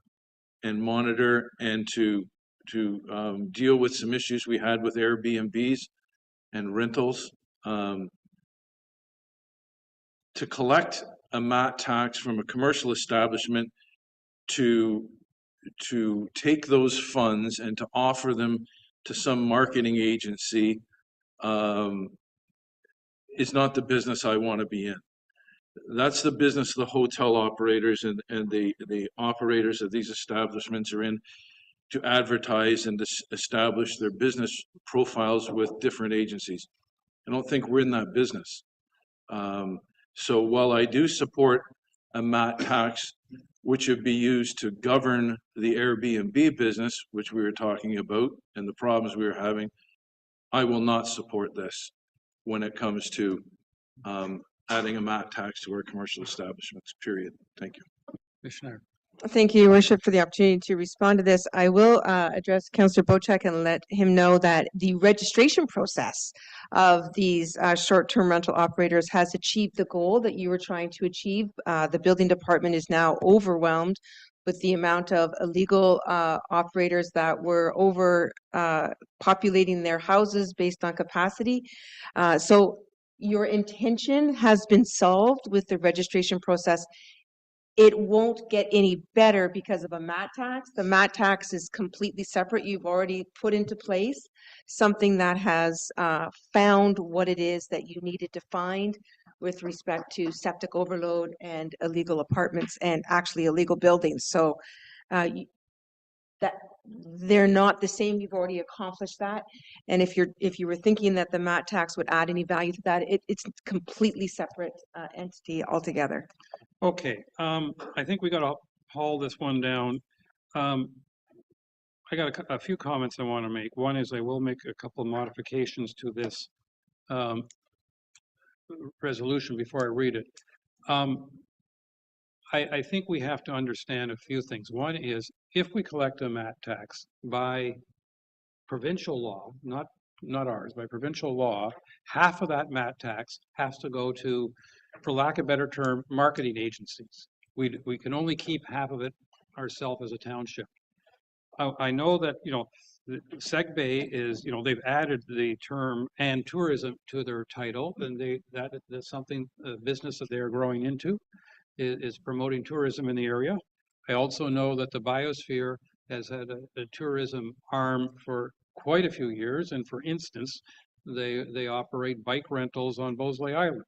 and monitor and to deal with some issues we had with Airbnbs and rentals. To collect a MAT tax from a commercial establishment to take those funds and to offer them to some marketing agency is not the business I want to be in. That's the business the hotel operators and the operators of these establishments are in, to advertise and to establish their business profiles with different agencies. I don't think we're in that business. So while I do support a MAT tax, which would be used to govern the Airbnb business, which we were talking about, and the problems we were having, I will not support this when it comes to adding a MAT tax to our commercial establishments, period. Thank you. Commissioner. Thank you, Your Worship, for the opportunity to respond to this. I will address Councillor Wojcik and let him know that the registration process of these short-term rental operators has achieved the goal that you were trying to achieve. The building department is now overwhelmed with the amount of illegal operators that were over populating their houses based on capacity. So your intention has been solved with the registration process. It won't get any better because of a MAT tax. The MAT tax is completely separate. You've already put into place something that has found what it is that you needed to find with respect to septic overload and illegal apartments and actually illegal buildings. So that they're not the same. You've already accomplished that. And if you were thinking that the MAT tax would add any value to that, it's a completely separate entity altogether. Okay, I think we got to haul this one down. I got a few comments I want to make. One is I will make a couple of modifications to this resolution before I read it. I think we have to understand a few things. One is if we collect a MAT tax by provincial law, not ours, by provincial law, half of that MAT tax has to go to, for lack of a better term, marketing agencies. We can only keep half of it ourselves as a township. I know that, SegBay is, they've added the term and tourism to their title, and that's something, a business that they're growing into, is promoting tourism in the area. I also know that the Biosphere has had a tourism arm for quite a few years, and for instance, they operate bike rentals on Bosley Island.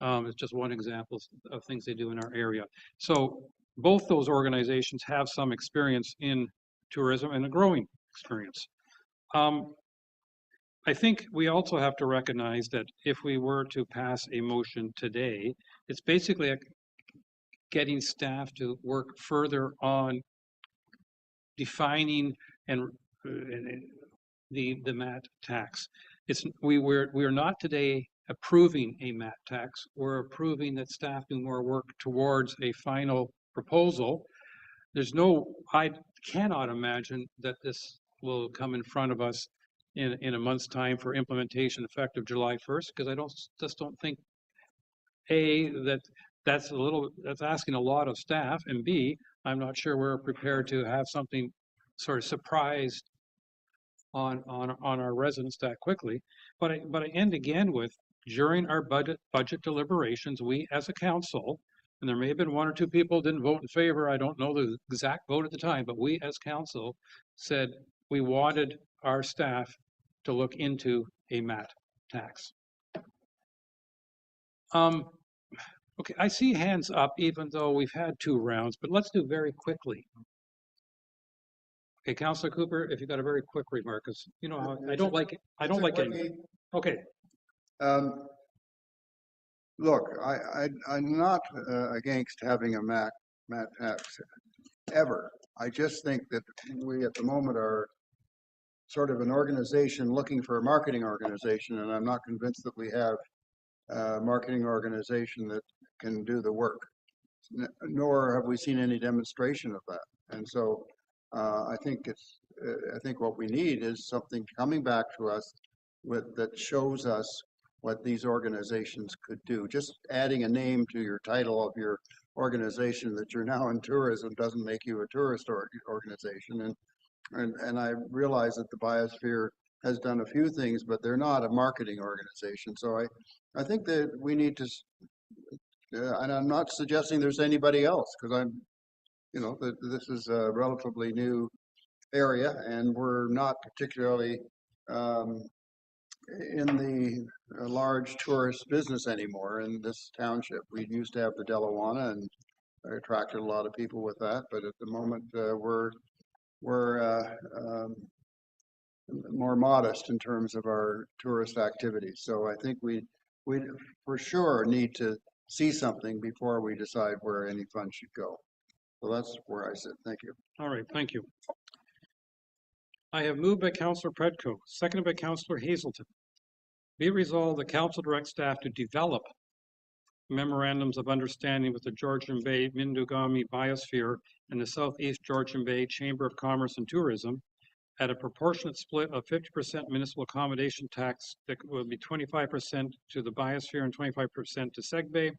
It's just one example of things they do in our area. So both those organizations have some experience in tourism and a growing experience. I think we also have to recognize that if we were to pass a motion today, it's basically getting staff to work further on defining and the MAT tax. We're not today approving a MAT tax. We're approving that staff do more work towards a final proposal. I cannot imagine that this will come in front of us in a month's time for implementation effective July 1st, because I just don't think, A, that's asking a lot of staff, and B, I'm not sure we're prepared to have something sort of surprised on our residents that quickly. But I end again with, during our budget deliberations, we as a council, and there may have been one or two people didn't vote in favor, I don't know the exact vote at the time, but we as council said we wanted our staff to look into a MAT tax. Okay, I see hands up even though we've had 2 rounds, but let's do very quickly. Okay, Councillor Cooper, if you've got a very quick remark, because how I don't like it. I don't like it. Okay. Look, I'm not against having a MAT tax ever. I just think that we at the moment are sort of an organization looking for a marketing organization, and I'm not convinced that we have a marketing organization that can do the work, nor have we seen any demonstration of that. And so I think what we need is something coming back to us that shows us what these organizations could do. Just adding a name to your title of your organization that you're now in tourism doesn't make you a tourist organization. And I realize that the Biosphere has done a few things, but they're not a marketing organization. So I think that we need to, and I'm not suggesting there's anybody else, because this is a relatively new area, and we're not particularly in the large tourist business anymore in this township. We used to have the Delawana, and I attracted a lot of people with that, but at the moment we're more modest in terms of our tourist activities. So I think we for sure need to see something before we decide where any funds should go. So that's where I sit. Thank you. All right, thank you. I have moved by Councillor Predko, seconded by Councillor Hazelton. Be it resolved, the council directs staff to develop memorandums of understanding with the Georgian Bay Mindugami Biosphere and the Southeast Georgian Bay Chamber of Commerce and Tourism at a proportionate split of 50% municipal accommodation tax that will be 25% to the Biosphere and 25% to SegBay.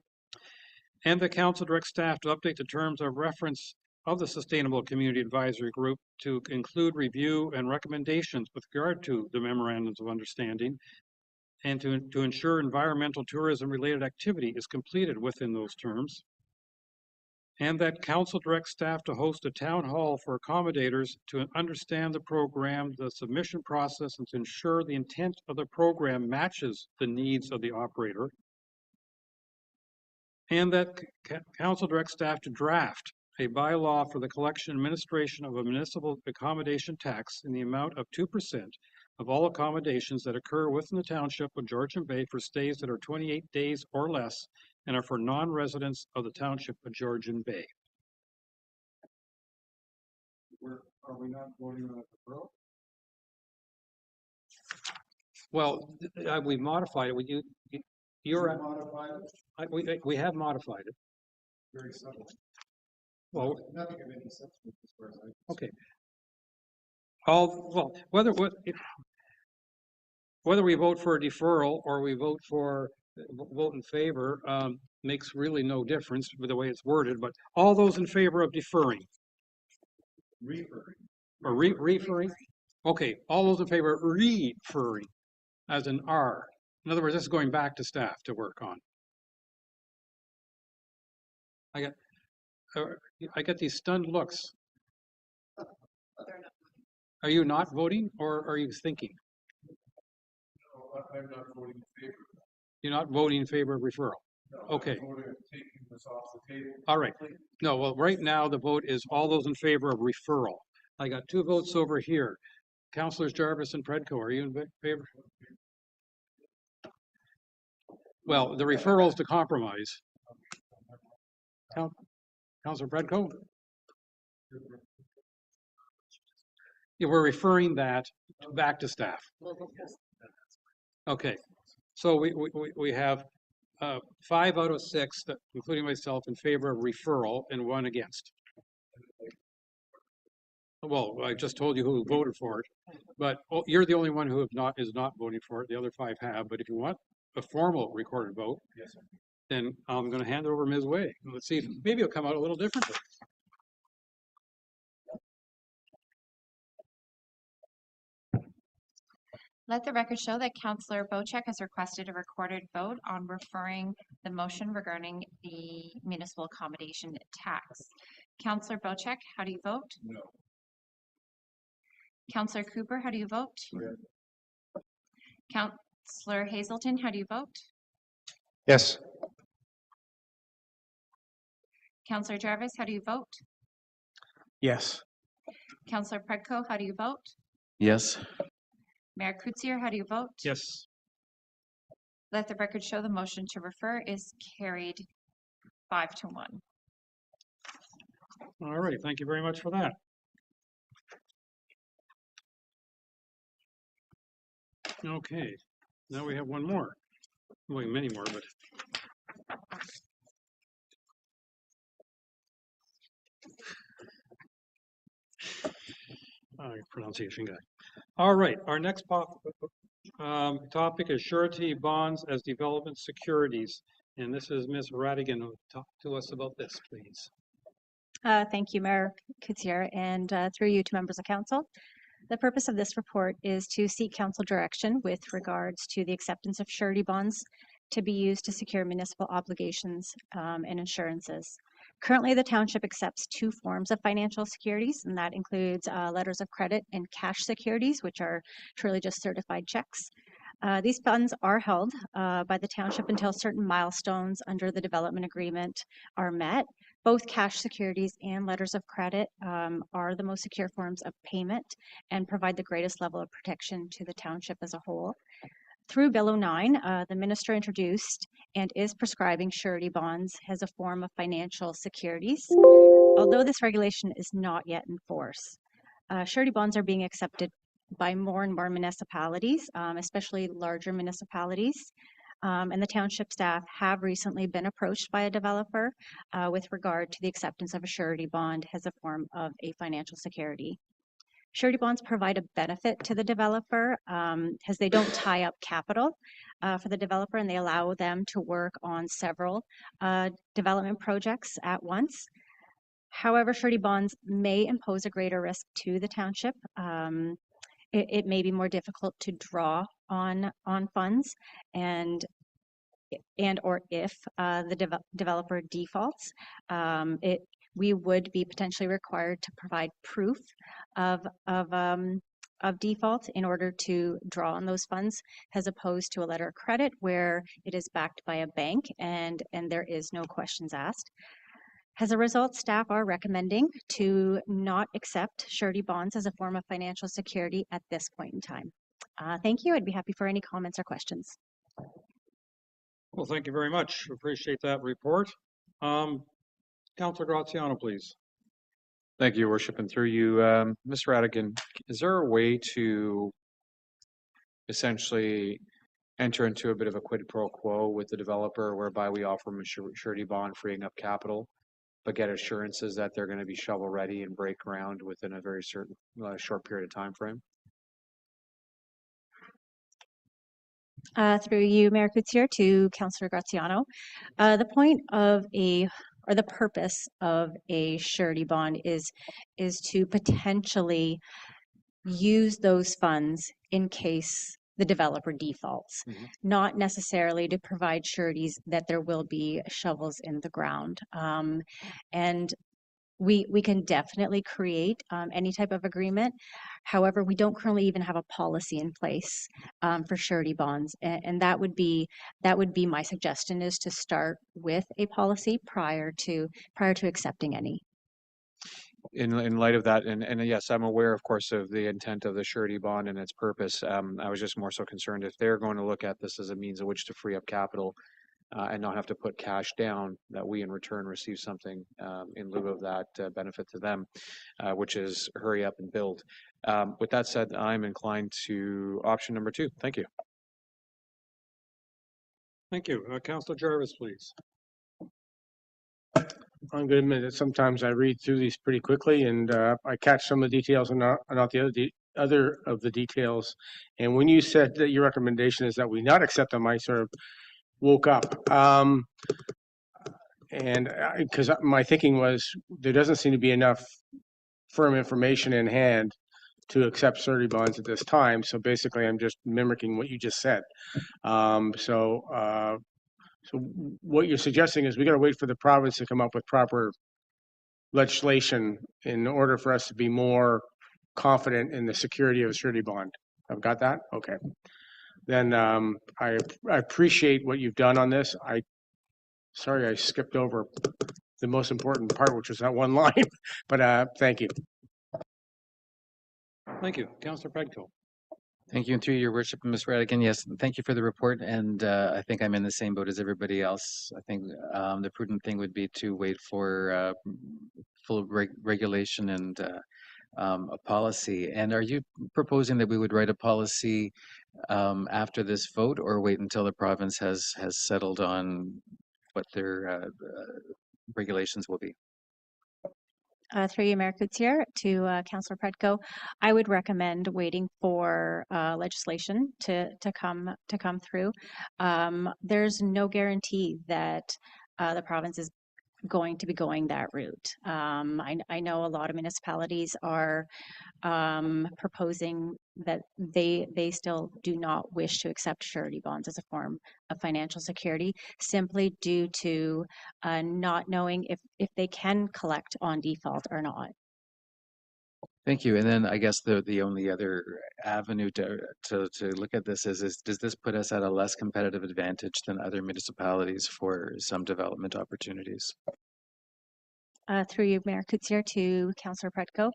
And the council directs staff to update the terms of reference of the Sustainable Community Advisory Group to include review and recommendations with regard to the memorandums of understanding, and to ensure environmental tourism related activity is completed within those terms. And that council directs staff to host a town hall for accommodators to understand the program, the submission process, and to ensure the intent of the program matches the needs of the operator. And that council directs staff to draft a bylaw for the collection and administration of a municipal accommodation tax in the amount of 2% of all accommodations that occur within the township of Georgian Bay for stays that are 28 days or less and are for non-residents of the township of Georgian Bay. Are we not voting on the bill? Well, we modified it. You're modified it? We have modified it. Very subtle. Well, nothing of any substance as far as I okay. Well, whether we vote for a deferral or we vote in favor makes really no difference with the way it's worded. But all those in favor of deferring, referring, or referring. Okay, all those in favor of referring as an R. In other words, this is going back to staff to work on. I get these stunned looks. Are you not voting or are you thinking? I'm not voting in favor. You're not voting in favor of referral? Okay. All right. No, well, right now the vote is all those in favor of referral. I got 2 votes over here. Councillors Jarvis and Predko, are you in favor? Well, the referral is to compromise. Councillor Predko? Yeah, we're referring that back to staff. Okay, so we have 5 out of 6, including myself, in favor of referral and 1 against. Well, I just told you who voted for it, but you're the only one who is not voting for it. The other 5 have. But if you want a formal recorded vote, yes, then I'm going to hand it over to Ms. Way. Let's see if maybe it'll come out a little differently. Let the record show that Councillor Bocek has requested a recorded vote on referring the motion regarding the municipal accommodation tax. Councillor Bocek, how do you vote? No. Councillor Cooper, how do you vote? Yeah. Councillor Hazelton, how do you vote? Yes. Councillor Jarvis, how do you vote? Yes. Councillor Predko, how do you vote? Yes. Mayor Kutsier, how do you vote? Yes. Let the record show the motion to refer is carried 5-1. All right, thank you very much for that. Okay, now we have one more. Well, many more, but pronunciation guy. All right, our next topic is surety bonds as development securities. And this is Ms. Radigan who will talk to us about this, please. Thank you, Mayor Kutsier, and through you to members of council. The purpose of this report is to seek council direction with regards to the acceptance of surety bonds to be used to secure municipal obligations and insurances. Currently, the township accepts 2 forms of financial securities, and that includes letters of credit and cash securities, which are truly just certified checks. These funds are held by the township until certain milestones under the development agreement are met. Both cash securities and letters of credit are the most secure forms of payment and provide the greatest level of protection to the township as a whole. Through Bill 09, the minister introduced and is prescribing surety bonds as a form of financial securities, although this regulation is not yet in force. Surety bonds are being accepted by more and more municipalities, especially larger municipalities. And the township staff have recently been approached by a developer with regard to the acceptance of a surety bond as a form of a financial security. Surety bonds provide a benefit to the developer as they don't tie up capital for the developer, and they allow them to work on several development projects at once. However, surety bonds may impose a greater risk to the township. It may be more difficult to draw on funds, and or if the developer defaults, we would be potentially required to provide proof of default in order to draw on those funds, as opposed to a letter of credit where it is backed by a bank and there is no questions asked. As a result, staff are recommending to not accept surety bonds as a form of financial security at this point in time. Thank you. I'd be happy for any comments or questions. Well, thank you very much. Appreciate that report. Councillor Graziano, please. Thank you, Your Worship, and through you, Ms. Radigan, is there a way to essentially enter into a bit of a quid pro quo with the developer whereby we offer them a surety bond freeing up capital, but get assurances that they're going to be shovel ready and break ground within a very certain short period of time frame? Through you, Mayor Kutsier, to Councillor Graziano. The point of the purpose of a surety bond is to potentially use those funds in case the developer defaults, not necessarily to provide sureties that there will be shovels in the ground. And we can definitely create any type of agreement. However, we don't currently even have a policy in place for surety bonds, and that would be my suggestion, is to start with a policy prior to accepting any. In light of that, and yes, I'm aware, of course, of the intent of the surety bond and its purpose. I was just more so concerned if they're going to look at this as a means of which to free up capital and not have to put cash down, that we in return receive something in lieu of that benefit to them, which is hurry up and build. With that said, I'm inclined to option number 2. Thank you. Thank you. Councillor Jarvis, please. I'm going to admit that sometimes I read through these pretty quickly, and I catch some of the details and not the other of the details. And when you said that your recommendation is that we not accept them, I sort of woke up. And because my thinking was there doesn't seem to be enough firm information in hand to accept surety bonds at this time. So basically, I'm just mimicking what you just said. So what you're suggesting is we got to wait for the province to come up with proper legislation in order for us to be more confident in the security of a surety bond. I've got that? Okay. Then I appreciate what you've done on this. Sorry I skipped over the most important part, which was that one line, but thank you. Thank you. Councillor Predko. Thank you, and through your worship, Ms. Radigan, yes, thank you for the report, and I think I'm in the same boat as everybody else. I think the prudent thing would be to wait for full regulation and a policy. And are you proposing that we would write a policy after this vote, or wait until the province has settled on what their regulations will be? Through you, Mayor Coutier, to Councillor Predko, I would recommend waiting for legislation to come through. There's no guarantee that the province is going to be going that route. I know a lot of municipalities are proposing that they still do not wish to accept surety bonds as a form of financial security, simply due to not knowing if they can collect on default or not. Thank you. And then I guess the only other avenue to look at this is does this put us at a less competitive advantage than other municipalities for some development opportunities? Through you, Mayor Coutier, to Councillor Predko.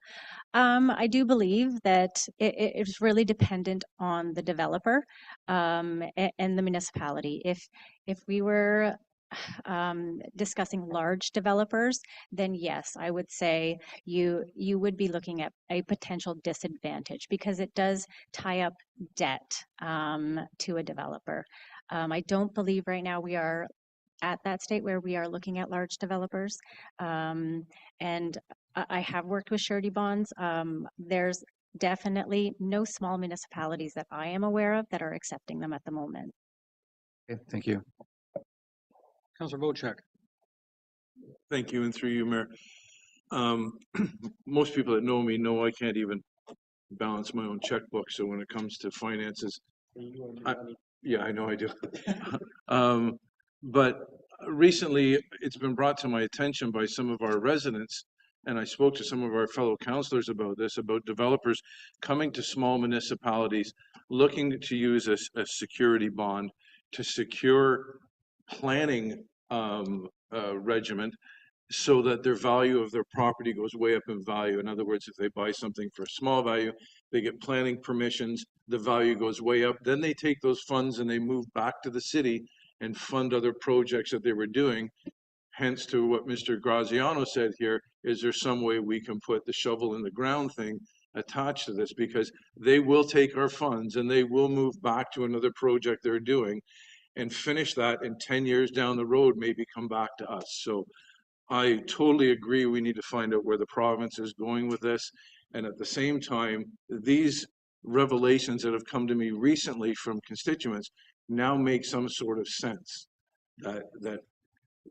I do believe that it is really dependent on the developer and the municipality. If we were discussing large developers, then yes, I would say you would be looking at a potential disadvantage because it does tie up debt to a developer. I don't believe right now we are at that state where we are looking at large developers. And I have worked with surety bonds. There's definitely no small municipalities that I am aware of that are accepting them at the moment. Okay, thank you. Councillor Wojcik. Thank you, and through you, Mayor. Most people that know me know I can't even balance my own checkbook. So when it comes to finances, yeah, I know I do. But recently, it's been brought to my attention by some of our residents, and I spoke to some of our fellow councillors about this, about developers coming to small municipalities, looking to use a security bond to secure planning regiment so that their value of their property goes way up in value. In other words, if they buy something for a small value, they get planning permissions, the value goes way up. Then they take those funds and they move back to the city and fund other projects that they were doing. Hence to what Mr. Graziano said here, is there some way we can put the shovel in the ground thing attached to this? Because they will take our funds and they will move back to another project they're doing and finish that, in 10 years down the road, maybe come back to us. So I totally agree we need to find out where the province is going with this. And at the same time, these revelations that have come to me recently from constituents now make some sort of sense, that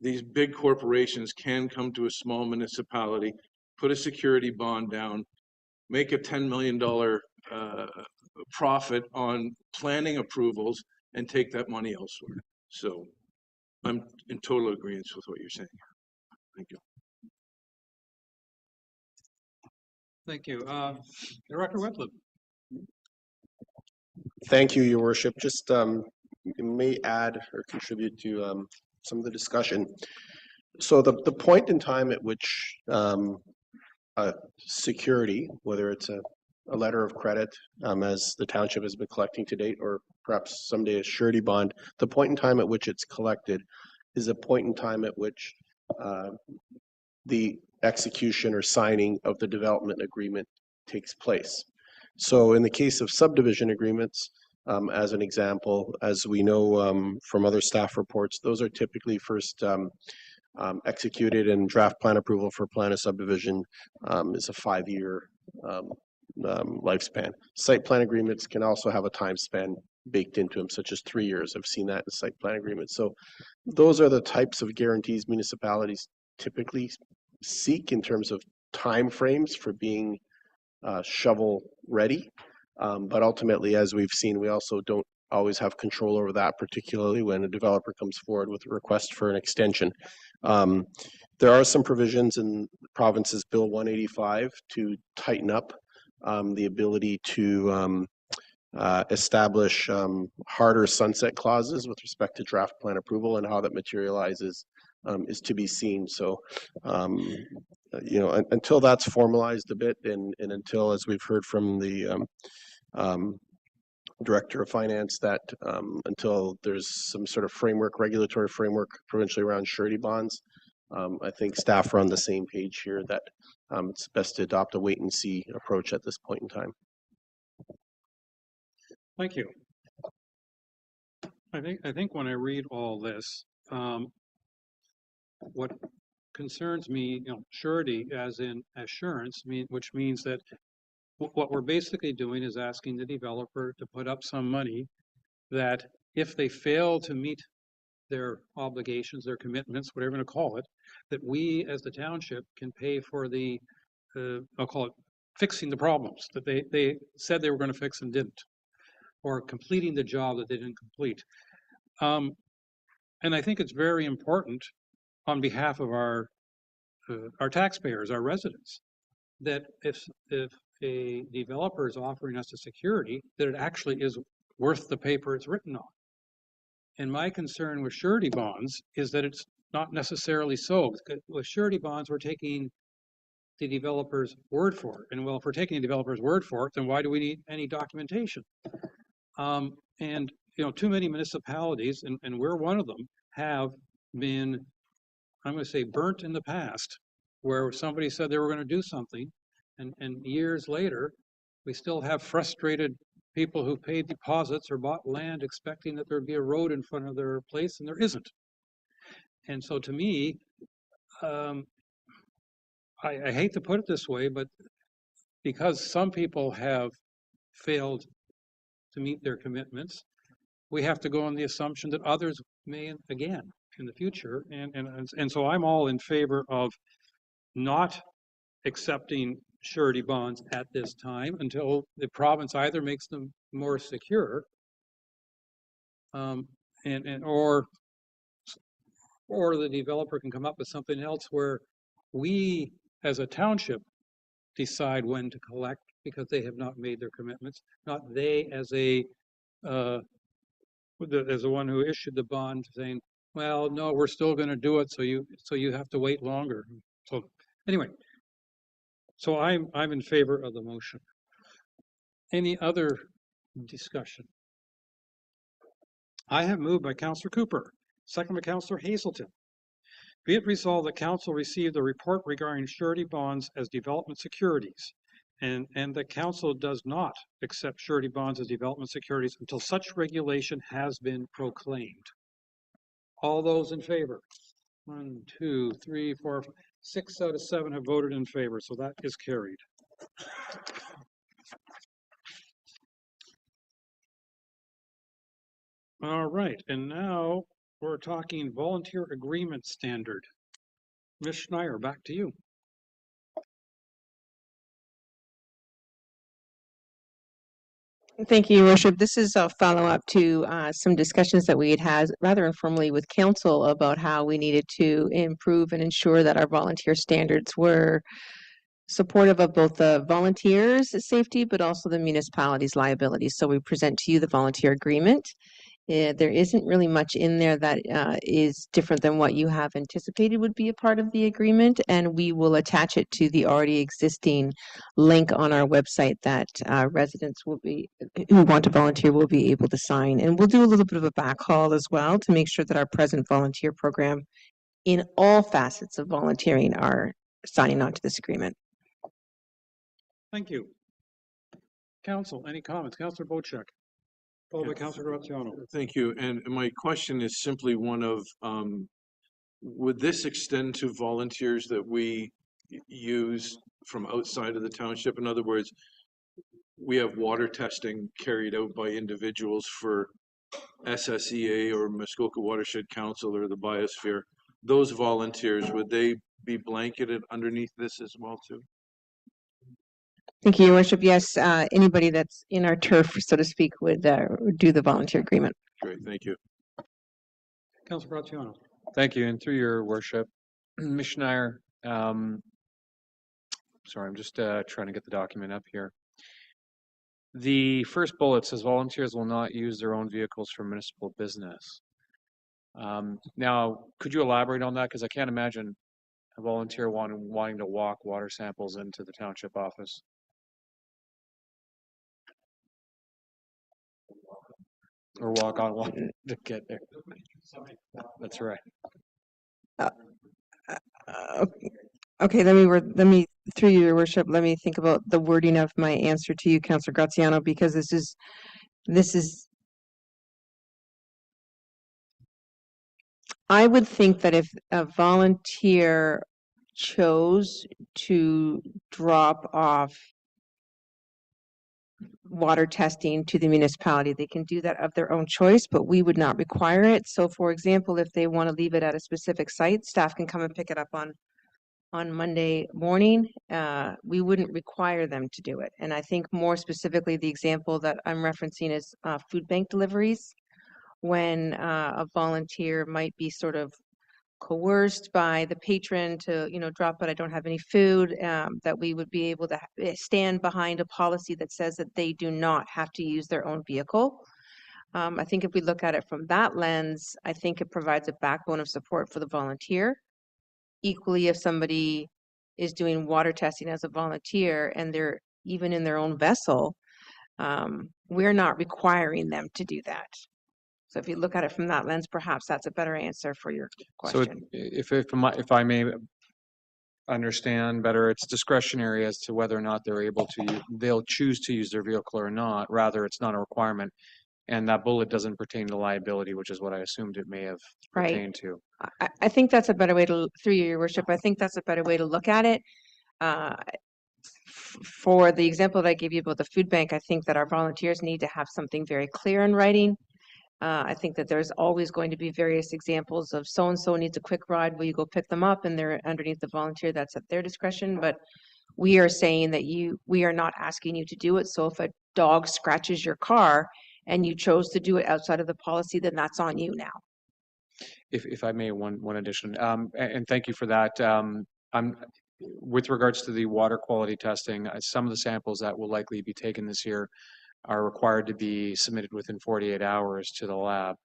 these big corporations can come to a small municipality, put a security bond down, make a $10 million profit on planning approvals and take that money elsewhere. So I'm in total agreement with what you're saying. Thank you. Thank you. Director Whitlam. Thank you, Your Worship. Just may add or contribute to some of the discussion. So the point in time at which security, whether it's a letter of credit, as the township has been collecting to date, or perhaps someday a surety bond, the point in time at which it's collected is a point in time at which the execution or signing of the development agreement takes place. So in the case of subdivision agreements, as an example, as we know from other staff reports, those are typically first executed, and draft plan approval for plan of subdivision is a 5-year lifespan. Site plan agreements can also have a time span baked into them, such as 3 years. I've seen that in site plan agreements. So those are the types of guarantees municipalities typically seek in terms of time frames for being shovel ready. But ultimately, as we've seen, we also don't always have control over that, particularly when a developer comes forward with a request for an extension. There are some provisions in the province's Bill 185 to tighten up the ability to establish harder sunset clauses with respect to draft plan approval, and how that materializes is to be seen. So, until that's formalized a bit, and until, as we've heard from the Director of Finance, that until there's some sort of framework, regulatory framework, provincially around surety bonds, I think staff are on the same page here that it's best to adopt a wait and see approach at this point in time. Thank you. I think when I read all this, what concerns me, surety as in assurance, which means that what we're basically doing is asking the developer to put up some money that if they fail to meet their obligations, their commitments, whatever you want to call it, that we as the township can pay for the, I'll call it fixing the problems that they said they were going to fix and didn't, or completing the job that they didn't complete. And I think it's very important on behalf of our taxpayers, our residents, that if a developer is offering us a security, that it actually is worth the paper it's written on. And my concern with surety bonds is that it's not necessarily so. With surety bonds, we're taking the developer's word for it. And well, if we're taking the developer's word for it, then why do we need any documentation? And too many municipalities, and we're one of them, have been, I'm going to say, burnt in the past, where somebody said they were going to do something, and years later, we still have frustrated people who paid deposits or bought land expecting that there'd be a road in front of their place, and there isn't. And so to me, I hate to put it this way, but because some people have failed to meet their commitments, we have to go on the assumption that others may again in the future. And so I'm all in favor of not accepting surety bonds at this time until the province either makes them more secure, or the developer can come up with something else where we as a township decide when to collect because they have not made their commitments, not they as the one who issued the bond saying, well, no, we're still going to do it, so you have to wait longer. So anyway, so I'm in favor of the motion. Any other discussion? I have moved by Councillor Cooper, second by Councillor Hazelton. Be it resolved that Council received a report regarding surety bonds as development securities, and that Council does not accept surety bonds as development securities until such regulation has been proclaimed. All those in favor? 1, 2, 3, 4, 5, 6 out of 7 have voted in favor, so that is carried. All right, and now we're talking volunteer agreement standard. Ms. Schneier, back to you. Thank you, Your Worship. This is a follow-up to some discussions that we had rather informally with council about how we needed to improve and ensure that our volunteer standards were supportive of both the volunteers' safety, but also the municipality's liability. So we present to you the volunteer agreement. There isn't really much in there that is different than what you have anticipated would be a part of the agreement, and we will attach it to the already existing link on our website that residents will be, who want to volunteer will be able to sign. And we'll do a little bit of a backhaul as well to make sure that our present volunteer program in all facets of volunteering are signing on to this agreement. Thank you. Council, any comments? Councillor Bocek, followed by Councillor Graziano. Thank you. And my question is simply one of, would this extend to volunteers that we use from outside of the township? In other words, we have water testing carried out by individuals for SSEA or Muskoka Watershed Council or the Biosphere. Those volunteers, would they be blanketed underneath this as well too? Thank you, Your Worship. Yes, anybody that's in our turf, so to speak, would do the volunteer agreement. Great, thank you. Councillor Graziano. Thank you, and through your worship, Ms. Schneier, sorry, I'm just trying to get the document up here. The first bullet says volunteers will not use their own vehicles for municipal business. Now, could you elaborate on that? Because I can't imagine a volunteer wanting to walk water samples into the township office. Or walk on water to get there. That's right. Okay, let me, through your worship, let me think about the wording of my answer to you, Councillor Graziano, because this is, I would think that if a volunteer chose to drop off water testing to the municipality, they can do that of their own choice, but we would not require it. So for example, if they want to leave it at a specific site, staff can come and pick it up on Monday morning. We wouldn't require them to do it. And I think more specifically, the example that I'm referencing is food bank deliveries, when a volunteer might be sort of coerced by the patron to, drop it, I don't have any food, that we would be able to stand behind a policy that says that they do not have to use their own vehicle. I think if we look at it from that lens, I think it provides a backbone of support for the volunteer. Equally, if somebody is doing water testing as a volunteer and they're even in their own vessel, we're not requiring them to do that. So if you look at it from that lens, perhaps that's a better answer for your question. So if I may understand better, it's discretionary as to whether or not they'll choose to use their vehicle or not. Rather, it's not a requirement. And that bullet doesn't pertain to liability, which is what I assumed it may have pertained to. I think that's a better way to, through your worship, I think that's a better way to look at it. For the example that I gave you about the food bank, I think that our volunteers need to have something very clear in writing. I think that there's always going to be various examples of so-and-so needs a quick ride, will you go pick them up? And they're underneath the volunteer, that's at their discretion. But we are saying that we are not asking you to do it. So if a dog scratches your car and you chose to do it outside of the policy, then that's on you now. If I may, one addition, and thank you for that. With regards to the water quality testing, some of the samples that will likely be taken this year are required to be submitted within 48 hours to the lab.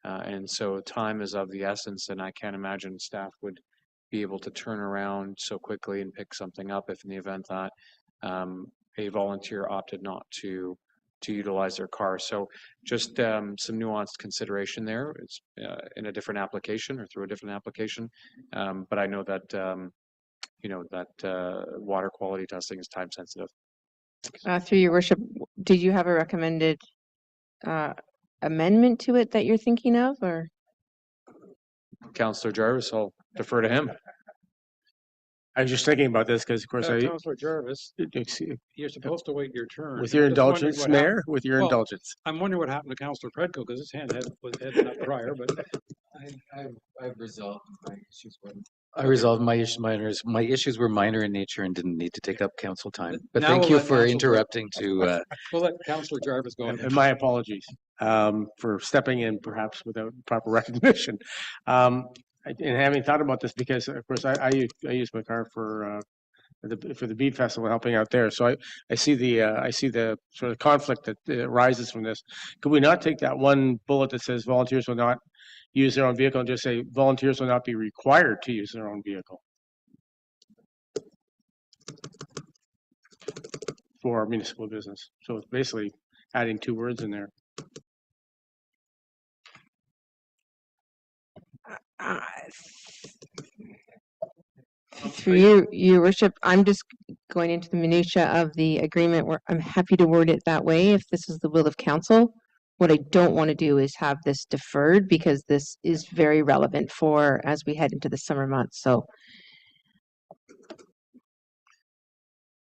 And so time is of the essence, and I can't imagine staff would be able to turn around so quickly and pick something up if in the event that a volunteer opted not to utilize their car. So just some nuanced consideration there. It's in a different application or through a different application. But I know that, water quality testing is time sensitive. Through your worship, did you have a recommended amendment to it that you're thinking of, or? Councillor Jarvis, I'll defer to him. I was just thinking about this because, of course, Councillor Jarvis, you're supposed to wait your turn. With your indulgence, Mayor, with your indulgence. I'm wondering what happened to Councillor Predko, because his hand was up prior, but I've resolved my issues with him. I resolved my issues were minor in nature and didn't need to take up council time. But Now thank we'll you let for Councillor- interrupting to. We'll let Councillor Jarvis go ahead. And my apologies for stepping in perhaps without proper recognition. And having thought about this, because of course I use my car for the bead festival, helping out there. So I see the sort of conflict that arises from this. Could we not take that one bullet that says volunteers will not use their own vehicle and just say volunteers will not be required to use their own vehicle for municipal business? So it's basically adding 2 words in there. Through you, Your Worship, I'm just going into the minutia of the agreement where I'm happy to word it that way if this is the will of council. What I don't want to do is have this deferred because this is very relevant for as we head into the summer months. So,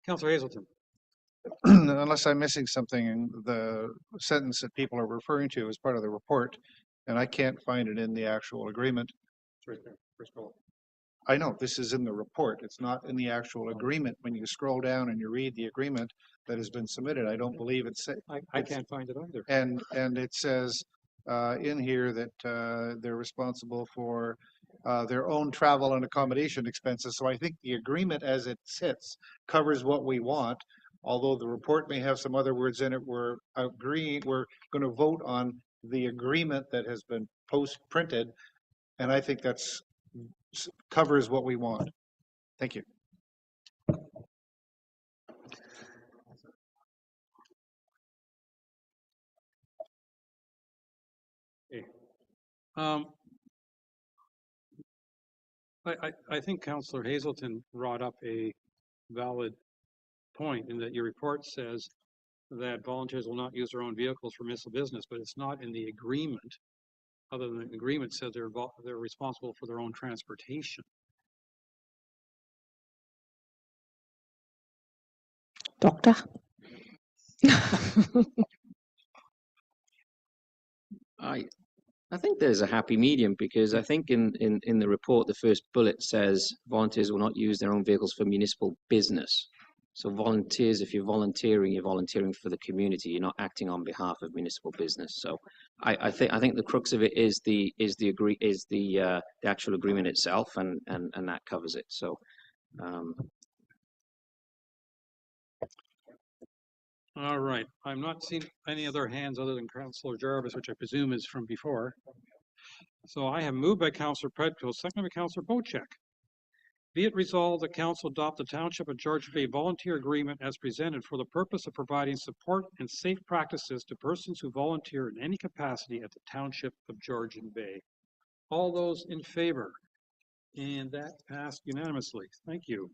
Councillor Hazelton. Unless I'm missing something, in the sentence that people are referring to is part of the report, and I can't find it in the actual agreement. It's right there, first bullet. I know this is in the report. It's not in the actual agreement. When you scroll down and you read the agreement that has been submitted, I don't believe it's. I can't find it either. And it says in here that they're responsible for their own travel and accommodation expenses. So I think the agreement as it sits covers what we want. Although the report may have some other words in it, we're going to vote on the agreement that has been post-printed, and I think that's covers what we want. Thank you. Okay. I think Councillor Hazelton brought up a valid point in that your report says that volunteers will not use their own vehicles for municipal business, but it's not in the agreement. Other than the agreement says they're responsible for their own transportation. Doctor. I think there's a happy medium because I think in the report, the first bullet says volunteers will not use their own vehicles for municipal business. So volunteers, if you're volunteering for the community. You're not acting on behalf of municipal business. So I think the crux of it is the actual agreement itself, and that covers it. So. All right. I'm not seeing any other hands other than Councillor Jarvis, which I presume is from before. So I have moved by Councillor Predko, seconded by Councillor Bocek. Be it resolved that Council adopt the Township of Georgian Bay Volunteer Agreement as presented for the purpose of providing support and safe practices to persons who volunteer in any capacity at the Township of Georgian Bay. All those in favor? And that passed unanimously. Thank you.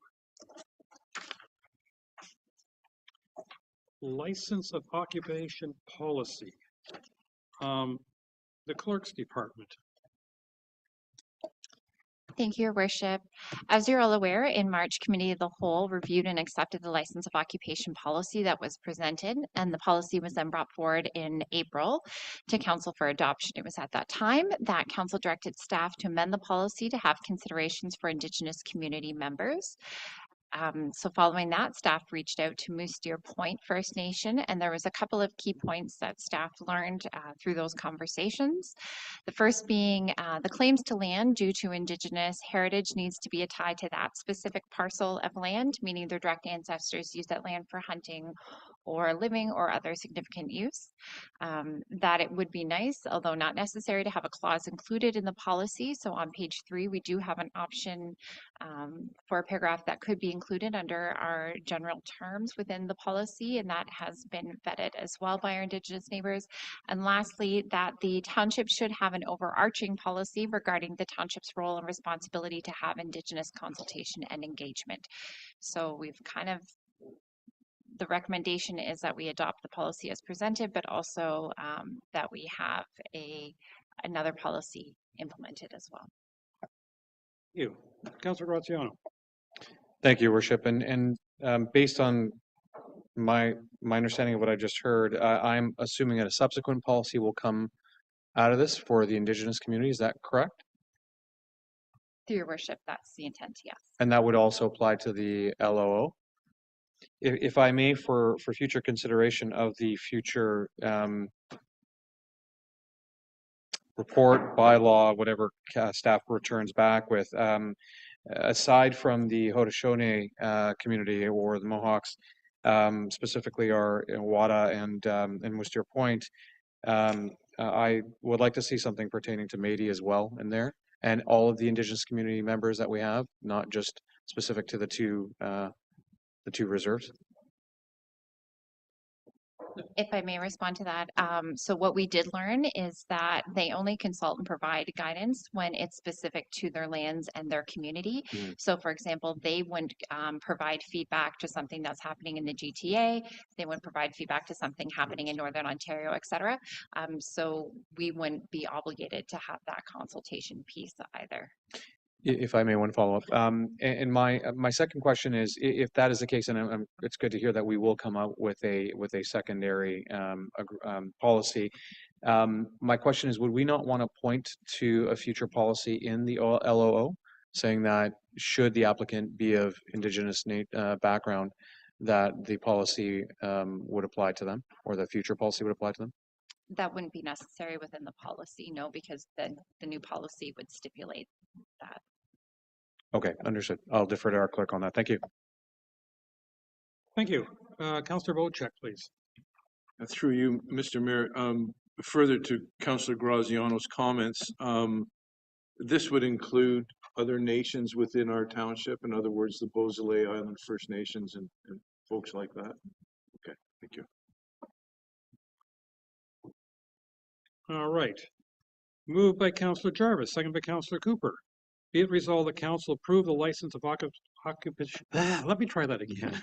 License of occupation policy. The Clerk's Department. Thank you, Your Worship. As you're all aware, in March, Committee of the Whole reviewed and accepted the license of occupation policy that was presented, and the policy was then brought forward in April to Council for adoption. It was at that time that Council directed staff to amend the policy to have considerations for Indigenous community members. So following that, staff reached out to Moose Deer Point First Nation, and there was a couple of key points that staff learned through those conversations. The first being the claims to land due to Indigenous heritage needs to be tied to that specific parcel of land, meaning their direct ancestors used that land for hunting or living or other significant use. That it would be nice, although not necessary, to have a clause included in the policy. So on page 3, we do have an option for a paragraph that could be included under our general terms within the policy, and that has been vetted as well by our Indigenous neighbors. And lastly, that the township should have an overarching policy regarding the township's role and responsibility to have Indigenous consultation and engagement. So we've kind of, the recommendation is that we adopt the policy as presented, but also that we have another policy implemented as well. You, Councillor Graziano. Thank you, Your Worship. And based on my understanding of what I just heard, I'm assuming that a subsequent policy will come out of this for the Indigenous community. Is that correct? Through your worship, that's the intent, yes. And that would also apply to the LOO? If I may, for future consideration of the future report, bylaw, whatever staff returns back with, aside from the Haudenosaunee community or the Mohawks, specifically our Wada and Worcester Point, I would like to see something pertaining to Métis as well in there, and all of the Indigenous community members that we have, not just specific to the two reserves. If I may respond to that, so what we did learn is that they only consult and provide guidance when it's specific to their lands and their community. Mhm. So for example, they wouldn't provide feedback to something that's happening in the GTA. They wouldn't provide feedback to something happening in Northern Ontario, et cetera. So we wouldn't be obligated to have that consultation piece either. If I may, one follow-up. And my second question is, if that is the case, and it's good to hear that we will come out with a secondary policy. My question is, would we not want to point to a future policy in the LOO saying that should the applicant be of Indigenous background, that the policy would apply to them, or the future policy would apply to them? That wouldn't be necessary within the policy, no, because then the new policy would stipulate that. Okay, understood. I'll defer to our clerk on that. Thank you. Thank you. Councillor Wojcik, please. Through you, Mr. Mayor, further to Councillor Graziano's comments, this would include other nations within our township, in other words, the Beausoleil Island First Nations and folks like that. Okay, thank you. All right. Moved by Councillor Jarvis, second by Councillor Cooper. Be it resolved, the council approve the license of occupation. Let me try that again.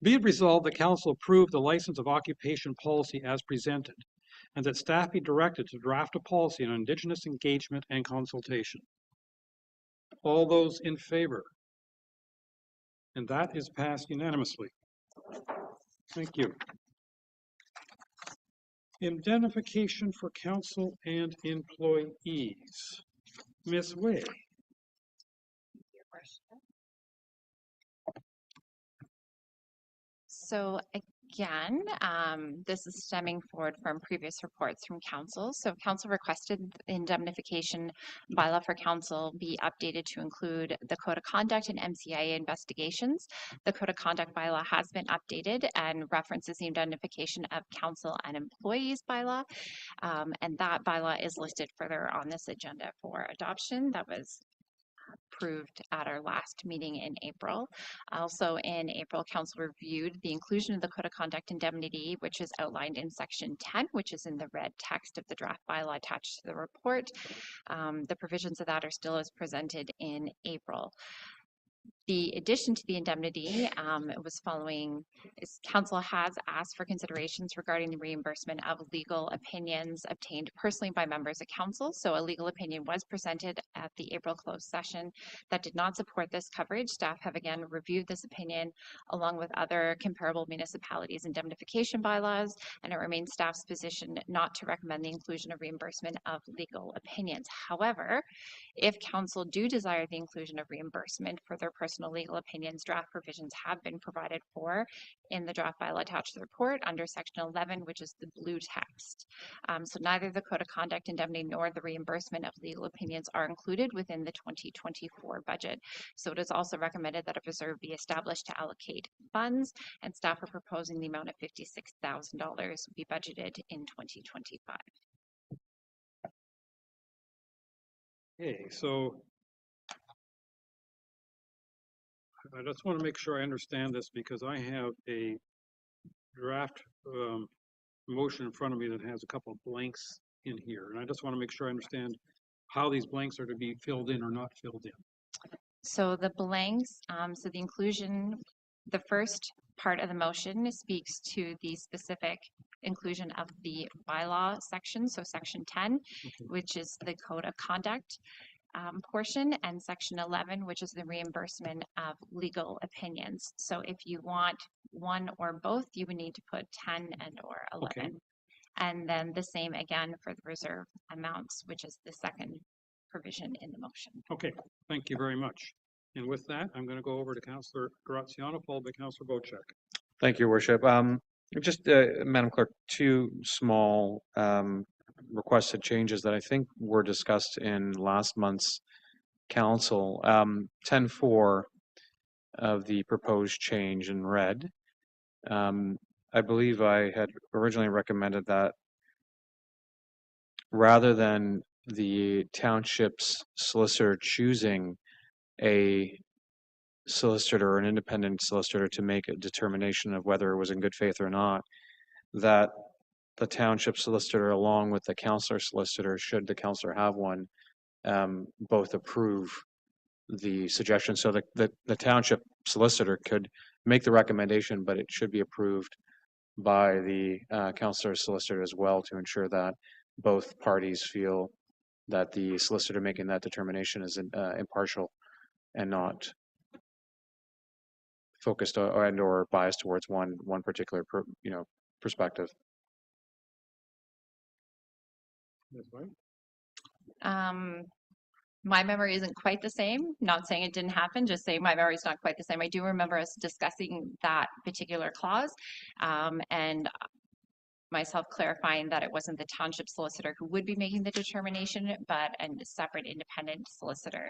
Be it resolved, the council approve the license of occupation policy as presented, and that staff be directed to draft a policy on Indigenous engagement and consultation. All those in favor? And that is passed unanimously. Thank you. Indemnification for council and employees. Ms. Way. So again, this is stemming forward from previous reports from council. So council requested indemnification bylaw for council be updated to include the code of conduct and MCIA investigations. The code of conduct bylaw has been updated and references the indemnification of council and employees bylaw. And that bylaw is listed further on this agenda for adoption. That was approved at our last meeting in April. Also in April, council reviewed the inclusion of the code of conduct indemnity, which is outlined in section 10, which is in the red text of the draft bylaw attached to the report. The provisions of that are still as presented in April. The addition to the indemnity was following, council has asked for considerations regarding the reimbursement of legal opinions obtained personally by members of council. So a legal opinion was presented at the April closed session that did not support this coverage. Staff have again reviewed this opinion along with other comparable municipalities' indemnification bylaws, and it remains staff's position not to recommend the inclusion of reimbursement of legal opinions. However, if council do desire the inclusion of reimbursement for their personal legal opinions, draft provisions have been provided for in the draft bylaw attached to the report under section 11, which is the blue text. So neither the code of conduct indemnity nor the reimbursement of legal opinions are included within the 2024 budget. So it is also recommended that a reserve be established to allocate funds, and staff are proposing the amount of $56,000 be budgeted in 2025. Okay, so I just want to make sure I understand this because I have a draft motion in front of me that has a couple of blanks in here. And I just want to make sure I understand how these blanks are to be filled in or not filled in. So the blanks, so the inclusion, the first part of the motion speaks to the specific inclusion of the bylaw section, so section 10, which is the code of conduct portion, and section 11, which is the reimbursement of legal opinions. So if you want one or both, you would need to put 10 and or 11. Okay. And then the same again for the reserve amounts, which is the second provision in the motion. Okay, thank you very much. And with that, I'm going to go over to Councillor Graziano, followed by Councillor Bocek. Thank you, Worship. Just, Madam Clerk, two small requested changes that I think were discussed in last month's council. 10.4 of the proposed change in red. I believe I had originally recommended that rather than the township's solicitor choosing a solicitor or an independent solicitor to make a determination of whether it was in good faith or not, that the township solicitor, along with the councillor solicitor, should the councillor have one, both approve the suggestion. So the township solicitor could make the recommendation, but it should be approved by the councillor solicitor as well, to ensure that both parties feel that the solicitor making that determination is impartial and not focused or biased towards one particular perspective. That's right. My memory isn't quite the same. Not saying it didn't happen, just saying my memory is not quite the same. I do remember us discussing that particular clause, and myself clarifying that it wasn't the township solicitor who would be making the determination, but a separate independent solicitor.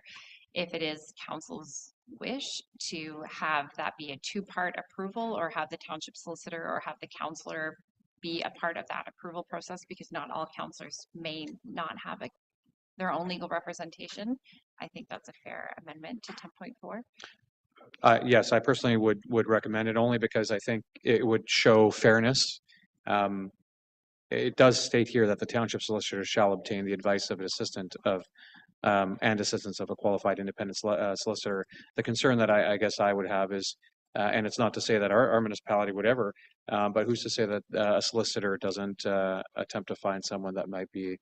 If it is council's wish to have that be a two-part approval, or have the township solicitor or have the councillor be a part of that approval process, because not all councillors may not have their own legal representation, I think that's a fair amendment to 10.4. Yes, I personally would recommend it, only because I think it would show fairness. It does state here that the township solicitor shall obtain the advice of an assistant of and assistance of a qualified independent solicitor. The concern that I guess I would have is, and it's not to say that our municipality would ever, but who's to say that a solicitor doesn't attempt to find someone that might be,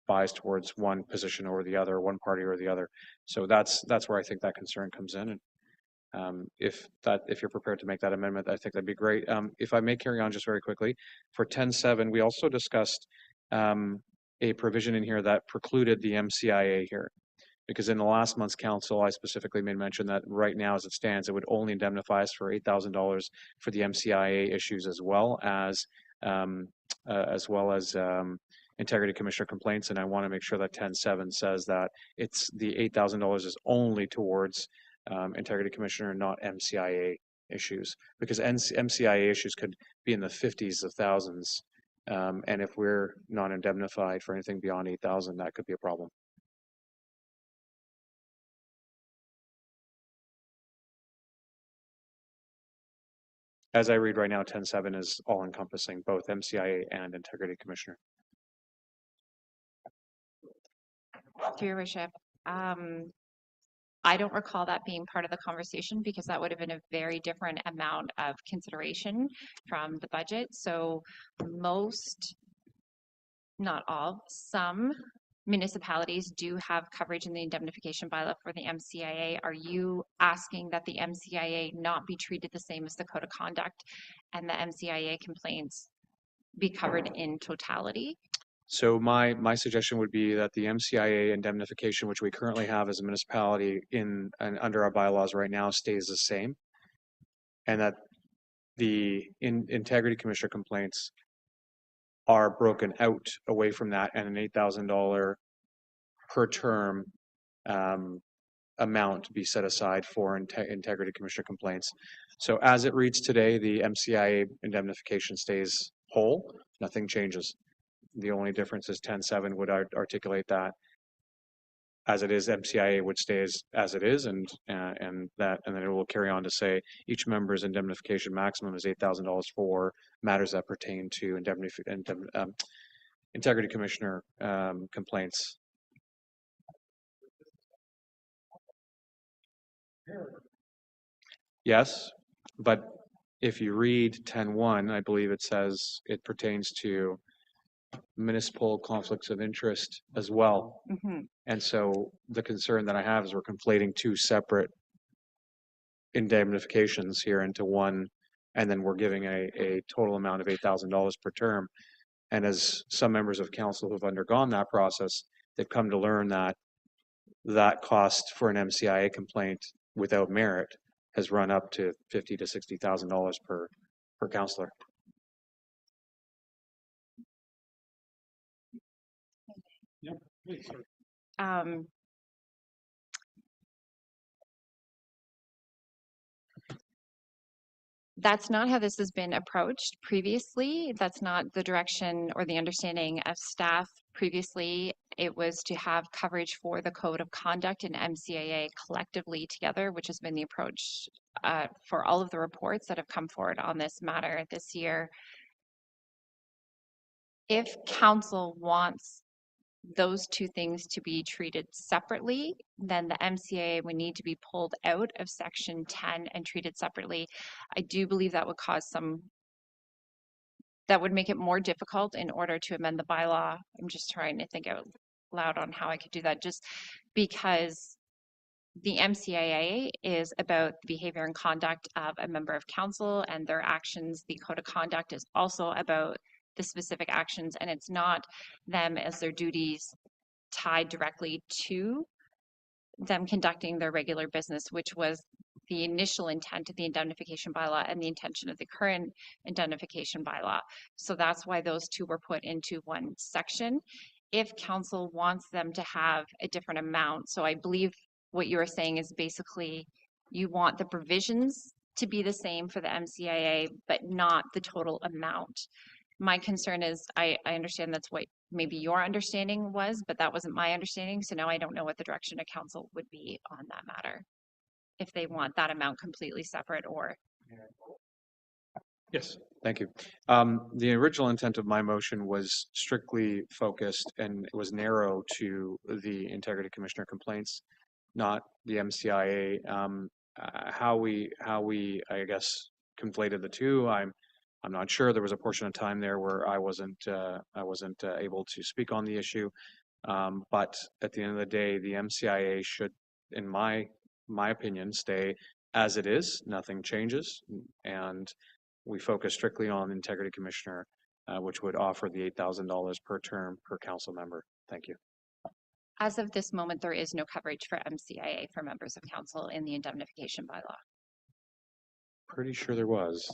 biased towards one position or the other, one party or the other. So that's where I think that concern comes in. And if you're prepared to make that amendment, I think that'd be great. If I may carry on just very quickly, for 10.7, we also discussed a provision in here that precluded the MCIA here, because in the last month's council, I specifically made mention that right now, as it stands, it would only indemnify us for $8,000 for the MCIA issues, as well as integrity commissioner complaints. And I want to make sure that 10.7 says that it's the $8,000 is only towards integrity commissioner, not MCIA issues, because MCIA issues could be in the 50s of thousands. And if we're not indemnified for anything beyond 8,000, that could be a problem. As I read right now, 10.7 is all encompassing, both MCIA and integrity commissioner. Through your worship, I don't recall that being part of the conversation, because that would have been a very different amount of consideration from the budget. So most, not all, some municipalities do have coverage in the indemnification bylaw for the MCIA. Are you asking that the MCIA not be treated the same as the code of conduct and the MCIA complaints be covered in totality? So my suggestion would be that the MCIA indemnification, which we currently have as a municipality under our bylaws right now, stays the same, and that the integrity commissioner complaints are broken out away from that, and an $8,000 per term amount be set aside for integrity commissioner complaints. So as it reads today, the MCIA indemnification stays whole, nothing changes. The only difference is 10.7 would articulate that as it is, MCIA would stay as it is, and then it will carry on to say each member's indemnification maximum is $8,000 for matters that pertain to integrity commissioner complaints. Yes, but if you read 10.1, I believe it says it pertains to municipal conflicts of interest as well. Mm-hmm. And so the concern that I have is we're conflating two separate indemnifications here into one, and then we're giving a total amount of $8,000 per term. And as some members of council who've undergone that process they've come to learn that that cost for an MCIA complaint without merit has run up to $50,000 to $60,000 per counselor. Um, That's not how this has been approached previously. That's not the direction or the understanding of staff previously. It was to have coverage for the code of conduct and MCAA collectively together, which has been the approach for all of the reports that have come forward on this matter this year. If council wants those two things to be treated separately, then the MCAA would need to be pulled out of section 10 and treated separately. I do believe that would cause that would make it more difficult in order to amend the bylaw. I'm just trying to think out loud on how I could do that, just because the MCAA is about the behavior and conduct of a member of council and their actions. The code of conduct is also about the specific actions, and it's not them as their duties tied directly to them conducting their regular business, which was the initial intent of the indemnification bylaw and the intention of the current indemnification bylaw. So that's why those two were put into one section. If council wants them to have a different amount, so I believe what you are saying is basically you want the provisions to be the same for the MCIA, but not the total amount. My concern is I understand that's what maybe your understanding was, but that wasn't my understanding. So now I don't know what the direction of council would be on that matter. If they want that amount completely separate or. Yes, thank you. The original intent of my motion was strictly focused and it was narrow to the Integrity Commissioner complaints, not the MCIA. How we I guess conflated the two, I'm not sure. There was a portion of time there where I wasn't able to speak on the issue. But at the end of the day, the MCIA should, in my opinion, stay as it is. Nothing changes, and we focus strictly on the Integrity Commissioner, which would offer the $8,000 per term per council member. Thank you. As of this moment, there is no coverage for MCIA for members of council in the indemnification bylaw. Pretty sure there was.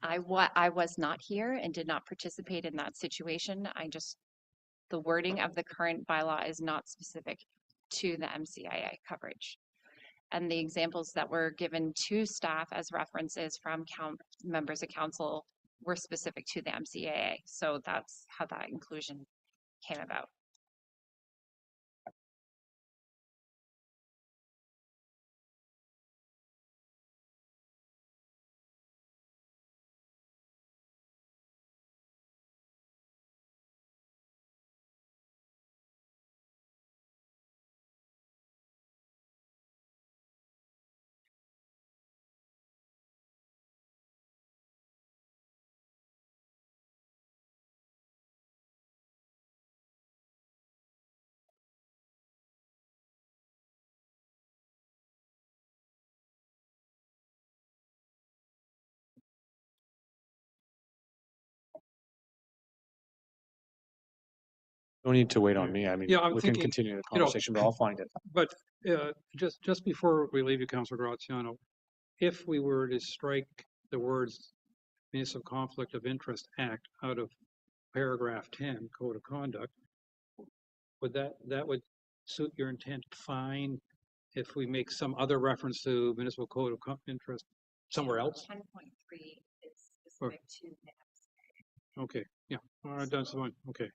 I was not here and did not participate in that situation. The wording of the current bylaw is not specific to the MCIA coverage. And the examples that were given to staff as references from members of council were specific to the MCAA. So that's how that inclusion came about. Don't need to wait on me. I mean, Yeah, I'm we thinking, can continue the conversation, but I'll find it. But just before we leave you, Councillor Graziano, if we were to strike the words Municipal Conflict of Interest Act out of paragraph 10, Code of Conduct, would that would suit your intent fine if we make some other reference to Municipal Code of Interest somewhere else? 10.3 is specific to the Okay, yeah, all right, that's the one, okay.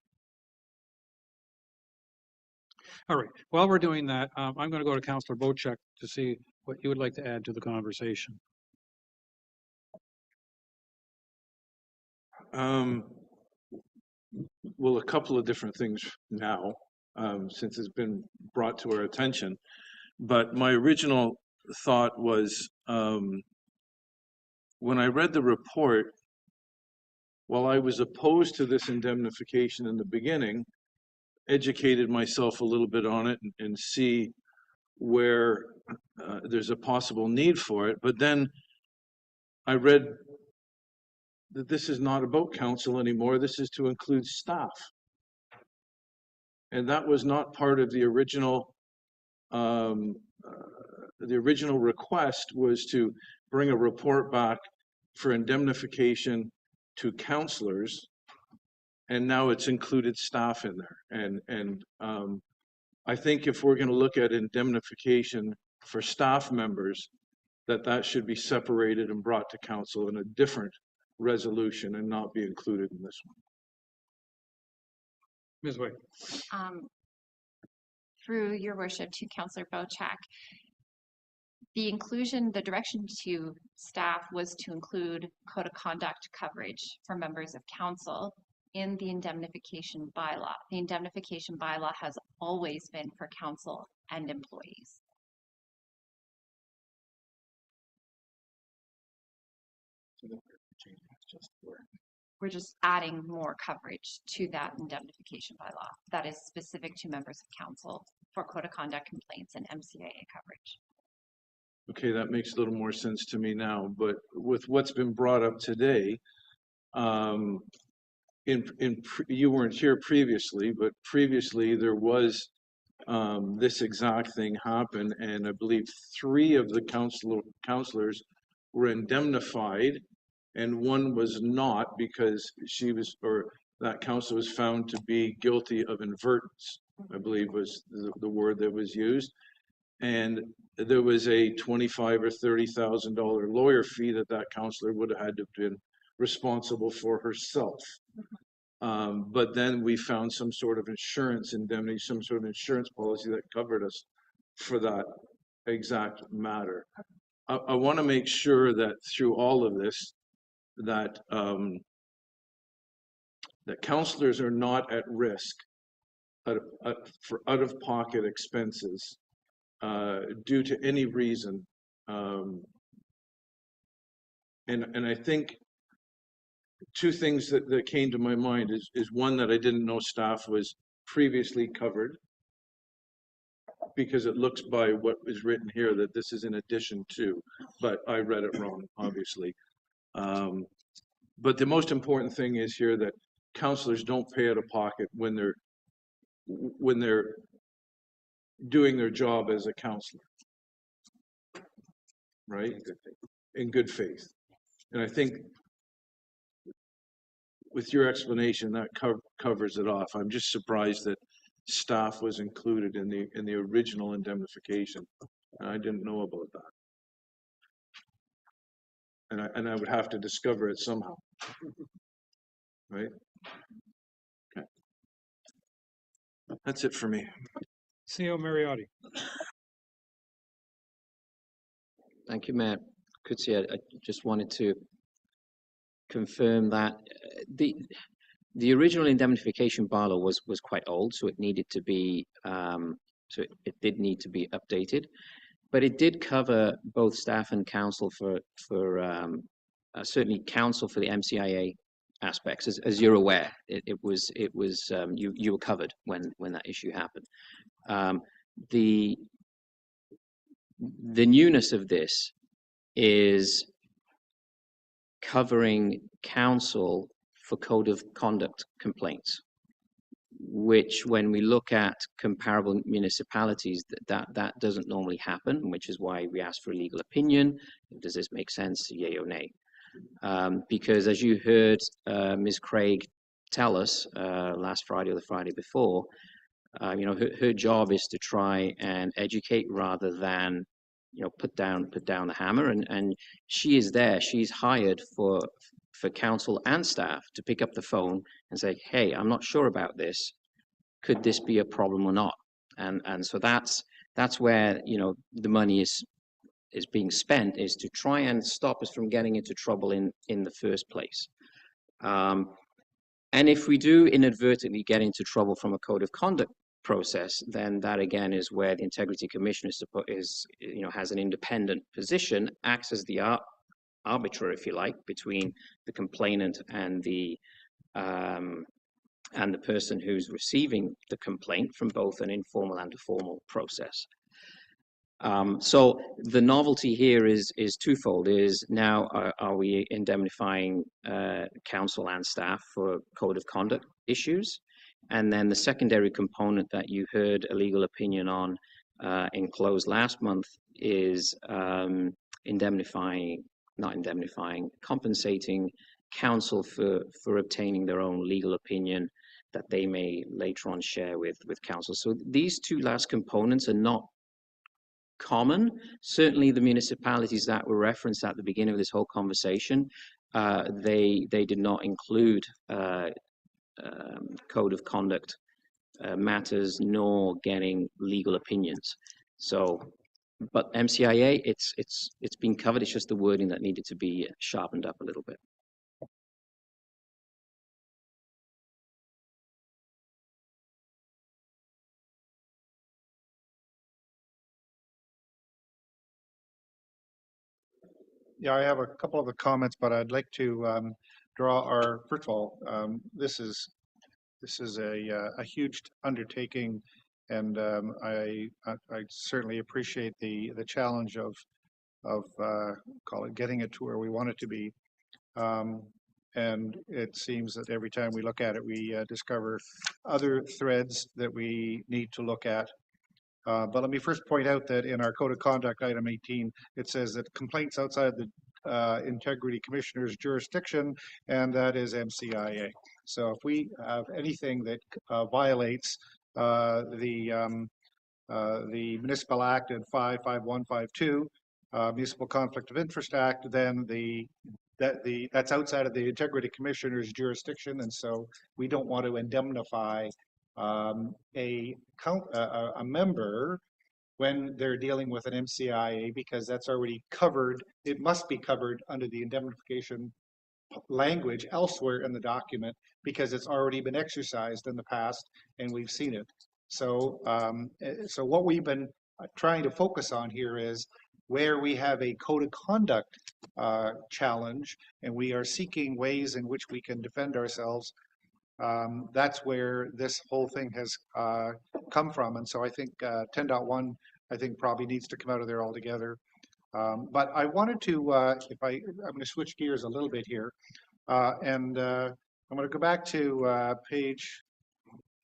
All right, while we're doing that, I'm going to go to Councillor Bocek to see what you would like to add to the conversation. Well, a couple of different things now, since it's been brought to our attention. But my original thought was, when I read the report, while I was opposed to this indemnification in the beginning, educated myself a little bit on it and see where there's a possible need for it. But then I read that this is not about council anymore. This is to include staff. And that was not part of the original request was to bring a report back for indemnification to councillors, and now it's included staff in there. And I think if we're going to look at indemnification for staff members, that should be separated and brought to council in a different resolution and not be included in this one. Ms. White. Through your worship to Councillor Bochak, the direction to staff was to include code of conduct coverage for members of council in the indemnification bylaw. The indemnification bylaw has always been for council and employees. We're just adding more coverage to that indemnification bylaw that is specific to members of council for code of conduct complaints and MCIA coverage. Okay, that makes a little more sense to me now, but with what's been brought up today, you weren't here previously, but previously there was this exact thing happen, and I believe 3 of the councillors were indemnified, and 1 was not because that councillor was found to be guilty of inadvertence, I believe was the word that was used. And there was a $25,000 or $30,000 lawyer fee that councillor would have had to have been responsible for herself. But then we found some sort of insurance indemnity, some sort of insurance policy that covered us for that exact matter. I want to make sure that through all of this, that councillors are not at risk for out-of-pocket expenses due to any reason. And I think 2 things that came to my mind is 1, that I didn't know staff was previously covered, because it looks by what is written here that this is in addition to, but I read it wrong, obviously. But the most important thing is here that councillors don't pay out of pocket when they're doing their job as a councillor, right? In good faith. And I think with your explanation, that covers it off. I'm just surprised that staff was included in the original indemnification. And I didn't know about that. And I would have to discover it somehow. Right? Okay. That's it for me. CEO Mariotti. Thank you, Mayor Kutsia. I just wanted to confirm that the original indemnification bylaw was quite old, so it needed to be it did need to be updated, but it did cover both staff and council for certainly council for the MCIA aspects. As you're aware, you were covered when that issue happened. The newness of this is covering council for code of conduct complaints, which when we look at comparable municipalities, that doesn't normally happen, which is why we ask for a legal opinion. Does this make sense, yay or nay? Because as you heard Ms. Craig tell us last Friday or the Friday before, her job is to try and educate rather than put down the hammer, and she is there. She's hired for council and staff to pick up the phone and say, hey, I'm not sure about this. Could this be a problem or not? And so that's where the money is being spent, is to try and stop us from getting into trouble in the first place. And if we do inadvertently get into trouble from a code of conduct process, then that again is where the Integrity Commission has an independent position, acts as the arbiter, if you like, between the complainant and the person who's receiving the complaint from both an informal and a formal process. So the novelty here is twofold. Is now are we indemnifying council and staff for code of conduct issues? And then the secondary component that you heard a legal opinion on in close last month is compensating council for obtaining their own legal opinion that they may later on share with council. So these two last components are not common. Certainly the municipalities that were referenced at the beginning of this whole conversation, they did not include code of conduct matters nor getting legal opinions. So, but MCIA, it's been covered. It's just the wording that needed to be sharpened up a little bit. Yeah, I have a couple of the comments, but I'd like to draw our, first of all, this is a huge undertaking, and I certainly appreciate the challenge of call it getting it to where we want it to be. And it seems that every time we look at it, we discover other threads that we need to look at. But let me first point out that in our code of conduct, item 18, it says that complaints outside the integrity commissioner's jurisdiction, and that is MCIA. So if we have anything that violates the Municipal Act in 55152, Municipal Conflict of Interest Act, then that's outside of the integrity commissioner's jurisdiction, and so we don't want to indemnify a member when they're dealing with an MCIA, because that's already covered. It must be covered under the indemnification language elsewhere in the document, because it's already been exercised in the past and we've seen it. So, so what we've been trying to focus on here is where we have a code of conduct challenge and we are seeking ways in which we can defend ourselves. That's where this whole thing has come from. And so I think 10.1, I think probably needs to come out of there altogether. But I wanted to, I'm going to switch gears a little bit here. And I'm going to go back to page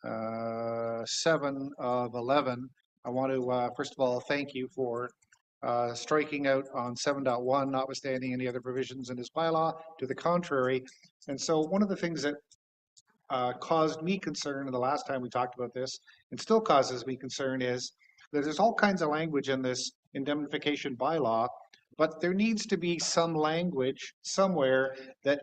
7 of 11. I want to, first of all, thank you for striking out on 7.1, notwithstanding any other provisions in this bylaw to the contrary. And so one of the things that caused me concern the last time we talked about this, and still causes me concern, is that there's all kinds of language in this indemnification bylaw, but there needs to be some language somewhere that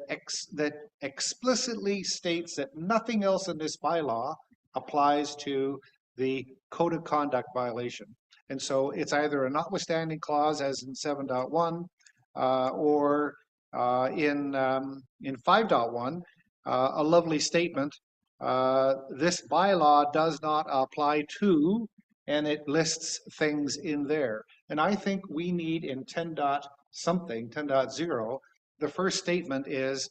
explicitly states that nothing else in this bylaw applies to the code of conduct violation. And so it's either a notwithstanding clause, as in 7.1, or in 5.1, a lovely statement. This bylaw does not apply to, and it lists things in there. And I think we need in 10.0, the first statement is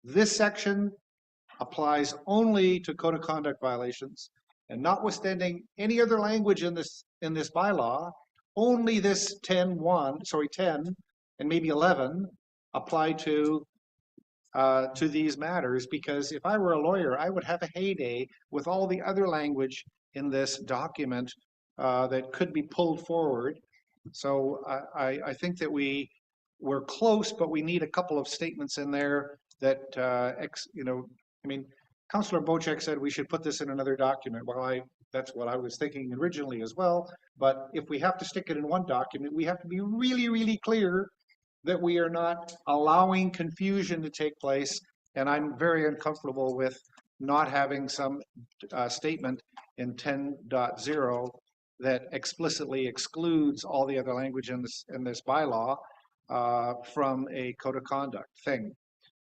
this section applies only to code of conduct violations, and notwithstanding any other language in this bylaw, only this 10 and maybe 11 apply to these matters, because if I were a lawyer, I would have a heyday with all the other language in this document that could be pulled forward. So I think that we're close, but we need a couple of statements in there that, I mean, Councillor Bocek said we should put this in another document. Well, that's what I was thinking originally as well. But if we have to stick it in one document, we have to be really, really clear that we are not allowing confusion to take place. And I'm very uncomfortable with not having some statement in 10.0 that explicitly excludes all the other language in this bylaw from a code of conduct thing.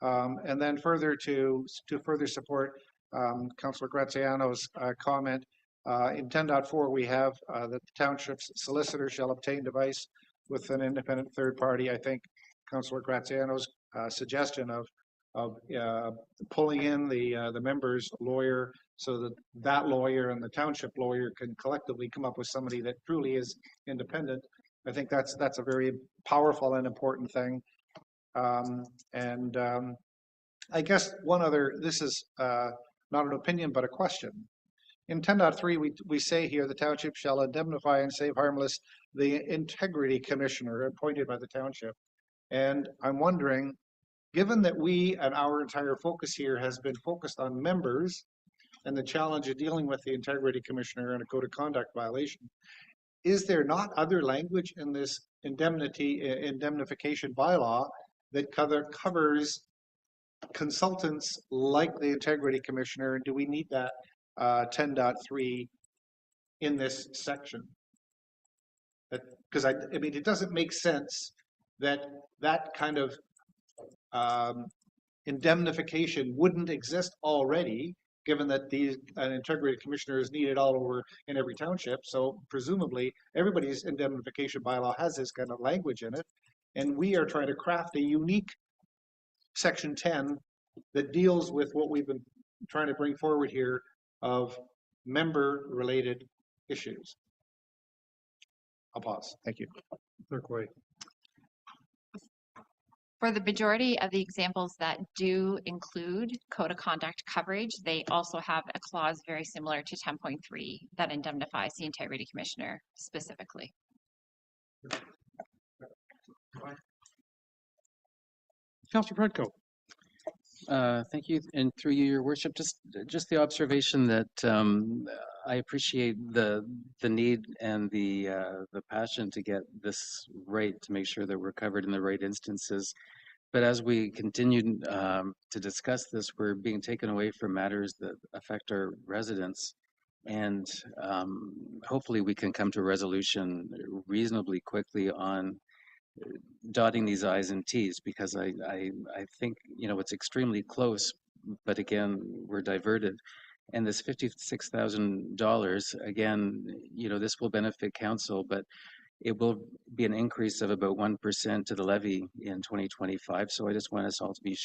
And then further to further support Councillor Graziano's comment, in 10.4 we have that the township's solicitor shall obtain device with an independent third party. I think Councillor Graziano's suggestion of pulling in the member's lawyer so that that lawyer and the township lawyer can collectively come up with somebody that truly is independent. I think that's a very powerful and important thing. I guess one other, this is not an opinion, but a question. In 10.3, we say here, the township shall indemnify and save harmless the integrity commissioner appointed by the township. And I'm wondering, given that we and our entire focus here has been focused on members and the challenge of dealing with the integrity commissioner and a code of conduct violation, is there not other language in this indemnification bylaw that covers consultants like the integrity commissioner? And do we need that 10.3 in this section? Because I mean, it doesn't make sense that that kind of indemnification wouldn't exist already, given that an integrity commissioner is needed all over in every township. So presumably everybody's indemnification bylaw has this kind of language in it. And we are trying to craft a unique section 10 that deals with what we've been trying to bring forward here of member related issues. I'll pause. Thank you. Clerk White. For the majority of the examples that do include code of conduct coverage, they also have a clause very similar to 10.3 that indemnifies the integrity commissioner specifically. Councillor Predko. Thank you, and through you, Your Worship, just the observation that I appreciate the need and the passion to get this right, to make sure that we're covered in the right instances. But as we continue to discuss this, we're being taken away from matters that affect our residents, and hopefully we can come to a resolution reasonably quickly on dotting these I's and T's, because I think, you know, it's extremely close, but again, we're diverted. And this $56,000, again, you know, this will benefit council, but it will be an increase of about 1% to the levy in 2025. So I just want us all to be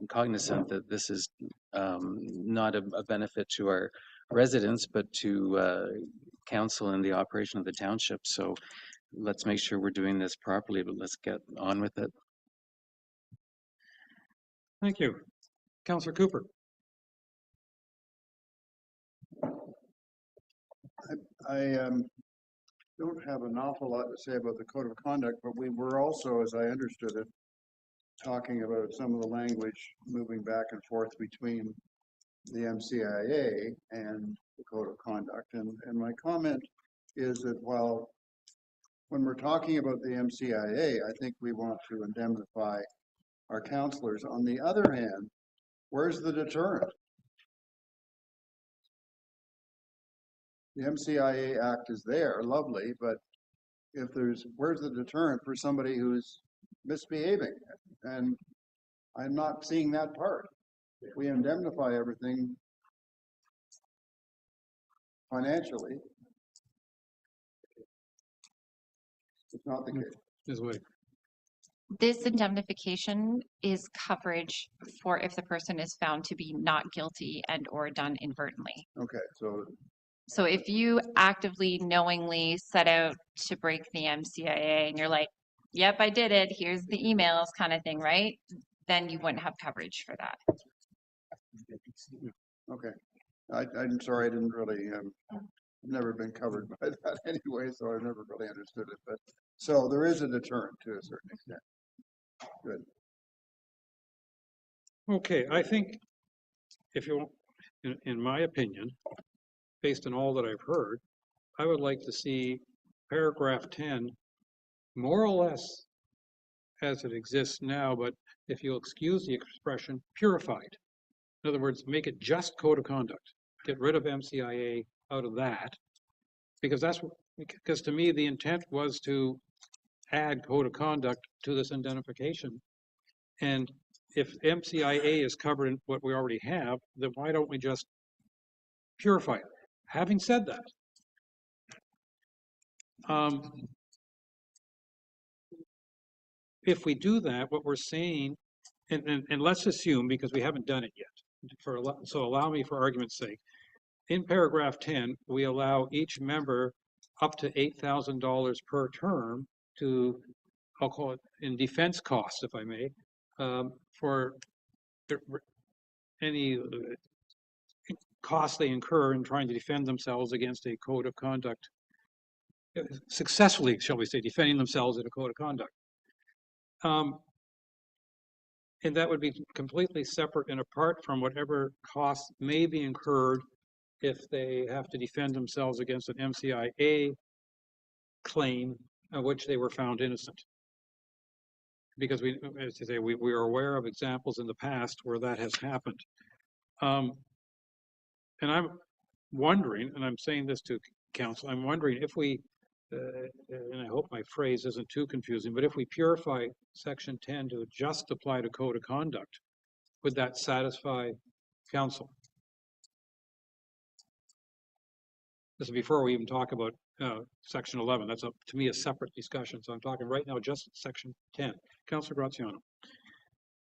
cognizant that this is not a benefit to our residents, but to council and the operation of the township. So let's make sure we're doing this properly, but let's get on with it. Thank you. Councillor Cooper. I don't have an awful lot to say about the code of conduct, but we were also, as I understood it, talking about some of the language moving back and forth between the MCIA and the code of conduct. And my comment is that while when we're talking about the MCIA, I think we want to indemnify our councillors. On the other hand, where's the deterrent? The MCIA Act is there, lovely, but if where's the deterrent for somebody who's misbehaving? And I'm not seeing that part. We indemnify everything financially. It's not the case. Ms. Wade. This indemnification is coverage for if the person is found to be not guilty and or done inadvertently. Okay, so if you actively, knowingly set out to break the MCIA and you're like, yep, I did it, here's the emails kind of thing, right? Then you wouldn't have coverage for that. Okay. I'm sorry, I didn't really, never been covered by that anyway, so I've never really understood it. But so there is a deterrent to a certain extent. Good. Okay, I think if you want, in my opinion, based on all that I've heard, I would like to see paragraph 10 more or less as it exists now, but if you'll excuse the expression, purified. In other words, make it just code of conduct. Get rid of MCIA out of that, because to me the intent was to add code of conduct to this indemnification. And if MCIA is covered in what we already have, then why don't we just purify it? Having said that, if we do that, what we're saying and let's assume, because we haven't done it yet, so allow me for argument's sake, in paragraph 10, we allow each member up to $8,000 per term to, I'll call it in defense costs, if I may, for any costs they incur in trying to defend themselves against a code of conduct, successfully, shall we say, defending themselves in a code of conduct. And that would be completely separate and apart from whatever costs may be incurred if they have to defend themselves against an MCIA claim of which they were found innocent. Because we, as you say, we are aware of examples in the past where that has happened. And I'm wondering, and I'm saying this to council, I'm wondering if we, and I hope my phrase isn't too confusing, but if we purify section 10 to just apply to code of conduct, would that satisfy council? This is before we even talk about section 11. That's to me a separate discussion. So I'm talking right now just section 10. Councillor Graziano.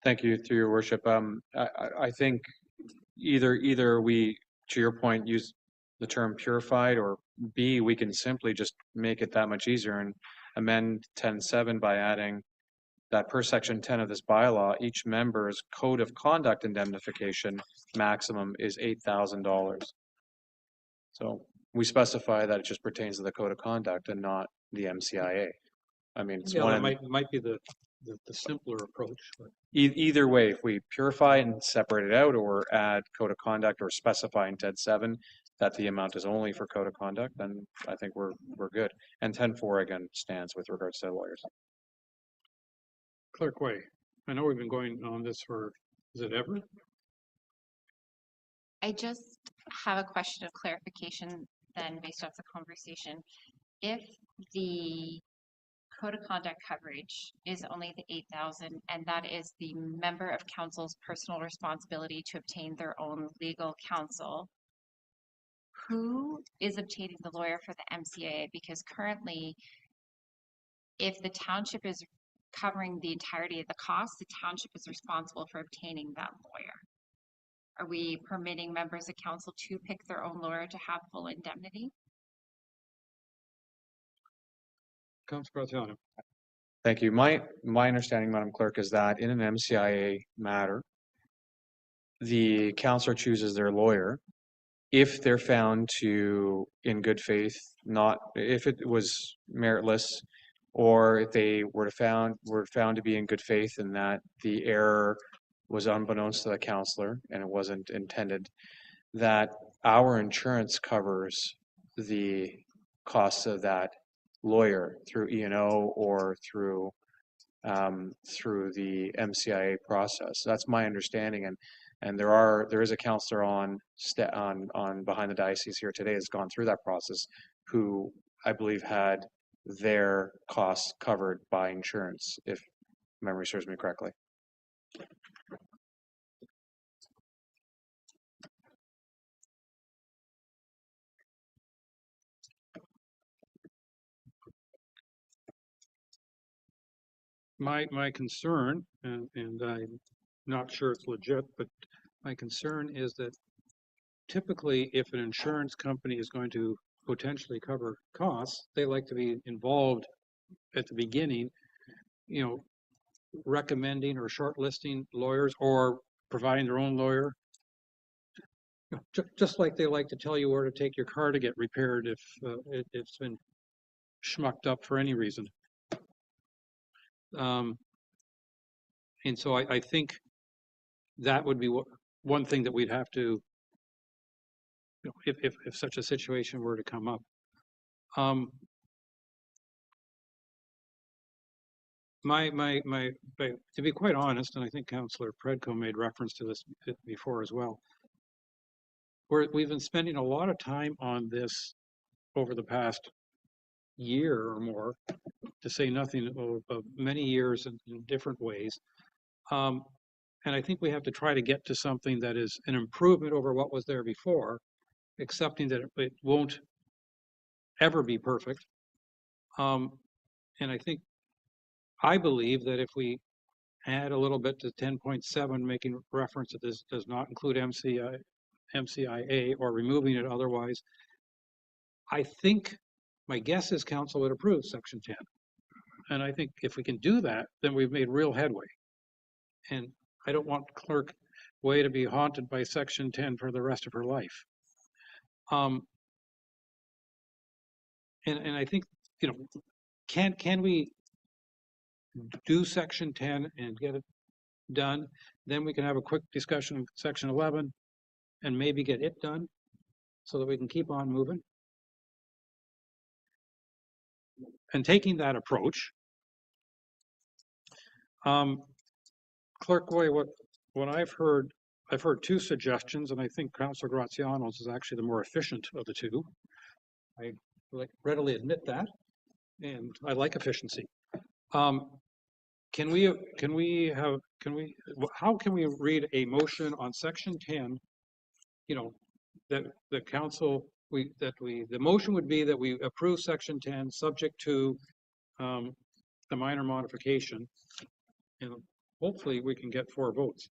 Thank you, through your worship. I think either we, to your point, use the term purified, or B, we can simply just make it that much easier and amend 10.7 by adding that per section 10 of this bylaw, each member's code of conduct indemnification maximum is $8,000. So we specify that it just pertains to the code of conduct and not the MCIA. I mean, it's one that might be the simpler approach. But. Either way, if we purify and separate it out, or add code of conduct, or specify in 10.7 that the amount is only for code of conduct, then I think we're good. And 10.4 again stands with regards to lawyers. Clerk Way, I know we've been going on this for, is it ever? I just have a question of clarification then based off the conversation. If the code of conduct coverage is only the 8,000, and that is the member of council's personal responsibility to obtain their own legal counsel, who is obtaining the lawyer for the MCIA? Because currently, if the township is covering the entirety of the cost, the township is responsible for obtaining that lawyer. Are we permitting members of council to pick their own lawyer to have full indemnity? Councillor Graziano. Thank you. My understanding, Madam Clerk, is that in an MCIA matter, the councillor chooses their lawyer. If they're found to, in good faith, not, if it was meritless, or if they were found to be in good faith and that the error was unbeknownst to the councillor and it wasn't intended, that our insurance covers the costs of that lawyer through E&O or through the MCIA process. That's my understanding, and there is a counselor on behind the diocese here today has gone through that process, who I believe had their costs covered by insurance, if memory serves me correctly. My concern, and I'm not sure it's legit, but my concern is that typically if an insurance company is going to potentially cover costs, they like to be involved at the beginning, you know, recommending or shortlisting lawyers or providing their own lawyer. Just like they like to tell you where to take your car to get repaired if it's been schmucked up for any reason. And so I think that would be one thing that we'd have to, you know, if such a situation were to come up. To be quite honest, and I think Councillor Predko made reference to this before as well, we've been spending a lot of time on this over the past year or more, to say nothing of many years in different ways. And I think we have to try to get to something that is an improvement over what was there before, accepting that it won't ever be perfect. And I believe that if we add a little bit to 10.7, making reference that this does not include MCIA or removing it otherwise. I think my guess is council would approve section 10. And I think if we can do that, then we've made real headway. And I don't want Clerk Way to be haunted by section 10 for the rest of her life. And I think, you know, can we do section 10 and get it done? Then we can have a quick discussion of section 11 and maybe get it done so that we can keep on moving. And taking that approach, Clerk Way, what I've heard two suggestions, and I think Councillor Graziano's is actually the more efficient of the two. I readily admit that, and I like efficiency. How can we read a motion on section 10? You know, that the council the motion would be that we approve section 10 subject to the minor modification, and hopefully we can get 4 votes.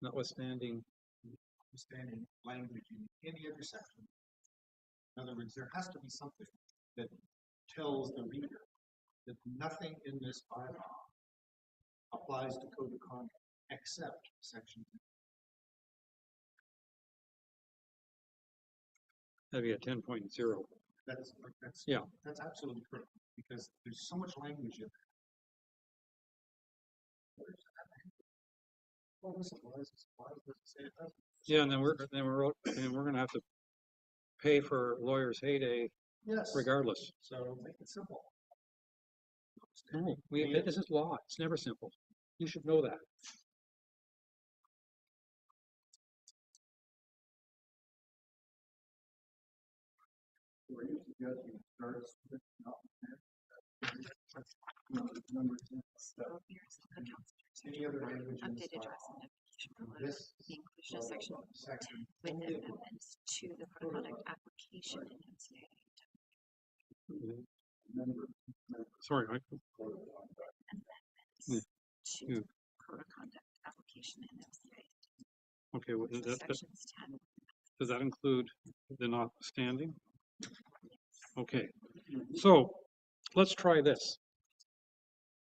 Notwithstanding language in any other section. In other words, there has to be something that tells the reader that nothing in this bylaw applies to code of conduct except section 10. That'd be a 10.0. That's yeah. That's absolutely correct because there's so much language in there. Yeah, and then we're going to have to pay for lawyers' heyday, yes, regardless. So make it simple. No, this is law. It's never simple. You should know that. Any other language in this this the inclusion of section with amendments to the code of conduct application in MCA. Sorry, Michael. Amendments to code of conduct application in MCA. Okay, well, does that include the notwithstanding? Okay, so let's try this.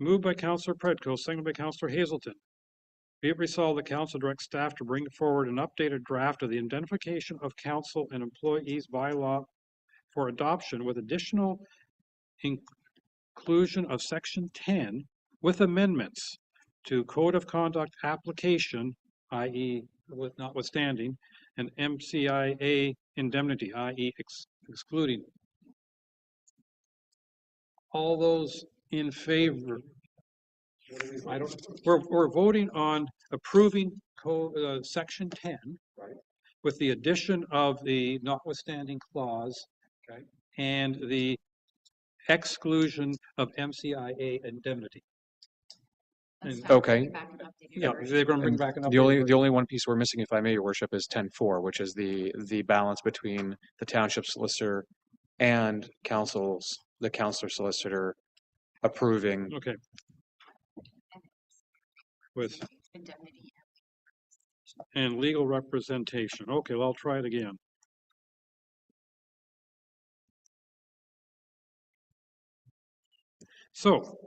Moved by Councillor Predko, seconded by Councillor Hazelton. Be it resolved, the council directs staff to bring forward an updated draft of the identification of council and employees bylaw for adoption with additional inclusion of section 10 with amendments to code of conduct application, i.e. with notwithstanding, and MCIA indemnity, i.e. excluding. All those in favor? We're voting on approving section 10, right, with the addition of the notwithstanding clause, okay, and the exclusion of MCIA indemnity. Okay. Yeah, they're going to bring back an the only one piece we're missing, if I may, Your Worship, is 10.4, which is the balance between the township solicitor and the councillor solicitor approving. Okay. With indemnity and legal representation. Okay, well, I'll try it again. So,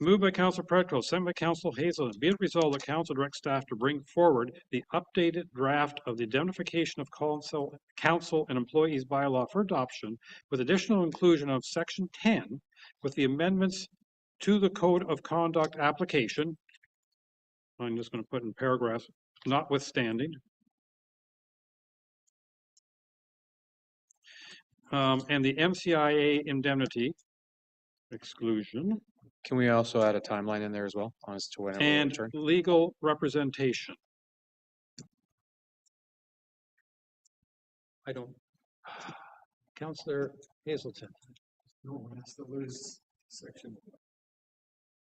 moved by Councillor Predko, seconded by Councillor Hazelton. Be it resolved, the council directs staff to bring forward the updated draft of the indemnification of council and employees bylaw for adoption with additional inclusion of section 10 with the amendments to the code of conduct application. I'm just going to put in paragraphs, notwithstanding. And the MCIA indemnity exclusion. Can we also add a timeline in there as well as to when it will and return? Legal representation. I don't. Councillor Hazelton. No, that's the loose section.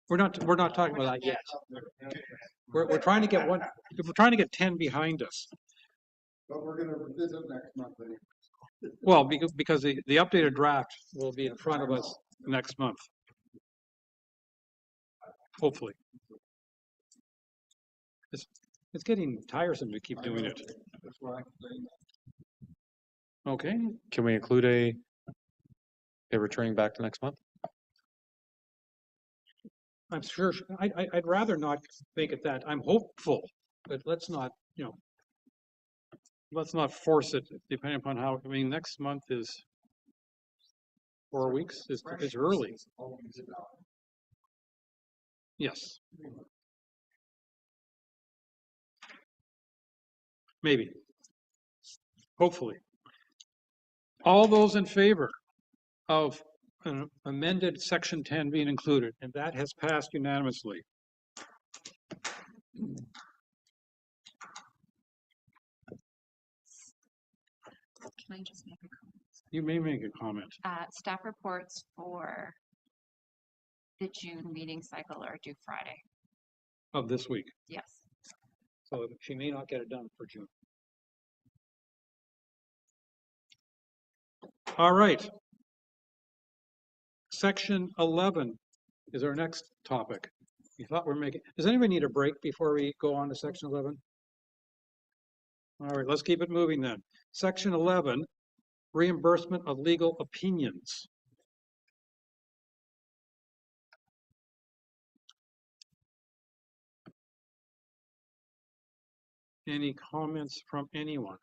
We're not talking about that yet. We're trying to get 10 behind us. But we're gonna revisit next month anyway. Well, because the updated draft will be in front of us next month. Hopefully. It's getting tiresome to keep doing it. That's why I'm saying that. Okay, Can we include a returning back to next month? I'm sure, I'd rather not make it that. I'm hopeful, but let's not, let's not force it depending upon how, I mean, next month is 4 weeks, is early. Yes. Maybe. Hopefully. All those in favor of an amended section 10 being included, and that has passed unanimously. Can I just make a comment? You may make a comment. Staff reports for the June meeting cycle are due Friday. Of this week. Yes. So she may not get it done for June. All right. Section 11 is our next topic. We thought we're making, does anybody need a break before we go on to section 11? All right, let's keep it moving then. Section 11, reimbursement of legal opinions. Any comments from anyone?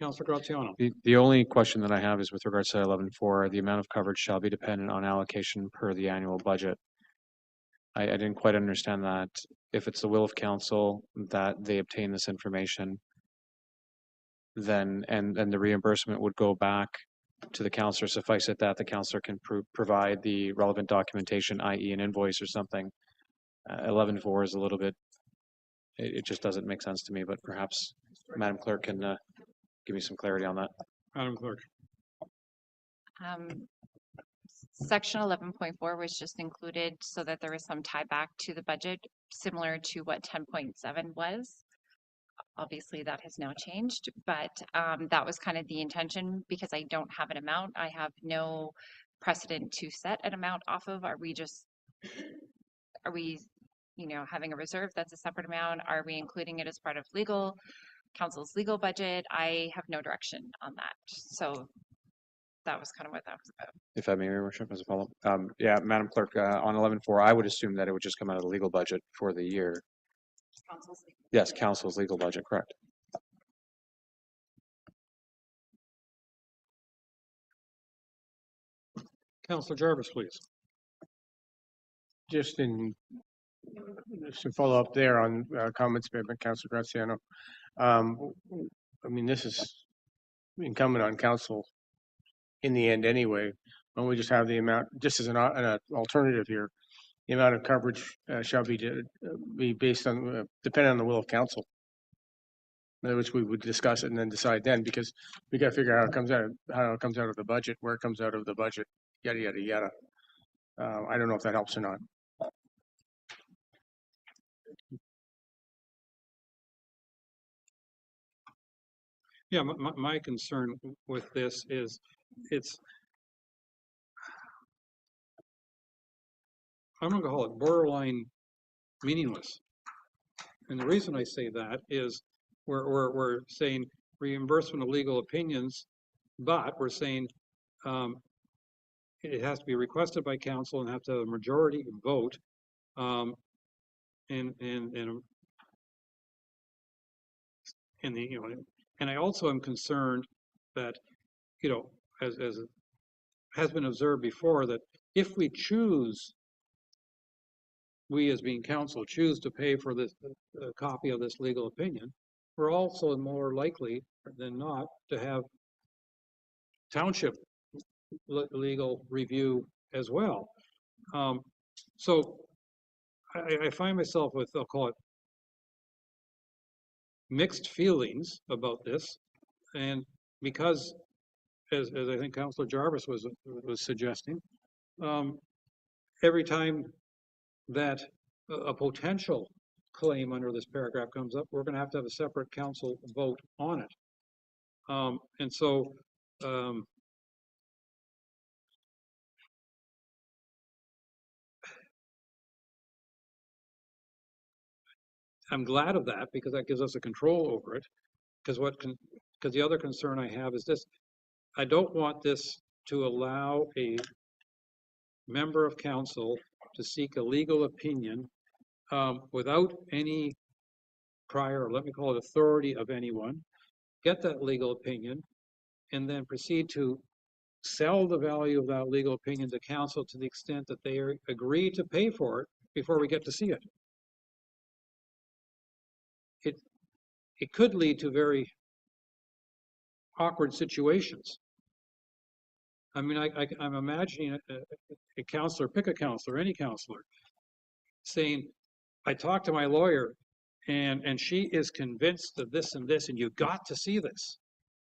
Councilor Graziano. The only question that I have is with regards to 11.4, the amount of coverage shall be dependent on allocation per the annual budget. I didn't quite understand that. If it's the will of council that they obtain this information, then and the reimbursement would go back to the councillor. Suffice it that the councillor can provide the relevant documentation, i.e. an invoice or something. 11.4 is a little bit, it just doesn't make sense to me, but perhaps Madam Clerk can give me some clarity on that. Madam Clerk. Section 11.4 was just included so that there was some tie back to the budget, similar to what 10.7 was. Obviously, that has now changed, but that was kind of the intention because I don't have an amount. I have no precedent to set an amount off of. Are we, having a reserve that's a separate amount? Are we including it as part of council's legal budget? I have no direction on that. So that was kind of what that was about. If I may, Your Worship, as a follow-up. Yeah, Madam Clerk, on 11.4, I would assume that it would just come out of the legal budget for the year. Council's legal. Yes, council's legal budget, correct. Councilor Jarvis, please. Just to follow up there on comments made by Councilor Graziano. I mean, this is incumbent on council in the end anyway. When we just have the amount, just as an alternative here, the amount of coverage shall be based on, depending on the will of council. In other words, we would discuss it and then decide then, because we got to figure out how it comes out of the budget, where it comes out of the budget, yada, yada, yada. I don't know if that helps or not. Yeah, my concern with this is I'm going to call it borderline meaningless. And the reason I say that is we're saying reimbursement of legal opinions, but we're saying it has to be requested by council and have to have a majority vote. And I also am concerned that, as has been observed before, that if we as being council choose to pay for this copy of this legal opinion, we're also more likely than not to have township legal review as well. So I find myself with, I'll call it, mixed feelings about this, and because, as I think Councillor Jarvis was suggesting, every time that a potential claim under this paragraph comes up, we're going to have a separate council vote on it. And so I'm glad of that because that gives us a control over it. Because the other concern I have is this: I don't want this to allow a member of council to seek a legal opinion without any prior, let me call it, authority of anyone, get that legal opinion, and then proceed to sell the value of that legal opinion to council to the extent that they agree to pay for it before we get to see it. It could lead to very awkward situations. I mean, I'm imagining a counselor, pick a counselor, any counselor, saying, I talked to my lawyer and she is convinced of this and this, and you got to see this.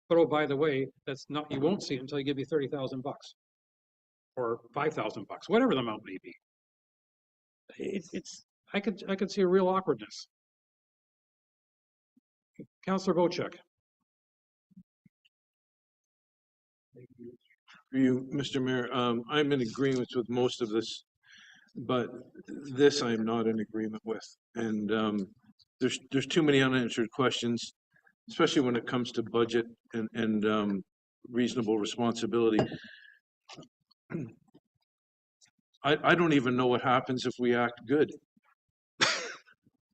But oh, by the way, that's not, you won't see it until you give me $30,000 or $5,000, whatever the amount may be. I could see a real awkwardness. Councillor Bochek. You, Mr. Mayor, I'm in agreement with most of this, but this I'm not in agreement with. And there's too many unanswered questions, especially when it comes to budget and reasonable responsibility. I don't even know what happens if we act good.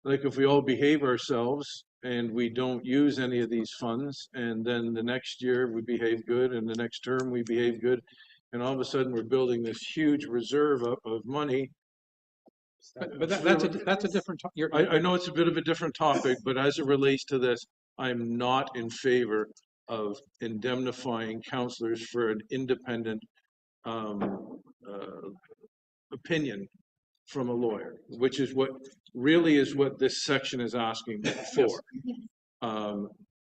Like if we all behave ourselves and we don't use any of these funds, and then the next year we behave good, and the next term we behave good, and all of a sudden we're building this huge reserve up of money. But that's a different topic. I know it's a bit of a different topic, but as it relates to this, I'm not in favor of indemnifying counselors for an independent opinion from a lawyer, which is what this section is asking for.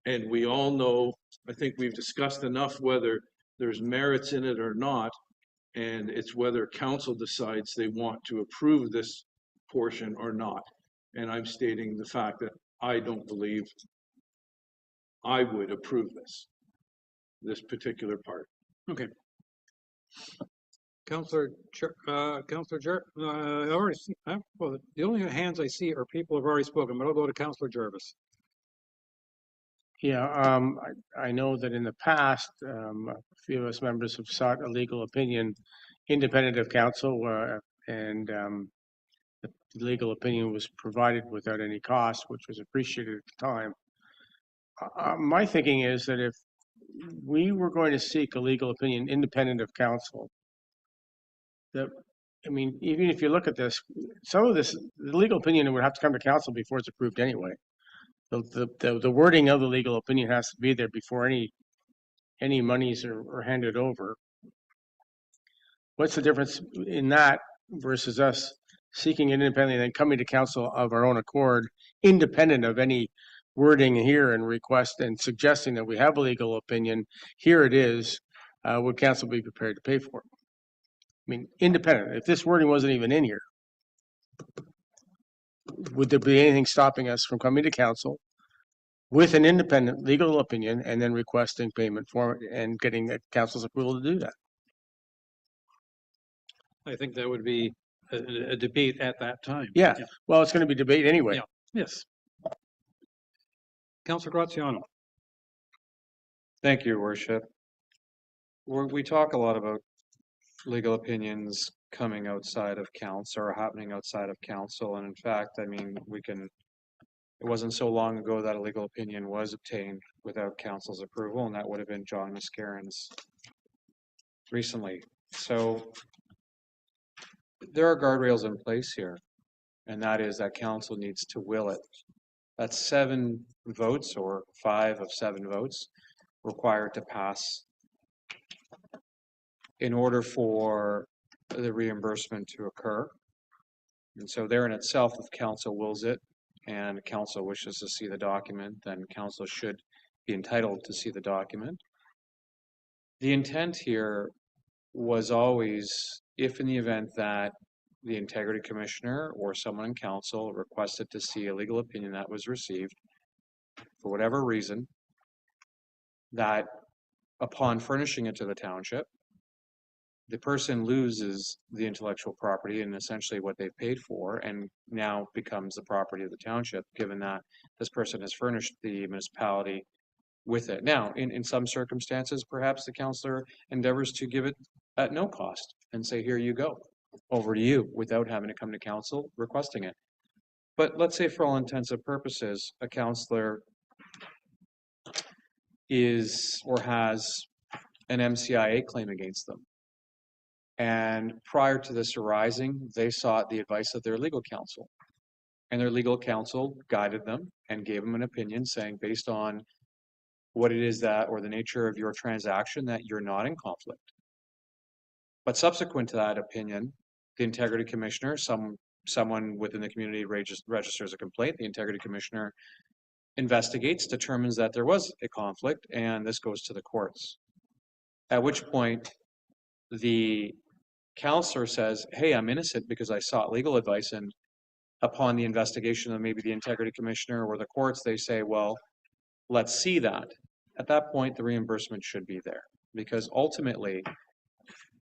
And we all know, I think we've discussed enough whether there's merits in it or not, and it's whether council decides they want to approve this portion or not. And I'm stating the fact that I don't believe I would approve this particular part. Okay. Councillor Jarvis, I already see, well, the only hands I see are people who've already spoken, but I'll go to Councillor Jarvis. Yeah, I know that in the past, a few of us members have sought a legal opinion independent of council, and the legal opinion was provided without any cost, which was appreciated at the time. My thinking is that if we were going to seek a legal opinion independent of council, I mean, even if you look at this, some of this, the legal opinion would have to come to council before it's approved anyway. The wording of the legal opinion has to be there before any monies are handed over. What's the difference in that versus us seeking it independently and then coming to council of our own accord, independent of any wording here and request and suggesting that we have a legal opinion? Here it is. Would council be prepared to pay for it? I mean, independent. If this wording wasn't even in here, would there be anything stopping us from coming to council with an independent legal opinion and then requesting payment for it and getting the council's approval to do that? I think that would be a debate at that time. Yeah. Well, it's going to be debate anyway. Yeah. Yes. Councillor Graziano. Thank you, Your Worship. We talk a lot about legal opinions coming outside of council or happening outside of council. And in fact, I mean, it wasn't so long ago that a legal opinion was obtained without council's approval, and that would have been John Muscaren's recently. So there are guardrails in place here, and that is that council needs to will it. That's 7 votes or 5 of 7 votes required to pass in order for the reimbursement to occur. And so there in itself, if council wills it and council wishes to see the document, then council should be entitled to see the document. The intent here was always, if in the event that the integrity commissioner or someone in council requested to see a legal opinion that was received for whatever reason, that upon furnishing it to the township, the person loses the intellectual property and essentially what they've paid for, and now becomes the property of the township, given that this person has furnished the municipality with it. Now, in some circumstances, perhaps the councillor endeavors to give it at no cost and say, here you go, over to you, without having to come to council requesting it. But let's say for all intents and purposes, a councillor is or has an MCIA claim against them. And prior to this arising, they sought the advice of their legal counsel. And their legal counsel guided them and gave them an opinion saying, based on what it is that, or the nature of your transaction, that you're not in conflict. But subsequent to that opinion, the integrity commissioner, someone within the community registers a complaint, the integrity commissioner investigates, determines that there was a conflict, and this goes to the courts. At which point, the counselor says, hey, I'm innocent because I sought legal advice, and upon the investigation of maybe the integrity commissioner or the courts, they say, well, let's see that. At that point, the reimbursement should be there, because ultimately,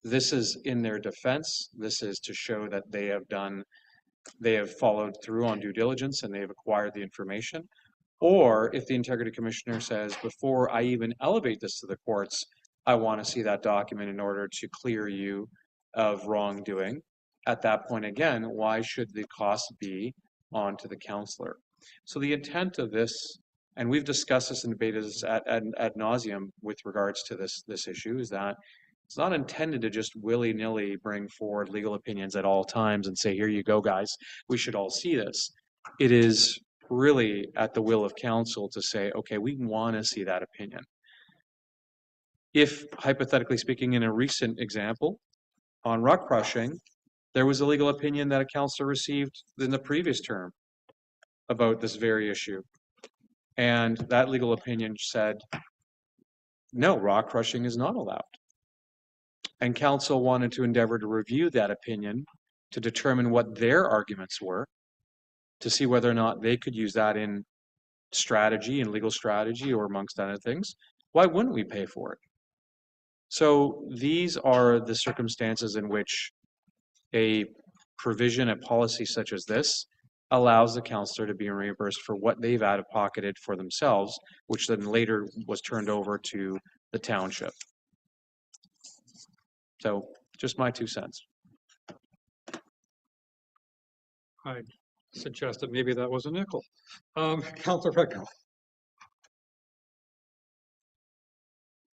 this is in their defense. This is to show that they have followed through on due diligence and they have acquired the information. Or if the integrity commissioner says, before I even elevate this to the courts, I want to see that document in order to clear you of wrongdoing. At that point, again, why should the cost be onto the counselor? So the intent of this, and we've discussed this and debated this ad nauseum with regards to this issue, is that it's not intended to just willy-nilly bring forward legal opinions at all times and say, here you go, guys, we should all see this. It is really at the will of council to say, okay, we want to see that opinion. If, hypothetically speaking, in a recent example, on rock crushing, there was a legal opinion that a councillor received in the previous term about this very issue. And that legal opinion said, no, rock crushing is not allowed. And council wanted to endeavor to review that opinion to determine what their arguments were, to see whether or not they could use that in strategy and legal strategy or amongst other things. Why wouldn't we pay for it? So these are the circumstances in which a provision, a policy such as this, allows the councillor to be reimbursed for what they've out-of-pocketed for themselves, which then later was turned over to the township. So just my 2 cents. I suggested maybe that was a nickel. Councillor Frecknell.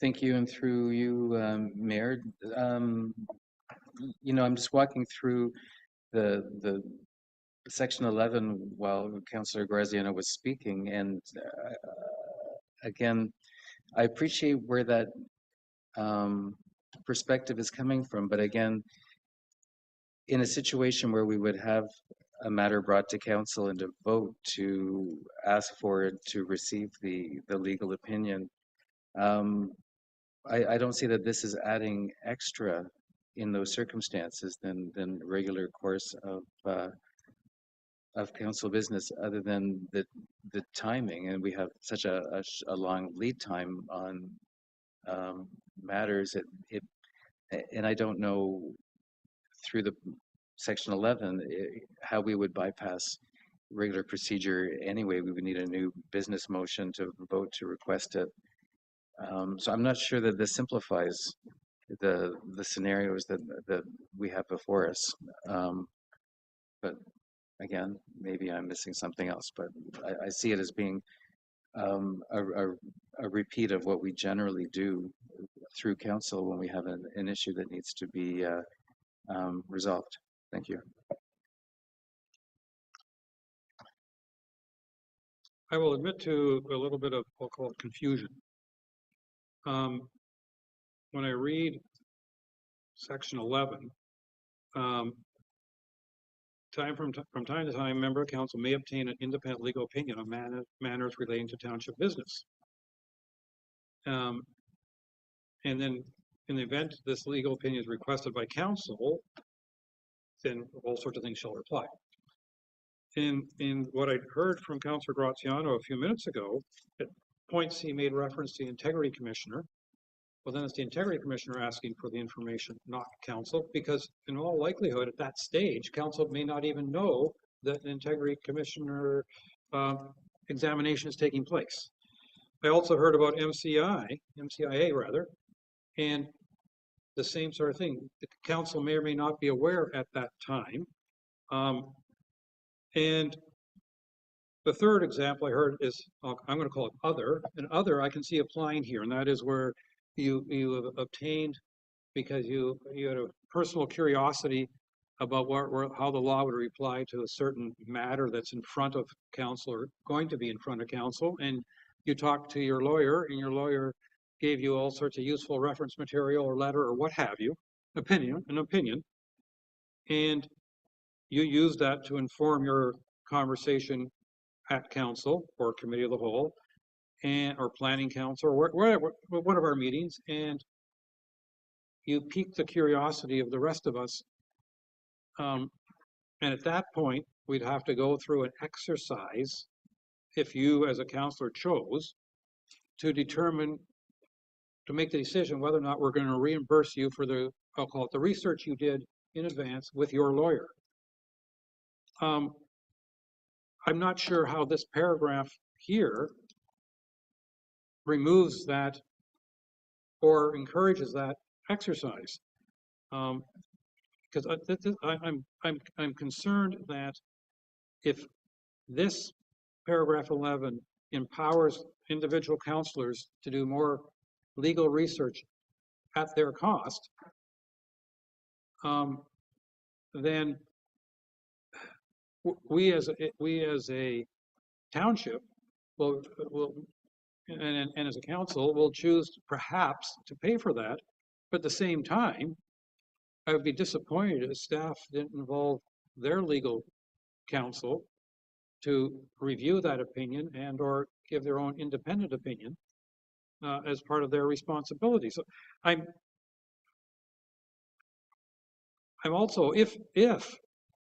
Thank you, and through you, Mayor. You know, I'm just walking through the section 11 while Councillor Graziano was speaking, and again, I appreciate where that perspective is coming from, but again, in a situation where we would have a matter brought to council and a vote to ask for it to receive the legal opinion, I don't see that this is adding extra in those circumstances than regular course of council business, other than the timing, and we have such a long lead time on matters. And I don't know through the section 11 how we would bypass regular procedure anyway. We would need a new business motion to vote to request it. So I'm not sure that this simplifies the scenarios that we have before us. But again, maybe I'm missing something else, but I see it as being a repeat of what we generally do through council when we have an issue that needs to be resolved. Thank you. I will admit to a little bit of, we'll call it confusion. When I read section 11, from time to time, member of council may obtain an independent legal opinion on matters relating to township business. And then in the event this legal opinion is requested by council, then all sorts of things shall apply. In what I heard from Councillor Graziano a few minutes ago, at points he made reference to the Integrity Commissioner. Well, then it's the Integrity Commissioner asking for the information, not Council, because in all likelihood, at that stage, Council may not even know that an Integrity Commissioner examination is taking place. I also heard about MCIA rather, and the same sort of thing. The Council may or may not be aware at that time. And the third example I heard is, I'm going to call it other. And other I can see applying here, and that is where you have obtained, because you had a personal curiosity about how the law would reply to a certain matter that's in front of council or going to be in front of council, and you talked to your lawyer, and your lawyer gave you all sorts of useful reference material or letter or what have you, an opinion, and you use that to inform your conversation at council or committee of the whole, and or planning council or whatever, one of our meetings, and you pique the curiosity of the rest of us. And at that point, we'd have to go through an exercise, if you as a councillor chose, to determine, to make the decision whether or not we're going to reimburse you for the, I'll call it the research you did in advance with your lawyer. I'm not sure how this paragraph here removes that or encourages that exercise. Because I'm concerned that if this paragraph 11 empowers individual councillors to do more legal research at their cost, then we as a township will and as a council will choose perhaps to pay for that, but at the same time, I would be disappointed if staff didn't involve their legal counsel to review that opinion and or give their own independent opinion as part of their responsibility. So I'm also, if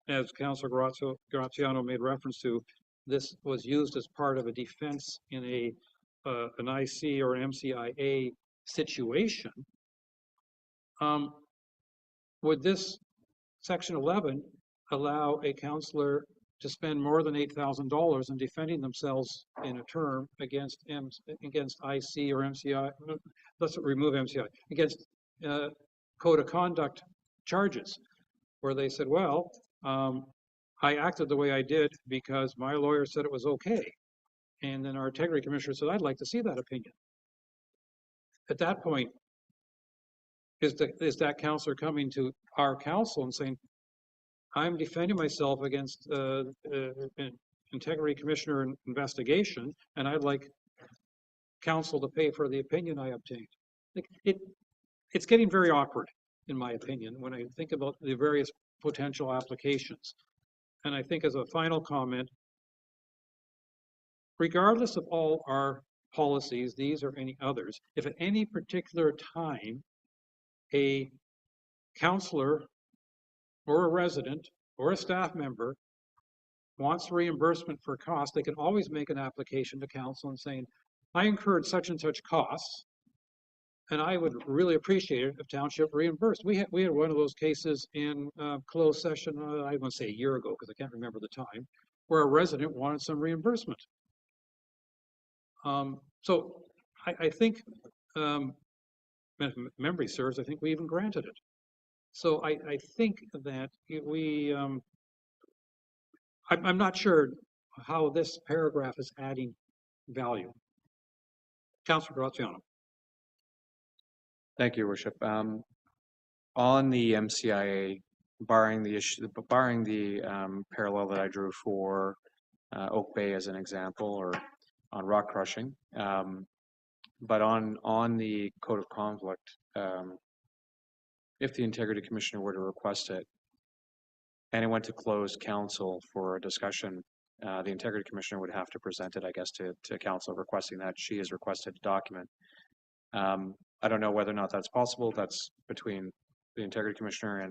as Councillor Graziano made reference to, this was used as part of a defense in an IC or an MCIA situation, would this section 11 allow a councillor to spend more than $8,000 in defending themselves in a term against IC or MCI? Let's remove MCI, against code of conduct charges, where they said, well, I acted the way I did because my lawyer said it was okay. And then our integrity commissioner said, I'd like to see that opinion. At that point, is that counselor coming to our council and saying, I'm defending myself against an integrity commissioner investigation, and I'd like council to pay for the opinion I obtained? It's getting very awkward, in my opinion, when I think about the various potential applications. And I think as a final comment, regardless of all our policies, these or any others, if at any particular time a counselor or a resident or a staff member wants reimbursement for costs, they can always make an application to council and saying, I incurred such and such costs, and I would really appreciate it if township reimbursed. We had one of those cases in closed session, I want to say a year ago, because I can't remember the time, where a resident wanted some reimbursement. So I think, if memory serves, I think we even granted it. So I think that I'm not sure how this paragraph is adding value. Councillor Graziano. Thank you, Worship. On the MCIA, barring the parallel that I drew for Oak Bay as an example, or on rock crushing, but on the code of conflict, if the integrity commissioner were to request it, and it went to closed council for a discussion, the integrity commissioner would have to present it, I guess, to council requesting that. She has requested a document. I don't know whether or not that's possible. That's between the integrity commissioner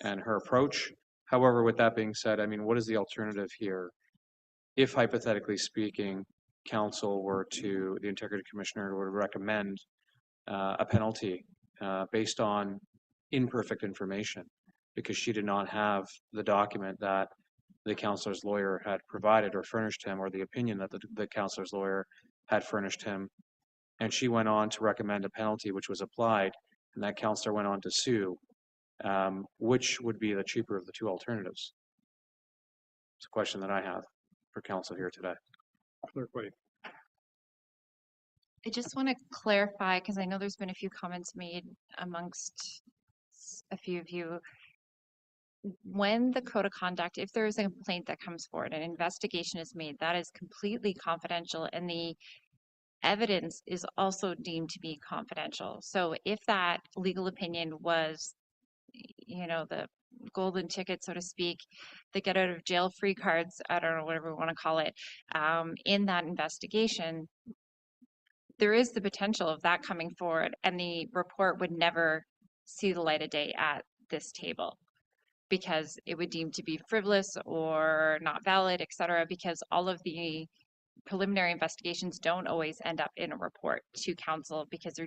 and her approach. However, with that being said, I mean, what is the alternative here? If hypothetically speaking, the integrity commissioner would recommend a penalty based on imperfect information because she did not have the document that the counselor's lawyer had provided or furnished him, or the opinion that the counselor's lawyer had furnished him. And she went on to recommend a penalty which was applied, and that counselor went on to sue. Which would be the cheaper of the two alternatives? It's a question that I have for council here today. Clerk White. I just want to clarify, because I know there's been a few comments made amongst a few of you. When the code of conduct, if there is a complaint that comes forward, an investigation is made, that is completely confidential, and the evidence is also deemed to be confidential. So if that legal opinion was, the golden ticket, so to speak, the get out of jail free cards, I don't know, whatever we want to call it, in that investigation, there is the potential of that coming forward, and the report would never see the light of day at this table because it would deem to be frivolous or not valid, et cetera, because all of the preliminary investigations don't always end up in a report to council because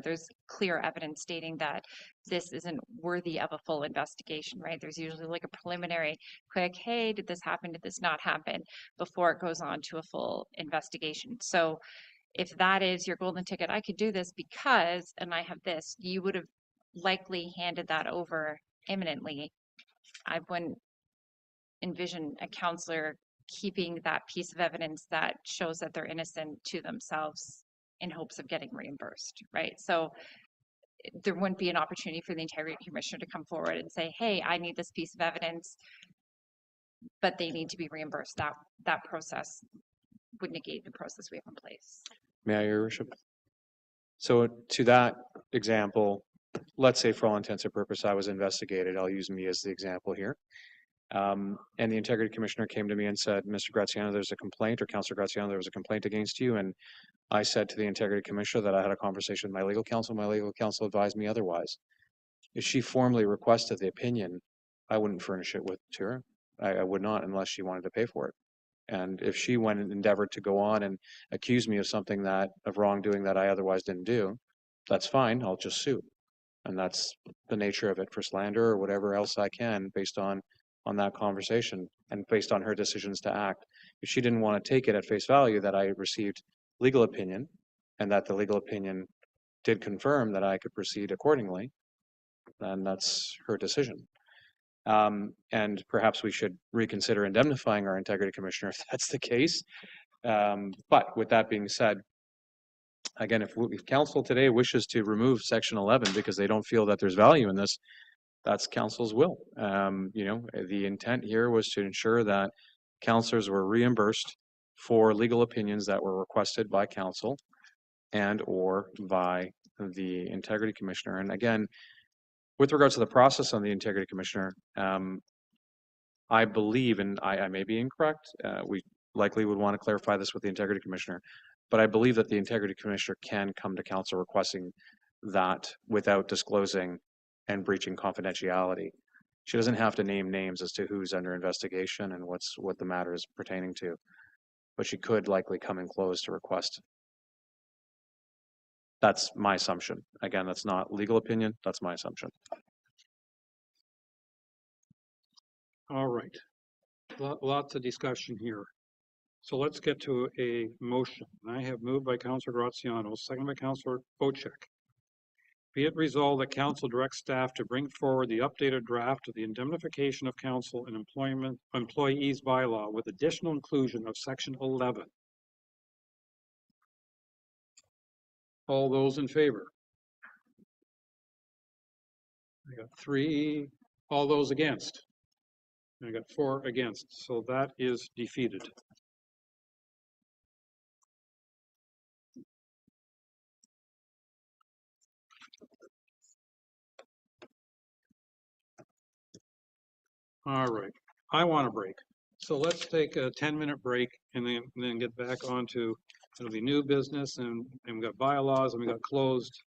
there's clear evidence stating that this isn't worthy of a full investigation, right? There's usually like a preliminary quick, hey, did this happen? Did this not happen? Before it goes on to a full investigation. So if that is your golden ticket, I could do this because, and I have this, you would have likely handed that over imminently. I wouldn't envision a counselor keeping that piece of evidence that shows that they're innocent to themselves in hopes of getting reimbursed, right? So there wouldn't be an opportunity for the integrity commissioner to come forward and say, hey, I need this piece of evidence, but they need to be reimbursed. That process would negate the process we have in place. May I, Your Worship? So to that example, let's say for all intents and purposes I was investigated. I'll use me as the example here. And the integrity commissioner came to me and said, Mr. Graziano, there's a complaint, or Councillor Graziano, there was a complaint against you. And I said to the integrity commissioner that I had a conversation with my legal counsel. My legal counsel advised me otherwise. If she formally requested the opinion, I wouldn't furnish it to her. I would not unless she wanted to pay for it. And if she went and endeavored to go on and accuse me of something of wrongdoing that I otherwise didn't do, that's fine. I'll just sue. And that's the nature of it for slander or whatever else I can based on that conversation and based on her decisions to act. If she didn't want to take it at face value that I received legal opinion and that the legal opinion did confirm that I could proceed accordingly, then that's her decision. And perhaps we should reconsider indemnifying our integrity commissioner if that's the case. But with that being said, again, if council today wishes to remove section 11 because they don't feel that there's value in this, that's council's will. The intent here was to ensure that councillors were reimbursed for legal opinions that were requested by council and or by the integrity commissioner. And again, with regards to the process on the integrity commissioner, I believe, and I may be incorrect, we likely would want to clarify this with the integrity commissioner, but I believe that the integrity commissioner can come to council requesting that without disclosing and breaching confidentiality. She doesn't have to name names as to who's under investigation and what the matter is pertaining to, but she could likely come in close to request. That's my assumption. Again, that's not legal opinion, that's my assumption. All right. Lots of discussion here. So let's get to a motion. I have moved by Councillor Graziano, second by Councillor Bocek. Be it resolved that council directs staff to bring forward the updated draft of the indemnification of council and employees bylaw with additional inclusion of section 11. All those in favor? I got 3. All those against? I got 4 against. So that is defeated. All right, I want a break. So let's take a 10-minute break and then get back onto, it'll be new business and we got bylaws and we got closed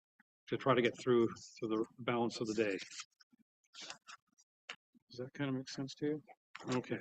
to try to get through the balance of the day. Does that kind of make sense to you? Okay.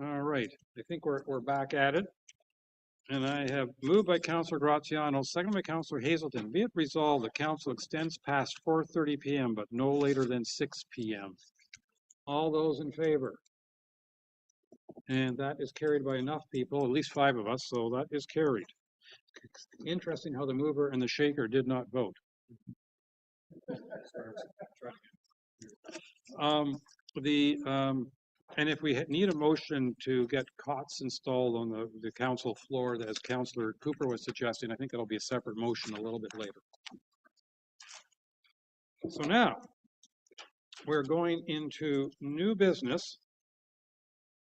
All right, I think we're back at it. And I have moved by Councillor Graziano, second by Councillor Hazelton. Be it resolved, the council extends past 4:30 p.m., but no later than 6 p.m. All those in favor? And that is carried by enough people, at least 5 of us, so that is carried. Interesting how the mover and the shaker did not vote. And if we need a motion to get cots installed on the council floor, as Councillor Cooper was suggesting, I think it'll be a separate motion a little bit later. So now we're going into new business,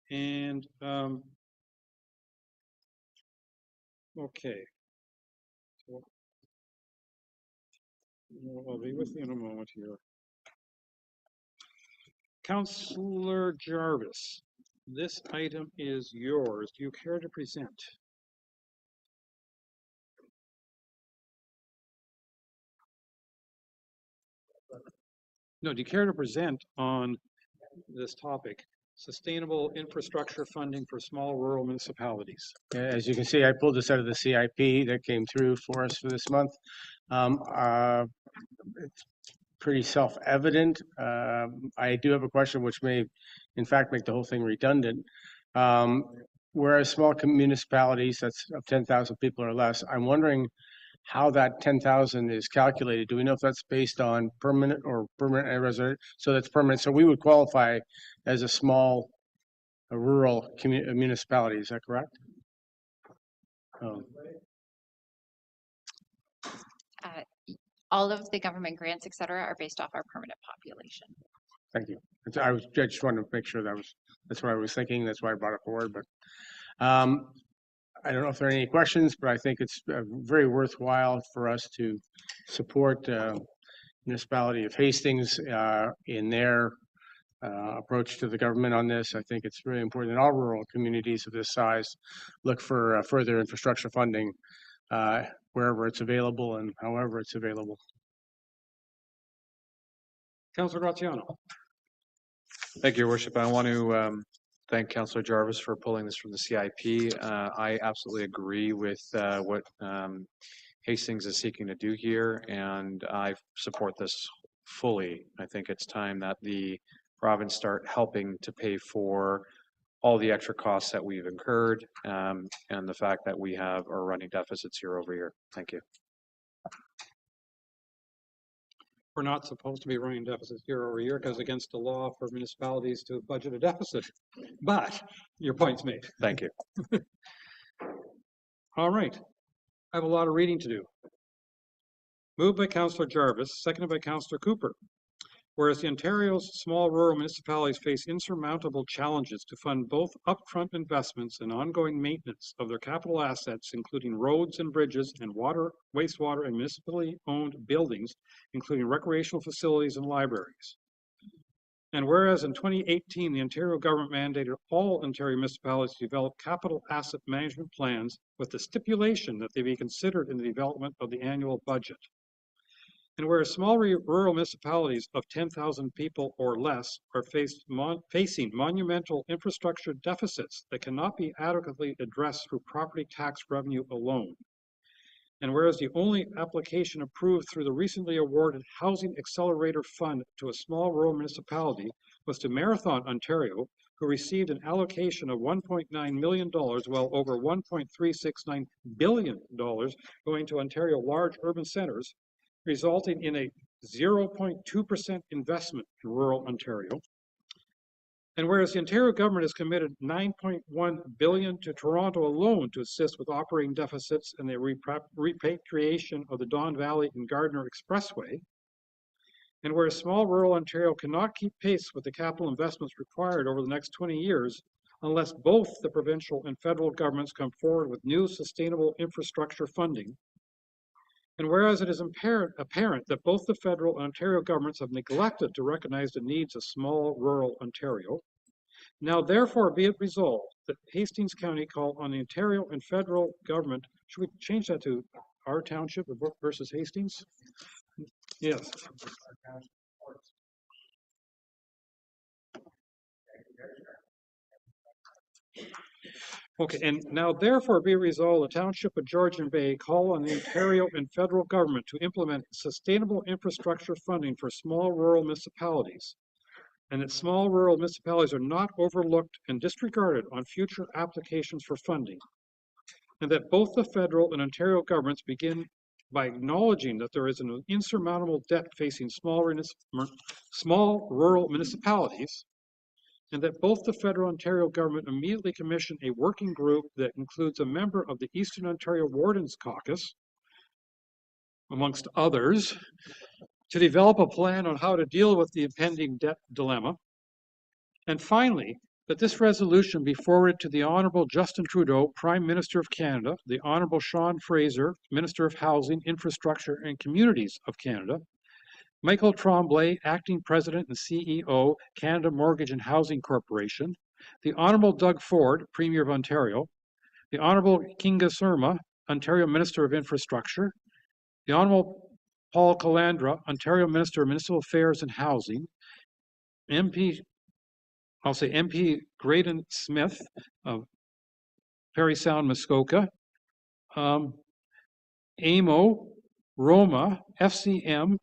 and okay. So, I'll be with you in a moment here. Councillor Jarvis, this item is yours. Do you care to present? No, do you care to present on this topic? Sustainable infrastructure funding for small rural municipalities. As you can see, I pulled this out of the CIP that came through for us for this month. It's pretty self-evident. I do have a question which may, in fact, make the whole thing redundant. Whereas small municipalities, that's of 10,000 people or less, I'm wondering how that 10,000 is calculated. Do we know if that's based on permanent or permanent and resident? So that's permanent. So we would qualify as a rural municipality. Is that correct? All of the government grants, et cetera, are based off our permanent population. Thank you. I just wanted to make sure that's what I was thinking. That's why I brought it forward. But I don't know if there are any questions, but I think it's very worthwhile for us to support municipality of Hastings in their approach to the government on this. I think it's really important that all rural communities of this size look for further infrastructure funding wherever it's available and however it's available. Councillor Graziano. Thank you, Your Worship. I want to thank Councillor Jarvis for pulling this from the CIP. I absolutely agree with what Hastings is seeking to do here, and I support this fully. I think it's time that the province start helping to pay for all the extra costs that we've incurred and the fact that we are running deficits year over year. Thank you. We're not supposed to be running deficits year over year because against the law for municipalities to budget a deficit. But your point's made. Thank you. All right. I have a lot of reading to do. Moved by Councillor Jarvis, seconded by Councillor Cooper. Whereas the Ontario's small rural municipalities face insurmountable challenges to fund both upfront investments and ongoing maintenance of their capital assets, including roads and bridges and water, wastewater, and municipally owned buildings, including recreational facilities and libraries. And whereas in 2018, the Ontario government mandated all Ontario municipalities to develop capital asset management plans with the stipulation that they be considered in the development of the annual budget. And whereas small rural municipalities of 10,000 people or less are facing monumental infrastructure deficits that cannot be adequately addressed through property tax revenue alone. And whereas the only application approved through the recently awarded Housing Accelerator Fund to a small rural municipality was to Marathon, Ontario, who received an allocation of $1.9 million, while over $1.369 billion going to Ontario large urban centres, resulting in a 0.2% investment in rural Ontario. And whereas the Ontario government has committed $9.1 billion to Toronto alone to assist with operating deficits and the repatriation of the Don Valley and Gardiner Expressway, and whereas small rural Ontario cannot keep pace with the capital investments required over the next 20 years unless both the provincial and federal governments come forward with new sustainable infrastructure funding, and whereas it is apparent that both the federal and Ontario governments have neglected to recognize the needs of small rural Ontario, now therefore be it resolved that Hastings County call on the Ontario and federal government, should we change that to our township versus Hastings? Yes. Okay, and now therefore be resolved, the Township of Georgian Bay call on the Ontario and federal government to implement sustainable infrastructure funding for small rural municipalities, and that small rural municipalities are not overlooked and disregarded on future applications for funding, and that both the federal and Ontario governments begin by acknowledging that there is an insurmountable debt facing small rural municipalities, and that both the federal and Ontario government immediately commission a working group that includes a member of the Eastern Ontario Wardens Caucus, amongst others, to develop a plan on how to deal with the impending debt dilemma. And finally, that this resolution be forwarded to the Honourable Justin Trudeau, Prime Minister of Canada, the Honourable Sean Fraser, Minister of Housing, Infrastructure and Communities of Canada, Michael Tremblay, Acting President and CEO, Canada Mortgage and Housing Corporation, the Honourable Doug Ford, Premier of Ontario, the Honourable Kinga Surma, Ontario Minister of Infrastructure, the Honourable Paul Calandra, Ontario Minister of Municipal Affairs and Housing, MP Graydon Smith of Parry Sound, Muskoka, AMO, Roma, FCM,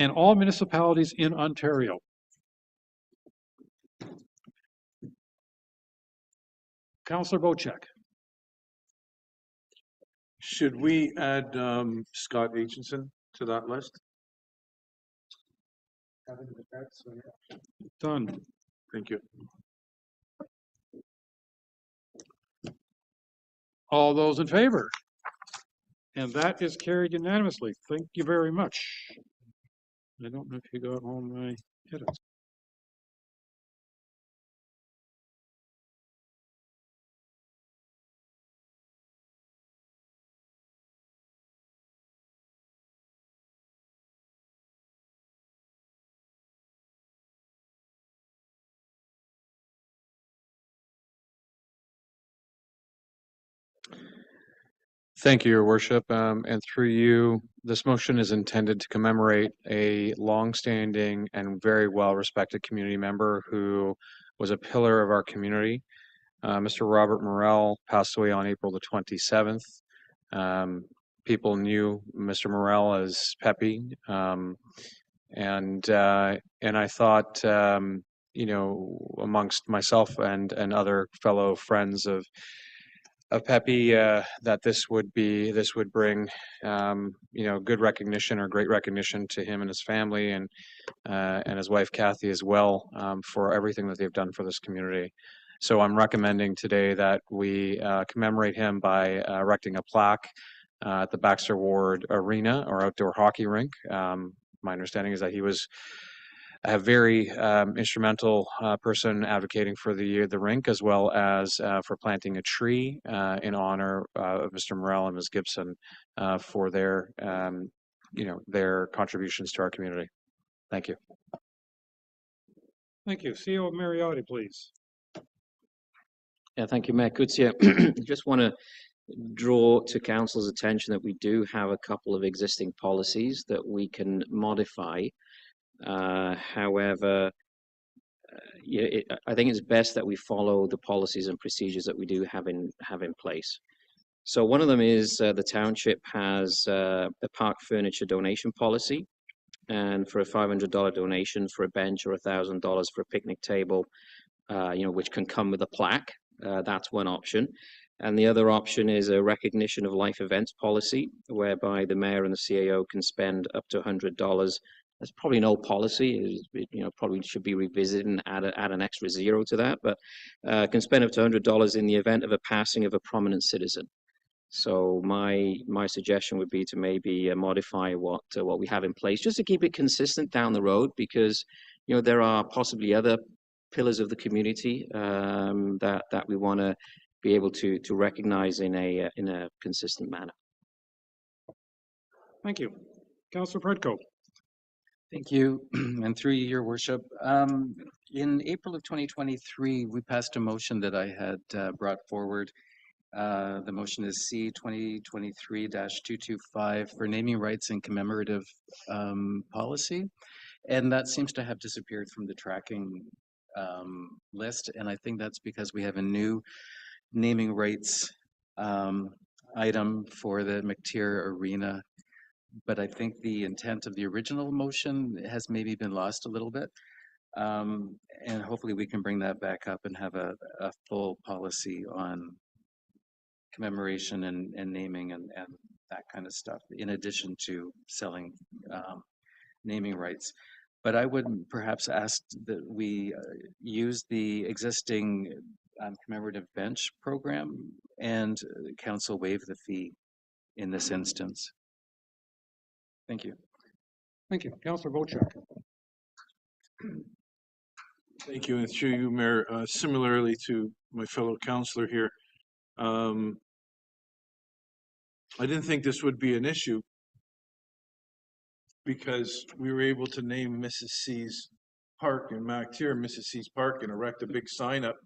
and all municipalities in Ontario. Councillor Bocek. Should we add Scott Aitchison to that list? Done. Thank you. All those in favor? And that is carried unanimously. Thank you very much. I don't know if you got all my edits. Thank you, Your Worship. And through you, this motion is intended to commemorate a long-standing and very well-respected community member who was a pillar of our community. Mr. Robert Morrell passed away on April the 27th. People knew Mr. Morrell as Pepe. And I thought, you know, amongst myself and other fellow friends of Pepe, that this would bring you know, good recognition or great recognition to him and his family and his wife Kathy as well, for everything that they've done for this community. So I'm recommending today that we commemorate him by erecting a plaque at the Baxter Ward Arena or outdoor hockey rink. My understanding is that he was a very instrumental person advocating for the rink, as well as for planting a tree in honor of Mr. Morrell and Ms. Gibson for their, you know, their contributions to our community. Thank you. Thank you. CEO Mariotti, please. Yeah, thank you, Mayor Kutsia. Just want to draw to Council's attention that we do have a couple of existing policies that we can modify. However, I think it's best that we follow the policies and procedures that we do have in place. So one of them is the township has a park furniture donation policy, and for a $500 donation for a bench or $1,000 for a picnic table, you know, which can come with a plaque. That's one option. And the other option is a recognition of life events policy, whereby the mayor and the CAO can spend up to $100. That's probably an old policy. You know, probably should be revisited and add an extra zero to that. But can spend up to $100 in the event of a passing of a prominent citizen. So my suggestion would be to maybe modify what we have in place, just to keep it consistent down the road, because you know there are possibly other pillars of the community that we want to be able to recognize in a consistent manner. Thank you. Councillor Predko. Thank you, and through you, Your Worship. In April of 2023, we passed a motion that I had brought forward. The motion is C 2023-225 for naming rights and commemorative policy, and that seems to have disappeared from the tracking list, and I think that's because we have a new naming rights item for the McTier Arena, but I think the intent of the original motion has maybe been lost a little bit. And hopefully we can bring that back up and have a full policy on commemoration and naming and that kind of stuff, in addition to selling naming rights. But I would perhaps ask that we use the existing commemorative bench program and council waive the fee in this instance. Thank you. Thank you. Councillor Bochek. Thank you, and through you, Mayor. Similarly to my fellow councillor here, I didn't think this would be an issue because we were able to name Mrs. C's Park in MacTier, Mrs. C's Park, and erect a big sign up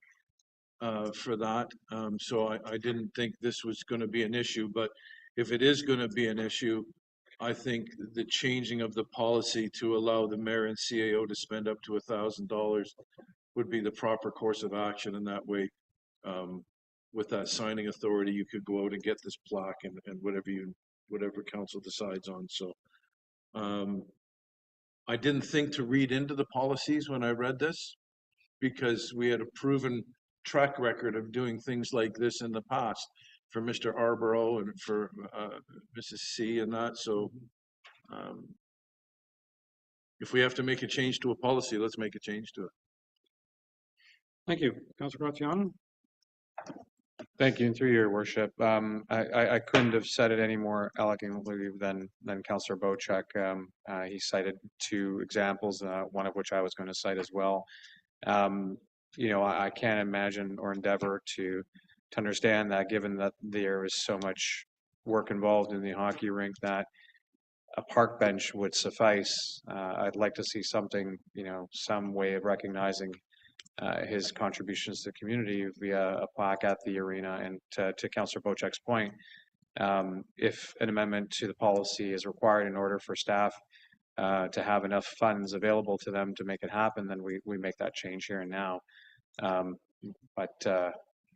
for that. So I didn't think this was going to be an issue, but if it is going to be an issue, I think the changing of the policy to allow the mayor and CAO to spend up to $1,000 would be the proper course of action. And that way, with that signing authority, you could go out and get this plaque and whatever council decides on. So I didn't think to read into the policies when I read this, because we had a proven track record of doing things like this in the past for Mr. Arborough and for Mrs. C and that. So if we have to make a change to a policy, let's make a change to it. Thank you. Councillor Graziano. Thank you, and through your worship. I couldn't have said it any more elegantly than Councillor Bochek. He cited two examples, one of which I was going to cite as well. You know, I can't imagine or endeavor to understand that, given that there is so much work involved in the hockey rink, that a park bench would suffice. I'd like to see something, you know, some way of recognizing his contributions to the community via a plaque at the arena. And to Councillor Bochek's point, if an amendment to the policy is required in order for staff to have enough funds available to them to make it happen, then we make that change here and now.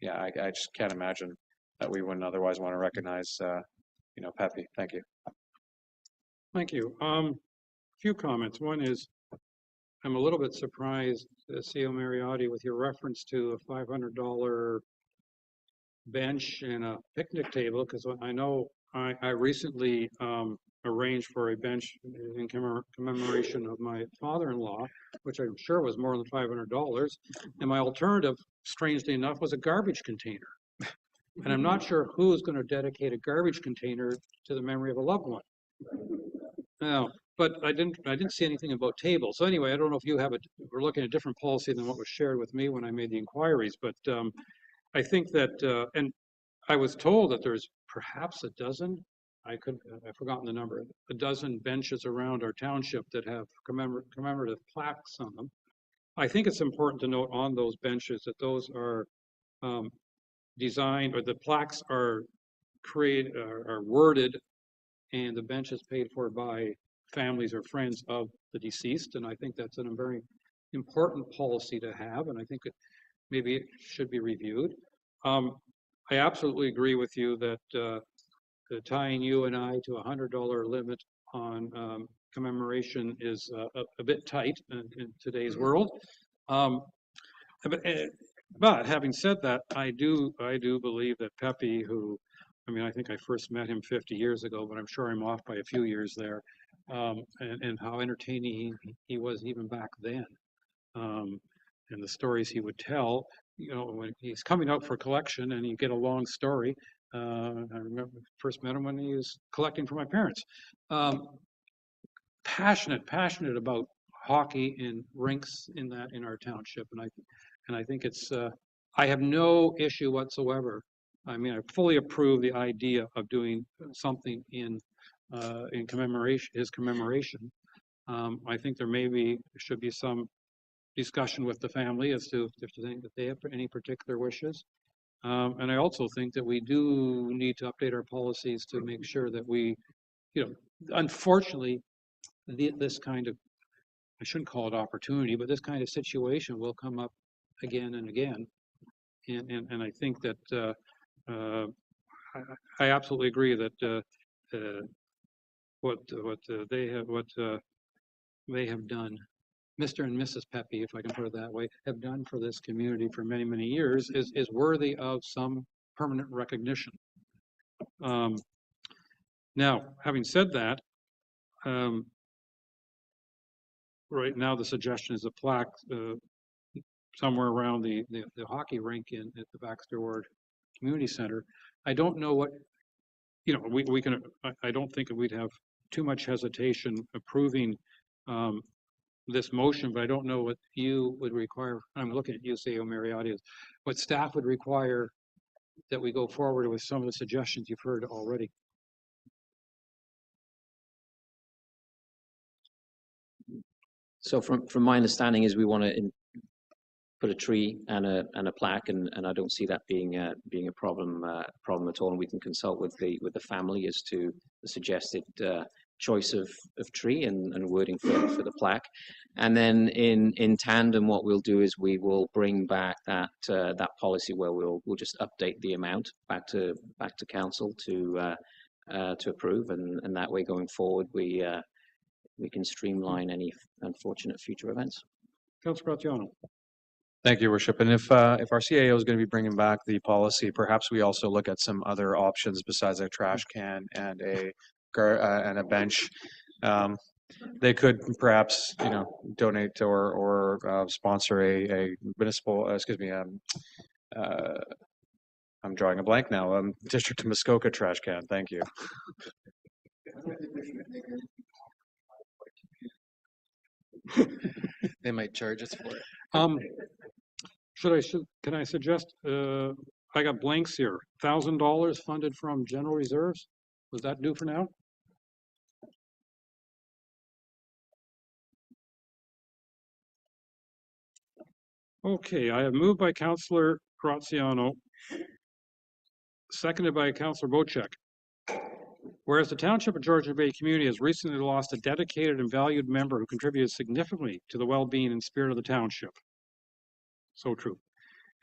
Yeah, I just can't imagine that we wouldn't otherwise want to recognize, you know, Pepe. Thank you. Thank you. A few comments. One is, I'm a little bit surprised, CEO Mariotti, with your reference to a $500 bench and a picnic table, because I know I recently arranged for a bench in commemoration of my father-in-law, which I'm sure was more than $500. And my alternative, strangely enough, was a garbage container. And I'm not sure who's going to dedicate a garbage container to the memory of a loved one. Now, but I didn't see anything about tables. So anyway, I don't know if you have we're looking at a different policy than what was shared with me when I made the inquiries. But I think that, and I was told that there's perhaps a dozen. I've forgotten the number. A dozen benches around our township that have commemorative plaques on them. I think it's important to note on those benches that those are designed, or the plaques are created, are worded, and the bench is paid for by families or friends of the deceased. And I think that's a very important policy to have, and I think maybe it should be reviewed. I absolutely agree with you that tying you and I to $100 limit on commemoration is a bit tight in today's world. But having said that, I do believe that Pepe, who, I mean, I think I first met him 50 years ago, but I'm sure I'm off by a few years there, and how entertaining he was even back then. And the stories he would tell, you know, when he's coming out for collection and you get a long story. I remember first met him when he was collecting for my parents. Passionate about hockey and rinks in our township, and I think it's I have no issue whatsoever. I mean, I fully approve the idea of doing something in his commemoration. I think there should be some discussion with the family as to if they have any particular wishes. And I also think that we do need to update our policies to make sure that we, you know, unfortunately, this kind of, I shouldn't call it opportunity, but this kind of situation will come up again and again. And I think that I absolutely agree that what they have done, Mr. and Mrs. Pepe, if I can put it that way, have done for this community for many, many years is worthy of some permanent recognition. Now, having said that, right now the suggestion is a plaque somewhere around the hockey rink at the Baxter Ward Community Center. I don't know what, we can, I don't think that we'd have too much hesitation approving this motion, but I don't know what you would require. I'm looking at you, Sao Mariotti, what staff would require that we go forward with some of the suggestions you've heard already. So from my understanding is we want to put a tree and a plaque, and I don't see that being a problem at all. And we can consult with the family as to the suggested choice of tree and wording for the plaque. And then in tandem, what we'll do is we will bring back that policy where we'll just update the amount back to council to approve, and that way going forward we can streamline any unfortunate future events. Councilor Graziano. Thank you, Worship. And if our CAO is going to be bringing back the policy, perhaps we also look at some other options besides a trash can and a bench. They could perhaps, donate or sponsor a municipal, I'm drawing a blank now. District of Muskoka trash can. Thank you. They might charge us for it. Can I suggest, I got blanks here, $1,000 funded from general reserves? Was that due for now? Okay, I have moved by Councillor Graziano, seconded by Councillor Bocek. Whereas the Township of Georgian Bay community has recently lost a dedicated and valued member who contributed significantly to the well-being and spirit of the township. So true.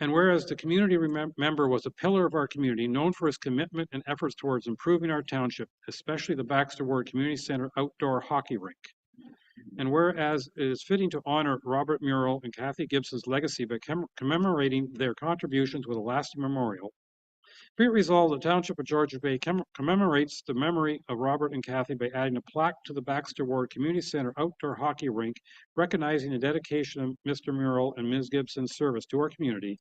And whereas the community member was a pillar of our community, known for his commitment and efforts towards improving our township, especially the Baxter Ward Community Center outdoor hockey rink. And whereas it is fitting to honor Robert Murrell and Kathy Gibson's legacy by commemorating their contributions with a lasting memorial, be it resolved, the Township of Georgian Bay commemorates the memory of Robert and Kathy by adding a plaque to the Baxter Ward Community Center outdoor hockey rink, recognizing the dedication of Mr. Murrell and Ms. Gibson's service to our community.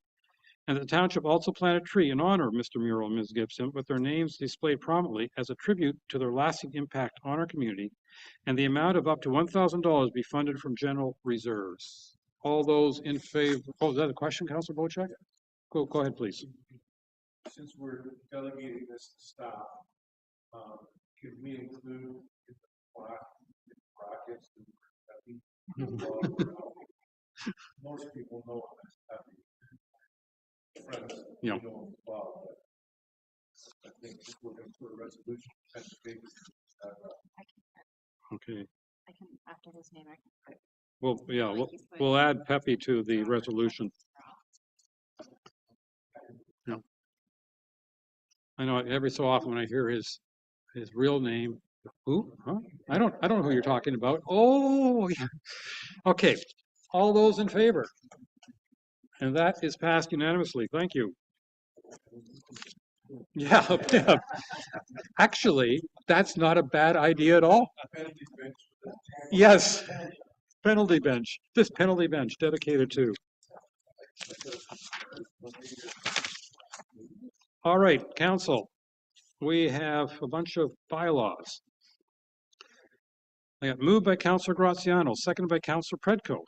And the Township also planted a tree in honor of Mr. Murrell and Ms. Gibson, with their names displayed prominently as a tribute to their lasting impact on our community, and the amount of up to $1,000 be funded from general reserves. All those in favor? Oh, is that a question, Councilor Bocek? Go ahead, please. Since we're delegating this to staff, could we include in the brackets most people know us friends, yeah. Well, I think we're going to put a resolution. Okay. I can, after his name, I can. Well, yeah, we'll add Pepe to the resolution. Yeah. I know every so often when I hear his real name, who? Huh? I don't know who you're talking about. Oh, yeah. Okay. All those in favor? And that is passed unanimously. Thank you. Yeah. Actually, that's not a bad idea at all. Yes. Penalty bench. This penalty bench dedicated to. All right, council. We have a bunch of bylaws. I got moved by Councillor Graziano, seconded by Councillor Predko.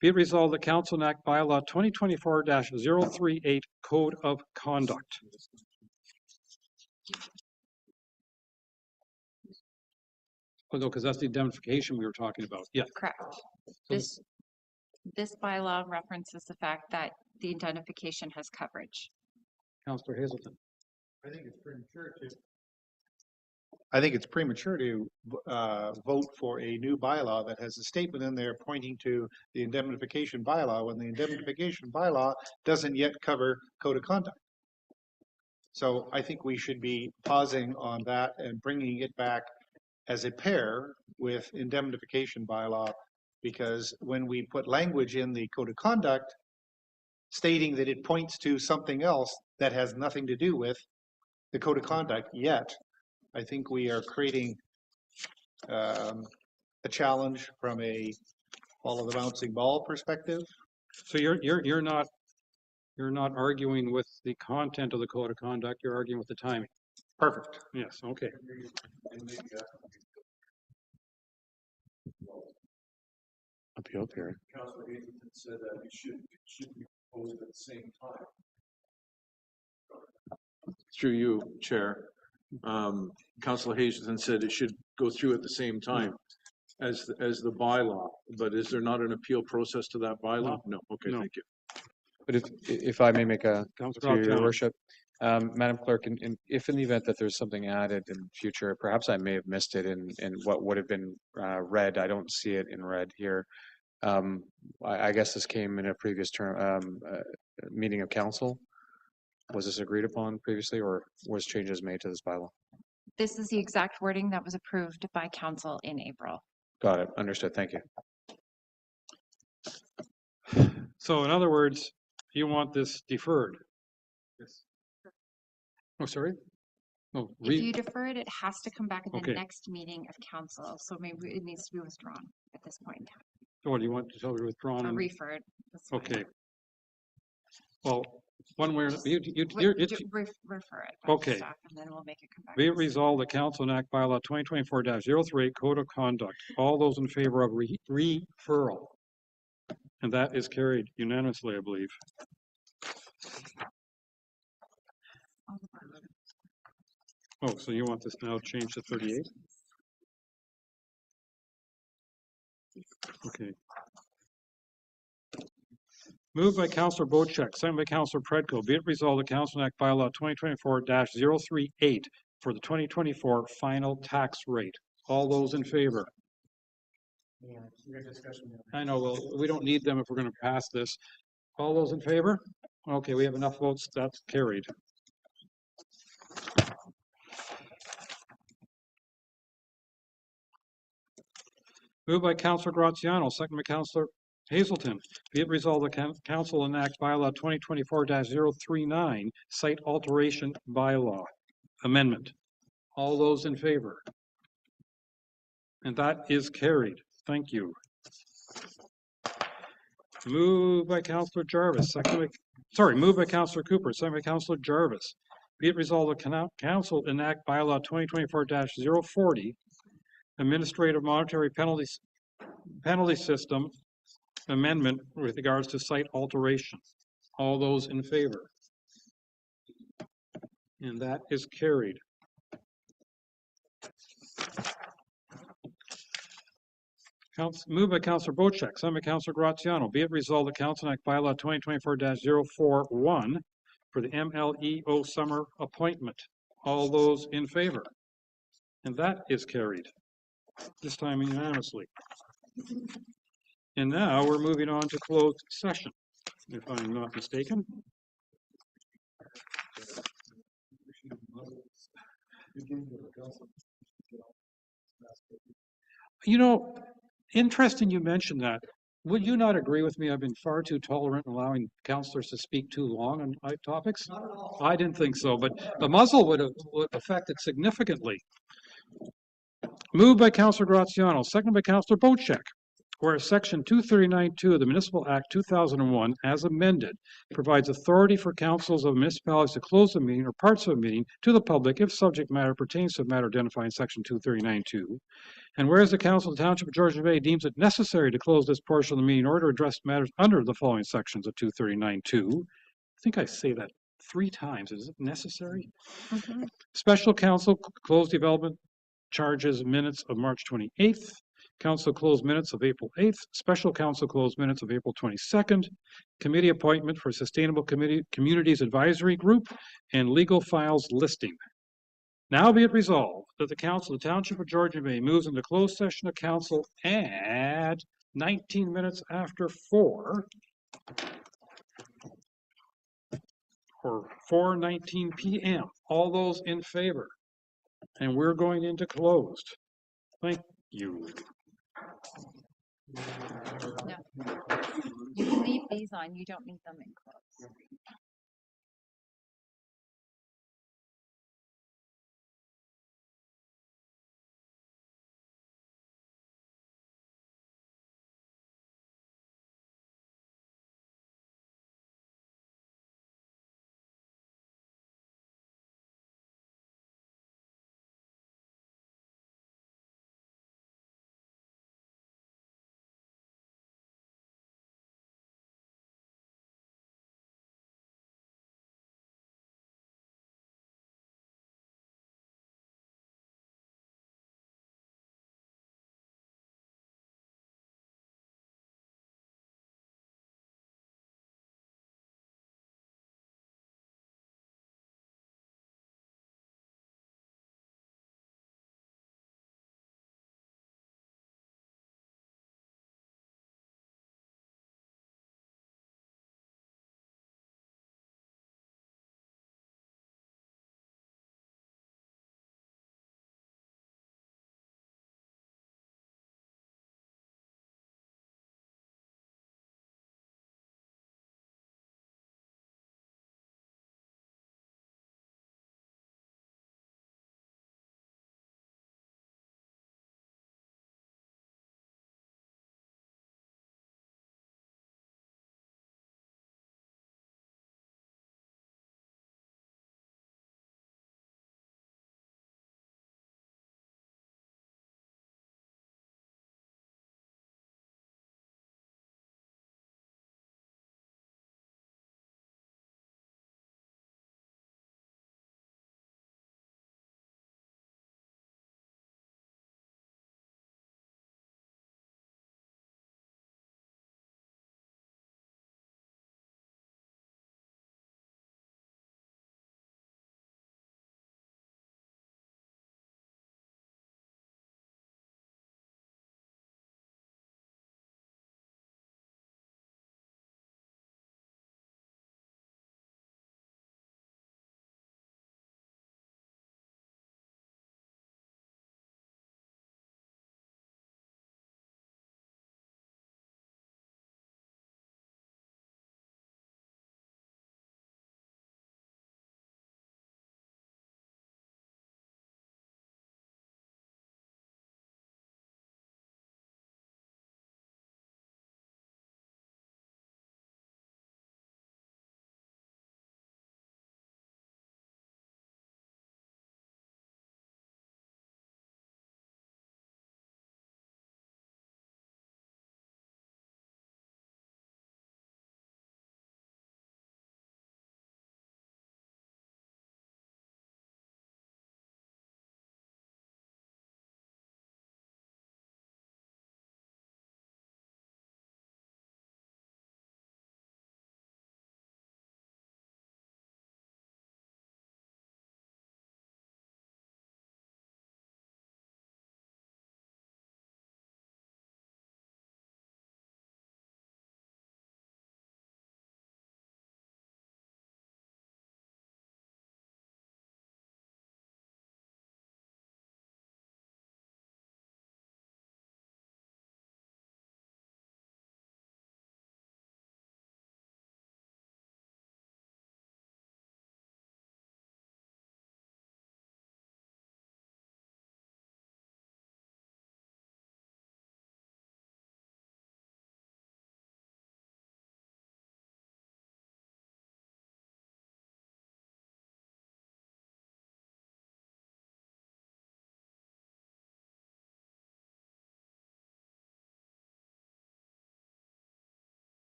Be it resolved that Council enact bylaw 2024-038 Code of Conduct. Oh, no, because that's the indemnification we were talking about. Yeah. Correct. This bylaw references the fact that the indemnification has coverage. Councillor Hazelton. I think it's premature to I think it's premature to vote for a new bylaw that has a statement in there pointing to the indemnification bylaw when the indemnification bylaw doesn't yet cover code of conduct. So I think we should be pausing on that and bringing it back as a pair with indemnification bylaw, because when we put language in the code of conduct stating that it points to something else that has nothing to do with the code of conduct yet, I think we are creating a challenge from a follow the bouncing ball perspective. So you're not arguing with the content of the code of conduct. You're arguing with the timing. Perfect. Yes. Okay. Appeal period. Councilor Hazelton said that it should be proposed at the same time. Through you, Chair. Councilor Hazelton said it should go through at the same time as the bylaw, but is there not an appeal process to that bylaw? No. Okay, thank you. But if I may make a, through your worship, Madam Clerk, if in the event that there's something added in future, perhaps I may have missed it in what would have been read. I don't see it in red here. I guess this came in a previous term meeting of council. Was this agreed upon previously, or was changes made to this bylaw? This is the exact wording that was approved by council in April. Got it. Understood. Thank you. So in other words, you want this deferred? Yes. Oh, sorry? Oh, If you defer it, it has to come back at the Okay. next meeting of council. So maybe it needs to be withdrawn at this point in time. So what do you want to tell me withdrawn? Or referred. That's fine. Okay. Well, one way, Refer it. back to Okay. staff, and then we'll make it come back. Be it resolved that Council enact bylaw 2024-038 Code of Conduct. All those in favor of referral? And that is carried unanimously, I believe. Oh, so you want this now changed to 38? Okay. Moved by Councillor Bocheck, second by Councillor Predko. Be it resolved that Council enact bylaw 2024-038 for the 2024 final tax rate. All those in favor? I know, well, we don't need them if we're going to pass this. All those in favor? Okay, we have enough votes. That's carried. Moved by Councillor Graziano, second by Councillor Hazelton. Be it resolved that Council enact bylaw 2024-039 site alteration bylaw amendment. All those in favor? And that is carried. Thank you. Moved by Councillor Jarvis, moved by Councillor Cooper, second by Councillor Jarvis. Be it resolved that Council enact bylaw 2024-040 administrative monetary penalty system amendment with regards to site alteration. All those in favor? And that is carried. Moved by Councillor Bocheck, second by Councillor Graziano. Be it resolved that Council enact bylaw 2024-041 for the MLEO summer appointment. All those in favor? And that is carried. This time unanimously. And now we're moving on to closed session, if I'm not mistaken. You know, interesting you mentioned that. Would you not agree with me? I've been far too tolerant in allowing councillors to speak too long on topics. Not at all. I didn't think so, but the muzzle would affect it significantly. Moved by Councillor Graziano, seconded by Councillor Bocheck. Whereas Section 239(2) of the Municipal Act 2001, as amended, provides authority for councils of municipalities to close a meeting or parts of a meeting to the public if subject matter pertains to a matter identified in Section 239(2). And whereas the Council of the Township of Georgian Bay deems it necessary to close this portion of the meeting in order to address matters under the following sections of 239(2). I think I say that 3 times. Is it necessary? Mm-hmm. Special Council closed development charges minutes of March 28th. Council closed minutes of April 8th, Special Council closed minutes of April 22nd, Committee appointment for Sustainable Communities Advisory Group, and legal files listing. Now be it resolved that the Council of the Township of Georgian Bay moves into closed session of council at 19 minutes after 4 or 4:19 p.m. All those in favor? And we're going into closed. Thank you. No. You can leave these on, you don't need them in close.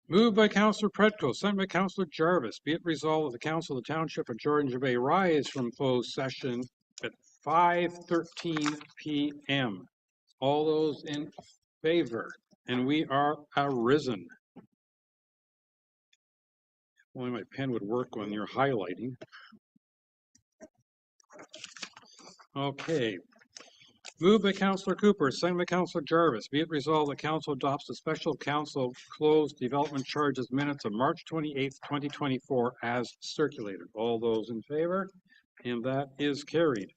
Moved by Councillor Pretko, second by Councillor Jarvis. Be it resolved that the Council of the Township of Georgian Bay rise from closed session at 5:13 p.m. All those in favor, and we are arisen. Only my pen would work when you're highlighting. Okay. Moved by Councillor Cooper, second by Councillor Jarvis. Be it resolved that Council adopts the Special Council closed development charges minutes of March 28th, 2024 as circulated. All those in favor? And that is carried.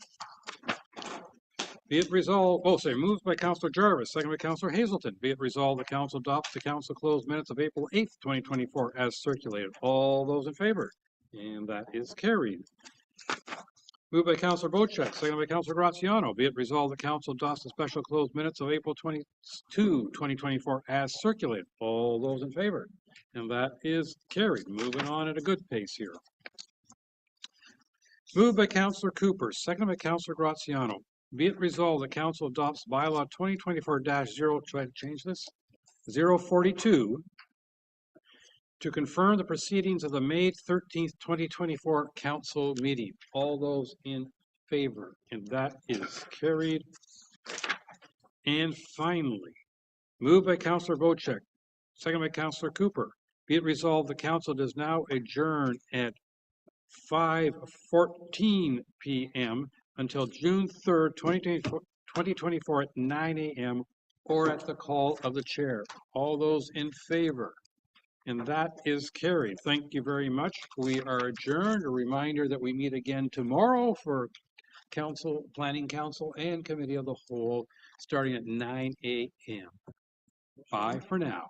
Be it resolved, moved by Councillor Jarvis, second by Councillor Hazelton. Be it resolved the Council adopts the Council closed minutes of April 8th, 2024 as circulated. All those in favor? And that is carried. Moved by Councillor Bocek, second by Councillor Graziano. Be it resolved the Council adopts the special closed minutes of April 22, 2024 as circulated. All those in favor? And that is carried. Moving on at a good pace here. Moved by Councillor Cooper, second by Councillor Graziano. Be it resolved the Council adopts bylaw 2024-0, try to change this, 042, to confirm the proceedings of the May 13th, 2024 council meeting. All those in favor, and that is carried. And finally, moved by Councillor Bocek, second by Councillor Cooper. Be it resolved the council does now adjourn at 5:14 p.m. until June 3rd, 2024 at 9 a.m. or at the call of the chair. All those in favor? And that is carried. Thank you very much. We are adjourned. A reminder that we meet again tomorrow for Council, Planning Council and Committee of the Whole starting at 9 a.m. Bye for now.